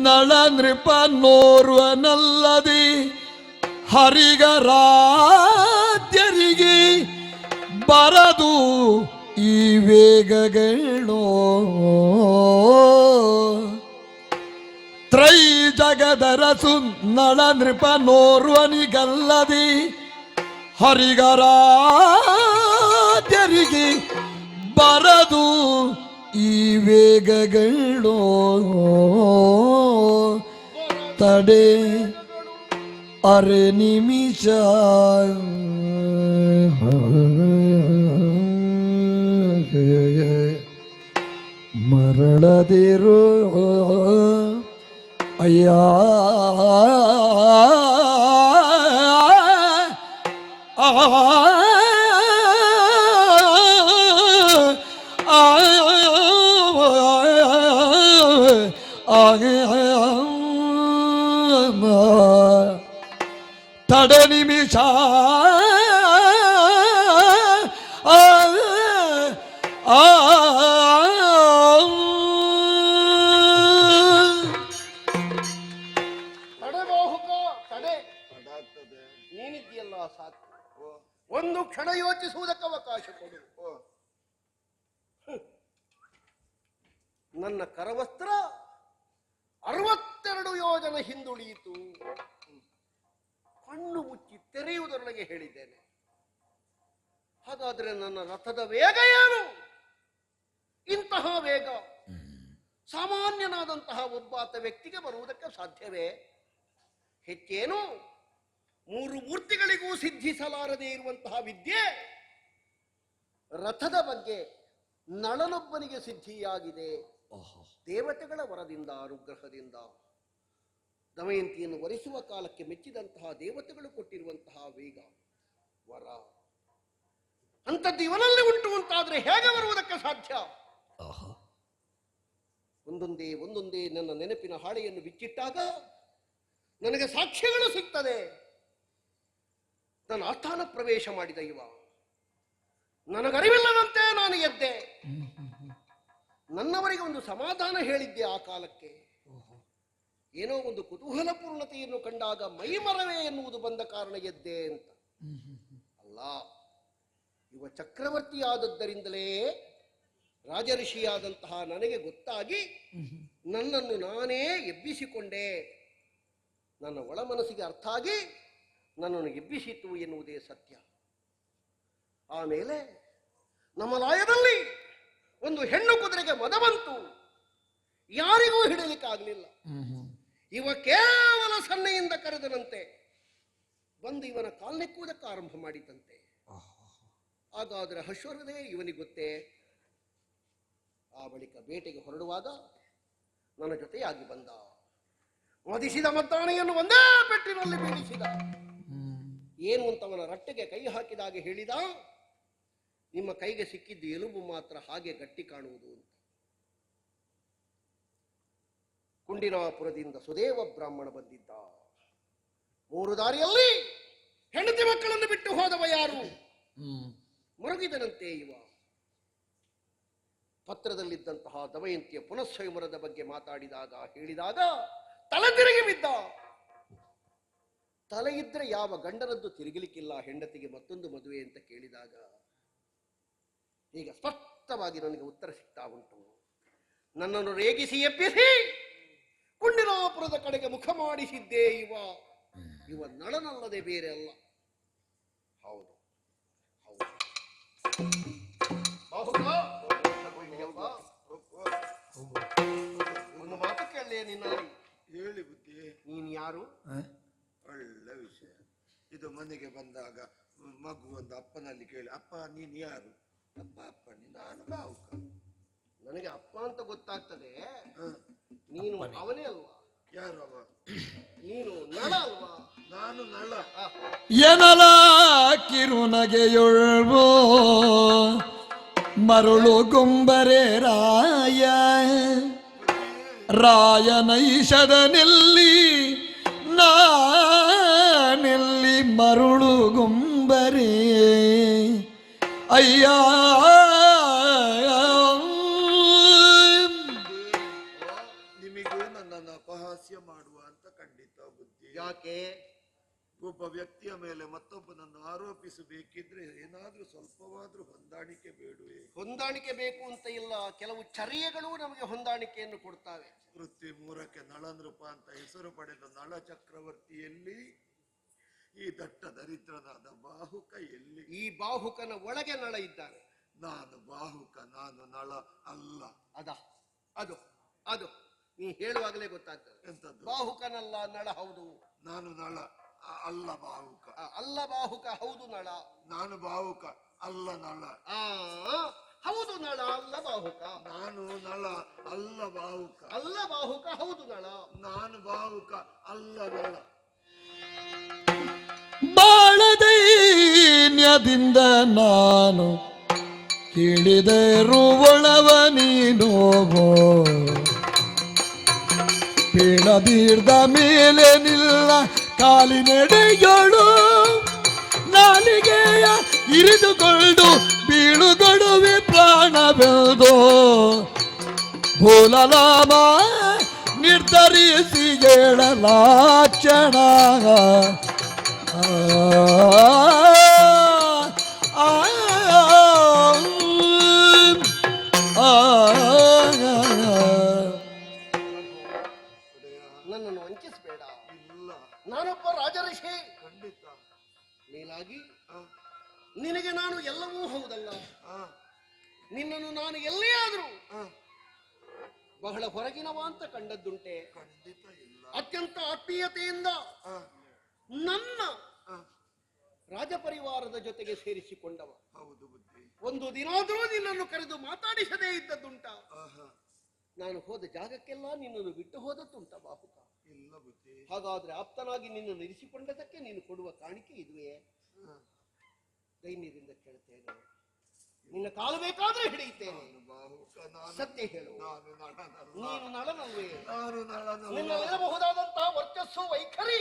ನಳ ನೃಪ ನೋರ್ವನಲ್ಲದೆ ಹರಿಗರಾಧ್ಯರಿಗೆ ಬರದು ಈ ವೇಗಗಳು ತ್ರೈ ಜಗದರಸು ನಳ ನೃಪ ನೋರ್ವನಿಗಲ್ಲದೆ ಹರಿಗರಾಧ್ಯರಿಗೆ ಬರದು ಈ ವೇಗಗಳು ತಡೆ ಅರೆ ನಿಮಿಷ ಮರಳದಿರು ಅಯ್ಯ ತಡೆ ನಿಮಿಷ ತಡೆ ಬಾಹುಕ ತಡೆ. ನೀನಿದ್ದೀಯಲ್ಲ ಸಾಕು. ಒಂದು ಕ್ಷಣ ಯೋಚಿಸುವುದಕ್ಕೆ ಅವಕಾಶ ಕೊಡು. ನನ್ನ ಕರವಸ್ತ್ರ 62 ಯೋಜನ ಹಿಂದುಳಿಯಿತು. ಕಣ್ಣು ಮುಚ್ಚಿ ತೆರೆಯುವುದರೊಳಗೆ ಹೇಳಿದ್ದೇನೆ. ಹಾಗಾದ್ರೆ ನನ್ನ ರಥದ ವೇಗ ಏನು? ಇಂತಹ ವೇಗ ಸಾಮಾನ್ಯನಾದಂತಹ ಒಬ್ಬಾತ ವ್ಯಕ್ತಿಗೆ ಬರುವುದಕ್ಕೆ ಸಾಧ್ಯವೇ? ಹೆಚ್ಚೇನು 3 ಮೂರ್ತಿಗಳಿಗೂ ಸಿದ್ಧಿಸಲಾರದೇ ಇರುವಂತಹ ವಿದ್ಯೆ ರಥದ ಬಗ್ಗೆ ನಳನೊಬ್ಬನಿಗೆ ಸಿದ್ಧಿಯಾಗಿದೆ. ದೇವತೆಗಳ ವರದಿಂದ, ಅನುಗ್ರಹದಿಂದ. ದಮಯಂತಿಯನ್ನು ವರಿಸುವ ಕಾಲಕ್ಕೆ ಮೆಚ್ಚಿದಂತಹ ದೇವತೆಗಳು ಕೊಟ್ಟಿರುವಂತಹ ವೇಗ, ವರ, ಅಂಥದ್ದು ಇವನಲ್ಲಿ ಉಂಟು ಅಂತಾದ್ರೆ ಹೇಗೆ ಬರುವುದಕ್ಕೆ ಸಾಧ್ಯ? ಒಂದೊಂದೇ ಒಂದೊಂದೇ ನನ್ನ ನೆನಪಿನ ಹಾಳೆಯನ್ನು ಬಿಚ್ಚಿಟ್ಟಾಗ ನನಗೆ ಸಾಕ್ಷ್ಯಗಳು ಸಿಗ್ತದೆ. ನಾನು ಆಸ್ಥಾನ ಪ್ರವೇಶ ಮಾಡಿದ ಇವ, ನನಗರಿವಿಲ್ಲದಂತೆ ನಾನು ಎದ್ದೆ. ನನ್ನವರಿಗೆ ಒಂದು ಸಮಾಧಾನ ಹೇಳಿದ್ದೆ ಆ ಕಾಲಕ್ಕೆ. ಏನೋ ಒಂದು ಕುತೂಹಲ ಪೂರ್ಣತೆಯನ್ನು ಕಂಡಾಗ ಮೈಮರವೇ ಎನ್ನುವುದು ಬಂದ ಕಾರಣ ಎದ್ದೆ ಅಂತ ಅಲ್ಲ. ಇವ ಚಕ್ರವರ್ತಿಯಾದದ್ದರಿಂದಲೇ ರಾಜಋಷಿಯಾದಂತಹ ನನಗೆ ಗೊತ್ತಾಗಿ ನನ್ನನ್ನು ನಾನೇ ಎಬ್ಬಿಸಿಕೊಂಡೆ. ನನ್ನ ಒಳ ಮನಸ್ಸಿಗೆ ಅರ್ಥ ಆಗಿ ನನ್ನನ್ನು ಎಬ್ಬಿಸಿತು ಎನ್ನುವುದೇ ಸತ್ಯ. ಆಮೇಲೆ ನಮ್ಮ ಲಾಯದಲ್ಲಿ ಒಂದು ಹೆಣ್ಣು ಕುದುರೆಗೆ ಮದ ಬಂತು. ಯಾರಿಗೂ ಹಿಡಿಲಿಕ್ಕಾಗಲಿಲ್ಲ. ಇವ ಕೇವಲ ಸನ್ನೆಯಿಂದ ಕರೆದನಂತೆ ಬಂದು ಇವನ ಕಾಲ್ನೆಕ್ಕುವುದಕ್ಕೆ ಆರಂಭ ಮಾಡಿದಂತೆ. ಹಾಗಾದ್ರೆ ಹರ್ಷವರ್ಧನೆ ಇವನಿಗೆ ಗೊತ್ತೇ. ಆ ಬಳಿಕ ಬೇಟೆಗೆ ಹೊರಡುವಾಗ ನನ್ನ ಜೊತೆಯಾಗಿ ಬಂದ. ಮದಿಸಿದ ಮದ್ದಾನೆಯನ್ನು ಒಂದೇ ಪೆಟ್ಟಿನಲ್ಲಿ ಬೀಳಿಸಿದ. ಏನು ಅಂತ ಅವನ ರಟ್ಟೆಗೆ ಕೈ ಹಾಕಿದಾಗ ಹೇಳಿದ, ನಿಮ್ಮ ಕೈಗೆ ಸಿಕ್ಕಿದ್ದು ಎಲುಬು ಮಾತ್ರ, ಹಾಗೆ ಗಟ್ಟಿ ಕಾಣುವುದು ಅಂತ. ಕುಂಡಿರಾಪುರದಿಂದ ಸುದೇವ ಬ್ರಾಹ್ಮಣ ಬಂದಿದ್ದ. 3 ದಾರಿಯಲ್ಲಿ ಹೆಂಡತಿ ಮಕ್ಕಳನ್ನು ಬಿಟ್ಟು ಹೋದವ ಯಾರು? ಮರುಗಿದನಂತೆ ಇವ. ಪತ್ರದಲ್ಲಿದ್ದಂತಹ ದಮಯಂತಿಯ ಪುನಃಸ್ವಯಂವರದ ಬಗ್ಗೆ ಮಾತಾಡಿದಾಗ ಹೇಳಿದಾಗ ತಲೆ ತಿರುಗಿ ಬಿದ್ದ. ತಲೆ ಇದ್ರೆ ಯಾವ ಗಂಡನದ್ದು ತಿರುಗಲಿಕ್ಕಿಲ್ಲ ಹೆಂಡತಿಗೆ ಮತ್ತೊಂದು ಮದುವೆ ಅಂತ ಕೇಳಿದಾಗ ಈಗ ಸ್ಪಷ್ಟವಾಗಿ ನನಗೆ ಉತ್ತರ ಸಿಗ್ತಾ ಉಂಟು. ನನ್ನನ್ನು ರೇಗಿಸಿ ಎಬ್ಬಿಸಿ ಕುಂಡಿರಾಪುರದ ಕಡೆಗೆ ಮುಖ ಮಾಡಿಸಿದ್ದೇ ಇವ ನಳನಲ್ಲದೆ ಬೇರೆ ಅಲ್ಲ. ಹೌದು ಹೌದು. ಒಂದು ಮಾತು ಕೇಳಲೇ ನಿನ್ನಲ್ಲಿ? ಹೇಳಿ ಬುದ್ಧಿ. ನೀನ್ ಯಾರು? ಒಳ್ಳೆ ವಿಷಯ ಇದು. ಮನೆಗೆ ಬಂದಾಗ ಮಗು ಒಂದು ಅಪ್ಪನಲ್ಲಿ ಕೇಳಿ, ಅಪ್ಪ ನೀನ್ ಯಾರು? ಅಪ್ಪ ಅಪ್ಪ ನಾನು ಬಾವುಕ. ನನಗೆ ಅಪ್ಪ ಅಂತ ಗೊತ್ತಾಗ್ತದೆ. ನೀನು ಅವನೇ ಅಲ್ವಾ? ಯಾರು ಅವ? ನೀನು ನಳ ಅಲ್ವಾ? ನಾನು ನಳ. ಎನಲ ಕಿರುನಗೆಯೊಳ್ವೋ ಮರುಳು ಗುಂಬರೆ ರಾಯನೈಷದ ನೆಲ್ಲಿ ನಾನೆಲ್ಲಿ ಮರುಳು ಗುಂಬರೆ ಅಯ್ಯ ನಿಮಗೂ ನನ್ನನ್ನು ಅಪಹಾಸ್ಯ ಮಾಡುವ ಅಂತ ಖಂಡಿತ ಬುದ್ಧಿ. ಯಾಕೆ? ಒಬ್ಬ ವ್ಯಕ್ತಿಯ ಮೇಲೆ ಮತ್ತೊಬ್ಬನನ್ನು ಆರೋಪಿಸಬೇಕಿದ್ರೆ ಏನಾದ್ರೂ ಸ್ವಲ್ಪವಾದ್ರೂ ಹೊಂದಾಣಿಕೆ ಬೇಡುವೆ? ಹೊಂದಾಣಿಕೆ ಬೇಕು ಅಂತ ಇಲ್ಲ, ಕೆಲವು ಚರ್ಯಗಳು ನಮಗೆ ಹೊಂದಾಣಿಕೆಯನ್ನು ಕೊಡ್ತಾವೆ. ವೃತ್ತಿ 3ಕ್ಕೆ ನಳನೃಪ ಅಂತ ಹೆಸರು ಪಡೆದ ನಳ ಚಕ್ರವರ್ತಿಯಲ್ಲಿ ಈ ದಟ್ಟ ದರಿದ್ರನಾದ ಬಾಹುಕ ಎಲ್ಲಿ? ಈ ಬಾಹುಕನ ಒಳಗೆ ನಳ ಇದ್ದಾನೆ. ನಾನು ಬಾಹುಕ, ನಾನು ನಳ ಅಲ್ಲ. ಅದು ಅದು ನೀ ಹೇಳುವಾಗಲೇ ಗೊತ್ತಾಗ್ತದೆ. ಎಂತದ್ದು? ಬಾಹುಕನಲ್ಲ ನಳ ಹೌದು. ನಾನು ನಳ ಅಲ್ಲ ಬಾಹುಕ. ಅಲ್ಲ ಬಾಹುಕ ಹೌದು ನಳ. ನಾನು ಬಾಹುಕ ಅಲ್ಲ ನಳ. ಹೌದು ನಳ ಅಲ್ಲ ಬಾಹುಕ. ನಾನು ನಳ ಅಲ್ಲ ಬಾಹುಕ. ಅಲ್ಲ ಬಾಹುಕ ಹೌದು ನಳ. ನಾನು ಬಾಹುಕ ಅಲ್ಲ ನಳ. ಬಾಳದೈನ್ಯದಿಂದ ನಾನು ಕೇಳಿದರು ಒಳವ ನೀನು ಬೀಳಬೀರ್ದ ಮೇಲೆ ನಿಲ್ಲ ಕಾಲಿನೆಡೆಗಳು ನಾಲಿಗೆಯ ಇರಿದುಕೊಂಡು ಬೀಳುಗಡುವೆ ಪ್ರಾಣವೆಲ್ದು ಭೂಲಲಾಮ ನಿರ್ಧರಿಸಿ ಹೇಳಲಾಕ್ಷಣ ನನ್ನನ್ನು ವಂಚಿಸಬೇಡ. ಇಲ್ಲ, ನಾನೊಬ್ಬ ರಾಜಋಷಿ. ಖಂಡಿತ. ನೀನಾಗಿ ನಿನಗೆ ನಾನು ಎಲ್ಲವೂ ಹೌದಲ್ಲ. ನಿನ್ನನ್ನು ನಾನು ಎಲ್ಲೇ ಆದರೂ ಬಹಳ ಹೊರಗಿನವ ಅಂತ ಕಂಡದ್ದುಂಟೆ. ಖಂಡಿತ ಇಲ್ಲ. ಅತ್ಯಂತ ಆತ್ಮೀಯತೆಯಿಂದ ನನ್ನ ರಾಜಪರಿವಾರದ ಜೊತೆಗೆ ಸೇರಿಸಿಕೊಂಡವ. ಹೌದು ಬುದ್ಧಿ. ಒಂದು ದಿನಾದರೂ ನಿನ್ನನ್ನು ಕರೆದು ಮಾತಾಡಿಸದೇ ಇದ್ದದ್ದುಂಟ. ನಾನು ಹೋದ ಜಾಗಕ್ಕೆಲ್ಲ ನಿನ್ನನ್ನು ಬಿಟ್ಟು ಹೋದದ್ದುಂಟ ಬಾಹುಕ? ಇಲ್ಲ ಬುದ್ಧಿ. ಹಾಗಾದ್ರೆ ಆಪ್ತನಾಗಿ ನಿನ್ನನ್ನು ಇರಿಸಿಕೊಂಡದಕ್ಕೆ ನೀನು ಕೊಡುವ ಕಾಣಿಕೆ ಇದುವೇ? ದೈನ್ಯದಿಂದ ಕೇಳ್ತೇನೆ, ನಿನ್ನ ಕಾಲು ಬೇಕಾದ್ರೆ ಹಿಡಿಯುತ್ತೇನೆ. ಸತ್ಯ ಹೇಳು, ನೀನು ನಳನಲ್ವೇ? ನಿನ್ನಲ್ಲಿರಬಹುದಾದಂತಹ ವರ್ಚಸ್ಸು ವೈಖರಿ,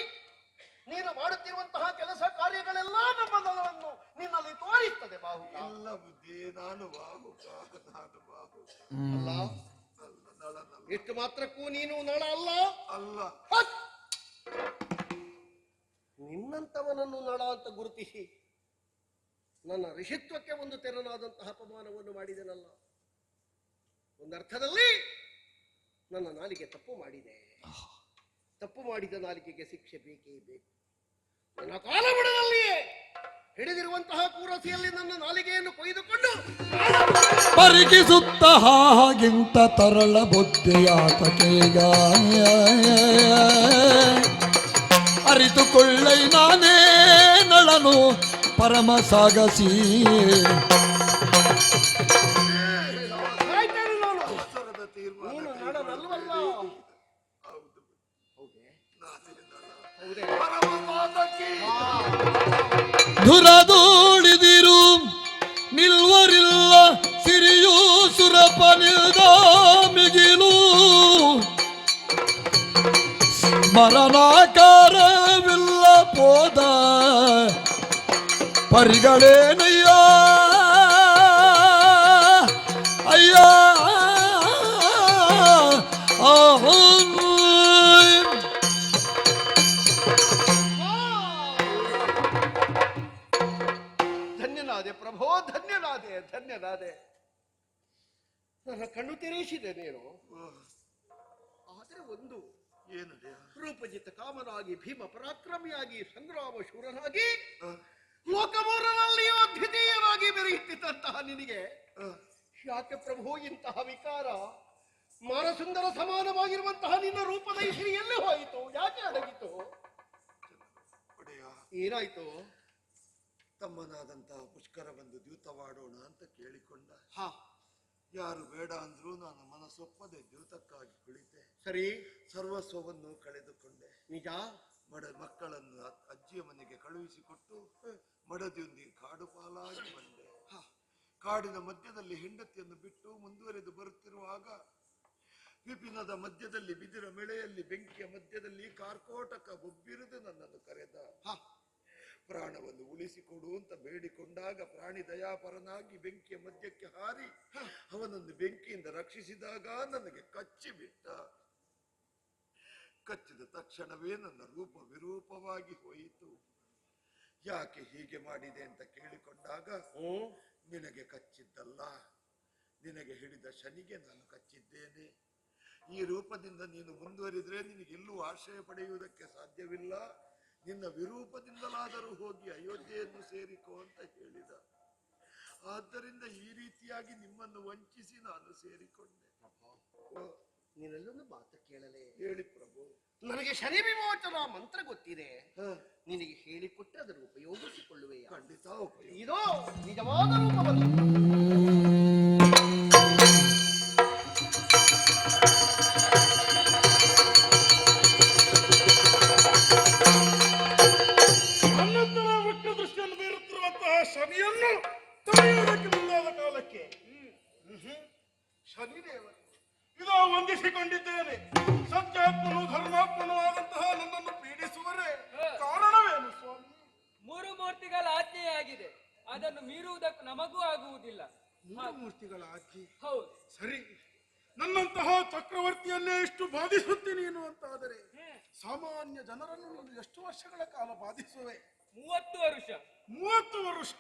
ನೀನು ಮಾಡುತ್ತಿರುವಂತಹ ಕೆಲಸ ಕಾರ್ಯಗಳೆಲ್ಲ ನಮ್ಮ ನಳವನ್ನು ನಿನ್ನಲ್ಲಿ ತೋರಿಸ್ತದೆ ಬಾಹುಕ. ಇಲ್ಲ ಬುದ್ಧಿ, ನಾನು ಬಾಹುಕ, ನಾನು ಬಾಹುಕ ಅಲ್ಲ. ನಳನಲ್ಲ. ಎಷ್ಟು ಮಾತ್ರಕ್ಕೂ ನೀನು ನಳ ಅಲ್ಲ. ಅಲ್ಲ. ನಿನ್ನಂತವನನ್ನು ನಳ ಅಂತ ಗುರುತಿಸಿ ನನ್ನ ಋಷಿತ್ವಕ್ಕೆ ಒಂದು ತೆರನಾದಂತಹ ಅಪಮಾನವನ್ನು ಮಾಡಿದೆನಲ್ಲ. ಒಂದರ್ಥದಲ್ಲಿ ನನ್ನ ನಾಲಿಗೆ ತಪ್ಪು ಮಾಡಿದೆ. ತಪ್ಪು ಮಾಡಿದ ನಾಲಿಗೆಗೆ ಶಿಕ್ಷೆ ಬೇಕೇ ಬೇಕು. ನನ್ನ ಕಾಲಬುಡದಲ್ಲಿಯೇ ಹಿಡಿದಿರುವಂತಹ ಕೂರಸಿಯಲ್ಲಿ ನನ್ನ ನಾಲಿಗೆಯನ್ನು ಕೊಯ್ದುಕೊಂಡು ಪರಿಗಿಸುತ್ತ ಹಾಗಿಂತ ತರಳ ಬುದ್ಧಿಯಾತಕೀಗ ಅರಿತುಕೊಳ್ಳೈ ನಾನೇ ನಳನು ಪರಮ ಸಾಗಸಿ. ಅವಸರದ ತೀರ್ಮಾನ. ನೀನು ನಳನಲ್ವಲ್ಲ. ಹೌದು, ಹೌದೇ? ನಾನೇ ನಳ. ಹೌದೇ? ಪರಮ ಪಾತಕಿ. ಧುರದೂಳಿದಿರು ನಿಲ್ವರಿಲ್ಲ ಸಿರಿಯೂ ಸುರಪ ನಿಲ್ದ ಮಿಗಿಲು ಸ್ಮರಣಾಕಾರವಿಲ್ಲ ಪೋದ ಪರಿಗಳೇನಯ್ಯ ಅಯ್ಯ ಧನ್ಯನಾದೆ ಪ್ರಭೋ, ಧನ್ಯನಾದೆ, ಧನ್ಯನಾದೆ. ನನ್ನ ಕಣ್ಣು ತೆರೆಸಿದೆ ನೀನು. ಆದರೆ ಒಂದು, ಏನು ದೇವ? ರೂಪಜಿತ ಕಾಮನಾಗಿ, ಭೀಮ ಪರಾಕ್ರಮಿಯಾಗಿ, ಸಂಗ್ರಾಮ ಶೂರನಾಗಿ, ಲೋಕಮೂರನಲ್ಲಿಯೂ ಅದ್ವಿತೀಯವಾಗಿ ಬೆರೆಯುತ್ತಿದ್ದಂತಹ ನಿನಗೆ ಯಾಕೆ ಪ್ರಭು ಇಂತಹ ವಿಕಾರ? ಮಾನಸುಂದರ ಸಮಾನವಾಗಿರುವಂತಹ ನಿನ್ನ ರೂಪದ ಇಶ್ರೀ ಎಲ್ಲಿ ಹೋಯಿತು? ಯಾಕೆ ಅಡಗಿತು? ಒಡೆಯ, ಏನಾಯ್ತು? ತಮ್ಮನಾದಂತಹ ಪುಷ್ಕರ ಬಂದು ದ್ಯೂತವಾಡೋಣ ಅಂತ ಕೇಳಿಕೊಂಡ. ಹಾ, ಯಾರು ಬೇಡ ಅಂದ್ರೂ ನಾನು ಮನಸ್ಸೊಪ್ಪದೆ ದ್ಯೂತಕ್ಕಾಗಿ ಕುಳಿತೆ. ಸರಿ, ಸರ್ವಸ್ವವನ್ನು ಕಳೆದುಕೊಂಡೆ. ನಿಜ. ಮಕ್ಕಳನ್ನು ಅಜ್ಜಿಯ ಮನೆಗೆ ಕಳುಹಿಸಿಕೊಟ್ಟು ಮಡದಿಯೊಂದಿಗೆ ಕಾಡು ಪಾಲಾಗಿ ಬಂದೆ. ಕಾಡಿನ ಮಧ್ಯದಲ್ಲಿ ಹೆಂಡತಿಯನ್ನು ಬಿಟ್ಟು ಮುಂದುವರೆದು ಬರುತ್ತಿರುವಾಗ ವಿಪಿನದ ಮಧ್ಯದಲ್ಲಿ ಬಿದಿರ ಮೆಳೆಯಲ್ಲಿ ಬೆಂಕಿಯ ಮಧ್ಯದಲ್ಲಿ ಕಾರ್ಕೋಟಕ ಬೊಬ್ಬಿರಿದು ನನ್ನನ್ನು ಕರೆದ. ಪ್ರಾಣವನ್ನು ಉಳಿಸಿಕೊಡು ಅಂತ ಬೇಡಿಕೊಂಡಾಗ ಪ್ರಾಣಿ ದಯಾಪರನಾಗಿ ಬೆಂಕಿಯ ಮಧ್ಯಕ್ಕೆ ಹಾರಿ ಅವನನ್ನು ಬೆಂಕಿಯಿಂದ ರಕ್ಷಿಸಿದಾಗ ನನಗೆ ಕಚ್ಚಿಬಿಟ್ಟ. ಕಚ್ಚಿದ ತಕ್ಷಣವೇ ನನ್ನ ರೂಪ ವಿರೂಪವಾಗಿ ಹೋಯಿತು. ಯಾಕೆ ಹೀಗೆ ಮಾಡಿದೆ ಅಂತ ಕೇಳಿಕೊಂಡಾಗ, ನಿನಗೆ ಕಚ್ಚಿದ್ದಲ್ಲ, ನಿನಗೆ ಹಿಡಿದ ಶನಿಗೆ ನಾನು ಕಚ್ಚಿದ್ದೇನೆ. ಈ ರೂಪದಿಂದ ನೀನು ಮುಂದುವರಿದ್ರೆ ನಿನಗೆಲ್ಲೂ ಆಶ್ರಯ ಪಡೆಯುವುದಕ್ಕೆ ಸಾಧ್ಯವಿಲ್ಲ. ನಿನ್ನ ವಿರೂಪದಿಂದಲಾದರೂ ಹೋಗಿ ಅಯೋಧ್ಯೆಯನ್ನು ಸೇರಿಕೋ ಅಂತ ಹೇಳಿದ. ಆದ್ದರಿಂದ ಈ ರೀತಿಯಾಗಿ ನಿಮ್ಮನ್ನು ವಂಚಿಸಿ ನಾನು ಸೇರಿಕೊಂಡೆ. ನೀನಲ್ಲೊಂದು ಮಾತು ಕೇಳಲೇ? ಹೇಳಿ ಪ್ರಭು. ನನಗೆ ಶನಿ ವಿಮೋಚನಾ ಮಂತ್ರ ಗೊತ್ತಿದೆ, ನಿನಗೆ ಹೇಳಿಕೊಟ್ಟರೆ ಅದನ್ನು ಉಪಯೋಗಿಸಿಕೊಳ್ಳುವೆ. ಖಂಡಿತ ಇದೋ ನಿಜವಾದ ರೂಪವನ್ನು. ನನ್ನಂತರ ವಕ್ರ ದೃಷ್ಟಿಯನ್ನು ಬೀರುತ್ತಿರುವಂತಹ ಶನಿಯನ್ನು ತಡೆಯುವುದಕ್ಕೆ ಮುಂದಾದ ಕಾಲಕ್ಕೆ ಶನಿದೇವರು ಇದೋ ವಂದಿಸಿಕೊಂಡಿದ್ದೇನೆ. ಸತ್ಯಾತ್ಮನು ಧರ್ಮಾತ್ಮನು ಆದಂತಹ ನನ್ನನ್ನು ಪೀಡಿಸುವರೇ ಕಾರಣವೇನು ಸ್ವಾಮಿ? ಮೂರು ಮೂರ್ತಿಗಳ ಆಜ್ಞೆಯಾಗಿದೆ, ಅದನ್ನು ಮೀರುವುದಕ್ಕೂ ನಮಗೂ ಆಗುವುದಿಲ್ಲ. ಮೂರು ಮೂರ್ತಿಗಳ ಆಜ್ಞೆ? ಹೌದು. ಸರಿ, ನನ್ನಂತಹ ಚಕ್ರವರ್ತಿಯನ್ನೇ ಇಷ್ಟು ಬಾಧಿಸುತ್ತಿ ನೀನು ಅಂತಾದರೆ ಸಾಮಾನ್ಯ ಜನರನ್ನು ನೀನು ಎಷ್ಟು ವರ್ಷಗಳ ಕಾಲ ಬಾಧಿಸುವೆ? 30 ವರ್ಷ. 30 ವರ್ಷ?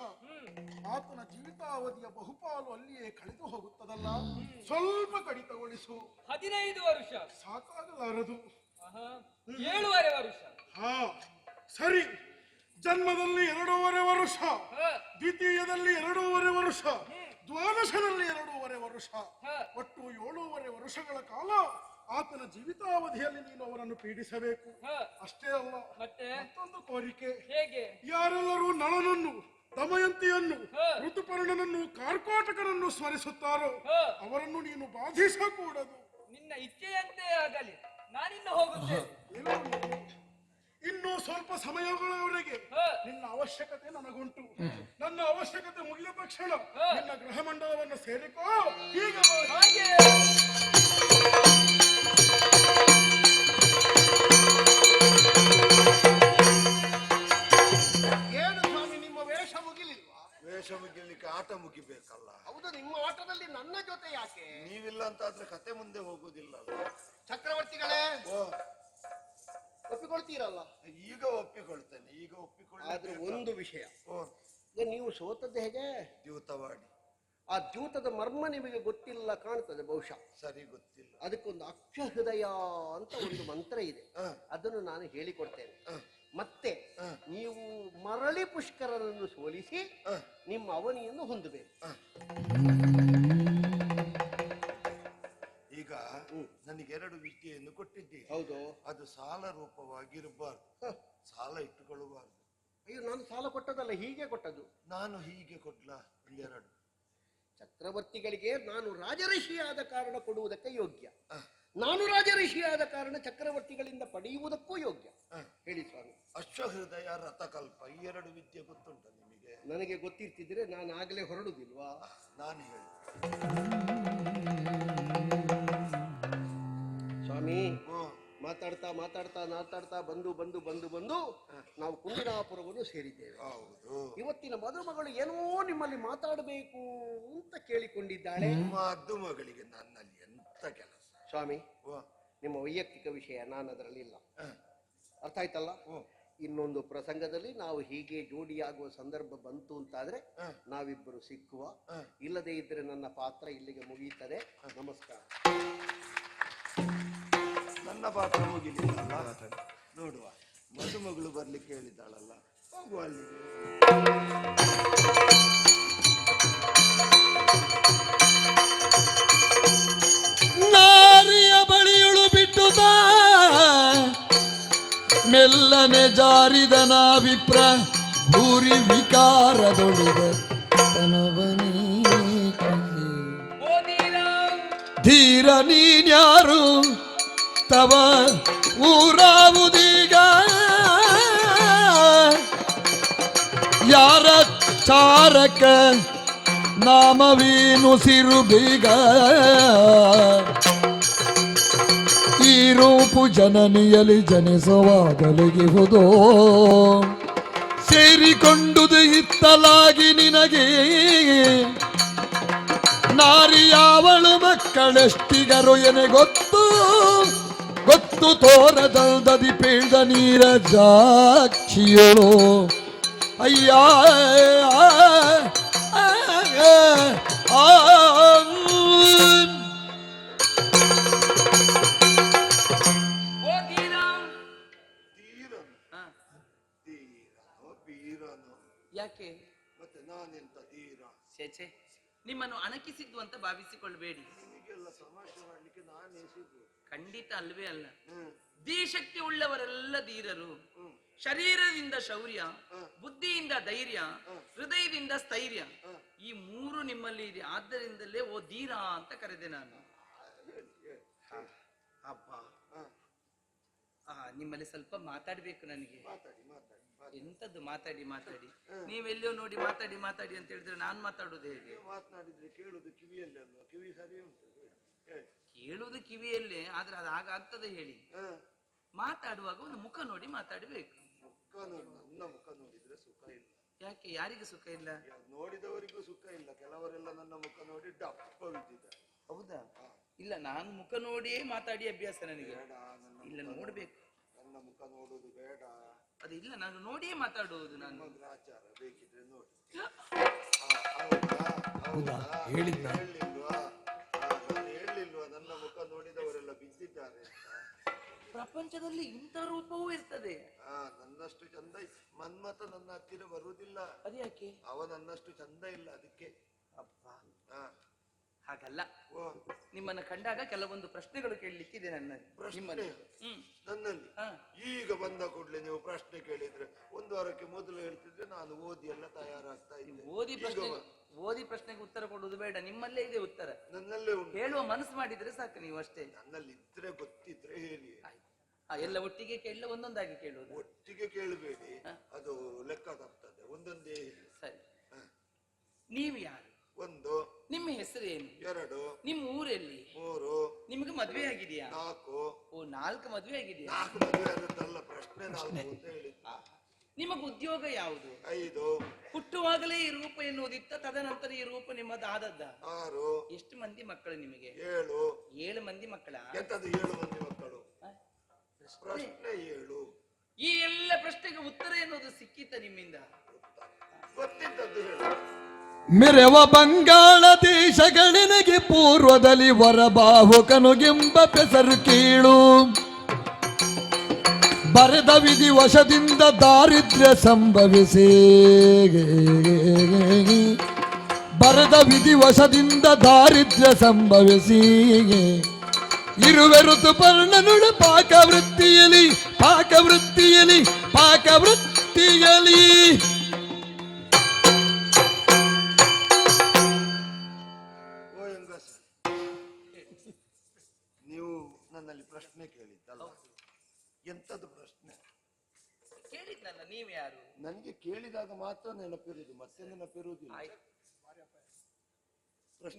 ಆತನ ಜೀವಿತಾವಧಿಯ ಬಹುಪಾಲು ಅಲ್ಲಿಯೇ ಕಳೆದು ಹೋಗುತ್ತದಲ್ಲ. ಸ್ವಲ್ಪ ಕಡಿತಗೊಳಿಸು. 15 ವರ್ಷ. ಸಾಕಾಗಲಾರದು. 7.5 ವರ್ಷ. ಹಾ ಸರಿ, ಜನ್ಮದಲ್ಲಿ 2.5 ವರ್ಷ, ದ್ವಿತೀಯದಲ್ಲಿ 2.5 ವರ್ಷ, ದ್ವಾದಶದಲ್ಲಿ 2.5 ವರ್ಷ, ಒಟ್ಟು 7.5 ವರ್ಷಗಳ ಕಾಲ ಆತನ ಜೀವಿತಾವಧಿಯಲ್ಲಿ ನೀನು ಅವರನ್ನು ಪೀಡಿಸಬೇಕು. ಅಷ್ಟೇ ಅಲ್ಲ, ಮತ್ತೊಂದು ಕೋರಿಕೆ. ಹೇಗೆ? ಯಾರೆಲ್ಲರೂ ನಳನನ್ನು, ದಮಯಂತಿಯನ್ನು, ಋತುಪರ್ಣನನ್ನು, ಕಾರ್ಕೋಟಕರನ್ನು ಸ್ಮರಿಸುತ್ತಾರೋ ಅವರನ್ನು ನೀನು ಬಾಧಿಸಕೂಡದು. ನಿನ್ನ ಇಚ್ಛೆಯಂತೆ ಆಗಲಿ, ನಾನಿನ್ನು ಹೋಗುತ್ತೇನೆ. ಇನ್ನು ಸ್ವಲ್ಪ ಸಮಯಗಳವರೆಗೆ ನಿನ್ನ ಅವಶ್ಯಕತೆ ನನಗುಂಟು. ನನ್ನ ಅವಶ್ಯಕತೆ ಮುಗಿದ ತಕ್ಷಣ ನಿನ್ನ ಗೃಹ ಮಂಡಲವನ್ನು ಸೇರಿಕೋ. ಹೀಗೆ ಏನು ಸ್ವಾಮಿ, ನಿಮ್ಮ ವೇಷ ಮುಗಿಲಿಲ್ವಾ? ವೇಷ ಮುಗಿಲಿಕ್ಕೆ ಆಟ ಮುಗಿಬೇಕಲ್ಲ. ಹೌದು, ನಿಮ್ಮ ಆಟದಲ್ಲಿ ನನ್ನ ಜೊತೆ ಯಾಕೆ? ನೀವಿಲ್ಲ ಅಂತ ಆದ್ರೆ ಕತೆ ಮುಂದೆ ಹೋಗುದಿಲ್ಲ. ಚಕ್ರವರ್ತಿಗಳೇ, ಒಪ್ಪಿಕೊಳ್ತೀರಲ್ಲ? ಈಗ ಒಪ್ಪಿಕೊಳ್ತೇನೆ, ಈಗ ಆದ್ರೆ ಒಂದು ವಿಷಯ, ನೀವು ಸೋತದ್ದು ಹೇಗೆ? ದ್ಯೂತವಾಡಿ. ಆ ದ್ಯೂತದ ಮರ್ಮ ನಿಮಗೆ ಗೊತ್ತಿಲ್ಲ ಕಾಣ್ತದೆ ಬಹುಶಃ. ಸರಿ, ಗೊತ್ತಿಲ್ಲ. ಅದಕ್ಕೊಂದು ಅಕ್ಷ ಹೃದಯ ಅಂತ ಒಂದು ಮಂತ್ರ ಇದೆ, ಅದನ್ನು ನಾನು ಹೇಳಿಕೊಡ್ತೇನೆ. ಮತ್ತೆ ನೀವು ಮರಳಿ ಪುಷ್ಕರನನ್ನು ಸೋಲಿಸಿ ನಿಮ್ಮ ಅವನಿಯನ್ನು ಹೊಂದಬೇಕು. ಈಗ ನನಗೆ 2 ವಿದ್ಯೆಯನ್ನು ಕೊಟ್ಟಿದ್ದೀನಿ. ಹೌದು. ಅದು ಸಾಲ ರೂಪವಾಗಿರಬಾರ್ದು, ಸಾಲ ಇಟ್ಟುಕೊಳ್ಳಬಾರ್ದು. ಅಯ್ಯೋ, ನಾನು ಸಾಲ ಕೊಟ್ಟದಲ್ಲ, ಹೀಗೆ ಕೊಟ್ಟದ್ದು. ನಾನು ಹೀಗೆ ಕೊಡ್ಲಾ? 2 ಚಕ್ರವರ್ತಿಗಳಿಗೆ ನಾನು ರಾಜಋಷಿಯಾದ ಕಾರಣ ಕೊಡುವುದಕ್ಕೆ ಯೋಗ್ಯ, ನಾನು ರಾಜಋಷಿಯಾದ ಕಾರಣ ಚಕ್ರವರ್ತಿಗಳಿಂದ ಪಡೆಯುವುದಕ್ಕೂ ಯೋಗ್ಯ. ಹೇಳಿ ಸ್ವಾಮಿ. ಅಶ್ವಹೃದಯ, ರಥಕಲ್ಪ, ಈ 2 ವಿದ್ಯೆ ಗೊತ್ತುಂಟ ನಿಮಗೆ? ನನಗೆ ಗೊತ್ತಿರ್ತಿದ್ರೆ ನಾನು ಆಗಲೇ ಹೊರಡುದಿಲ್ವಾ? ನಾನು ಹೇಳಿ ಸ್ವಾಮಿ, ಮಾತಾಡ್ತಾ ಮಾತಾಡ್ತಾ ಮಾತಾಡ್ತಾ ಬಂದು ಬಂದು ಬಂದು ಬಂದು ನಾವು ಕುಂದಿರಾಪುರವನ್ನು ಸೇರಿದ್ದೇವೆ. ಹೌದು. ಇವತ್ತಿನ ಮದುಮಗಳು ಏನೋ ನಿಮ್ಮಲ್ಲಿ ಮಾತಾಡಬೇಕು ಅಂತ ಕೇಳಿಕೊಂಡಿದ್ದಾಳೆ. ಮದ್ದು ಮಗಳಿಗೆ ನನ್ನಲ್ಲಿ ಎಂತ ಕೆಲಸ? ಸ್ವಾಮಿ, ನಿಮ್ಮ ವೈಯಕ್ತಿಕ ವಿಷಯ, ನಾನು ಅದರಲ್ಲಿ ಇಲ್ಲ. ಅರ್ಥ ಆಯ್ತಲ್ಲ? ಇನ್ನೊಂದು ಪ್ರಸಂಗದಲ್ಲಿ ನಾವು ಹೀಗೆ ಜೋಡಿಯಾಗುವ ಸಂದರ್ಭ ಬಂತು ಅಂತಾದ್ರೆ ನಾವಿಬ್ಬರು ಸಿಕ್ಕುವ, ಇಲ್ಲದೆ ಇದ್ರೆ ನನ್ನ ಪಾತ್ರ ಇಲ್ಲಿಗೆ ಮುಗಿಯುತ್ತದೆ. ನಮಸ್ಕಾರ. ನನ್ನ ಪಾತ್ರ ಮುಗಿಲಿಲ್ಲ, ನೋಡುವ. ಮದುಮಗಳು ಬರ್ಲಿಕ್ಕೆ ಹೇಳಿದ್ದಾಳಲ್ಲ, ಹೋಗುವ ಅಲ್ಲಿಗೆ. ನಾರಿಯ ಬಳಿಯುಳು ಬಿಟ್ಟುದ ಮೆಲ್ಲನೆ ಜಾರಿದನ ವಿಪ್ರ ಭೂರಿ ವಿಕಾರದೊಳಿದ ತನವನೇ ಧೀರ ನೀನ್ಯಾರು ತವ ಊರಾವುದೀಗ ಯಾರ ಚಾರಕ ನಾಮವೀನು ಸಿರು ಬೀಗ ಈ ರೂಪು ಜನನಿಯಲಿ ಜನಿಸುವಾಗಲಿಗಿಹುದೋ ಸೇರಿಕೊಂಡುದು ಇತ್ತಲಾಗಿ ನಿನಗೆ ನಾರಿಯಾವಳು ಮಕ್ಕಳೆಷ್ಟಿಗರು ಎನೆ ಗೊತ್ತು ಗೊತ್ತು ತೋರದಲ್ದದಿ ಪೀಳ್ದ ನೀರ ಜಾಕ್ಷಿಯಳು ಅಯ್ಯ ಓ ದೀನ ಧೀರನೋ ಬೀರನೋ ಯಾಕೆ ಮತ್ತೆ ನಾನೆಂತ ಧೀರ? ಚೇಚೆ ನಿಮ್ಮನ್ನು ಅಣಕಿಸಿದ್ದು ಅಂತ ಭಾವಿಸಿಕೊಳ್ಬೇಡಿ. ನಿಮಗೆಲ್ಲ ತಮಾಷೆ ಮಾಡ್ಲಿಕ್ಕೆ ನಾನೇ ಸಿಗು. ಖಂಡಿತ ಅಲ್ವೇ ಅಲ್ಲ. ಧೀಶಕ್ತಿ ಉಳ್ಳವರೆಲ್ಲ ಧೀರರು. ಶರೀರದಿಂದ ಶೌರ್ಯ, ಬುದ್ಧಿಯಿಂದ ಧೈರ್ಯ, ಹೃದಯದಿಂದ ಸ್ಥೈರ್ಯ, ಈ ಮೂರು ನಿಮ್ಮಲ್ಲಿ ಇದೆ. ಆದ್ದರಿಂದಲೇ ಓ ಧೀರ ಅಂತ ಕರೆದೆ ನಾನು. ಅಬ್ಬ ನಿಮ್ಮಲ್ಲಿ ಸ್ವಲ್ಪ ಮಾತಾಡ್ಬೇಕು ನನಗೆ. ಎಂತದ್ದು ಮಾತಾಡಿ ಮಾತಾಡಿ, ನೀವೆಲ್ಲೋ ನೋಡಿ ಮಾತಾಡಿ ಮಾತಾಡಿ ಅಂತ ಹೇಳಿದ್ರೆ ನಾನು ಮಾತಾಡುದು ಹೇಗೆ? ಮಾತನಾಡಿದ್ರೆ ಕೇಳುದು ಕಿವಿಯಲ್ಲಿ ಅಲ್ವಾ? ಕಿವಿ ಸರಿ ಉಂಟು. ಕೇಳುವುದು ಕಿವಿಯಲ್ಲೇ, ಆದ್ರೆ ಅದು ಹಾಗಾಗ್ತದೆ ಹೇಳಿ? ಮಾತಾಡುವಾಗ ಒಂದು ಮುಖ ನೋಡಿ ಮಾತಾಡಬೇಕು. ಮುಖ ನೋಡಿ, ನನ್ನ ಮುಖ ನೋಡಿದ್ರೆ ಸುಖ ಇಲ್ಲ. ಯಾಕೆ? ಯಾರಿಗೆ ಸುಖ ಇಲ್ಲ? ನೋಡಿದವರಿಗೂ ಸುಖ ಇಲ್ಲ. ಕೆಲವರೆಲ್ಲ ನನ್ನ ಮುಖ ನೋಡಿ ಡಪ್ಪ ಬಿದ್ದಿದ್ದಾರೆ. ಹೌದಾ? ಇಲ್ಲ, ನಾನು ಮುಖ ನೋಡಿಯೇ ಮಾತಾಡಿ ಅಭ್ಯಾಸ ನನಗೆ. ಇಲ್ಲ, ನೋಡ್ಬೇಕು. ನನ್ನ ಮುಖ ನೋಡುದು ಬೇಡ. ಅದು ಇಲ್ಲ, ನಾನು ನೋಡಿಯೇ ಮಾತಾಡುವುದು. ನಾನು ಆಚಾರ ಬೇಕಿದ್ರೆ ನೋಡಿ. ಹೇಳಿದ್ನ ಹೇಳಿಲ್ವಾ? ನಾನು ಹೇಳಿಲ್ವಾ ನನ್ನ ಮುಖ ನೋಡಿದವರೆಲ್ಲ ಬಿದ್ದಿದ್ದಾರೆ? ಪ್ರಪಂಚದಲ್ಲಿ ಇಂಥ ರೂಪವೂ ಇರ್ತದೆ. ನನ್ನಷ್ಟು ಚಂದ ಮನ್ಮಥ ನನ್ನ ಹತ್ತಿರ ಬರುವುದಿಲ್ಲ. ಅದ್ಯಾಕೆ? ಅವ ನನ್ನಷ್ಟು ಚಂದ ಇಲ್ಲ, ಅದಕ್ಕೆ. ಅಪ್ಪ, ಹಾಗಲ್ಲ. ನಿಮ್ಮನ್ನ ಕಂಡಾಗ ಕೆಲವೊಂದು ಪ್ರಶ್ನೆಗಳು ಕೇಳಲಿಕ್ಕಿದೆ ನನ್ನಲ್ಲಿ. ಈಗ ಬಂದ ಕೂಡಲೇ ನೀವು ಪ್ರಶ್ನೆ ಕೇಳಿದ್ರೆ 1 ವಾರಕ್ಕೆ ಮೊದಲು ಹೇಳ್ತಿದ್ರೆ ನಾನು ಓದಿ ಎಲ್ಲ ತಯಾರಾಗ್ತಾ ಇದ್ದೆ. ಓದಿ ಪ್ರಶ್ನೆಗೆ ಉತ್ತರ ಕೊಡುವುದು ಬೇಡ, ನಿಮ್ಮಲ್ಲೇ ಇದೆ ಉತ್ತರ. ನನ್ನಲ್ಲೇ ಉಂಟು. ಹೇಳುವ ಮನಸ್ಸು ಮಾಡಿದ್ರೆ ಸಾಕು ನೀವು ಅಷ್ಟೇ. ನನ್ನಲ್ಲಿ ಇದ್ರೆ ಗೊತ್ತಿದ್ರೆ ಹೇಳಿ. ಎಲ್ಲ ಒಟ್ಟಿಗೆ ಕೇಳಲ್ಲ, ಒಂದೊಂದಾಗಿ ಕೇಳುವುದು. ಒಟ್ಟಿಗೆ ಕೇಳಬೇಡಿ, ಅದು ಲೆಕ್ಕ ತಪ್ತದೆ. ಒಂದೊಂದೇ ಸರಿ. ನೀವು ಯಾರು? 1. ನಿಮ್ಮ ಹೆಸರು ಏನು? 2. ನಿಮ್ಮ ಊರಲ್ಲಿ? 3. ನಿಮಗೆ ಮದ್ವೆ ಆಗಿದೆಯಾ? 4. ಓ, 4 ಮದ್ವೆ ಆಗಿದೆಯಾ? 4 ಮದುವೆ ಆದದ್ದಲ್ಲ, ಪ್ರಶ್ನೆ 4 ಅಂತ ಹೇಳಿದ್ದು. ನಿಮಗೆ ಉದ್ಯೋಗ ಯಾವುದು? 5. ಹುಟ್ಟುವಾಗಲೇ ಈ ರೂಪ ಎನ್ನುವುದಿತ್ತ, ತದನಂತರ ಈ ರೂಪ ನಿಮ್ಮದಾದದ್ದ? 6. ಎಷ್ಟು ಮಂದಿ ಮಕ್ಕಳು ನಿಮಗೆ? 7. 7 ಮಂದಿ ಮಕ್ಕಳ? ಎಂತದ್ದು 7 ಮಂದಿ ಮಕ್ಕಳು? ಪ್ರಶ್ನೆ 7. ಈ ಎಲ್ಲ ಪ್ರಶ್ನೆಗೆ ಉತ್ತರ ಎನ್ನುವುದು ಸಿಕ್ಕಿತ ನಿಮ್ಮಿಂದ? ಗೊತ್ತಿದ್ದದ್ದು ಹೇಳು. ಮೆರವ ಬಂಗಾಳ ದೇಶಗಳೆನಗೆ ಪೂರ್ವದಲ್ಲಿ ವರಬಾಹುಕನುಗೆಂಬ ಪೆಸರು ಕೀಳು ಬರೆದ ವಿಧಿ ವಶದಿಂದ ದಾರಿದ್ರ್ಯ ಸಂಭವಿಸಿ ಬರೆದ ವಿಧಿ ವಶದಿಂದ ದಾರಿದ್ರ್ಯ ಸಂಭವಿಸಿ ಇರುವೆ ಋತುಪರ್ಣನುಳು ಪಾಕವೃತ್ತಿಯಲಿ ಪಾಕವೃತ್ತಿಯಲಿ ಪಾಕವೃತ್ತಿಯಲಿ. ನೀವು ನನ್ನಲ್ಲಿ ಪ್ರಶ್ನೆ ಕೇಳಿದ್ದಲ್ಲ? ಎಂತದ್ದು ಪ್ರಶ್ನೆ ಕೇಳಿದ್ನಲ್ಲ, ನೀವು ಯಾರು? ನನಗೆ ಕೇಳಿದಾಗ ಮಾತ್ರ ನೆನಪಿರುವುದು, ಮತ್ತೆ ನೆನಪಿರುವುದಿಲ್ಲ.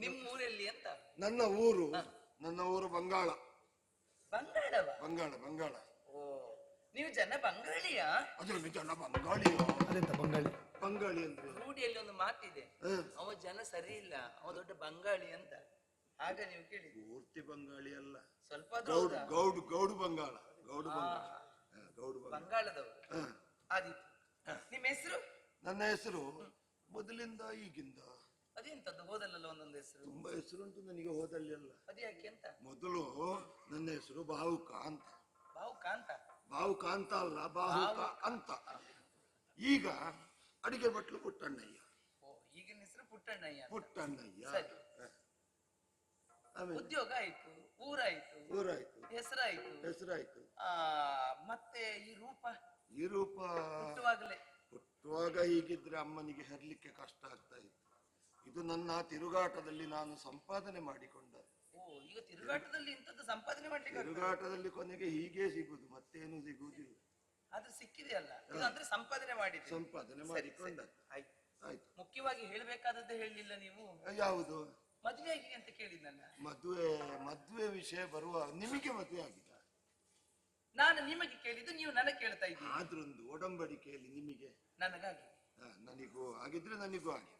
ನಿಮ್ಮ ಊರಲ್ಲಿ ಅಂತ? ನನ್ನ ಊರು ಬಂಗಾಳ. ಬಂಗಾಳವ? ಬಂಗಾಳ ಬಂಗಾಳ. ಓ, ನೀವು ಜನ ಬಂಗಾಳಿಯಾ? ಅದ್ರಲ್ಲಿ ಜನ ಬಂಗಾಳಿಯ? ಅದೆಂತ ಬಂಗಾಳಿ? ಬಂಗಾಳಿ ಅಂದ್ರೆ ರೂಢಿಯಲ್ಲಿ ಒಂದು ಮಾತಿದೆ, ಅವ ಜನ ಸರಿ ಇಲ್ಲ, ಅವ ದೊಡ್ಡ ಬಂಗಾಳಿ ಅಂತ. ಆಗ ನೀವು ಕೇಳಿ? ಪೂರ್ತಿ ಬಂಗಾಳಿ ಅಲ್ಲ, ಸ್ವಲ್ಪ ಗೌಡು ಬಂಗಾಳ. ಗೌಡು ಬಂಗಾಳದವರು. ಆದಿತ್ತು. ನಿಮ್ಮ ಹೆಸರು? ನನ್ನ ಹೆಸರು ಮೊದಲಿಂದ ಈಗಿಂದ ಅದೆಂತದ್ದು? ಹೋದಲ್ಲ ಒಂದೊಂದು ಹೆಸರು? ತುಂಬಾ ಹೆಸರುಂಟು ನನಗೆ ಹೋದಲ್ಲಿ ಅಲ್ಲ. ಅದ್ಯಾಕೆ ಅಂತ? ಮೊದಲು ನನ್ನ ಹೆಸರು ಬಾಹುಕ ಅಂತ. ಬಾಹುಕ ಅಂತ? ಬಾಹುಕ ಅಂತ ಅಲ್ಲ, ಬಾಹುಕ ಅಂತ. ಈಗ ಅಡಿಗೆ ಭಟ್ಲು ಪುಟ್ಟಣ್ಣಯ್ಯ. ಓ, ಈಗಿನ ಹೆಸರು ಪುಟ್ಟಣ್ಣಯ್ಯ. ಪುಟ್ಟಣ್ಣಯ್ಯ. ಉದ್ಯೋಗ ಆಯ್ತು, ಊರಾಯ್ತು, ಹೆಸರಾಯ್ತು. ಮತ್ತೆ ಈ ರೂಪ ಹುಟ್ಟುವಾಗ ಹೀಗಿದ್ರೆ ಅಮ್ಮನಿಗೆ ಹೆರ್ಲಿಕ್ಕೆ ಕಷ್ಟ ಆಗ್ತಾ ಇತ್ತು. ಇದು ನನ್ನ ತಿರುಗಾಟದಲ್ಲಿ ನಾನು ಸಂಪಾದನೆ ಮಾಡಿಕೊಂಡ. ಓ, ಈಗ ತಿರುಗಾಟದಲ್ಲಿ ಇಂಥದ್ದು ಸಂಪಾದನೆ ಮಾಡ್ಲಿಕ್ಕೆ? ತಿರುಗಾಟದಲ್ಲಿ ಕೊನೆಗೆ ಹೀಗೆ ಸಿಗುದು, ಮತ್ತೇನು ಸಿಗುವುದಿಲ್ಲ. ಆದ್ರೆ ಸಿಕ್ಕಿದೆಯಲ್ಲ ಇದು ಅಂದ್ರೆ ಸಂಪಾದನೆ ಮಾಡಿದೆ. ಸಂಪಾದನೆ ಮಾಡಿಕೊಂಡ. ಆಯ್ತು. ಆಯ್ತು. ಮುಖ್ಯವಾಗಿ ಹೇಳ್ಬೇಕಾದದ್ದು ಹೇಳಲಿಲ್ಲ ನೀವು. ಯಾವುದು? ಮದುವೆ ಆಗಿ ಅಂತ ಕೇಳಿದ್ನಲ್ಲ. ಮದುವೆ ವಿಷಯ ಬರುವಾಗ ನಿಮಗೆ ಮದುವೆ ಆಗಿದೆ? ನಾನು ನಿಮಗೆ ಕೇಳಿದ್ದು, ನೀವು ನನಗೆ ಕೇಳ್ತಾ ಇದ್ದೀರಿ. ಆದ್ರೊಂದು ಒಡಂಬಡಿಕೆಯಲ್ಲಿ ನಿಮಗೆ ನನಗಾಗಿ. ನನಗೂ ಆಗಿದ್ರೆ ನನಗೂ ಆಗಿದೆ.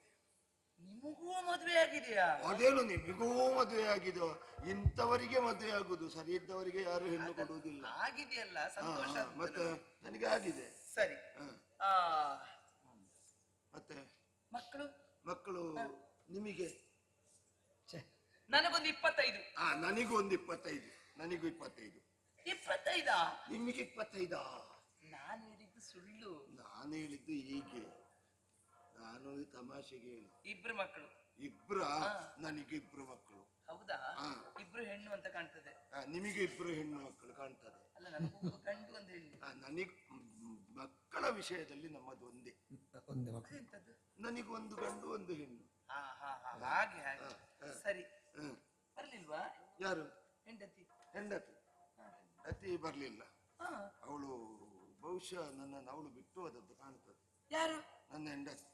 ನಿಮಗೂ ಮದುವೆ ಆಗಿದೆಯಾ? ಅದೇನು ನಿಮಗೂ ಮದುವೆ ಆಗಿದೋ? ಇಂಥವರಿಗೆ ಮದುವೆ ಆಗುದು, ಸರಿ ಇದ್ದವರಿಗೆ ಯಾರು ಹೆಣ್ಣು ಕೊಡುವುದಿಲ್ಲ. ಆಗಿದೆಯಲ್ಲ, ಸಂತೋಷ. ಮತ್ತೆ ನನಗೆ ಆಗಿದೆ. ಸರಿ. ಮತ್ತೆ ಮಕ್ಕಳು? ಮಕ್ಕಳು ನಿಮಗೆ? ನನಗೊಂದು 25. ನನಗೂ ಒಂದು 25. ನನಗೂ 25. 25? ನಿಮಗೆ 25? ನಾನು ಹೇಳಿದ್ದು ಸುಳ್ಳು. ನಾನು ಹೇಳಿದ್ದು ಹೀಗೆ, ನಾನು ತಮಾಷೆಗೆ ಹೇಳಿ. ಇಬ್ರು ಮಕ್ಕಳು? ಇಬ್ರ? ನನಗೆ ಇಬ್ರು ಮಕ್ಕಳು. ಹೌದಾ? ಇಬ್ರು ಹೆಣ್ಣು ಅಂತ ಕಾಣ್ತದೆ. ನಿಮಗೆ ಇಬ್ರು ಹೆಣ್ಣು ಮಕ್ಕಳು ಕಾಣ್ತದೆ. ಅಲ್ಲ, ನನಗೂ ಗಂಡು ಅಂತ ಹೇಳಿ. ನನಗೆ ಮಕ್ಕಳ ವಿಷಯದಲ್ಲಿ ನಮ್ಮದು ಒಂದೇ. ಎಂತದ್ದು? ನನಗೊಂದು ಗಂಡು ಒಂದು ಹೆಣ್ಣು. ಹಾಗೆ ಹಾಗೆ. ಸರಿ. ಬರ್ಲಿಲ್ವಾ ಯಾರು? ಹೆಂಡತಿ. ಅತಿ ಬರ್ಲಿಲ್ಲ. ಅವಳು ಬಹುಶಃ ನನ್ನನ್ನು ಅವಳು ಬಿಟ್ಟು ಹೋದದ್ದು ಕಾಣ್ತದೆ. ಯಾರು? ನನ್ನ ಹೆಂಡತಿ.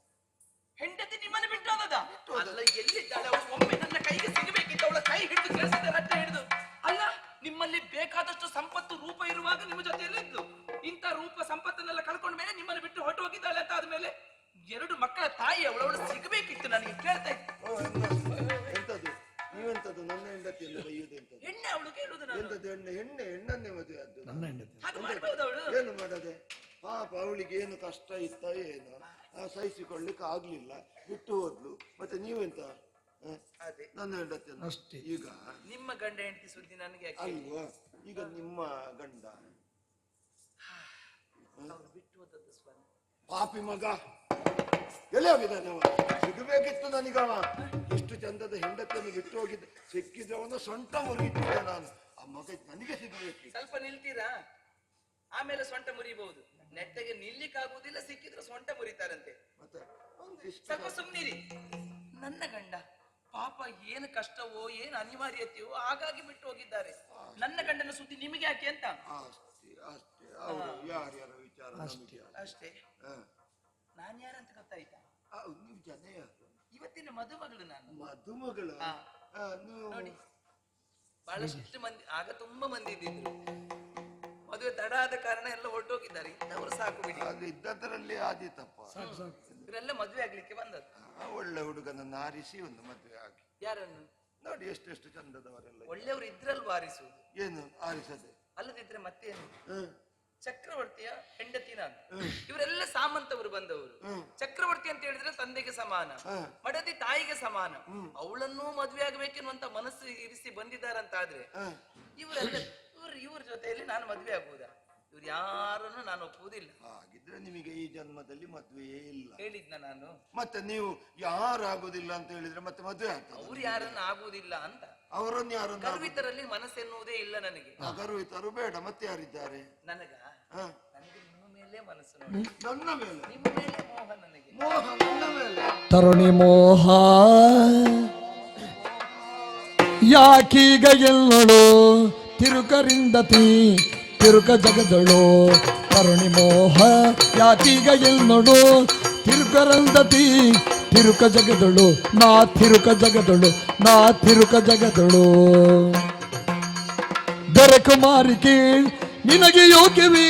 ಹೆಂಡತಿ ನಿಮ್ಮನ್ನು ಬಿಟ್ಟು ಹೋದದ? ಅಲ್ಲ, ಎಲ್ಲಿದ್ದಾಳೆ ಅವಳು? ಒಮ್ಮೆ ನನ್ನ ಕೈಗೆ ಸಿಗಬೇಕಿತ್ತು. ಅವಳ ಕೈ ಹಿಡಿದು ಕೇಳಿಸಿದ, ರಟ್ಟೆ ಹಿಡಿದು. ಅಲ್ಲ, ನಿಮ್ಮಲ್ಲಿ ಬೇಕಾದಷ್ಟು ಸಂಪತ್ತು ರೂಪ ಇರುವಾಗ ನಿಮ್ಮ ಜೊತೆಯಲ್ಲಿ ಇದ್ದು, ಇಂಥ ರೂಪ ಸಂಪತ್ತನ್ನೆಲ್ಲ ಕಳ್ಕೊಂಡ ಮೇಲೆ ನಿಮ್ಮನ್ನು ಬಿಟ್ಟು ಹೊರಟು ಹೋಗಿದ್ದಾಳೆ ಅಂತ ಆದ್ಮೇಲೆ 2 ಮಕ್ಕಳ ತಾಯಿ ಅವಳು ಸಿಗಬೇಕಿತ್ತು ನನಗೆ. ಕೇಳ್ತಾ ಎಂತದ್ದು ನೀವೆಂತದ್ದು ನನ್ನ ಹೆಂಡತಿಯನ್ನು ಬೈಯುವುದು? ಎಂತದ್ದು ಹೆಣ್ಣೆ ಅವಳು ಕೇಳುದು? ಎಂತದ್ದು ಹೆಣ್ಣನ್ನೇ ಮದುವೆ ಆದ್ದು? ಏನು ಮಾಡದೆ? ಪಾಪ ಅವಳಿಗೆ ಏನು ಕಷ್ಟ ಇತ್ತ ಏನೋ, ಸಹಿಸಿಕೊಳ್ಳಿಕ್ಕೆ ಆಗ್ಲಿಲ್ಲ, ಬಿಟ್ಟು ಹೋದ್ಲು. ಮತ್ತೆ ನೀವೆಂತ ನನ್ನ ಹೆಂಡತಿಯನ್ನು ಅಷ್ಟೇ. ಈಗ ನಿಮ್ಮ ಗಂಡ ಹೆಂಡತಿ ಸುದ್ದಿ ನನಗೆ ಅಲ್ವಾ? ಈಗ ನಿಮ್ಮ ಗಂಡ ಬಿಟ್ಟು ಹೋದದ್ದು ಸ್ವಾಮಿ. ಪಾಪಿ ಮಗ ಎಲ್ಲಿ ಹೋಗಿದ್ದಾನೆ? ಸಿಗಬೇಕಿತ್ತು ನನಗವ. ಎಷ್ಟು ಚಂದದ ಹೆಂಡತಿಯನ್ನು ಬಿಟ್ಟು ಹೋಗಿದ್ದೆ. ಸಿಕ್ಕಿದ್ರೆ ಅವನ ಸೊಂಟ ಮುರಿತಿದ್ದೆ ನಾನು. ಆ ಮಗ ನನಗೆ ಸಿಗಬೇಕಿತ್ತು. ಸ್ವಲ್ಪ ನಿಲ್ತೀರಾ? ಆಮೇಲೆ ಸೊಂಟ ಮುರಿಬಹುದು. ನೆಟ್ಟಗೆ ನಿಲ್ಲಿಕ್ಕಾಗುವುದಿಲ್ಲ, ಸಿಕ್ಕಿದ್ರೆ ಸೊಂಟ ಮುರಿತಾರಂತೆ. ಮತ್ತೆ ಸ್ವಲ್ಪ ಸುಮ್ನಿರಿ. ನನ್ನ ಗಂಡ ಪಾಪ ಏನು ಕಷ್ಟವೋ ಏನು ಅನಿವಾರ್ಯತೆಯೋ ಹಾಗಾಗಿ ಬಿಟ್ಟು ಹೋಗಿದ್ದಾರೆ. ನನ್ನ ಗಂಡನ ಸುದ್ದಿ ನಿಮಗೆ ಯಾಕೆ ಅಂತ? ಅಷ್ಟೇ ಅವರು ಯಾರ್ಯಾರ ವಿಚಾರ ಅಷ್ಟೇ. ನಾನ್ ಯಾರಂತ ಗೊತ್ತಾಯ್ತಾ? ನೀವು ಜನ ಯಾರು? ಇವತ್ತಿನ ಮದುಮಗಳು ನಾನು. ಮದುಮಗಳು? ನೋಡಿ, ಬಹಳಷ್ಟು ಮಂದಿ, ಆಗ ತುಂಬಾ ಮಂದಿ ಇದ್ದಿದ್ರು. ಮದುವೆ ತಡ ಆದ ಕಾರಣ ಎಲ್ಲ ಹೊರಟೋಗಿದ್ದಾರೆ. ಇಂಥವ್ರು ಸಾಕು ಬಿಡಿ. ಆಗ ಇದ್ದದರಲ್ಲಿ ಆದೀತಪ್ಪ. ಇವರೆಲ್ಲ ಮದುವೆ ಆಗ್ಲಿಕ್ಕೆ ಬಂದದ್ದು. ಒಳ್ಳೆ ಹುಡುಗನನ್ನು ಆರಿಸಿ ಒಂದು ಮದುವೆ ಆಗಿ. ಯಾರನ್ನು? ನೋಡಿ ಎಷ್ಟೆಷ್ಟು ಚಂದದವರೆಲ್ಲ. ಒಳ್ಳೆಯವರು ಇದ್ರಲ್ವಾ ಆರಿಸುವುದು? ಏನು ಆರಿಸದೆ? ಅಲ್ಲದಿದ್ರೆ ಮತ್ತೇನು? ಚಕ್ರವರ್ತಿಯ ಹೆಂಡತಿ ನಾನು. ಇವರೆಲ್ಲ ಸಾಮಂತವರು ಬಂದವರು. ಚಕ್ರವರ್ತಿ ಅಂತ ಹೇಳಿದ್ರೆ ತಂದೆಗೆ ಸಮಾನ, ಮಡದಿ ತಾಯಿಗೆ ಸಮಾನ. ಅವಳನ್ನೂ ಮದುವೆ ಆಗಬೇಕೆನ್ನುವಂತ ಮನಸ್ಸು ಇರಿಸಿ ಬಂದಿದ್ದಾರಂತ ಆದ್ರೆ ಇವರೆಲ್ಲ ಇವ್ರ ಜೊತೆಯಲ್ಲಿ ನಾನು ಮದುವೆ ಆಗುವುದಾ? ಇವ್ರು ಯಾರನ್ನು ನಾನು ಒಪ್ಪುವುದಿಲ್ಲ. ಹಾಗಿದ್ರೆ ನಿಮಗೆ ಈ ಜನ್ಮದಲ್ಲಿ ಮದುವೆಯೇ ಇಲ್ಲ. ಹೇಳಿದ್ನ ನಾನು. ಮತ್ತೆ ನೀವು ಯಾರಾಗುದಿಲ್ಲ ಅಂತ ಹೇಳಿದ್ರೆ ಮತ್ತೆ ಮದುವೆ ಆಗ್ತದೆ? ಅವ್ರು ಯಾರನ್ನು ಆಗುವುದಿಲ್ಲ ಅಂತ. ಅವರನ್ನು ಯಾರನ್ನು? ಗರ್ವಿತರಲ್ಲಿ ಮನಸ್ಸೆನ್ನುವುದೇ ಇಲ್ಲ ನನಗೆ. ಗರ್ವಿತರು ಬೇಡ, ಮತ್ತೆ ಯಾರಿದ್ದಾರೆ? ನನಗೆ ನಿಮ್ಮ ಮೇಲೆ ಮನಸ್ಸು. ನನ್ನ ಮೇಲೆ? ನಿಮ್ಮ ಮೇಲೆ ಮೋಹ ನನಗೆ. ಮೋಹ ನನ್ನ ಮೇಲೆ? ತರುಣಿ ಮೋಹ ಯಾಕೀಗ ಎಲ್ಲೋಳು ತಿರುಕರಿಂದತಿ ತಿರುಕ ಜಗದಳು. ತರುಣಿ ಮೋಹ ಯಾಕೀಗ ಎಲ್ನೋಡು ತಿರುಕರಂದತಿ ತಿರುಕ ಜಗದಳು. ನಾ ತಿರುಕ ಜಗದಳು, ನಾ ತಿರುಕ ಜಗದಳು. ದೊರೆಕುಮಾರಿ ಕೇಳ್ ನಿನಗೆ ಯೋಗ್ಯವೇ,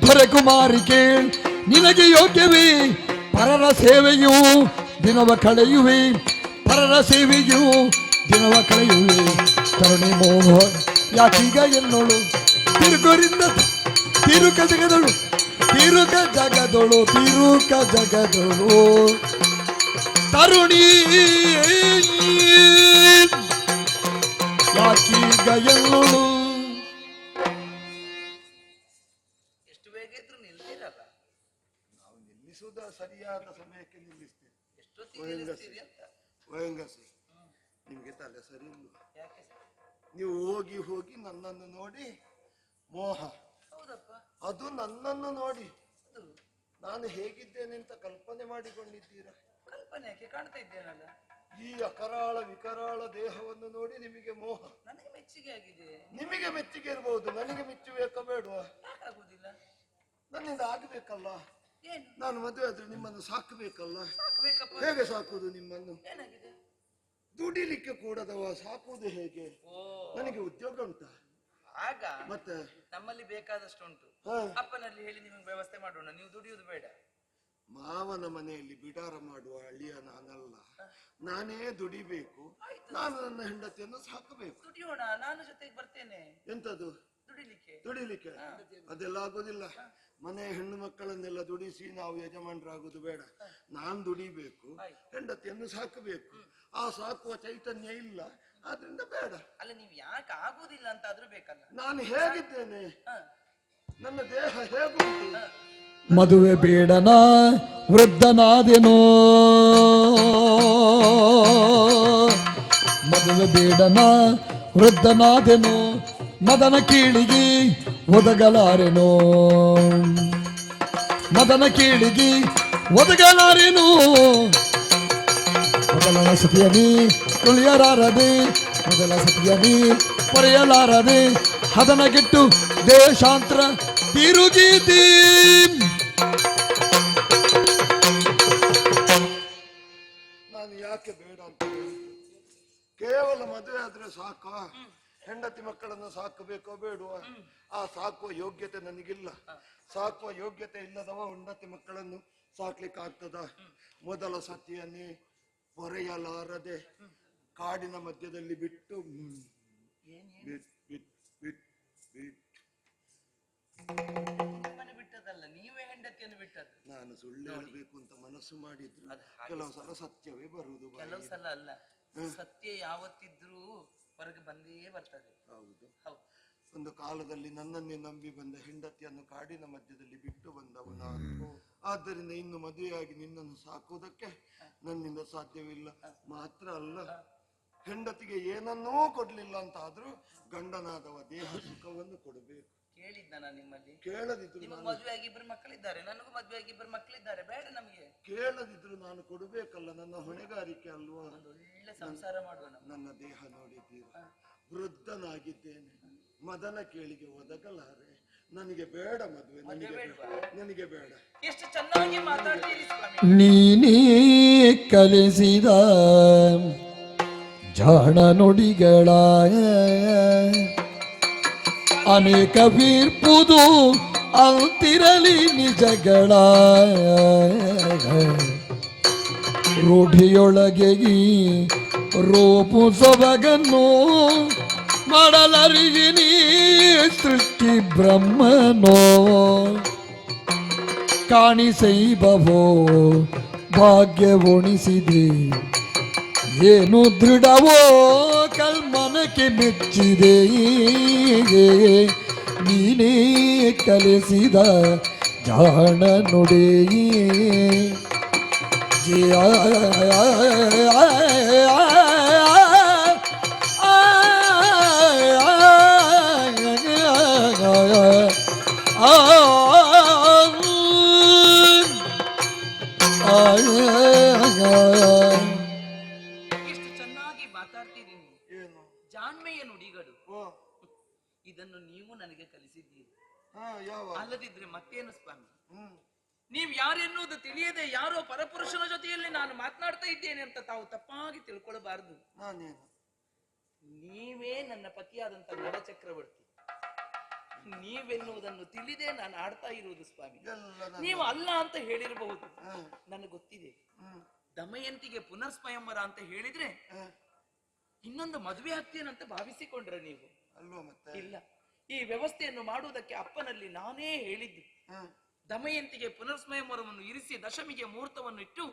ದೊರೆಕುಮಾರಿ ಕೇಳ್ ನಿನಗೆ ಯೋಗ್ಯವೇ. ಪರರ ಸೇವೆಯು ದಿನವ ಕಳೆಯುವೆ, ಪರರ ಸೇವೆಯು ದಿನವ ಕಳೆಯುವೆ. ತರುಣಿ ಮೋಹ ಯಾಕೀಗ ಎನ್ನೋಳು ತಿರುಕರಿಂದ ತಿರುಕ ಜಗದಳು, ತಿರುಕ ಜಗದಳು, ತಿರುಕ ಜಗದಳು. ತರುಣಿ ಯಾಕೀಗ ಎನ್ನೋಳು. ಎಷ್ಟು ಬೇಗ ಇದ್ರು ನಿಲ್ತೀರಲ್ಲ. ನಾವು ನಿಲ್ಲಿಸುವುದ ಸರಿಯಾದ ಸಮಯಕ್ಕೆ ನಿಲ್ಲಿಸ್ತೇವೆ. ಎಷ್ಟೊತ್ತಿಗೆ ನಿಲ್ಲಿಸ್ತೀರಿ ಅಂತ. ವಯಂಗಸಿ ನಿಮ್ಗೆ ತಲೆ ಸರಿ ಇಲ್ಲ. ಯಾಕೆ? ನೀವು ಹೋಗಿ ಹೋಗಿ ನನ್ನನ್ನು ನೋಡಿ ಮೋಹ, ಹೌದಪ್ಪ, ಅದು ನನ್ನನ್ನು ನೋಡಿ ನಾನು ಹೇಗಿದ್ದೇನೆ ಅಂತ ಕಲ್ಪನೆ ಮಾಡಿಕೊಂಡಿದ್ದೀರಾ? ಕಲ್ಪನೆ ಯಾಕೆ? ಕಾಣ್ತಾ ಇದ್ದೇನಲ್ಲ. ಈ ಅಕರಾಳ ವಿಕರಾಳ ದೇಹವನ್ನು ನೋಡಿ ನಿಮಗೆ ಮೋಹ. ನನಗೆ ಮೆಚ್ಚುಗೆ ಆಗಿದೆ. ನಿಮಗೆ ಮೆಚ್ಚುಗೆ ಇರಬಹುದು, ನನಗೆ ಮೆಚ್ಚುಬೇಕಾ ಬೇಡವಾ? ಯಾಕಾಗುದಿಲ್ಲ? ನನ್ನಿಂದ ಆಗಬೇಕಲ್ಲ. ಏನು ನಾನು ಮದುವೆ ಆದ್ರೆ ನಿಮ್ಮನ್ನು ಸಾಕಬೇಕಲ್ಲ. ಸಾಕ್ಬೇಕಪ್ಪ? ಹೇಗೆ ಸಾಕುವುದು ನಿಮ್ಮನ್ನು? ಏನಾಗಿದೆ? ದುಡಿಲಿಕ್ಕೆ ಕೂಡದವ ಸಾಕುವುದು ಹೇಗೆ? ಓ, ನನಗೆ ಉದ್ಯೋಗ ಉಂಟಾ? ಆಗ ಮತ್ತೆ ನಮ್ಮಲ್ಲಿ ಬೇಕಾದಷ್ಟು ಉಂಟು. ಹಾ. ಅಪ್ಪನಲ್ಲಿ ಹೇಳಿ ನಿಮಗೆ ವ್ಯವಸ್ಥೆ ಮಾಡೋಣ, ನೀವು ದುಡಿಯುವುದು ಬೇಡ. ಮಾವನ ಮನೆಯಲ್ಲಿ ಬಿಡಾರ ಮಾಡುವ ಅಳಿಯ ನಾನಲ್ಲ. ನಾನೇ ದುಡಿಬೇಕು. ನಾನು ನನ್ನ ಹೆಂಡತಿಯನ್ನು ಸಾಕಬೇಕು. ದುಡಿಯೋಣ, ನಾನು ಜೊತೆಗೆ ಬರ್ತೇನೆ. ಎಂತದು ದುಡಿಲಿಕ್ಕೆ ದುಡಿಲಿಕ್ಕೆ? ಅದೆಲ್ಲ ಆಗೋದಿಲ್ಲ. ಮನೆ ಹೆಣ್ಣು ಮಕ್ಕಳನ್ನೆಲ್ಲ ದುಡಿಸಿ ನಾವು ಯಜಮಾನರಾಗುದು ಬೇಡ. ನಾನ್ ದುಡಿಬೇಕು, ಹೆಂಡತಿಯನ್ನು ಸಾಕಬೇಕು. ಆ ಸಾಕುವ ಚೈತನ್ಯ ಇಲ್ಲ, ಆದ್ರಿಂದ ಬೇಡ. ಅಲ್ಲ, ನೀವು ಯಾಕೆ ಆಗುದಿಲ್ಲ ಅಂತ ಆದ್ರೂ ಬೇಕಲ್ಲ. ನಾನು ಹೇಗಿದ್ದೇನೆ, ನನ್ನ ದೇಹ ಹೇಗುಂಟು? ಮದುವೆ ಬೇಡನ ವೃದ್ಧನಾದೆನೋ, ಮದುವೆ ಬೇಡನ ವೃದ್ಧನಾದೆನೋ, ಮದನ ಕೀಳಿಗಿ ಒದಗಲಾರೆನೋ, ಮದನ ಕೀಳಿಗಿ ಒದಗಲಾರೆನೋ. ಮೊದಲ ಸತಿಯನಿ ತುಳಿಯಲಾರದೆ, ಮೊದಲ ಸತಿಯನಿ ಪೊರೆಯಲಾರದೆ, ಹದನಗೆಟ್ಟು ದೇಶಾಂತರ ತಿರುಗೀತಿ. ನಾನು ಯಾಕೆ ಬೇಡ ಅಂತ ಹೇಳಿದ್ದು? ಕೇವಲ ಮದುವೆ ಆದ್ರೆ ಸಾಕ? ಹೆಂಡತಿ ಮಕ್ಕಳನ್ನು ಸಾಕಬೇಕೋ ಬೇಡುವ? ಆ ಸಾಕುವ ಯೋಗ್ಯತೆ ನನಗಿಲ್ಲ. ಸಾಕುವ ಯೋಗ್ಯತೆ ಇಲ್ಲದವ ಹೆಂಡತಿ ಮಕ್ಕಳನ್ನು ಸಾಕ್ಲಿಕ್ಕೆ ಆಗ್ತದ? ಮೊದಲ ಸತಿಯನ್ನೇ ಹೊರೆಯಲಾರದೆ ಕಾಡಿನ ಮಧ್ಯದಲ್ಲಿ ಬಿಟ್ಟು ನಿಮ್ಮನ್ನು ಬಿಟ್ಟದಲ್ಲ, ನೀವೇ ಹೆಂಡತಿಯನ್ನು ಬಿಟ್ಟದ್ದು. ನಾನು ಸುಳ್ಳು ಹೇಳಬೇಕು ಅಂತ ಮನಸ್ಸು ಮಾಡಿದ್ರು ಕೆಲವು ಸಲ ಸತ್ಯವೇ ಬರುವುದು. ಕೆಲವು ಸಲ ಅಲ್ಲ, ಸತ್ಯ ಯಾವತ್ತಿದ್ರೂ ಹೊರಗೆ ಬಂದೇ ಬರ್ತದೆ. ಹೌದು. ಹೌದು. ಒಂದು ಕಾಲದಲ್ಲಿ ನನ್ನನ್ನೇ ನಂಬಿ ಬಂದ ಹೆಂಡತಿಯನ್ನು ಕಾಡಿನ ಮಧ್ಯದಲ್ಲಿ ಬಿಟ್ಟು ಬಂದವ ನಾನು. ಆದ್ದರಿಂದ ಇನ್ನು ಮದುವೆಯಾಗಿ ನಿನ್ನನ್ನು ಸಾಕುವುದಕ್ಕೆ ನನ್ನಿಂದ ಸಾಧ್ಯವಿಲ್ಲ. ಮಾತ್ರ ಅಲ್ಲ, ಹೆಂಡತಿಗೆ ಏನನ್ನೂ ಕೊಡ್ಲಿಲ್ಲ ಅಂತ ಆದ್ರೂ ಗಂಡನಾದವ ದೇಹ ಸುಖವನ್ನು ಕೊಡಬೇಕು. ಕೇಳಿದ್ದ ನಾನು ನಿಮ್ಮಲ್ಲಿ. ಕೇಳದಿದ್ರು ನಿಮಗೆ ನಾನು ಮದುವೆ ಆಗಿ 2 ಮಕ್ಕಳಿದ್ದಾರೆ, ನನಗೂ ಮದುವೆ ಆಗಿ 2 ಮಕ್ಕಳಿದ್ದಾರೆ. ಬೇಡ ನಮಗೆ? ಕೇಳದಿದ್ರು ನಾನು ಕೊಡಬೇಕಲ್ಲ, ನನ್ನ ಹೊಣೆಗಾರಿಕೆ ಅಲ್ವಾ? ಒಂದು ಒಳ್ಳೆ ಸಂಸಾರ ಮಾಡುವ ನಾವು. ನನ್ನ ದೇಹ ನೋಡಿದ್ದೀರ, ವೃದ್ಧನಾಗಿದ್ದೇನೆ, ಮದನ ಕೇಳಿಗೆ ಒದಗಲಾರೆ. ನನಗೆ ಬೇಡ ಮದುವೆ, ನನಗೆ ಬೇಡ. ಎಷ್ಟು ಚೆನ್ನಾಗಿ ಮಾತಾಡ್ತೀರಿ ಸ್ವಾಮಿ. ನೀನೇ ಕಲಿಸಿದ ಜಾಣ ನುಡಿಗಳ ಅನೇಕ ವೀರ್ಪುದು ಅಂತಿರಲಿ ನಿಜಗಳ, ರೂಢಿಯೊಳಗೆ ಈ ರೂಪು ಸೊಬಗನ್ನು ಮಾಡಲರಿಗಿನಿ ಸೃಷ್ಟಿ ಬ್ರಹ್ಮನೋ. ಕಾಣಿಸೈಬವೋ ಭಾಗ್ಯ ಉಣಿಸಿದೆ, ಏನು ದೃಢವೋ ಕಲ್ಮನಕ್ಕೆ ಮೆಚ್ಚಿದೆ. ನೀನೇ ಕಲಿಸಿದ ಜಾಣ ನುಡಿ ಎಷ್ಟು ಚೆನ್ನಾಗಿ ಮಾತಾಡ್ತೀರಿ ನೀವು. ಏನು? ಜಾಣ್ಮೆಯ ನುಡಿಗಳು. ಓ, ಇದನ್ನು ನೀವು ನನಗೆ ಕಲಿಸಿದ್ದೀರಿ. ಯಾವ? ಅಲ್ಲದಿದ್ರೆ ಮತ್ತೇನು ಸ್ವಾಮಿ? ಹ್ಮ್. ನೀವು ಯಾರೆನ್ನುವುದು ತಿಳಿಯದೆ ಯಾರೋ ಪರಪುರುಷನ ಜೊತೆಯಲ್ಲಿ ನಾನು ಮಾತನಾಡ್ತಾ ಇದ್ದೇನೆ ಅಂತ ತಾವು ತಪ್ಪಾಗಿ ತಿಳ್ಕೊಳ್ಬಾರ್ದು. ನಾನೇನು? ನೀವೇ ನನ್ನ ಪತಿಯಾದಂತ ನಳ ಚಕ್ರವರ್ತಿ. ನೀವೆನ್ನುವುದನ್ನು ತಿಳಿದೇ ನಾನು ಆಡ್ತಾ ಇರುವುದು ಸ್ವಾಮಿ. ನೀವು ಅಲ್ಲ ಅಂತ ಹೇಳಿರಬಹುದು, ನನಗೆ ಗೊತ್ತಿದೆ. ದಮಯಂತಿಗೆ ಪುನರ್ಸ್ವಯಂವರ ಅಂತ ಹೇಳಿದ್ರೆ ಇನ್ನೊಂದು ಮದುವೆ ಆಗ್ತೇನಂತ ಭಾವಿಸಿಕೊಂಡ್ರೆ ನೀವು ಅಲ್ವಾ? ಮತ್ತೆ ಇಲ್ಲ, ಈ ವ್ಯವಸ್ಥೆಯನ್ನು ಮಾಡುವುದಕ್ಕೆ ಅಪ್ಪನಲ್ಲಿ ನಾನೇ ಹೇಳಿದ್ದು. ದಮಯಂತಿಗೆ ಪುನರ್ಸ್ವಯಂವರವನ್ನು ಇರಿಸಿ ದಶಮಿಗೆ ಮುಹೂರ್ತವನ್ನು ಇಟ್ಟು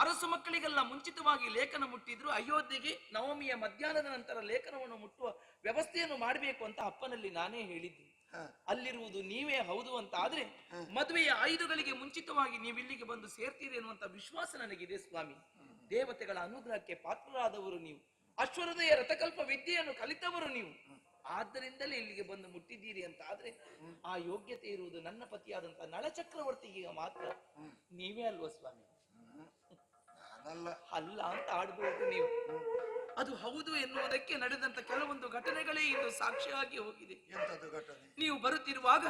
ಅರಸು ಮಕ್ಕಳಿಗೆಲ್ಲ ಮುಂಚಿತವಾಗಿ ಲೇಖನ ಮುಟ್ಟಿದ್ರು. ಅಯೋಧ್ಯೆಗೆ ನವಮಿಯ ಮಧ್ಯಾಹ್ನದ ನಂತರ ಲೇಖನವನ್ನು ಮುಟ್ಟುವ ವ್ಯವಸ್ಥೆಯನ್ನು ಮಾಡಬೇಕು ಅಂತ ಅಪ್ಪನಲ್ಲಿ ನಾನೇ ಹೇಳಿದ್ದು. ಅಲ್ಲಿರುವುದು ನೀವೇ ಹೌದು ಅಂತ ಆದ್ರೆ ಮದುವೆಯ 5 ಗಳಿಗೆ ಮುಂಚಿತವಾಗಿ ನೀವು ಇಲ್ಲಿಗೆ ಬಂದು ಸೇರ್ತೀರಿ ಎನ್ನುವಂತ ವಿಶ್ವಾಸ ನನಗಿದೆ ಸ್ವಾಮಿ. ದೇವತೆಗಳ ಅನುಗ್ರಹಕ್ಕೆ ಪಾತ್ರರಾದವರು ನೀವು, ಅಶ್ವಹೃದಯ ರಥಕಲ್ಪ ವಿದ್ಯೆಯನ್ನು ಕಲಿತವರು ನೀವು. ಆದ್ದರಿಂದಲೇ ಇಲ್ಲಿಗೆ ಬಂದು ಮುಟ್ಟಿದ್ದೀರಿ ಅಂತ ಆದ್ರೆ ಆ ಯೋಗ್ಯತೆ ಇರುವುದು ನನ್ನ ಪತಿಯಾದಂತ ನಳ ಚಕ್ರವರ್ತಿಗೆ ಮಾತ್ರ. ನೀವೇ ಅಲ್ವಾ ಸ್ವಾಮಿ? ಅಲ್ಲ ಅಂತ ಆಡ್ಬಹುದು ನೀವು. ಅದು ಹೌದು ಎನ್ನುವುದಕ್ಕೆ ನಡೆದಂತ ಕೆಲವೊಂದು ಘಟನೆಗಳೇ ಇಂದು ಸಾಕ್ಷಿಯಾಗಿ ಹೋಗಿದೆ. ಎಂತದ್ದು ಘಟನೆ? ನೀವು ಬರುತ್ತಿರುವಾಗ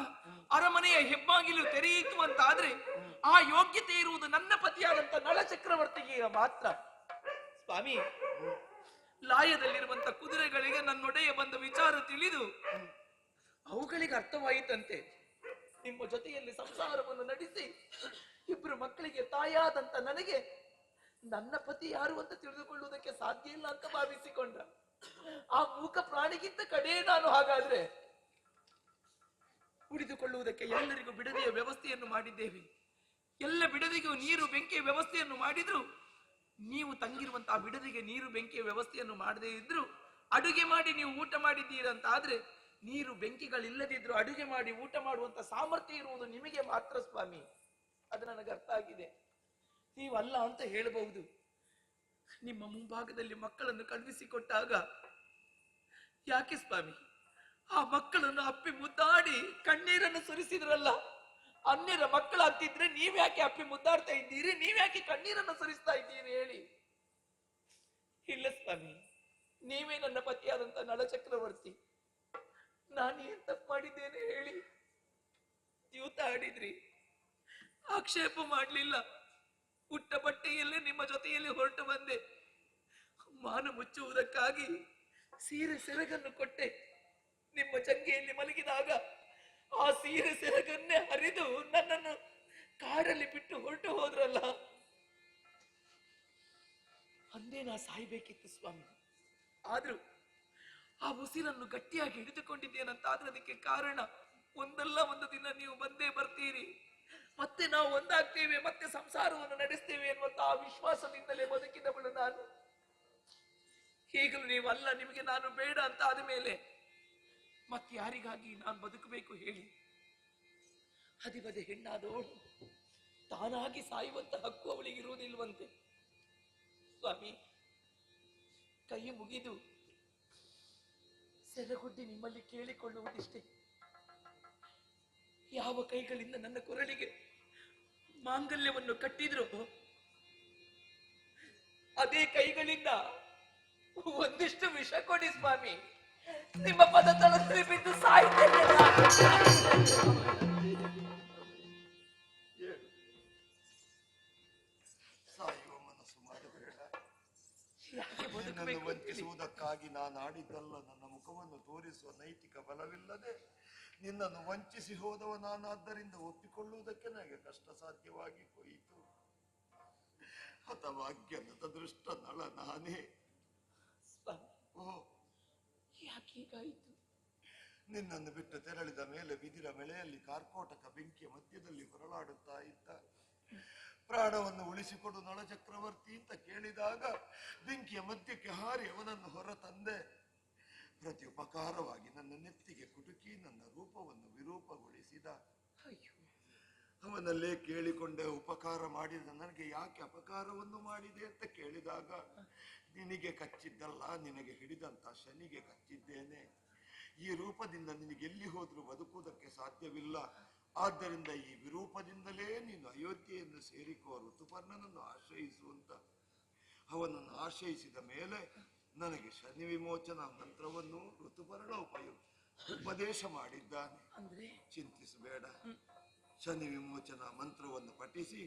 ಅರಮನೆಯ ಹೆಬ್ಬಾಗಿಲು ತೆರೆಯಿತು ಅಂತಾದ್ರೆ ಆ ಯೋಗ್ಯತೆ ಇರುವುದು ನನ್ನ ಪತಿಯಾದಂತ ನಳ ಚಕ್ರವರ್ತಿಗೆ ಮಾತ್ರ. ಸ್ವಾಮಿ, ಲಾಯದಲ್ಲಿರುವಂತ ಕುದುರೆಗಳಿಗೆ ನನ್ನೊಡೆಯ ಬಂದ ವಿಚಾರ ತಿಳಿದು ಅವುಗಳಿಗೆ ಅರ್ಥವಾಯಿತಂತೆ. ನಿಮ್ಮ ಜೊತೆಯಲ್ಲಿ ಸಂಸಾರವನ್ನು ನಡೆಸಿ ಇಬ್ಬರು ಮಕ್ಕಳಿಗೆ ತಾಯಾದಂತ ನನಗೆ ನನ್ನ ಪತಿ ಯಾರು ಅಂತ ತಿಳಿದುಕೊಳ್ಳುವುದಕ್ಕೆ ಸಾಧ್ಯ ಇಲ್ಲ ಅಂತ ಭಾವಿಸಿಕೊಂಡ. ಆ ಮೂಕ ಪ್ರಾಣಿಗಿಂತ ಕಡೆ ನಾನು. ಹಾಗಾದ್ರೆ ಉಳಿದುಕೊಳ್ಳುವುದಕ್ಕೆ ಎಲ್ಲರಿಗೂ ಬಿಡದೆಯ ವ್ಯವಸ್ಥೆಯನ್ನು ಮಾಡಿದ್ದೇವೆ. ಎಲ್ಲ ಬಿಡದಿಗೂ ನೀರು ಬೆಂಕಿಯ ವ್ಯವಸ್ಥೆಯನ್ನು ಮಾಡಿದ್ರು. ನೀವು ತಂಗಿರುವಂತಹ ಬಿಡದಿಗೆ ನೀರು ಬೆಂಕಿಯ ವ್ಯವಸ್ಥೆಯನ್ನು ಮಾಡದೇ ಇದ್ರು, ಅಡುಗೆ ಮಾಡಿ ನೀವು ಊಟ ಮಾಡಿದ್ದೀರಂತ ಆದ್ರೆ ನೀರು ಬೆಂಕಿಗಳಿಲ್ಲದಿದ್ರು ಅಡುಗೆ ಮಾಡಿ ಊಟ ಮಾಡುವಂತ ಸಾಮರ್ಥ್ಯ ಇರುವುದು ನಿಮಗೆ ಮಾತ್ರ ಸ್ವಾಮಿ. ಅದು ನನಗೆ ಅರ್ಥ ಆಗಿದೆ. ನೀವಲ್ಲ ಅಂತ ಹೇಳಬಹುದು. ನಿಮ್ಮ ಮುಂಭಾಗದಲ್ಲಿ ಮಕ್ಕಳನ್ನು ಕಳುಹಿಸಿಕೊಟ್ಟಾಗ ಯಾಕೆ ಸ್ವಾಮಿ ಆ ಮಕ್ಕಳನ್ನು ಅಪ್ಪಿ ಮುದ್ದಾಡಿ ಕಣ್ಣೀರನ್ನು ಸುರಿಸಿದ್ರಲ್ಲ, ಅನ್ಯರ ಮಕ್ಕಳಾಗ್ತಿದ್ರೆ ನೀವ್ಯಾಕೆ ಅಪ್ಪಿ ಮುದ್ದಾಡ್ತಾ ಇದ್ದೀರಿ? ನೀವ್ಯಾಕೆ ಕಣ್ಣೀರನ್ನು ಸುರಿಸ್ತಾ ಇದ್ದೀರಿ ಹೇಳಿ? ಇಲ್ಲ ಸ್ವಾಮಿ, ನೀವೇ ನನ್ನ ಪತಿಯಾದಂತ ನಳ ಚಕ್ರವರ್ತಿ. ನಾನೇನ್ ತಪ್ಪು ಮಾಡಿದ್ದೇನೆ ಹೇಳಿ? ದ್ಯೂತ ಆಡಿದ್ರಿ, ಆಕ್ಷೇಪ ಮಾಡ್ಲಿಲ್ಲ. ಪುಟ್ಟ ಬಟ್ಟೆಯಲ್ಲೇ ನಿಮ್ಮ ಜೊತೆಯಲ್ಲಿ ಹೊರಟು ಬಂದೆ. ಮಾನ ಮುಚ್ಚುವುದಕ್ಕಾಗಿ ಸೀರೆ ಸೆರಗನ್ನು ಕೊಟ್ಟೆ. ನಿಮ್ಮ ಚಂಗೆಯಲ್ಲಿ ಮಲಗಿದಾಗ ಆ ಸೀರೆ ಸೆರಗನ್ನೇ ಹರಿದು ನನ್ನನ್ನು ಕಾಡಲ್ಲಿ ಬಿಟ್ಟು ಹೊರಟು ಹೋದ್ರಲ್ಲ, ಅಂದೇ ನಾ ಸಾಯ್ಬೇಕಿತ್ತು ಸ್ವಾಮಿ. ಆದ್ರೂ ಆ ಉಸಿರನ್ನು ಗಟ್ಟಿಯಾಗಿ ಹಿಡಿದುಕೊಂಡಿದ್ದೇನಂತ ಆದ್ರೆ ಅದಕ್ಕೆ ಕಾರಣ ಒಂದಲ್ಲ ಒಂದು ದಿನ ನೀವು ಬಂದೇ ಬರ್ತೀರಿ, ಮತ್ತೆ ನಾವು ಒಂದಾಗ್ತೇವೆ, ಮತ್ತೆ ಸಂಸಾರವನ್ನು ನಡೆಸ್ತೇವೆ ಎನ್ನುವಂತ ಆ ವಿಶ್ವಾಸದಿಂದಲೇ ಬದುಕಿದವಳು ನಾನು. ಈಗಲೂ ನೀವಲ್ಲ, ನಿಮಗೆ ನಾನು ಬೇಡ ಅಂತ ಆದ ಮೇಲೆ ಮತ್ತೆ ಯಾರಿಗಾಗಿ ನಾನು ಬದುಕಬೇಕು ಹೇಳಿ? ಹದಿಬದೆ ಹೆಣ್ಣಾದವಳು ತಾನಾಗಿ ಸಾಯುವಂತ ಹಕ್ಕು ಅವಳಿಗಿರುವುದಿಲ್ವಂತೆ. ಸ್ವಾಮಿ, ಕೈ ಮುಗಿದು ಸೆರಗುಡ್ಡಿ ನಿಮ್ಮಲ್ಲಿ ಕೇಳಿಕೊಳ್ಳುವುದಿಷ್ಟೇ. ಯಾವ ಕೈಗಳಿಂದ ನನ್ನ ಕೊರಳಿಗೆ ಮಾಂಗಲ್ಯವನ್ನು ಕಟ್ಟಿದ್ರು ಅದೇ ಕೈಗಳಿಂದ ಒಂದಿಷ್ಟು ವಿಷ ಕೊಡಿ ಸ್ವಾಮಿ. ನಿಮ್ಮ ಪದ ತಳದಲ್ಲಿ ಬಿದ್ದು ಸಾಯ್ತೇನೆ. ಸಾಯುವ ಮನಸ್ಸು ಮಾಡಬೇಡ. ನನ್ನನ್ನು ವಂಚಿಸುವುದಕ್ಕಾಗಿ ನಾನು ಆಡಿದ್ದಲ್ಲ. ನನ್ನ ಮುಖವನ್ನು ತೋರಿಸುವ ನೈತಿಕ ಬಲವಿಲ್ಲದೆ ನಿನ್ನನ್ನು ವಂಚಿಸಿ ಹೋದವ ನಾನು. ಆದ್ದರಿಂದ ಒಪ್ಪಿಕೊಳ್ಳುವುದಕ್ಕೆ ನನಗೆ ಕಷ್ಟ ಸಾಧ್ಯವಾಗಿ ಹೋಯಿತು. ಹತಭಾಗ್ಯನದ ದೃಷ್ಟ ನಳ ನಾನೇ. ಓ, ಯಾಕೀಗಾಯಿತು? ನಿನ್ನನ್ನು ಬಿಟ್ಟು ತೆರಳಿದ ಮೇಲೆ ಬಿದಿರ ಮೆಳೆಯಲ್ಲಿ ಕಾರ್ಕೋಟಕ ಬೆಂಕಿಯ ಮಧ್ಯದಲ್ಲಿ ಹೊರಳಾಡುತ್ತಾ ಇದ್ದ ಪ್ರಾಣವನ್ನು ಉಳಿಸಿಕೊಡು ನಳ ಚಕ್ರವರ್ತಿ ಅಂತ ಕೇಳಿದಾಗ ಬೆಂಕಿಯ ಮಧ್ಯಕ್ಕೆ ಹಾರಿ ಅವನನ್ನು ಹೊರ ತಂದೆ. ಪ್ರತಿ ಉಪಕಾರವಾಗಿ ನನ್ನ ನೆತ್ತಿಗೆ ಕುಟುಕಿ ನನ್ನ ರೂಪವನ್ನು ವಿರೂಪಗೊಳಿಸಿದ. ಅವನಲ್ಲೇ ಕೇಳಿಕೊಂಡೆ, ಉಪಕಾರ ಮಾಡಿದ ನನಗೆ ಯಾಕೆ ಅಪಕಾರವನ್ನು ಮಾಡಿದೆ ಅಂತ ಕೇಳಿದಾಗ, ನಿನಗೆ ಕಚ್ಚಿದ್ದಲ್ಲ, ನಿನಗೆ ಹಿಡಿದಂತ ಶನಿಗೆ ಕಚ್ಚಿದ್ದೇನೆ. ಈ ರೂಪದಿಂದ ನಿನಗೆ ಎಲ್ಲಿ ಹೋದ್ರೂ ಬದುಕುವುದಕ್ಕೆ ಸಾಧ್ಯವಿಲ್ಲ. ಆದ್ದರಿಂದ ಈ ವಿರೂಪದಿಂದಲೇ ನೀನು ಅಯೋಧ್ಯೆಯನ್ನು ಸೇರಿಕೋ, ಋತುಪರ್ಣನನ್ನು ಆಶ್ರಯಿಸುವಂತ. ಅವನನ್ನು ಆಶ್ರಯಿಸಿದ ಮೇಲೆ ನನಗೆ ಶನಿ ವಿಮೋಚನಾ ಮಂತ್ರವನ್ನು ಋತುಪರ್ಣ ಉಪದೇಶ ಮಾಡಿದ್ದಾನೆ. ಚಿಂತಿಸಬೇಡ. ಶನಿ ವಿಮೋಚನಾ ಮಂತ್ರವನ್ನು ಪಠಿಸಿ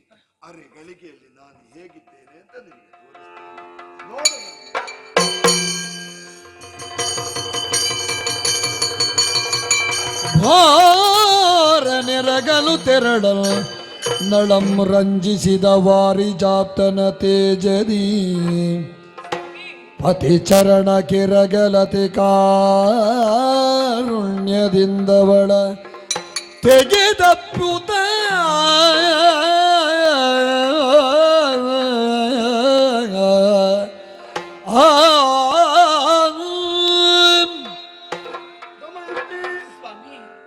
ಅರೆ ಗಳಿಗೆಯಲ್ಲಿ ನಾನು ಹೇಗಿದ್ದೇನೆ ಅಂತ ನಿಮಗೆ ತೋರಿಸ್ತೇನೆ. ನೋಡೋಣ. ನೆರಗಲು ತೆರಳಲ್ ನಳಂ ರಂಜಿಸಿದ ವಾರಿ ಜಾಪ್ತನ ತೇಜದಿ ಪತಿ ಚರಣ ಕಿರಗಲತಿ ಕಾರುಣ್ಯದಿಂದವಳ ತೆಗೆದಪ್ಪುತ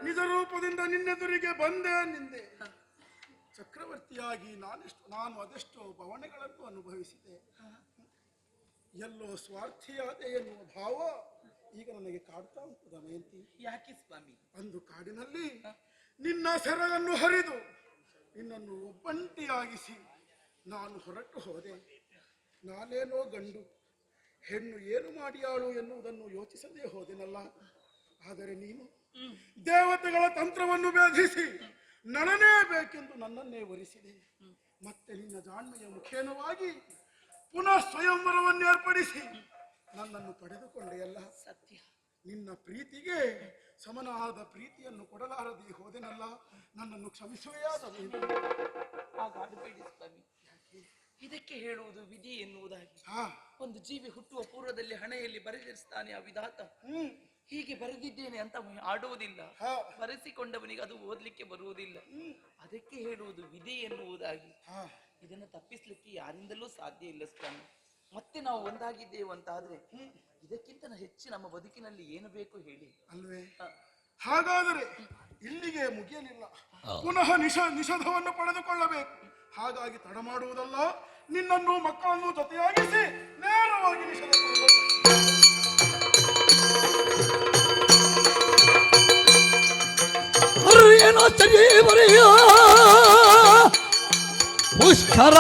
ನಿಜ ರೂಪದಿಂದ ನಿನ್ನೆದುರಿಗೆ ಬಂದೆ ನಿಂದೆ. ಚಕ್ರವರ್ತಿಯಾಗಿ ನಾನು ಅದೆಷ್ಟೋ ಭವನೆಗಳನ್ನು ಅನುಭವಿಸಿದೆ. ಎಲ್ಲೋ ಸ್ವಾರ್ಥಿಯಾದೆ ಎನ್ನುವ ಭಾವ ಈಗ ನನಗೆ ಕಾಡ್ತಾ ಉಂಟು ದಮಯಂತಿ. ಯಾಕೆ ಸ್ವಾಮಿ? ಅಂದು ಕಾಡಿನಲ್ಲಿ ನಿನ್ನ ಸೆರಗನ್ನು ಹರಿದು ನಿನ್ನನ್ನು ಒಬ್ಬಂಟಿಯಾಗಿಸಿ ನಾನು ಹೊರಟು ಹೋದೆ. ನಾನೇನೋ ಗಂಡು, ಹೆಣ್ಣು ಏನು ಮಾಡಿಯಾಳು ಎನ್ನುವುದನ್ನು ಯೋಚಿಸದೇ ಹೋದೆನಲ್ಲ. ಆದರೆ ನೀನು ದೇವತೆಗಳ ತಂತ್ರವನ್ನು ಭೇದಿಸಿ ನನನೇ ಬೇಕೆಂದು ನನ್ನನ್ನೇ ವರಿಸಿದೆ. ಮತ್ತೆ ನಿನ್ನ ಜಾಣ್ಮೆಯ ಮುಖೇನವಾಗಿ ಪುನಃ ಸ್ವಯಂವರವನ್ನು ಏರ್ಪಡಿಸಿ ನನ್ನನ್ನು ಪಡೆದುಕೊಂಡೆಯಲ್ಲ. ಸತ್ಯ. ನಿನ್ನ ಪ್ರೀತಿಗೆ ಸಮನಾದ ಪ್ರೀತಿಯನ್ನು ಕೊಡಲಾರದೆ ಹೋದೆನಲ್ಲ. ನನ್ನನ್ನು ಕ್ಷಮಿಸುವೆಯಾ ಸಭೆಯಿಂದ? ಹಾಗಾಡಬೇಡಿ ಸ್ವಾಮಿ. ಇದಕ್ಕೆ ಹೇಳುವುದು ವಿಧಿ ಎನ್ನುವುದಾಗಿ. ಒಂದು ಜೀವಿ ಹುಟ್ಟುವ ಪೂರ್ವದಲ್ಲಿ ಹಣೆಯಲ್ಲಿ ಬರೆದಿರಿಸ್ತಾನೆ ಆ ವಿಧಾತ. ಹೀಗೆ ಬರೆದಿದ್ದೇನೆ ಅಂತ ಆಡುವುದಿಲ್ಲ. ಬರೆಸಿಕೊಂಡವನಿಗೆ ಅದು ಓದ್ಲಿಕ್ಕೆ ಬರುವುದಿಲ್ಲ. ಅದಕ್ಕೆ ಹೇಳುವುದು ವಿಧಿ ಎನ್ನುವುದಾಗಿ. ಇದನ್ನು ತಪ್ಪಿಸ್ಲಿಕ್ಕೆ ಯಾರಿಂದಲೂ ಸಾಧ್ಯ ಇಲ್ಲ ಸ್ವಾಮಿ. ಮತ್ತೆ ನಾವು ಒಂದಾಗಿದ್ದೇವೆ ಅಂತಾದ್ರೆ ಇದಕ್ಕಿಂತ ಹೆಚ್ಚು ನಮ್ಮ ಬದುಕಿನಲ್ಲಿ ಏನು ಬೇಕು ಹೇಳಿ ಅಲ್ವೇ? ಹಾಗಾದರೆ ಇಲ್ಲಿಗೆ ಮುಗಿಯಲಿಲ್ಲ. ಪುನಃ ನಿಷಧವನ್ನು ಪಡೆದುಕೊಳ್ಳಬೇಕು. ಹಾಗಾಗಿ ತಡ ಮಾಡುವುದಲ್ಲ, ನಿನ್ನನ್ನು ಮಕ್ಕಳನ್ನು ಜೊತೆಯಾಗಿಸಿ ನೇರವಾಗಿ ನಿಷಧ ಮುಷ್ಕರ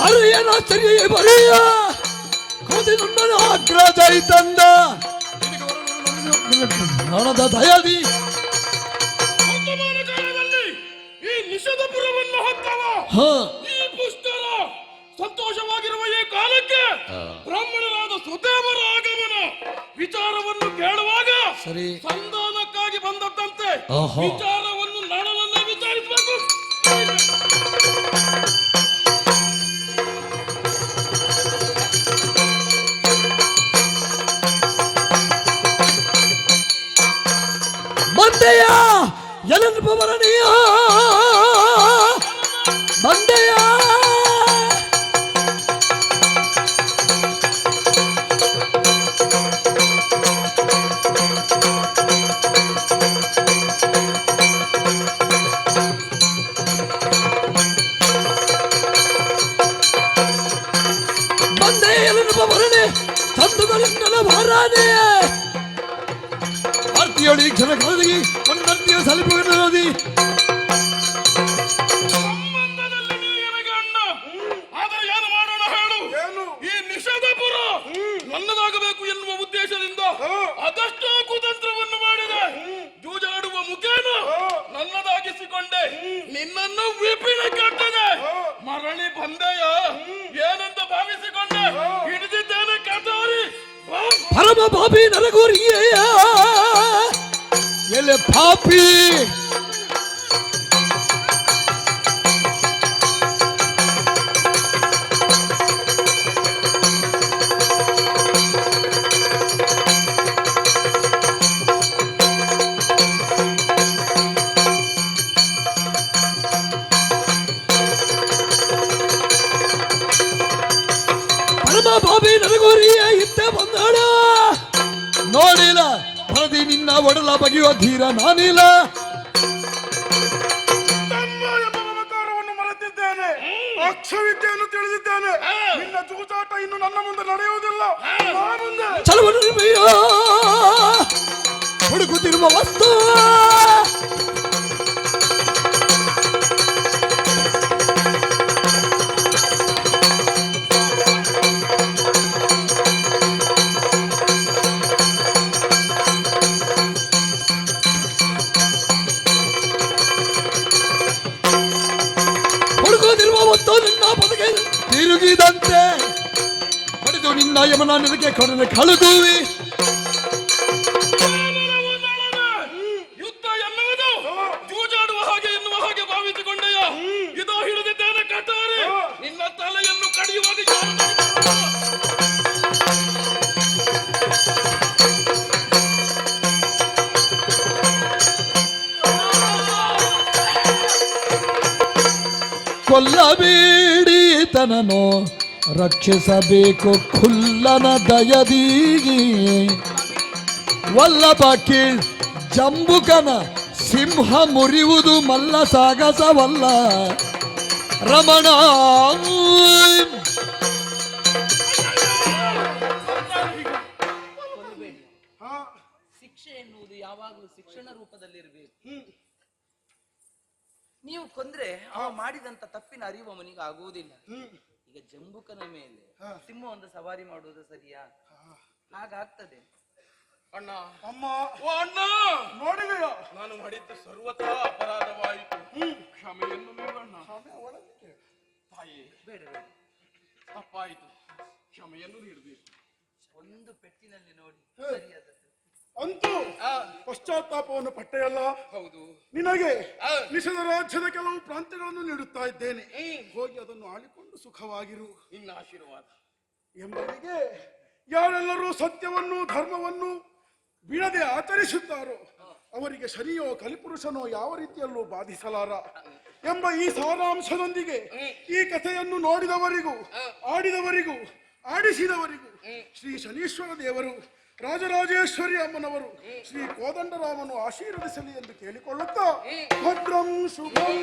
ಅರಿಯನಾಚರ್ಯ ಬರೆಯ ಕೋದಿನುಣ್ಣನ ಅಗ್ರಜೈತಂದ ನನದ ದಯದಿ ಈ ನಿಷಧಪುರವನ್ನು ಹೊತ್ತವ ಈ ಪುಷ್ಟರ ಸಂತೋಷವಾಗಿರುವ ಈ ಕಾಲಕ್ಕೆ ಬ್ರಾಹ್ಮಣರಾದ ಸುದೇವರ ಆಗಮನ ವಿಚಾರವನ್ನು ಕೇಳುವಾಗ ಸಂಧಾನಕ್ಕಾಗಿ ಬಂದದ್ದಂತೆ ವಿಚಾರವನ್ನು ನಳನನ್ನೇ ವಿಚಾರಿಸಬೇಕು. ಮಂದೆಯ ಎಲನುಪವರಣೀಯ ಮಂದೆಯ ಮಂದೆಯ ಎಲನುಪವರಣೆ ತಂದುಗಳಿಂದಲ ಭಾರಾನೆ ಆರ್ತಿಯೋಡಿ ಕ್ಷಣ ಕಳೆದಿ ಒಂದಂತಿಯ ಸಲಿಪುವಿನದಿ ಸಂಬಂಧದಲ್ಲಿ ನೀರಿಗೆ ಅಣ್ಣ. ಆದರೆ ಏನು ಮಾಡೋಣ ಹೇಳು? ಈ ನಿಷಧಪುರ ನನ್ನದಾಗಬೇಕು ಎನ್ನುವ ಉದ್ದೇಶದಿಂದ ಅದಷ್ಟೋ ಕುತಂತ್ರವನ್ನು ಮಾಡಿದೆ. ಜೂಜಾಡುವ ಮುಖೇನ ನನ್ನದಾಗಿಸಿಕೊಂಡೆ. ನಿನ್ನನ್ನು ವಿಪಿನ ಕಟ್ಟದೆ ಮರಳಿ ಬಂದೆಯ ಏನಂತ ಭಾವಿಸಿಕೊಂಡೆ. ಹಿಡಿದಿದ್ದೇನೆ ಕಟಾರಿ. ಪರಮ ಪಾಪಿ ನರಗೋರಿಯೇ ಎಲೆ ಪಾಪಿ ಪರಮ ಪಾಪಿ ನರಗೋರಿಯ ಇತ್ತೆ ಬಂದಾಳ ನೋಡಿಲ್ಲ ಪ್ರತಿ ನಿನ್ನ ಒಡಲ ಬಗೆಯುವ ಧೀರ ನಾನಿಲ್ಲ. ಮಮಕಾರವನ್ನು ಮರೆತಿದ್ದೇನೆ. ಅಕ್ಷವಿದ್ಯೆಯನ್ನು ತಿಳಿದಿದ್ದೇನೆ. ನಿನ್ನ ಜೂಜಾಟ ಇನ್ನು ನನ್ನ ಮುಂದೆ ನಡೆಯುವುದಿಲ್ಲ. ಚಲವನ್ನು ಹುಡುಕುತ್ತಿರುವ ವಸ್ತು ನಿನ್ನ ಬದುಕೆ ತಿರುಗಿದಂತೆ ಹೊಡೆದು ನಿನ್ನ ಯಮನ ನಿನಗೆ ಕೊಡನೆ ಕಳೆದುವಿ. ಯುದ್ಧ ಎನ್ನುವುದು ಜೂಜಾಡುವ ಹಾಗೆ ಎನ್ನುವ ಹಾಗೆ ಭಾವಿಸಿಕೊಂಡೆಯ. ಇದೋ ಹಿಡಿದಿದ್ದೇನೆ ಕಟಾರಿ. ನಿನ್ನ ತಲೆಯನ್ನು ಕಡಿಯುವಾಗ ಕೊಲ್ಲಬೇಡಿ ತನನು ರಕ್ಷಿಸಬೇಕು ಖುಲ್ಲನ ದಯದೀಗಿ. ವಲ್ಲಭ ಕೀಳ್ ಜಂಬುಕನ ಸಿಂಹ ಮುರಿಯುವುದು ಮಲ್ಲ ಸಾಗಸವಲ್ಲ ರಮಣ. ಎನ್ನುವುದು ಯಾವಾಗಲೂ ಶಿಕ್ಷಣ ರೂಪದಲ್ಲಿರಬೇಕು. ನೀವು ಕೊಂದ್ರೆ ಅವ ಮಾಡಿದಂತ ತಪ್ಪಿನ ಅರಿವು ಅವನಿಗೆ ಆಗುವುದಿಲ್ಲ. ಈಗ ಜಂಬುಕನ ಮೇಲೆ ಸಿಂಹವನ್ನು ಸವಾರಿ ಮಾಡುವುದು ಸರಿಯಾ? ಹಾಗಾಗ್ತದೆ. ಅಣ್ಣ, ಅಮ್ಮ, ಓ ಅಣ್ಣ, ನೋಡಿದೆಯೋ ನಾನು ಮಾಡಿದ್ದು ಸರ್ವತಾ ಅಪರಾಧವಾಯಿತು. ಕ್ಷಮೆಯನ್ನು ನೀಡು ಅಣ್ಣ. ತಾಯಿ, ಬೇಡ ಬೇಡ, ತಪ್ಪಾಯಿತು, ಕ್ಷಮೆಯನ್ನು ನೀಡಬೇಕು. ಒಂದು ಪೆಟ್ಟಿನಲ್ಲಿ ನೋಡಿ ಸರಿಯಾದದ್ದು. ಅಂತೂ ಪಶ್ಚಾತ್ತಾಪವನ್ನು ಪಟ್ಟೆಯಲ್ಲ. ಹೌದು. ನಿನಗೆ ನಿಷಧ ರಾಜ್ಯದ ಕೆಲವು ಪ್ರಾಂತ್ಯಗಳನ್ನು ನೀಡುತ್ತಾ ಇದ್ದೇನೆ. ಹೋಗಿ ಅದನ್ನು ಆಳಿಕೊಂಡು ಸುಖವಾಗಿರು. ನಿನ್ನ ಆಶೀರ್ವಾದ. ಎಂಬುದಿಗೆ ಯಾರೆಲ್ಲರೂ ಸತ್ಯವನ್ನು ಧರ್ಮವನ್ನು ಬಿಡದೆ ಆಚರಿಸುತ್ತಾರೋ ಅವರಿಗೆ ಶನಿಯೋ ಕಲಿಪುರುಷನೋ ಯಾವ ರೀತಿಯಲ್ಲೂ ಬಾಧಿಸಲಾರ ಎಂಬ ಈ ಸಾರಾಂಶದೊಂದಿಗೆ ಈ ಕಥೆಯನ್ನು ನೋಡಿದವರಿಗೂ ಆಡಿದವರಿಗೂ ಆಡಿಸಿದವರಿಗೂ ಶ್ರೀ ಶನೀಶ್ವರ ದೇವರು, ರಾಜರಾಜೇಶ್ವರಿ ಅಮ್ಮನವರು, ಶ್ರೀ ಕೋದಂಡರಾಮನು ಆಶೀರ್ವದಿಸಲಿ ಎಂದು ಕೇಳಿಕೊಳ್ಳುತ್ತಾ ಭದ್ರಂ ಶುಭಂ